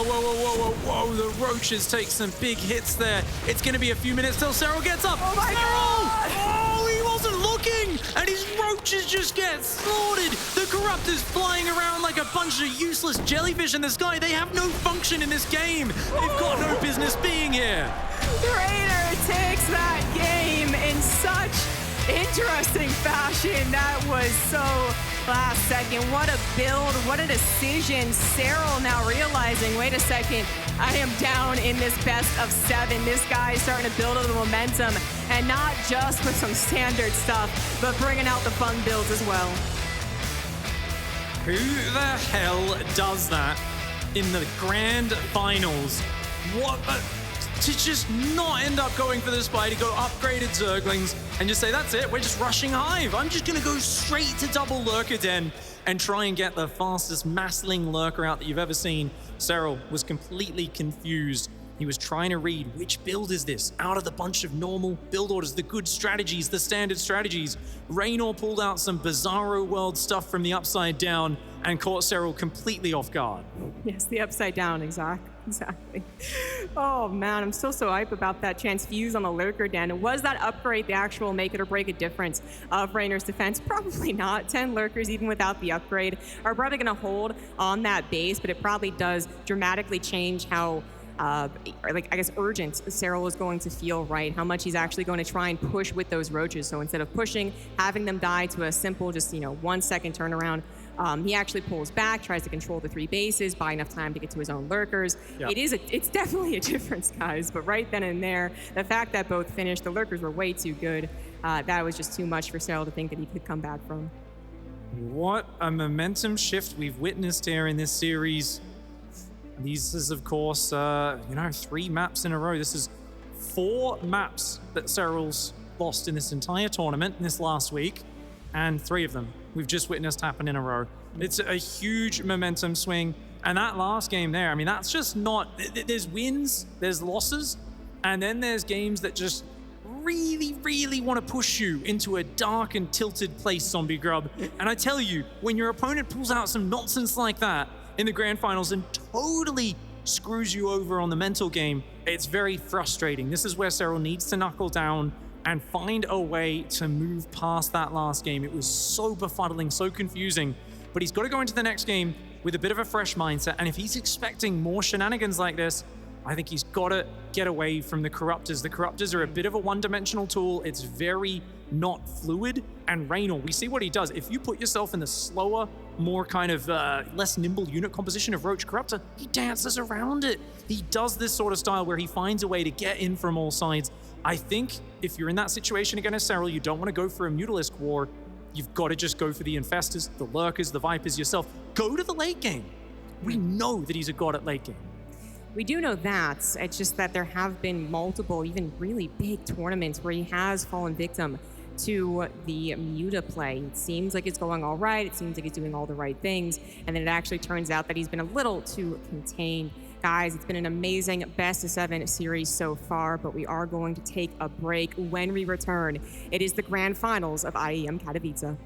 whoa. The Roaches take some big hits there. It's going to be a few minutes till Cyril gets up. Oh my God! Oh, he wasn't looking, and his Roaches just get slaughtered. The Corruptors flying around like a bunch of useless jellyfish in the sky. They have no function in this game. They've got no business being here. Rainer takes that game in such interesting fashion. That was so last second. What a build, what a decision. Cyril now realizing, wait a second, I am down in this best of 7. This guy is starting to build up the momentum, and not just with some standard stuff, but bringing out the fun builds as well. Who the hell does that in the grand finals? What? To just not end up going for the spy, to go upgraded Zerglings and just say, that's it, we're just rushing Hive. I'm just going to go straight to double Lurker Den and try and get the fastest massling Lurker out that you've ever seen. Cyril was completely confused. He was trying to read, which build is this? Out of the bunch of normal build orders, the good strategies, the standard strategies. Raynor pulled out some Bizarro World stuff from the Upside Down and caught Cyril completely off guard. Yes, the Upside Down, exactly. Oh man, I'm still so hype about that transfuse on the Lurker Den. Was that upgrade the actual make it or break a difference of Rainer's defense? Probably not. 10 Lurkers, even without the upgrade, are probably going to hold on that base, but it probably does dramatically change how I guess urgent Cyril is going to feel, right? How much he's actually going to try and push with those Roaches. So instead of pushing, having them die to a simple, just 1 second turnaround, he actually pulls back, tries to control the 3 bases, buy enough time to get to his own Lurkers. Yep. It's definitely a difference, guys. But right then and there, the fact that both finished, the Lurkers were way too good. That was just too much for Cyril to think that he could come back from. What a momentum shift we've witnessed here in this series. These is, of course, 3 maps in a row. This is 4 maps that Cyril's lost in this entire tournament in this last week, and 3 of them we've just witnessed happen in a row. It's a huge momentum swing, and that last game there, I mean, that's just not... There's wins, there's losses, and then there's games that just really, really want to push you into a dark and tilted place, Zombie Grub. And I tell you, when your opponent pulls out some nonsense like that in the grand finals and totally screws you over on the mental game, it's very frustrating. This is where Cyril needs to knuckle down and find a way to move past that last game. It was so befuddling, so confusing, but he's got to go into the next game with a bit of a fresh mindset. And if he's expecting more shenanigans like this, I think he's got to get away from the Corruptors. The Corruptors are a bit of a one-dimensional tool. It's very not fluid. And Raynor, we see what he does. If you put yourself in the slower, more kind of less nimble unit composition of Roach Corruptor, he dances around it. He does this sort of style where he finds a way to get in from all sides. I think if you're in that situation against Cyril, you don't want to go for a Mutalisk war. You've got to just go for the Infestors, the Lurkers, the Vipers yourself. Go to the late game. We know that he's a god at late game. We do know that. It's just that there have been multiple, even really big tournaments where he has fallen victim to the Muta play. It seems like it's going all right. It seems like he's doing all the right things. And then it actually turns out that he's been a little too contained. Guys, it's been an amazing best of 7 series so far, but we are going to take a break. When we return, it is the grand finals of IEM Katowice.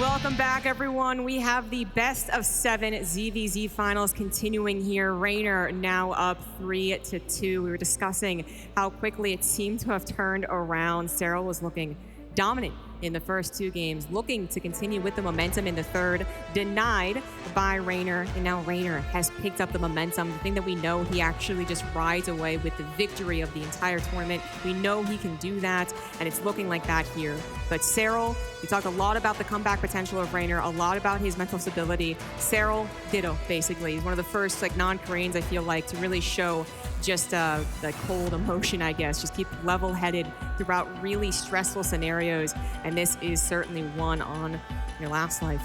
Welcome back, everyone. We have the best of 7 ZVZ finals continuing here. Rainer now up 3-2. We were discussing how quickly it seemed to have turned around. Cyril was looking dominant in the first 2 games, looking to continue with the momentum in the third, denied by Rainer, and now Rainer has picked up the momentum. The thing that we know, he actually just rides away with the victory of the entire tournament. We know he can do that, and it's looking like that here. But Cyril, we talked a lot about the comeback potential of Rainer, a lot about his mental stability. Cyril, ditto, basically. He's one of the first non-Koreans, I feel like, to really show just the cold emotion, I guess. Just keep level-headed throughout really stressful scenarios. And this is certainly one on your last life.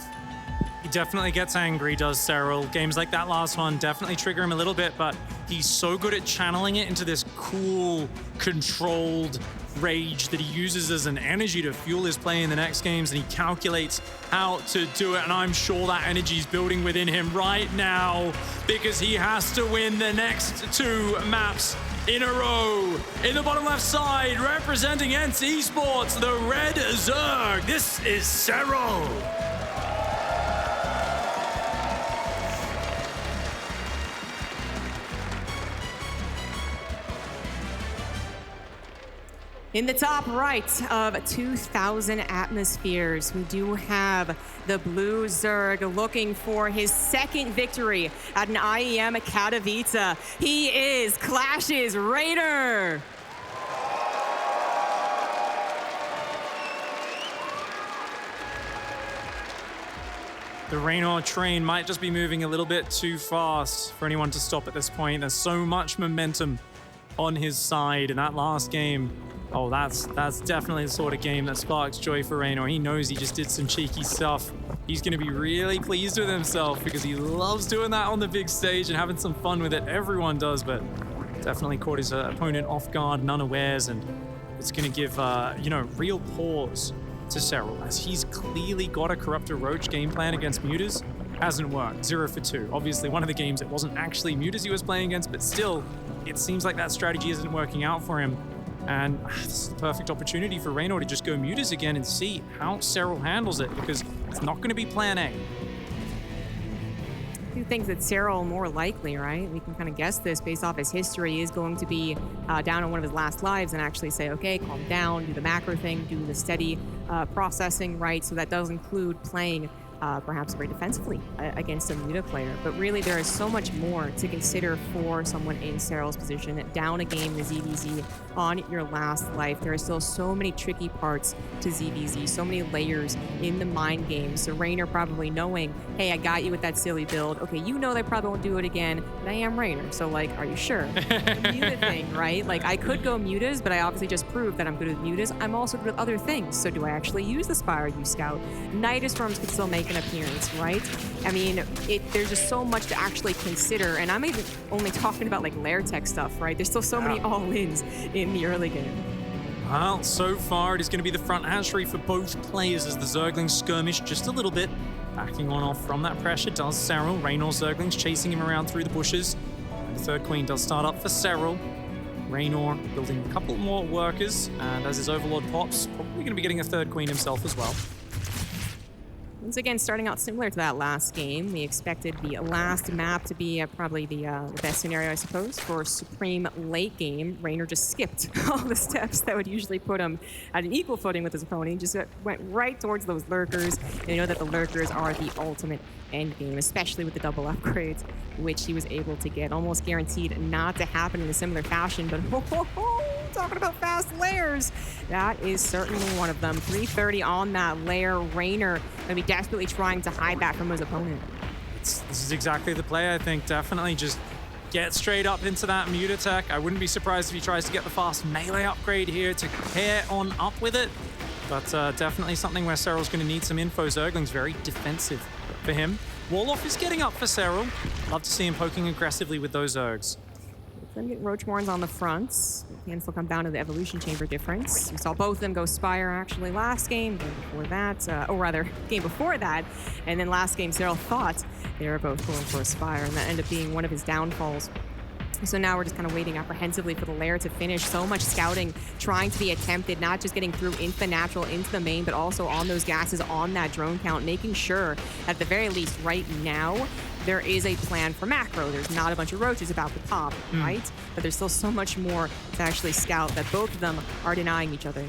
He definitely gets angry, does Cyril. Games like that last one definitely trigger him a little bit, but he's so good at channeling it into this cool, controlled rage that he uses as an energy to fuel his play in the next games, and he calculates how to do it, and I'm sure that energy is building within him right now because he has to win the next 2 maps in a row. In the bottom left side, representing NC Esports, the Red Zerg, this is Cyril. In the top right of 2,000 atmospheres, we do have the Blue Zerg looking for his 2nd victory at an IEM Katowice. He is Clash's Rainer. The Raynor train might just be moving a little bit too fast for anyone to stop at this point. There's so much momentum on his side in that last game. Oh, that's definitely the sort of game that sparks joy for Raynor. He knows he just did some cheeky stuff. He's going to be really pleased with himself because he loves doing that on the big stage and having some fun with it. Everyone does, but definitely caught his opponent off guard and unawares, and it's going to give, real pause to Cyril as he's clearly got a Corruptor Roach game plan against Mutas. Hasn't worked. 0 for 2. Obviously, one of the games it wasn't actually Mutas he was playing against, but still, it seems like that strategy isn't working out for him. And this is the perfect opportunity for Raynor to just go Mutas again and see how Cyril handles it, because it's not going to be plan A. I do think that Cyril, more likely, right? We can kind of guess this based off his history, is going to be down on one of his last lives and actually say, okay, calm down, do the macro thing, do the steady processing, right? So that does include playing perhaps very defensively against a Muta player. But really, there is so much more to consider for someone in Cyril's position. Down a game to ZVZ on your last life. There are still so many tricky parts to ZVZ, so many layers in the mind game. So Raynor probably knowing, hey, I got you with that silly build. Okay, you know they probably won't do it again, but I am Raynor. So, are you sure? The Muta thing, right? I could go Mutas, but I obviously just proved that I'm good with Mutas. I'm also good with other things. So do I actually use the Spire you scout? Nidus Storms could still make an appearance, right? I mean, there's just so much to actually consider, and I'm even only talking about lair tech stuff, right? There's still so many all-ins in the early game. Well, so far it is going to be the front hatchery for both players as the Zerglings skirmish just a little bit. Backing on off from that pressure does Cyril. Raynor's Zerglings chasing him around through the bushes. The third queen does start up for Serral. Raynor building a couple more workers, and as his Overlord pops, probably going to be getting a third queen himself as well. Once again, starting out similar to that last game, we expected the last map to be probably the best scenario, I suppose, for Supreme late game. Raynor just skipped all the steps that would usually put him at an equal footing with his opponent. Just went right towards those lurkers. And you know that the lurkers are the ultimate end game, especially with the double upgrades, which he was able to get. Almost guaranteed not to happen in a similar fashion, but talking about fast layers, that is certainly one of them. 330 on that layer. Raynor gonna be desperately trying to hide that from his opponent. This is exactly the play, I think. Definitely just get straight up into that mute attack. I wouldn't be surprised if he tries to get the fast melee upgrade here to pair on up with it. But definitely something where Serral's going to need some info. Zergling's very defensive for him. Warlock is getting up for Serral. Love to see him poking aggressively with those Zergs. Then get Roachmorns on the front. It can still come down to the evolution chamber difference. We saw both of them go Spire actually last game before that, game before that. And then last game, Serral thought they were both going for a Spire, and that ended up being one of his downfalls. So now we're just kind of waiting apprehensively for the lair to finish. So much scouting trying to be attempted, not just getting through into the natural, into the main, but also on those gases, on that drone count, making sure at the very least right now, there is a plan for macro. There's not a bunch of roaches about to pop, right? But there's still so much more to actually scout that both of them are denying each other.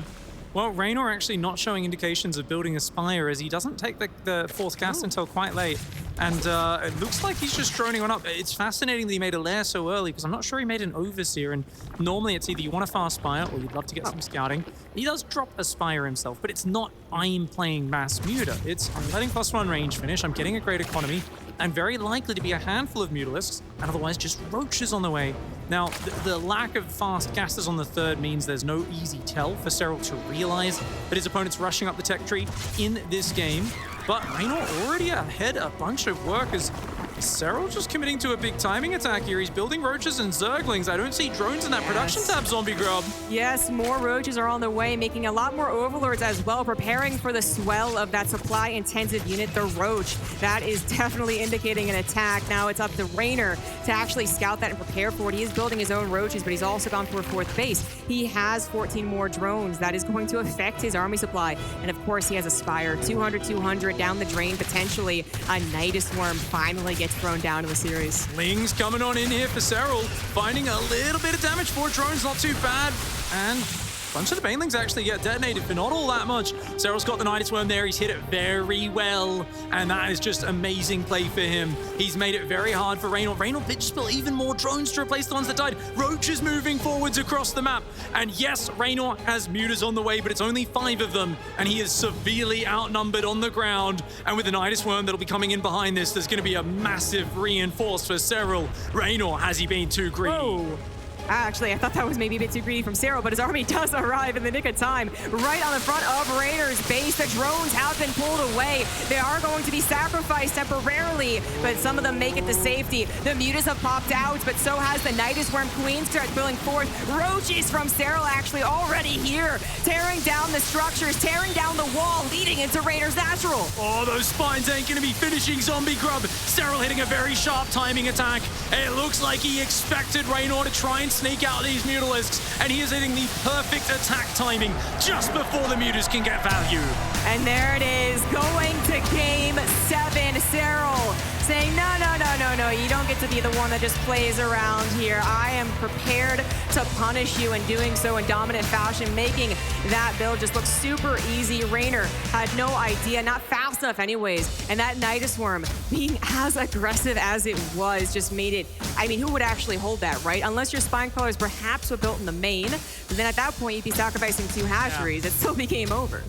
Well, Raynor actually not showing indications of building a Spire as he doesn't take the fourth cast until quite late. And it looks like he's just droning on up. It's fascinating that he made a lair so early because I'm not sure he made an Overseer. And normally it's either you want a fast Spire or you'd love to get some scouting. He does drop a Spire himself, but it's not I'm playing mass muter. It's I'm letting +1 range finish, I'm getting a great economy, and very likely to be a handful of Mutalisks, and otherwise just roaches on the way. Now, the lack of fast casters on the third means there's no easy tell for Serral to realize that his opponent's rushing up the tech tree in this game. But Raynor already ahead a bunch of workers. Serral just committing to a big timing attack here. He's building roaches and Zerglings. I don't see drones in that production tab, Zombie Grub. Yes, more roaches are on the way, making a lot more overlords as well, preparing for the swell of that supply-intensive unit, the roach. That is definitely indicating an attack. Now it's up to Raynor to actually scout that and prepare for it. He is building his own roaches, but he's also gone for a fourth base. He has 14 more drones. That is going to affect his army supply. And of course, he has a Spire. 200 down the drain, potentially. A Nidus Worm finally gets thrown down in the series. Ling's coming on in here for Serral, finding a little bit of damage. 4 drones, not too bad. And a bunch of the Banelings actually get detonated for not all that much. Serral's got the Nidus Worm there. He's hit it very well. And that is just amazing play for him. He's made it very hard for Raynor. Raynor did just build even more drones to replace the ones that died. Roaches moving forwards across the map. And yes, Raynor has Mutas on the way, but it's only 5 of them. And he is severely outnumbered on the ground. And with the Nidus Worm that'll be coming in behind this, there's going to be a massive reinforce for Serral. Raynor, has he been too greedy? Whoa. Actually, I thought that was maybe a bit too greedy from Serral, but his army does arrive in the nick of time. Right on the front of Raynor's base, the drones have been pulled away. They are going to be sacrificed temporarily, but some of them make it to safety. The Mutas have popped out, but so has the Nidus Worm. Queen starts building forth. Roaches from Serral actually already here, tearing down the structures, tearing down the wall, leading into Raynor's natural. Oh, those spines ain't going to be finishing, Zombie Grub. Serral hitting a very sharp timing attack. It looks like he expected Raynor to try and sneak out these Mutalisks, and he is hitting the perfect attack timing just before the Mutas can get value. And there it is, going to game 7. Serral saying, no, you don't get to be the one that just plays around here. I am prepared to punish you, and doing so in dominant fashion, making that build just look super easy. Raynor had no idea, not fast enough anyways, and that Nidus Worm being as aggressive as it was just made it, I mean, who would actually hold that, right? Unless your spine crawlers perhaps were built in the main, but then at that point you'd be sacrificing 2 hatcheries. It'd still be game over.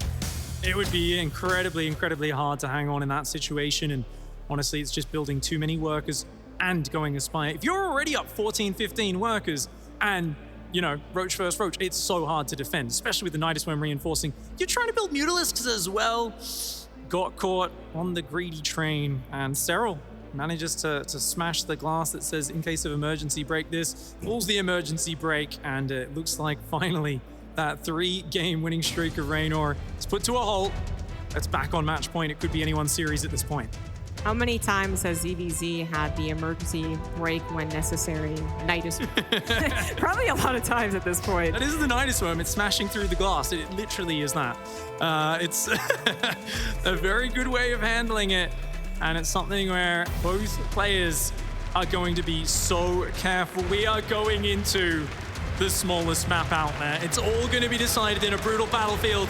It would be incredibly hard to hang on in that situation, and honestly, it's just building too many workers and going Aspire. If you're already up 14, 15 workers and, you know, roach first roach, it's so hard to defend, especially with the Nidus Worm reinforcing. You're trying to build Mutalisks as well. Got caught on the greedy train, and Serral manages to smash the glass that says, in case of emergency, break this, pulls the emergency brake, and it looks like finally that 3-game winning streak of Raynor is put to a halt. It's back on match point. It could be anyone's series at this point. How many times has ZVZ had the emergency break when necessary? Nidus. Probably a lot of times at this point. That is the Nidus worm. It's smashing through the glass. It literally is that. It's a very good way of handling it. And it's something where both players are going to be so careful. We are going into the smallest map out there. It's all going to be decided in a brutal battlefield.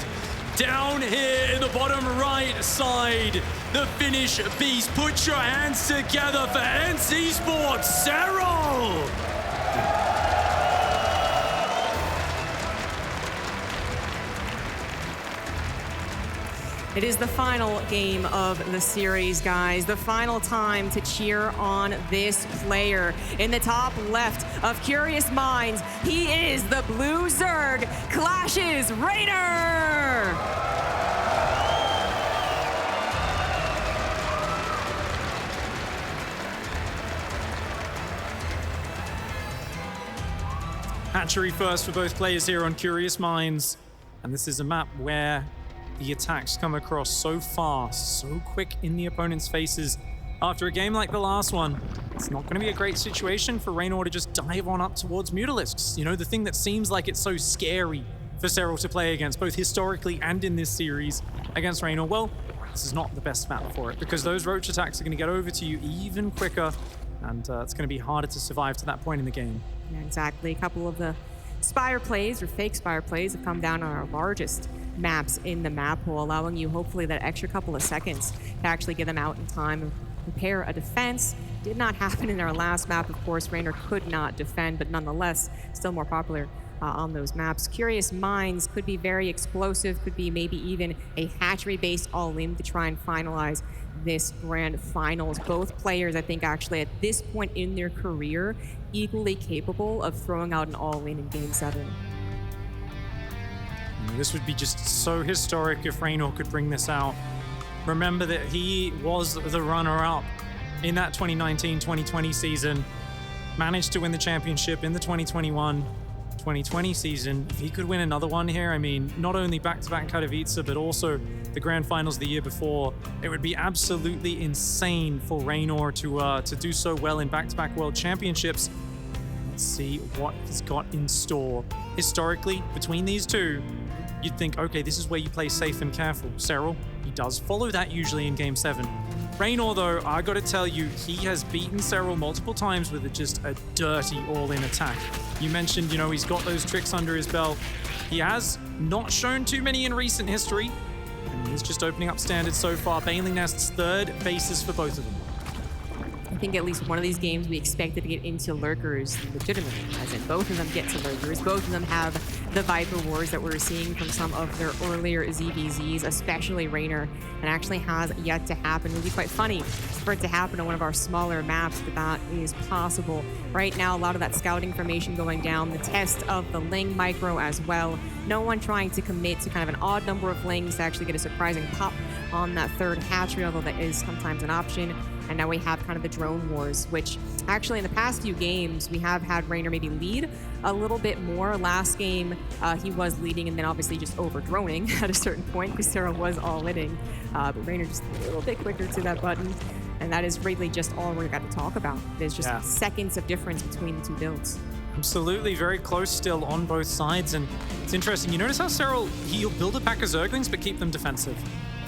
Down here in the bottom right side, the Finnish beast. Put your hands together for NC Sports, Cyril! It is the final game of the series, guys. The final time to cheer on this player. In the top left of Curious Minds, he is the blue Zerg, Clashes Raider! Hatchery first for both players here on Curious Minds. And this is a map where the attacks come across so fast, so quick in the opponent's faces. After a game like the last one, it's not going to be a great situation for Raynor to just dive on up towards Mutalisks. You know, the thing that seems like it's so scary for Cyril to play against, both historically and in this series against Raynor. Well, this is not the best map for it, because those roach attacks are going to get over to you even quicker, and it's going to be harder to survive to that point in the game. Yeah, exactly. A couple of the Spire plays, or fake Spire plays, have come down on our largest maps in the map pool, allowing you hopefully that extra couple of seconds to actually get them out in time and prepare a defense. Did not happen in our last map, of course. Raynor could not defend, but nonetheless, still more popular on those maps. Curious Minds could be very explosive, could be maybe even a hatchery-based all-in to try and finalize this grand finals. Both players, I think, actually at this point in their career, equally capable of throwing out an all-in in Game 7. This would be just so historic if Raynor could bring this out. Remember that he was the runner-up in that 2019-2020 season, managed to win the championship in the 2021-2020 season. If he could win another one here, I mean, not only back-to-back Katowice, but also the grand finals the year before, it would be absolutely insane for Raynor to do so well in back-to-back world championships. Let's see what he's got in store. Historically, between these two, you'd think, okay, this is where you play safe and careful. Cyril, he does follow that usually in Game 7. Raynor, though, I gotta tell you, he has beaten Cyril multiple times with just a dirty all-in attack. You mentioned, you know, he's got those tricks under his belt. He has not shown too many in recent history, and he's just opening up standards so far. Baneling Nest's third bases for both of them. I think at least one of these games we expected to get into Lurkers legitimately, as in both of them get to Lurkers. Both of them have the Viper Wars that we're seeing from some of their earlier ZVZs, especially Raynor, and actually has yet to happen. It would be quite funny for it to happen on one of our smaller maps, but that is possible. Right now, a lot of that scouting formation going down, the test of the Ling micro as well. No one trying to commit to kind of an odd number of Lings to actually get a surprising pop on that third hatchery, although that is sometimes an option. And now we have kind of the drone wars, which actually in the past few games, we have had Raynor maybe lead a little bit more. Last game, he was leading and then obviously just over-droning at a certain point because Cyril was all-inning. But Raynor just a little bit quicker to that button. And that is really just all we've got to talk about. There's just seconds of difference between the two builds. Absolutely, very close still on both sides. And it's interesting, you notice how Cyril, he'll build a pack of Zerglings, but keep them defensive.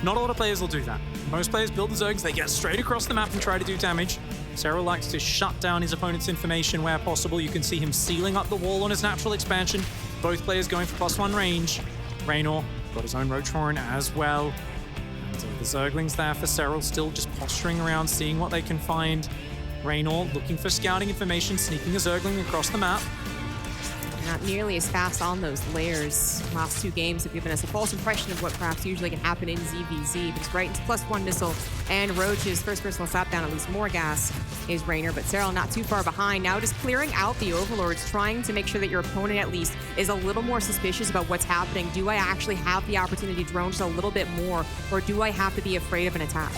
Not a lot of players will do that. Most players build the Zergs, they get straight across the map and try to do damage. Cyril likes to shut down his opponent's information where possible. You can see him sealing up the wall on his natural expansion. Both players going for +1 range. Raynor got his own Roach Horn as well. And the Zerglings there for Cyril, still just posturing around, seeing what they can find. Raynor looking for scouting information, sneaking a Zergling across the map. Not nearly as fast on those layers. Last two games have given us a false impression of what perhaps usually can happen in ZVZ. But it's right into +1 missile and Roach's first personal slap down, at least more gas is Raynor, but Cyril not too far behind. Now just clearing out the Overlords, trying to make sure that your opponent at least is a little more suspicious about what's happening. Do I actually have the opportunity to drone just a little bit more, or do I have to be afraid of an attack?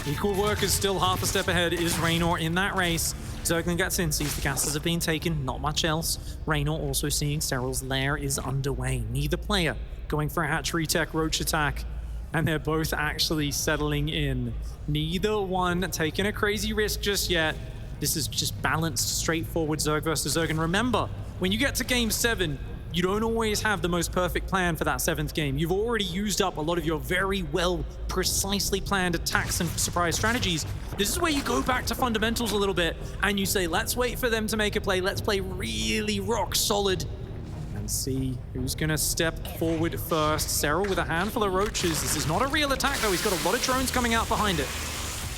Equal work is still half a step ahead, is Raynor in that race. Zergling gets in, sees the gases have been taken, not much else. Raynor also seeing Cyril's lair is underway. Neither player going for a hatchery tech Roach attack. and they're both actually settling in. Neither one taking a crazy risk just yet. This is just balanced, straightforward Zerg versus Zerg. And remember, when you get to game 7, you don't always have the most perfect plan for that 7th game. You've already used up a lot of your very well, precisely planned attacks and surprise strategies. This is where you go back to fundamentals a little bit and you say, let's wait for them to make a play. Let's play really rock solid and see who's gonna step forward first. Serral with a handful of roaches. This is not a real attack though. He's got a lot of drones coming out behind it.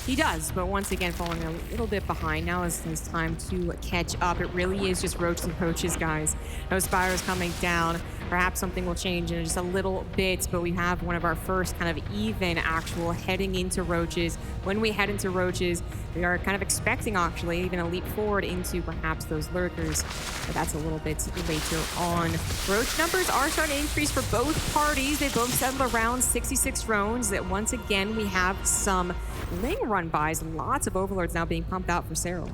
He does, but once again, falling a little bit behind. Now is his time to catch up. It really is just roaches and poaches, guys. No spires coming down. Perhaps something will change in just a little bit, but we have one of our first kind of even actual heading into roaches. When we head into roaches, we are kind of expecting actually even a leap forward into perhaps those lurkers, but that's a little bit later on. Roach numbers are starting to increase for both parties. They both settled around 66 drones. That once again, we have some Ling run bys, lots of overlords now being pumped out for Serral.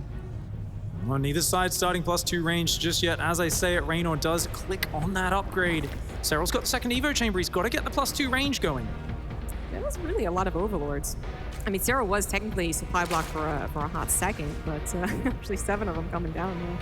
On neither side starting +2 range just yet. As I say it, Raynor does click on that upgrade. Serral's got the second Evo chamber. He's got to get the +2 range going. That was really a lot of overlords. I mean, Serral was technically supply block for a hot second, but actually 7 of them coming down.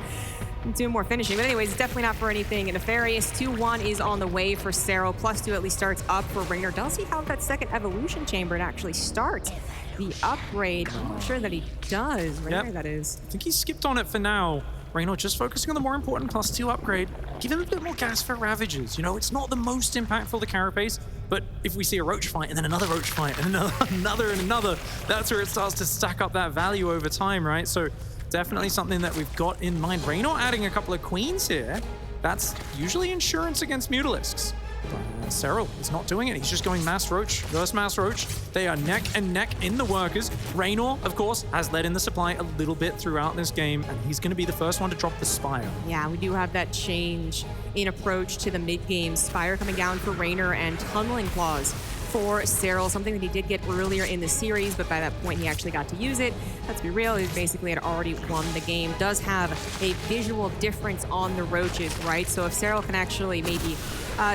Doing more finishing, but anyways, it's definitely not for anything. Nefarious 2-1 is on the way for Serral. +2 at least starts up for Raynor. Does he have that second evolution chamber to actually start the upgrade? I'm not sure that he does. Raynor, that is. I think he skipped on it for now. Raynor just focusing on the more important +2 upgrade. Give him a bit more gas for Ravagers. You know, it's not the most impactful to carapace, but if we see a roach fight and then another roach fight and another and another, that's where it starts to stack up that value over time, right? So definitely something that we've got in mind. Raynor adding a couple of queens here. That's usually insurance against Mutalisks. But Serral is not doing it. He's just going Mass Roach versus Mass Roach. They are neck and neck in the workers. Raynor, of course, has led in the supply a little bit throughout this game, and he's going to be the first one to drop the Spire. Yeah, we do have that change in approach to the mid-game. Spire coming down for Raynor and Tunneling Claws for Serral, something that he did get earlier in the series, but by that point he actually got to use it. Let's be real, he basically had already won the game. Does have a visual difference on the roaches, right? So if Serral can actually maybe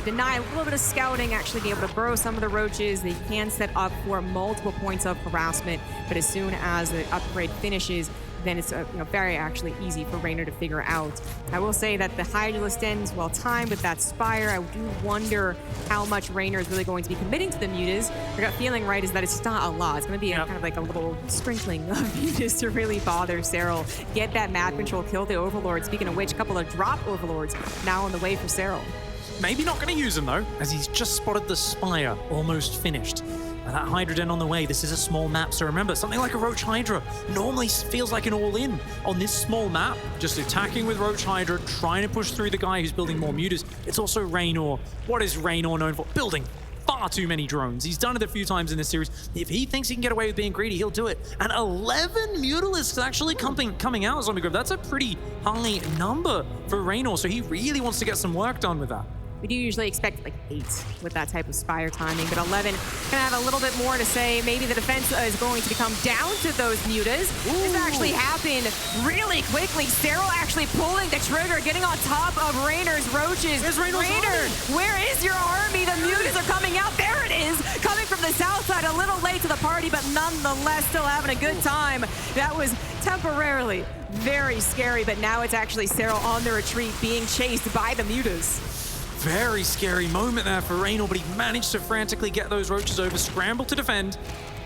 deny a little bit of scouting, actually be able to burrow some of the roaches, they can set up for multiple points of harassment, but as soon as the upgrade finishes, then it's very actually easy for Raynor to figure out. I will say that the Hydralisk ends well timed with that Spire. I do wonder how much Raynor is really going to be committing to the Mutas. My gut feeling, right, is that it's not a lot. It's going to be kind of like a little sprinkling of Mutas to really bother Serral. Get that map control, kill the Overlord. Speaking of which, a couple of drop Overlords now on the way for Serral. Maybe not going to use him though, as he's just spotted the Spire, almost finished. And that Hydra Den on the way. This is a small map, so remember, something like a Roach Hydra normally feels like an all-in. On this small map, just attacking with Roach Hydra, trying to push through the guy who's building more mutas. It's also Raynor. What is Raynor known for? Building far too many drones. He's done it a few times in this series. If he thinks he can get away with being greedy, he'll do it. And 11 Mutalisks actually coming out of Zombie Grove. That's a pretty high number for Raynor, so he really wants to get some work done with that. We do usually expect like 8 with that type of Spire timing, but 11 can have a little bit more to say. Maybe the defense is going to come down to those mutas. This actually happened really quickly. Serral actually pulling the trigger, getting on top of Raynor's roaches. Raynor, where is your army? The mutas are coming out. There it is, coming from the south side, a little late to the party, but nonetheless still having a good time. That was temporarily very scary, but now it's actually Serral on the retreat being chased by the mutas. Very scary moment there for Raynor, but he managed to frantically get those roaches over, scramble to defend.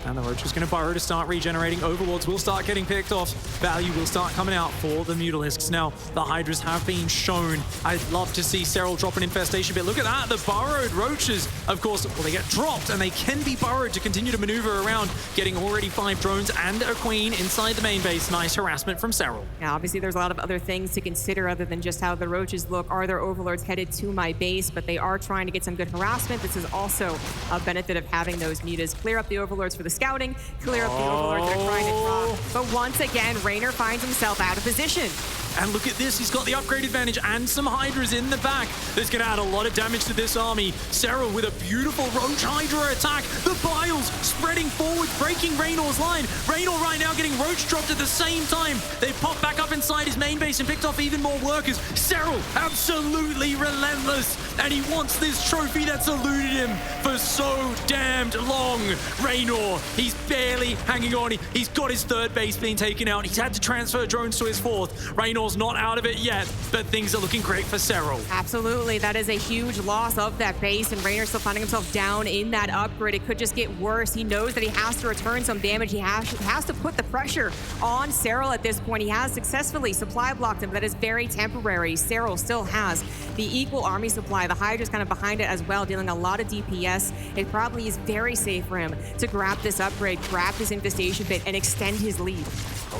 And the roach is going to burrow to start regenerating. Overlords will start getting picked off. Value will start coming out for the Mutalisks. Now, the Hydras have been shown. I'd love to see Serral drop an infestation bit. Look at that, the burrowed roaches. Of course, well, they get dropped and they can be burrowed to continue to maneuver around, getting already 5 drones and a queen inside the main base. Nice harassment from Serral. Now, obviously, there's a lot of other things to consider other than just how the roaches look. Are there Overlords headed to my base? But they are trying to get some good harassment. This is also a benefit of having those mutas. Clear up the Overlords for the scouting, clear up the Overlords that are trying to drop. But once again, Raynor finds himself out of position. And look at this, he's got the upgrade advantage and some Hydras in the back. That's going to add a lot of damage to this army. Serral with a beautiful Roach Hydra attack. The Biles spreading forward, breaking Raynor's line. Raynor right now getting Roach dropped at the same time. They popped back up inside his main base and picked off even more workers. Serral, absolutely relentless. And he wants this trophy that's eluded him for for so damned long. Raynor, he's barely hanging on. He's got his third base being taken out. He's had to transfer drones to his fourth. Raynor's not out of it yet, but things are looking great for Serral. Absolutely, that is a huge loss of that base, and Raynor still finding himself down in that upgrade. It could just get worse. He knows that he has to return some damage. He has to put the pressure on Serral at this point. He has successfully supply blocked him, but that is very temporary. Serral still has the equal army supply. The Hydra's kind of behind it as well, dealing a lot of DPS. It probably is very safe for him to grab this upgrade, grab this infestation bit, and extend his lead.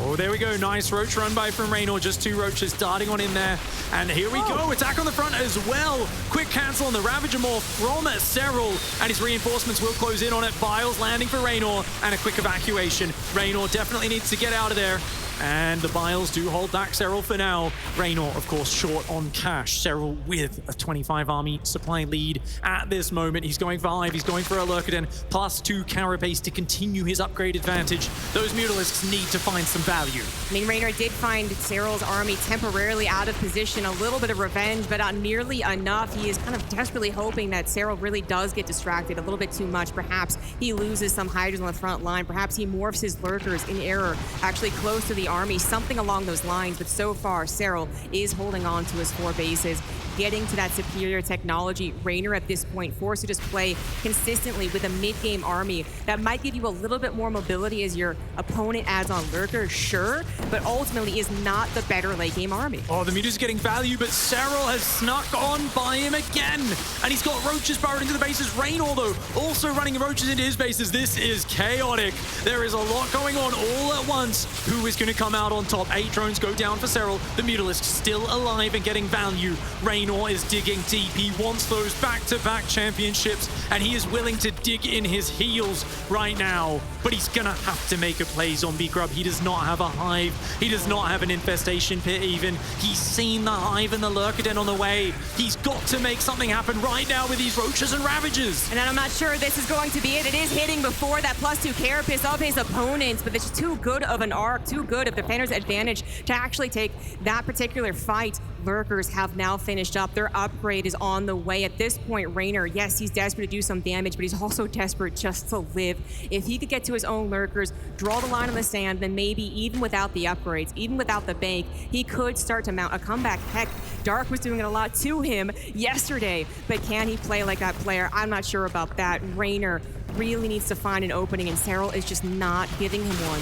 Oh, there we go. Nice roach run by from Raynor. Just 2 roaches darting on in there. And here we go. Attack on the front as well. Quick cancel on the Ravager Morph from Serral. And his reinforcements will close in on it. Biles landing for Raynor. And a quick evacuation. Raynor definitely needs to get out of there. And the Biles do hold back Serral for now. Raynor, of course, short on cash. Serral with a 25 army supply lead at this moment. He's going for Hive. He's going for a Lurkiden. +2 carapace to continue his upgrade advantage. Those Mutalisks need to find some value. I mean, Raynor did find Serral's army temporarily out of position. A little bit of revenge, but not nearly enough. He is kind of desperately hoping that Serral really does get distracted a little bit too much. Perhaps he loses some Hydras on the front line. Perhaps he morphs his Lurkers in error, actually close to the army, something along those lines. But so far, Serral is holding on to his 4 bases, getting to that superior technology. Raynor at this point forced to just play consistently with a mid-game army that might give you a little bit more mobility as your opponent adds on Lurkers, sure, but ultimately is not the better late-game army. Oh, the Muta's getting value, but Serral has snuck on by him again. And he's got roaches burrowed into the bases. Raynor, though, also running roaches into his bases. This is chaotic. There is a lot going on all at once. Who is going to come out on top? 8 drones go down for Serral. The Mutalisk still alive and getting value. Raynor is digging deep. He wants those back-to-back championships, and he is willing to dig in his heels right now. But he's gonna have to make a play, Zombie Grub. He does not have a Hive. He does not have an infestation pit even. He's seen the Hive and the Lurkiden on the way. He's got to make something happen right now with these Roaches and Ravagers. And I'm not sure this is going to be it. It is hitting before that +2 carapace of his opponents, but it's too good of an arc, too good of defender's advantage to actually take that particular fight. Lurkers have now finished up. Their upgrade is on the way. At this point, Raynor, yes, he's desperate to do some damage, but he's also desperate just to live. If he could get to his own Lurkers, draw the line in the sand, then maybe even without the upgrades, even without the bank, he could start to mount a comeback. Heck, Dark was doing it a lot to him yesterday, but can he play like that player? I'm not sure about that. Raynor really needs to find an opening, and Serral is just not giving him one.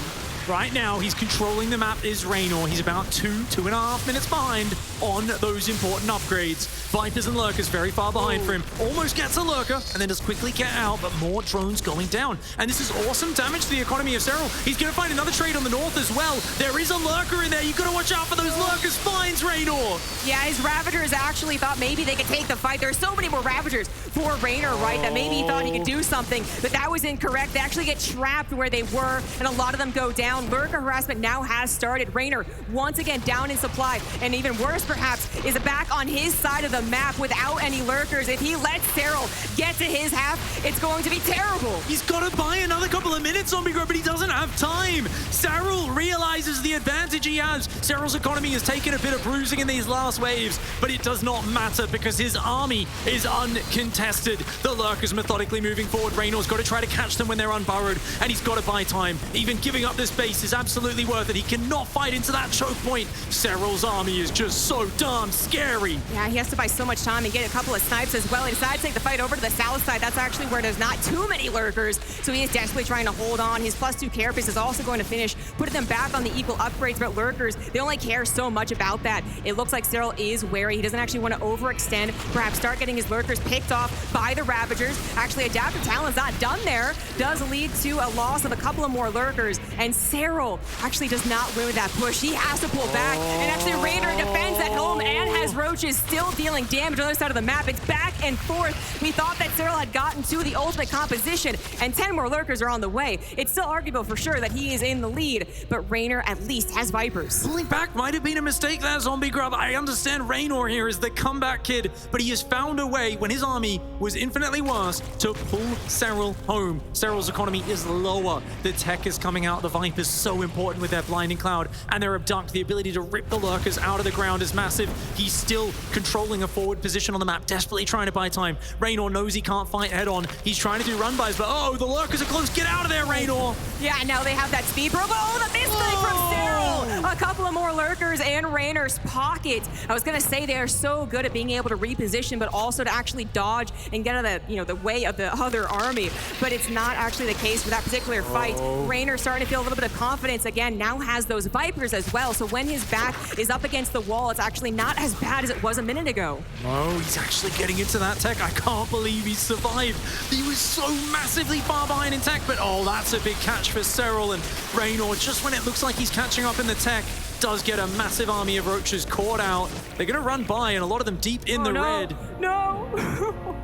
Right now, he's controlling the map is Raynor. He's about 2.5 minutes behind on those important upgrades. Vipers and Lurkers very far behind for him. Almost gets a Lurker, and then does quickly get out, but more drones going down. And this is awesome damage to the economy of Serral. He's going to find another trade on the north as well. There is a Lurker in there. You've got to watch out for those Lurkers. Finds Raynor. Yeah, his Ravagers actually thought maybe they could take the fight. There's so many more Ravagers for Raynor, right, that maybe he thought he could do something, but that was incorrect. They actually get trapped where they were, and a lot of them go down. Lurker harassment now has started. Raynor once again down in supply, and even worse perhaps is back on his side of the map without any Lurkers. If he lets Serral get to his half, it's going to be terrible. He's got to buy another couple of minutes, Zombie Grub, but he doesn't have time. Serral realizes the advantage he has. Serral's economy has taken a bit of bruising in these last waves, but it does not matter because his army is uncontested. The Lurkers methodically moving forward. Raynor's got to try to catch them when they're unburrowed, and he's got to buy time. Even giving up this base is absolutely worth it. He cannot fight into that choke point. Serral's army is just so darn scary. Yeah, he has to buy so much time and get a couple of snipes as well. He decides to take the fight over to the south side. That's actually where there's not too many Lurkers, so he is desperately trying to hold on. His +2 carapace is also going to finish, putting them back on the equal upgrades, but Lurkers, they only care so much about that. It looks like Serral is wary. He doesn't actually want to overextend, perhaps start getting his Lurkers picked off by the Ravagers. Actually, Adaptive Talent's not done there. Does lead to a loss of a couple of more Lurkers, and Serral actually does not win with that push. He has to pull back, and actually Raynor defends at home and has Roaches still dealing damage on the other side of the map. It's back and forth. We thought that Serral had gotten to the ultimate composition, and 10 more Lurkers are on the way. It's still arguable for sure that he is in the lead, but Raynor at least has Vipers. Pulling back might have been a mistake there, Zombie Grub. I understand Raynor here is the comeback kid, but he has found a way when his army was infinitely worse to pull Serral home. Serral's economy is lower. The tech is coming out. The Vipers so important with their blinding cloud and their abduct. The ability to rip the Lurkers out of the ground is massive. He still still controlling a forward position on the map, desperately trying to buy time. Raynor knows he can't fight head on. He's trying to do run buys, but oh, the lurkers are close. Get out of there, Raynor. Yeah, now they have that speed probe. Oh, the misclick from Cyril. A couple of more lurkers in Raynor's pocket. I was gonna say they are so good at being able to reposition, but also to actually dodge and get out of the way of the other army. But it's not actually the case for that particular fight. Raynor starting to feel a little bit of confidence again. Now has those Vipers as well. So when his back is up against the wall, it's actually not as bad as it was a minute ago. Oh, he's actually getting into that tech. I can't believe he survived. He was so massively far behind in tech, but oh, that's a big catch for Cyril. And Raynor, just when it looks like he's catching up in the tech, does get a massive army of roaches caught out. They're gonna run by, and a lot of them deep in the red. No!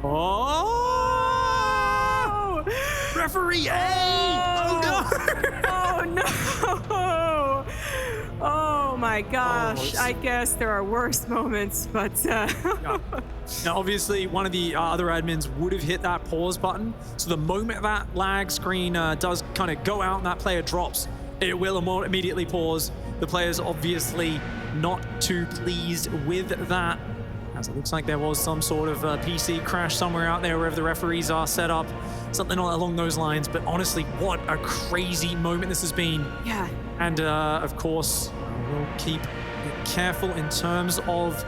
Oh! Referee A! Oh no! Oh no! Oh my gosh, I guess there are worse moments, but... Now, obviously, one of the other admins would have hit that pause button, so the moment that lag screen does kind of go out and that player drops, it will immediately pause. The player's obviously not too pleased with that, as it looks like there was some sort of PC crash somewhere out there wherever the referees are set up, something along those lines. But honestly, what a crazy moment this has been. Yeah. And of course, we'll keep careful in terms of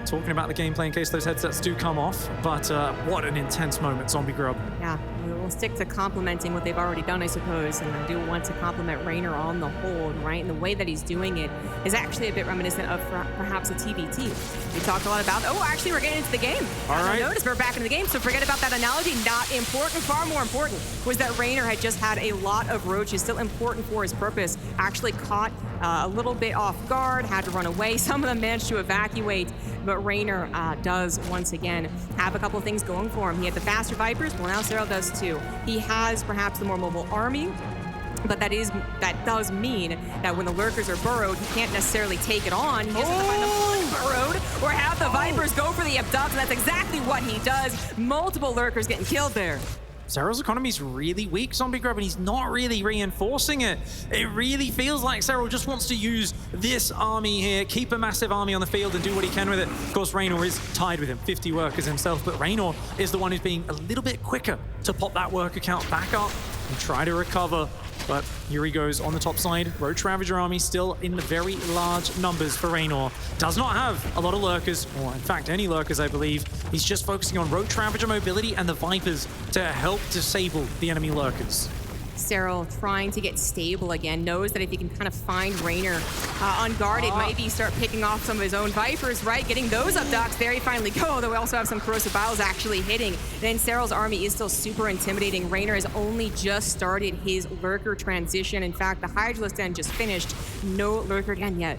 talking about the gameplay in case those headsets do come off. But what an intense moment, Zombie Grub. Yeah, we'll stick to complimenting what they've already done, I suppose. And I do want to compliment Raynor on the hold, right? And the way that he's doing it is actually a bit reminiscent of perhaps a TBT. We talked a lot about, oh, actually, we're getting into the game. All right. Notice we're back in the game, so forget about that analogy. Not important. Far more important was that Raynor had just had a lot of roaches, still important for his purpose. Actually caught a little bit off guard, had to run away. Some of them managed to evacuate, but Raynor does once again have a couple of things going for him. He had the faster Vipers, well now Cyril does too. He has perhaps the more mobile army, but that does mean that when the lurkers are burrowed, he can't necessarily take it on. He just has to find them burrowed or have the Vipers go for the abduct, and that's exactly what he does. Multiple lurkers getting killed there. Cyril's economy's really weak, Zombie Grub, and he's not really reinforcing it. It really feels like Cyril just wants to use this army here, keep a massive army on the field and do what he can with it. Of course, Raynor is tied with him, 50 workers himself, but Raynor is the one who's being a little bit quicker to pop that worker count back up and try to recover. But here he goes on the top side. Roach Ravager army still in the very large numbers for Raynor. Does not have a lot of lurkers, or in fact any lurkers, I believe. He's just focusing on Roach Ravager mobility and the Vipers to help disable the enemy lurkers. Cyril trying to get stable again, knows that if he can kind of find Raynor unguarded, maybe start picking off some of his own Vipers, right? Getting those abducts, there he finally go, though we also have some Corrosive Biles actually hitting. Then Cyril's army is still super intimidating. Raynor has only just started his lurker transition. In fact, the Hydralisk Den just finished. No lurker again yet.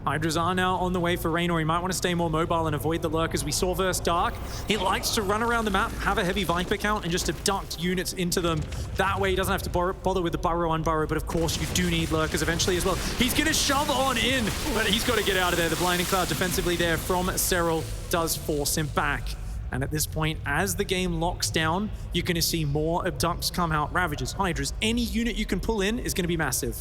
Hydras are now on the way for Raynor. He might want to stay more mobile and avoid the lurkers. We saw versus Dark. He likes to run around the map, have a heavy Viper count, and just abduct units into them. That way he doesn't have to bother with the burrow unburrow, but of course you do need lurkers eventually as well. He's going to shove on in, but he's got to get out of there. The Blinding Cloud defensively there from Cyril does force him back. And at this point, as the game locks down, you're going to see more abducts come out. Ravagers, Hydras, any unit you can pull in is going to be massive.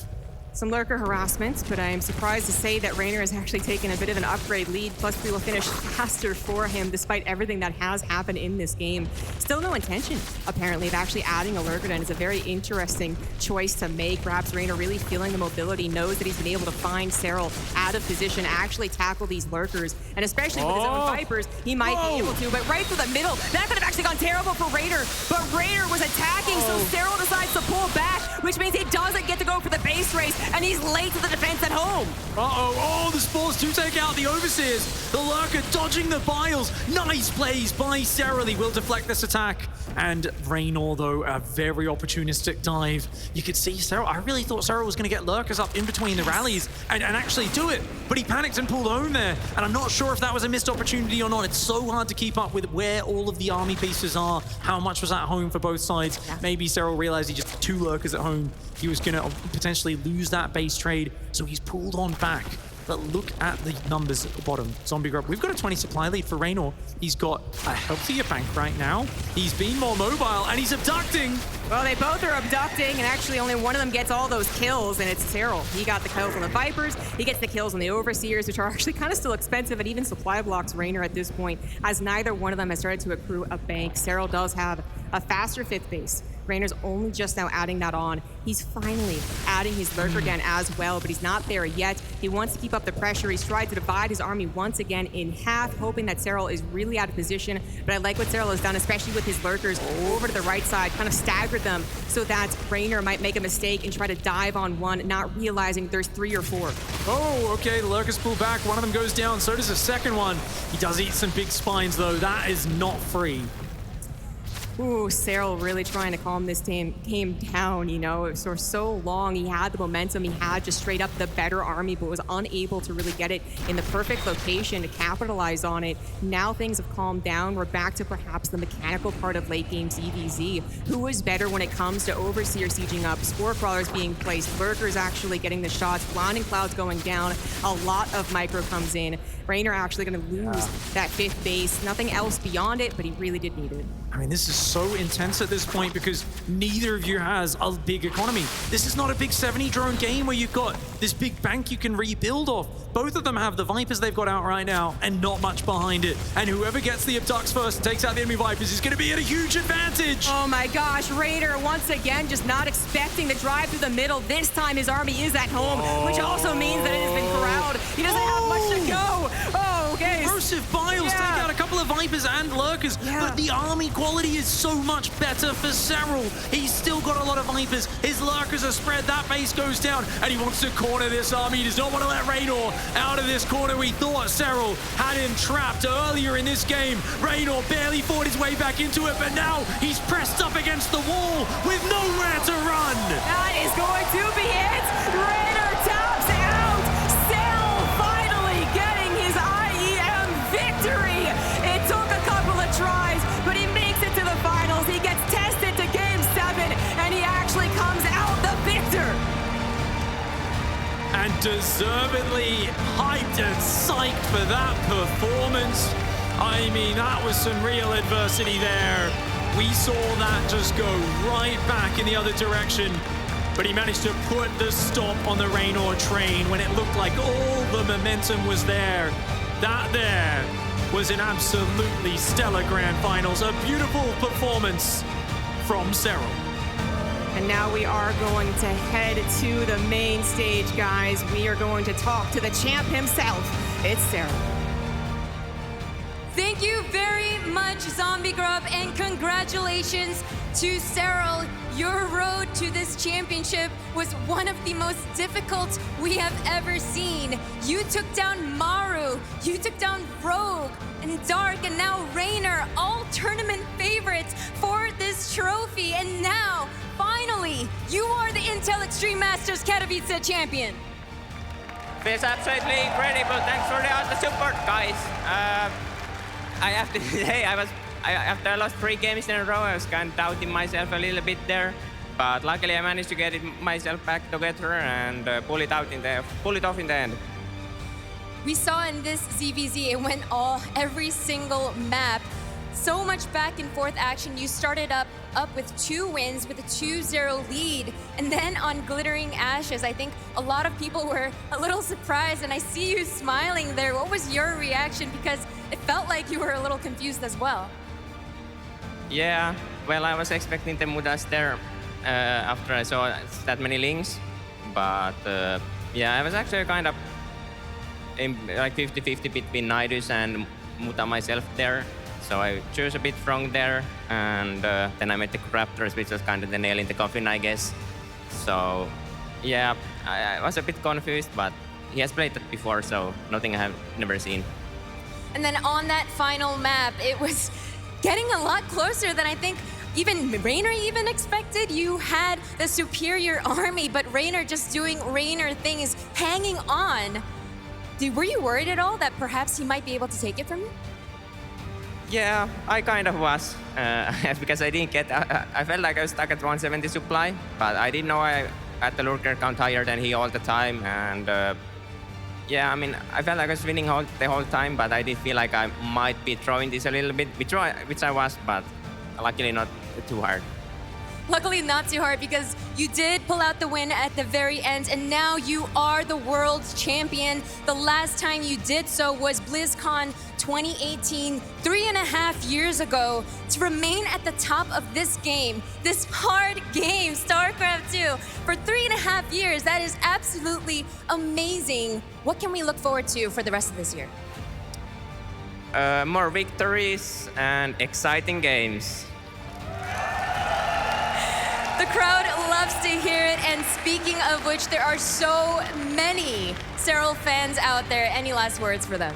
Some lurker harassment, but I am surprised to say that Raynor has actually taken a bit of an upgrade lead, plus we will finish faster for him despite everything that has happened in this game. Still no intention, apparently, of actually adding a lurker, and it's a very interesting choice to make. Perhaps Raynor really feeling the mobility, knows that he's been able to find Cyril out of position, actually tackle these lurkers, and especially with his own Vipers, he might be able to, but right through the middle, that could have actually gone terrible for Raynor, but Raynor was attacking, so Cyril decides to pull back, which means he doesn't get to go for the base race, and he's late to the defense at home. Oh, the Spores do take out the Overseers. The Lurker dodging the Biles. Nice plays by Cyril. He will deflect this attack. And Raynor, though, a very opportunistic dive. You could see Cyril. I really thought Cyril was going to get Lurkers up in between the rallies and actually do it. But he panicked and pulled home there. And I'm not sure if that was a missed opportunity or not. It's so hard to keep up with where all of the army pieces are. How much was at home for both sides. Yeah. Maybe Cyril realized he just had 2 Lurkers at home. He was going to potentially lose that base trade. So he's pulled on back. but look at the numbers at the bottom. Zombie Grub, we've got a 20 supply lead for Raynor. He's got a healthier bank right now. He's been more mobile, and he's abducting. Well, they both are abducting, and actually only one of them gets all those kills, and it's Cyril. He got the kills on the Vipers, he gets the kills on the Overseers, which are actually kind of still expensive, and even supply blocks Raynor at this point, as neither one of them has started to accrue a bank. Cyril does have a faster 5th base. Raynor's only just now adding that on. He's finally adding his lurker again as well, but he's not there yet. He wants to keep up the pressure. He's tried to divide his army once again in half, hoping that Cyril is really out of position. But I like what Cyril has done, especially with his lurkers over to the right side, kind of staggered them so that Raynor might make a mistake and try to dive on one, not realizing there's 3 or 4. Oh, okay, the lurkers pull back. One of them goes down, so does the second one. He does eat some big spines, though. That is not free. Ooh, Cyril really trying to calm this game down, you know. For so long, he had the momentum, he had just straight up the better army, but was unable to really get it in the perfect location to capitalize on it. Now things have calmed down. We're back to perhaps the mechanical part of late game ZVZ. Who is better when it comes to Overseer sieging up, Spore Crawlers being placed, Lurkers actually getting the shots, Blinding Clouds going down, a lot of micro comes in. Raynor actually going to lose that 5th base. Nothing else beyond it, but he really did need it. I mean, this is so intense at this point because neither of you has a big economy. This is not a big 70 drone game where you've got this big bank you can rebuild off. Both of them have the Vipers they've got out right now and not much behind it. And whoever gets the abducts first and takes out the enemy Vipers is going to be at a huge advantage. Oh my gosh, Raynor once again just not expecting the drive through the middle. This time his army is at home, which also means that it has been corralled. He doesn't have much to go. Oh, okay. Corrosive Biles take out a couple of Vipers and Lurkers, but the army quality is so much better for Cyril. He's still got a lot of Vipers. His Lurkers are spread. That base goes down, and he wants to corner this army. He does not want to let Raynor out of this corner. We thought Cyril had him trapped earlier in this game. Raynor barely fought his way back into it, but now he's pressed up against the wall with nowhere to run. That is going to be it. Raynor taps out. Cyril finally getting his IEM victory. It took a couple of tries, but he makes it to the finals. He gets tested to Game 7, and he actually comes out the victor. And deservedly hyped and psyched for that performance. I mean, that was some real adversity there. We saw that just go right back in the other direction, but he managed to put the stop on the Raynor train when it looked like all the momentum was there. That there was an absolutely stellar grand finals, a beautiful performance from Cyril. And now we are going to head to the main stage, guys. We are going to talk to the champ himself. It's Cyril. Thank you very much, Zombie Grub, and congratulations to Cyril. Your road to this championship was one of the most difficult we have ever seen. You took down Maru, you took down Rogue, and Dark, and now Raynor, all tournament favorites for this trophy. And now, finally, you are the Intel Extreme Masters Katowice champion. Feels absolutely incredible. Thanks for all the support, guys. I have to say, after I lost 3 games in a row, I was kind of doubting myself a little bit there. But luckily, I managed to get myself back together and pull it off in the end. We saw in this ZVZ, it went every single map. So much back and forth action. You started up with 2 wins with a 2-0 lead. And then on Glittering Ashes, I think a lot of people were a little surprised, and I see you smiling there. What was your reaction? Because it felt like you were a little confused as well. Yeah, well, I was expecting the Mudas there after I saw that many links. But yeah, I was actually kind of in like 50-50 between Nidus and Muta myself there. So I chose a bit wrong there, and then I met the Raptors, which was kind of the nail in the coffin, I guess. So yeah, I was a bit confused, but he has played that before, so nothing I have never seen. And then on that final map, it was getting a lot closer than I think even Raynor even expected. You had the superior army, but Raynor just doing Raynor things, hanging on. Were you worried at all that perhaps he might be able to take it from you? Yeah, I kind of was, because I didn't get, I felt like I was stuck at 170 supply, but I didn't know I had the lurker count higher than he all the time, and Yeah, I mean, I felt like I was winning the whole time, but I did feel like I might be throwing this a little bit, which I was, but luckily not too hard. Luckily not too hard because you did pull out the win at the very end and now you are the world's champion. The last time you did so was BlizzCon 2018, 3.5 years ago. To remain at the top of this game, this hard game, StarCraft 2, for 3.5 years, that is absolutely amazing. What can we look forward to for the rest of this year? More victories and exciting games. The crowd loves to hear it, and speaking of which, there are so many Serral fans out there. Any last words for them?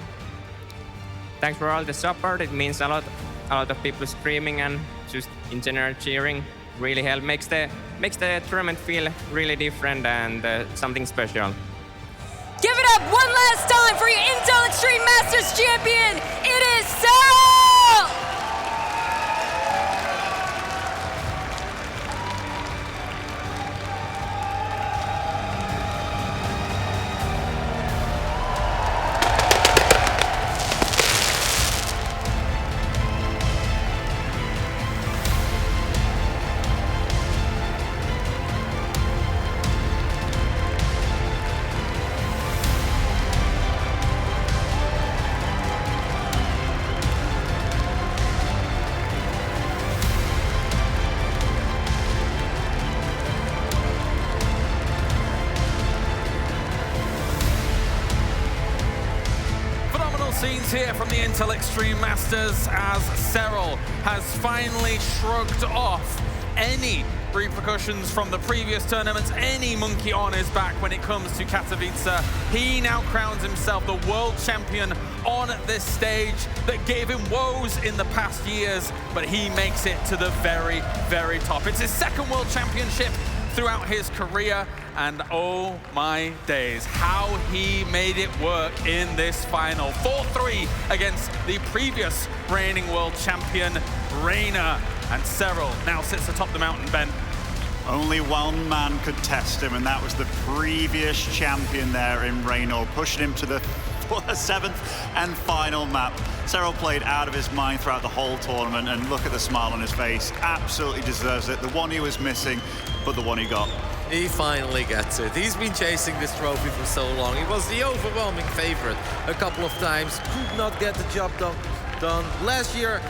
Thanks for all the support. It means a lot of people screaming and just in general cheering. Really makes the tournament feel really different and something special. Give it up one last time for your Intel Extreme Masters champion. It is Serral! Scenes here from the Intel Extreme Masters as Serral has finally shrugged off any repercussions from the previous tournaments, any monkey on his back when it comes to Katowice. He now crowns himself the world champion on this stage that gave him woes in the past years, but he makes it to the very, very top. It's his second world championship throughout his career, and oh my days, how he made it work in this final. 4-3 against the previous reigning world champion, Reina. And Serral now sits atop the mountain, Ben. Only one man could test him, and that was the previous champion there in Reina, pushing him to the seventh and final map. Serral played out of his mind throughout the whole tournament, and look at the smile on his face. Absolutely deserves it. The one he was missing, but the one he got. He finally gets it. He's been chasing this trophy for so long. He was the overwhelming favorite a couple of times. Could not get the job done. Last year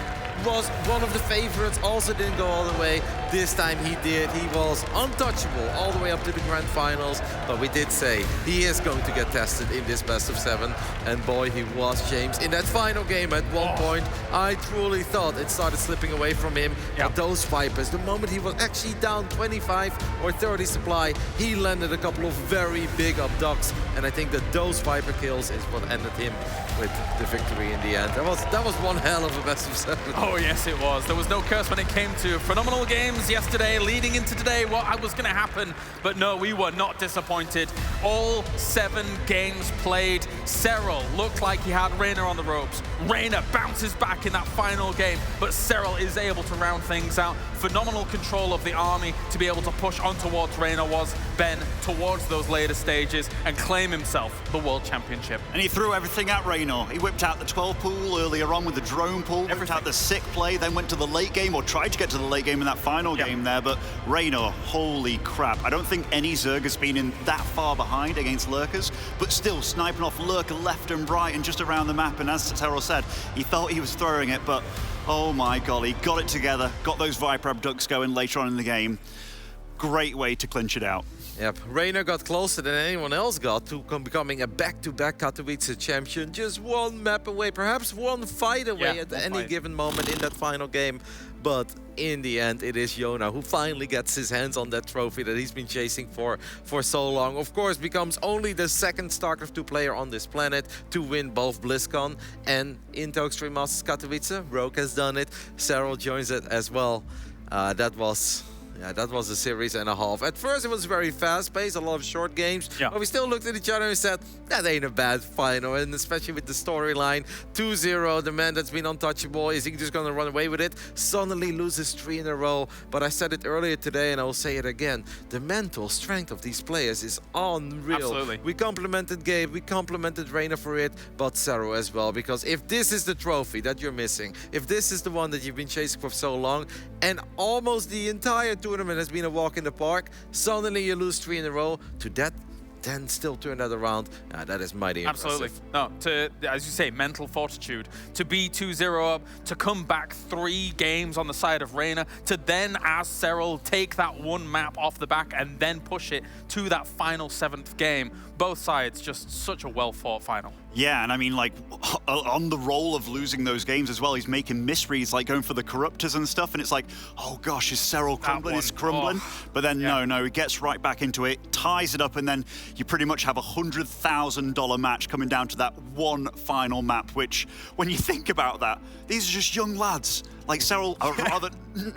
was one of the favorites, also didn't go all the way. This time he did. He was untouchable all the way up to the grand finals, but we did say he is going to get tested in this best of 7, and boy, he was, James. In that final game at one point, I truly thought it started slipping away from him. But those Vipers, the moment he was actually down 25 or 30 supply, he landed a couple of very big abducts, and I think that those Viper kills is what ended him with the victory in the end. That was one hell of a best of 7. Oh yes, it was. There was no curse when it came to phenomenal games yesterday, leading into today, what was going to happen. But no, we were not disappointed. All 7 games played. Serral looked like he had Reina on the ropes. Reina bounces back in that final game, but Serral is able to round things out. Phenomenal control of the army to be able to push on towards Reina was Ben towards those later stages and claim himself the world championship. And he threw everything at Reina. He whipped out the 12 pool earlier on with the drone pool, whipped out the sick play, then went to the late game, or tried to get to the late game in that final game there, but Reina, holy crap. I don't think any Zerg has been in that far behind against Lurkers, but still sniping off Lurker left and right and just around the map, and as Serral said, he felt he was throwing it, but oh my golly, got it together, got those Viper abducts going later on in the game. Great way to clinch it out. Yep, Reina got closer than anyone else got to becoming a back-to-back Katowice champion. Just one map away, perhaps one fight away at any given moment in that final game. But in the end, it is Yona who finally gets his hands on that trophy that he's been chasing for so long. Of course, becomes only the second StarCraft 2 player on this planet to win both BlizzCon and Intel Extreme Masters Katowice. Rogue has done it. Serral joins it as well. That was Yeah, that was a series and a half. At first, it was very fast-paced, a lot of short games. Yeah. But we still looked at each other and said, that ain't a bad final. And especially with the storyline, 2-0, the man that's been untouchable, is he just going to run away with it? Suddenly loses 3 in a row. But I said it earlier today, and I will say it again. The mental strength of these players is unreal. Absolutely. We complimented Gabe, we complimented Reina for it, but Sero as well. Because if this is the trophy that you're missing, if this is the one that you've been chasing for so long, and almost the entire tournament has been a walk in the park, suddenly you lose 3 in a row to that, then still turn that around. That is mighty impressive. Absolutely. No, as you say, mental fortitude. To be 2-0 up, to come back 3 games on the side of Reina, to then, as Cyril, take that one map off the back and then push it to that final 7th game. Both sides, just such a well-fought final. Yeah, and I mean, like, on the roll of losing those games as well, he's making misreads, like going for the corruptors and stuff, and it's like, oh gosh, is Cyril crumbling? It's crumbling. Oh. But then, no, he gets right back into it, ties it up, and then you pretty much have a $100,000 match coming down to that one final map, which, when you think about that, these are just young lads. Like Cyril, rather,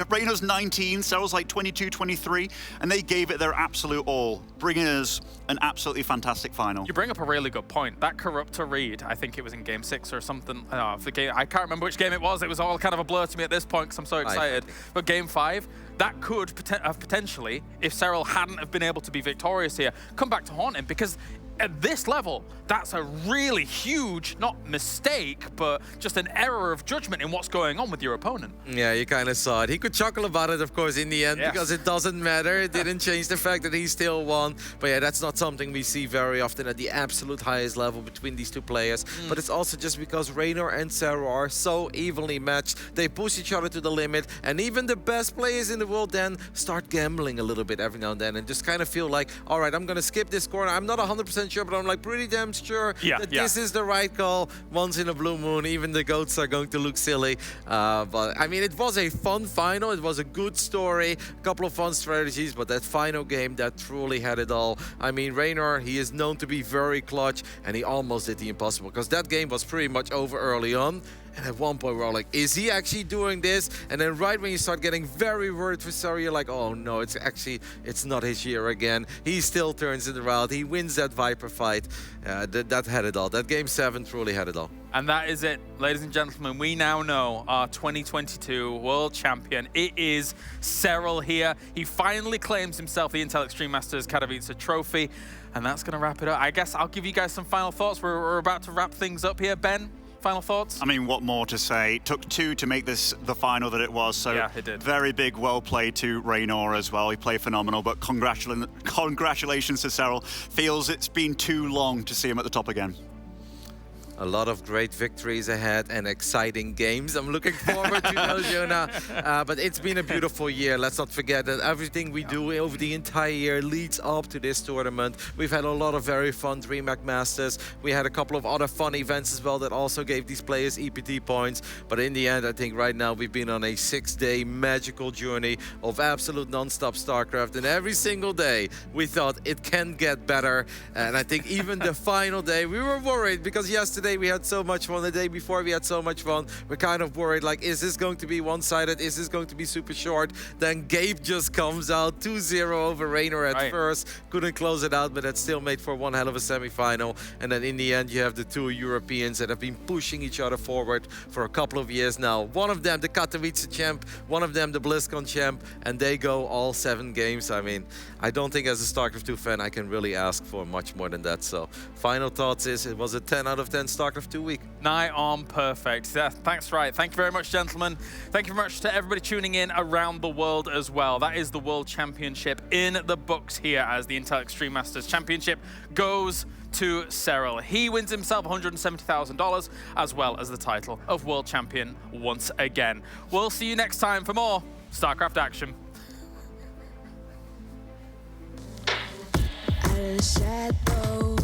Reina's 19, Cyril's like 22, 23, and they gave it their absolute all, bringing us an absolutely fantastic final. You bring up a really good point. That corruptor read, I think it was in game 6 or something. I can't remember which game it was. It was all kind of a blur to me at this point because I'm so excited. But game 5, that could have potentially, if Cyril hadn't have been able to be victorious here, come back to haunt him, because at this level, that's a really huge, not mistake, but just an error of judgment in what's going on with your opponent. Yeah, you kind of saw it. He could chuckle about it, of course, in the end, because it doesn't matter. It didn't change the fact that he still won. But yeah, that's not something we see very often at the absolute highest level between these two players. But it's also just because Reina and Sarah are so evenly matched. They push each other to the limit. And even the best players in the world then start gambling a little bit every now and then and just kind of feel like, all right, I'm going to skip this corner. I'm not 100% sure, but I'm like pretty damn sure that this is the right call. Once in a blue moon, even the goats are going to look silly. But I mean, it was a fun final. It was a good story, a couple of fun strategies, but that final game, that truly had it all. I mean, Reina, he is known to be very clutch, and he almost did the impossible because that game was pretty much over early on. And at one point, we're all like, is he actually doing this? And then right when you start getting very worried for Sarri, you're like, oh no, it's not his year again. He still turns it around. He wins that Viper fight. That had it all. That game 7 truly had it all. And that is it, ladies and gentlemen. We now know our 2022 world champion. It is Cyril here. He finally claims himself the Intel Extreme Masters Katowice trophy. And that's going to wrap it up. I guess I'll give you guys some final thoughts. We're about to wrap things up here. Ben? Final thoughts? I mean, what more to say? It took 2 to make this the final that it was. So yeah, it did. Very big, well played to Reina as well. He played phenomenal, but congratulations to Cyril. Feels it's been too long to see him at the top again. A lot of great victories ahead and exciting games. I'm looking forward to those, Jonah. But it's been a beautiful year. Let's not forget that everything we do over the entire year leads up to this tournament. We've had a lot of very fun DreamHack Masters. We had a couple of other fun events as well that also gave these players EPT points. But in the end, I think right now we've been on a 6-day magical journey of absolute non-stop StarCraft. And every single day, we thought it can get better. And I think even the final day, we were worried because yesterday, we had so much fun. The day before we had so much fun. We're kind of worried, like, is this going to be one-sided? Is this going to be super short? Then Gabe just comes out 2-0 over Reina at first. Couldn't close it out, but that still made for one hell of a semi-final. And then in the end, you have the 2 Europeans that have been pushing each other forward for a couple of years now. One of them, the Katowice champ. One of them, the BlizzCon champ. And they go all 7 games. I mean, I don't think as a StarCraft 2 fan, I can really ask for much more than that. So final thoughts is it was a 10 out of 10 StarCraft 2 week. Nigh on perfect. Yeah, thanks, right. Thank you very much, gentlemen. Thank you very much to everybody tuning in around the world as well. That is the World Championship in the books here as the Intel Extreme Masters Championship goes to Cyril. He wins himself $170,000 as well as the title of World Champion once again. We'll see you next time for more StarCraft action. Shadows,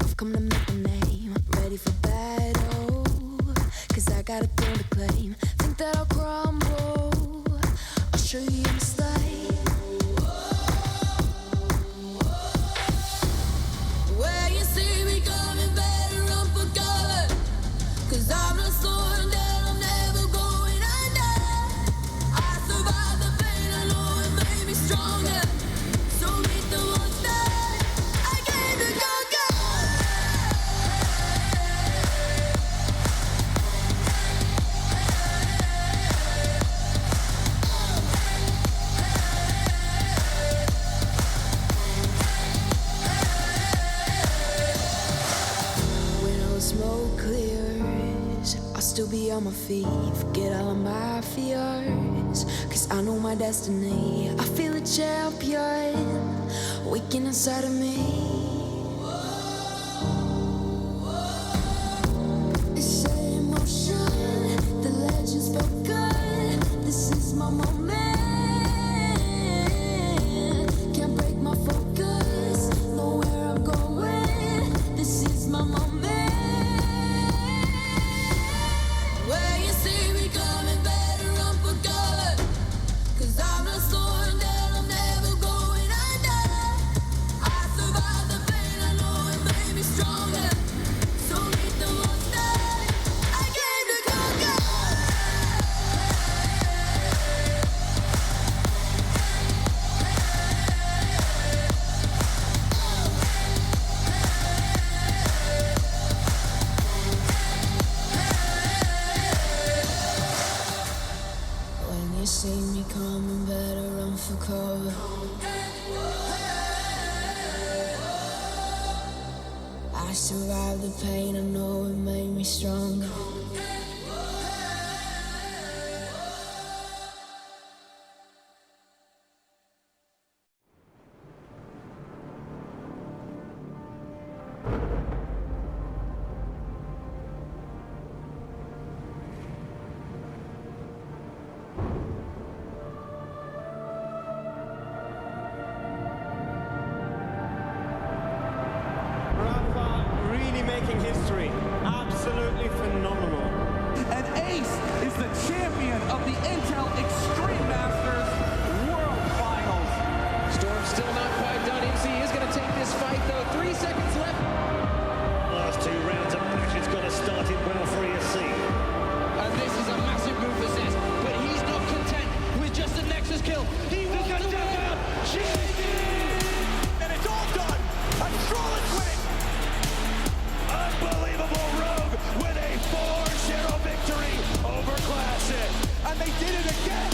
I've come to make a name, ready for battle, cause I got a thing to claim, think that I'll crumble, I'll show you in the slide. Where you see me coming, better run for cover, cause I'm not slowing down, I'm never going under. I survived the pain, I know it. I'll still be on my feet, forget all of my fears, 'cause I know my destiny. I feel a champion waking inside of me. It's in motion, the legend's begun. This is my moment. Can't break my focus, know where I'm going. This is my moment. Where you see me coming, better run for cover, 'cause I'm not slowing down, I'm never going under. I survived the pain, I know it made me stronger. So meet the monster, I came to conquer. When you see me coming, better run for cover. I survived the pain, I know it made me stronger. Really making history. Absolutely phenomenal. And Ace is the champion of the Intel Extreme Masters World Finals. Storm's still not quite done. MC is going to take this fight, though. 3 seconds left. Last 2 rounds of passion's got to start it well for ESC. And this is a massive move for Zez, but he's not content with just a Nexus kill. He wants to win out. And it's all done. And Strollin's winning. Unbelievable Rogue with a 4-0 victory over Classic. And they did it again.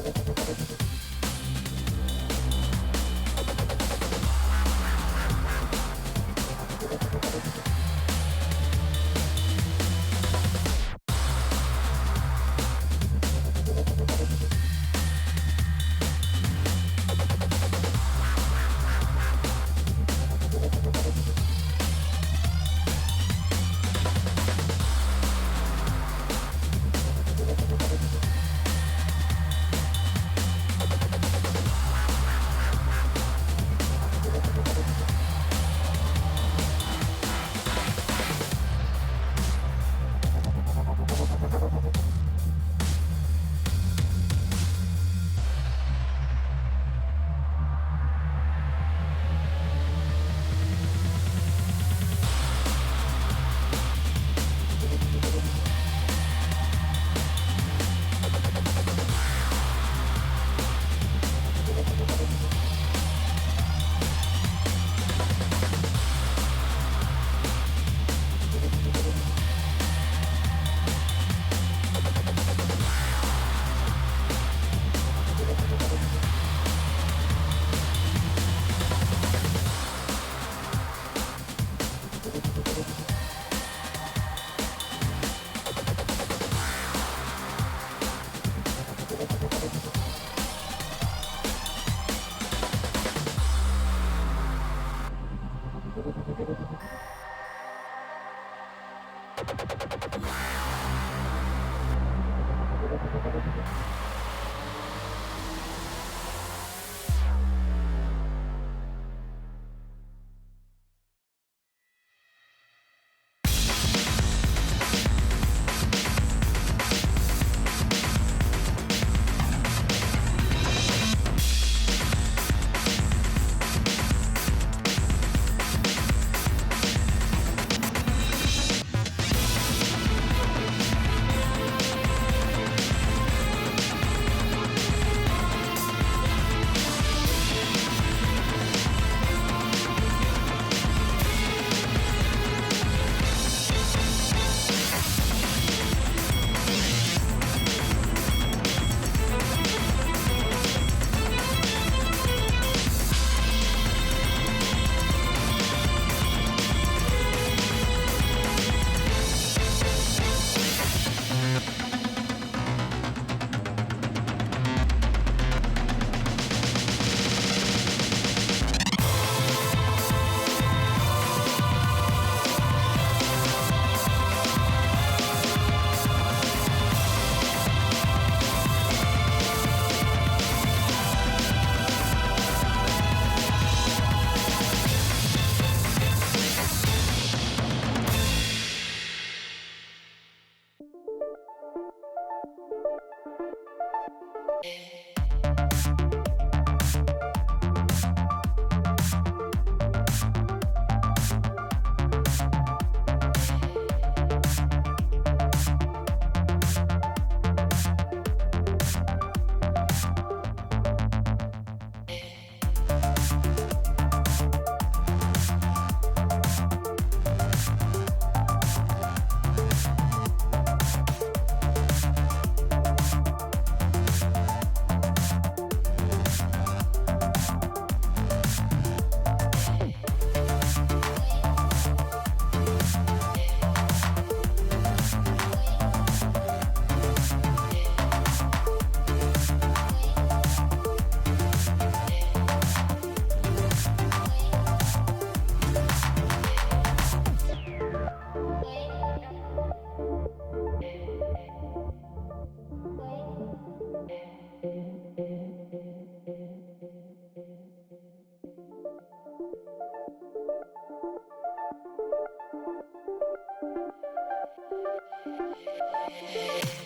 Thank you.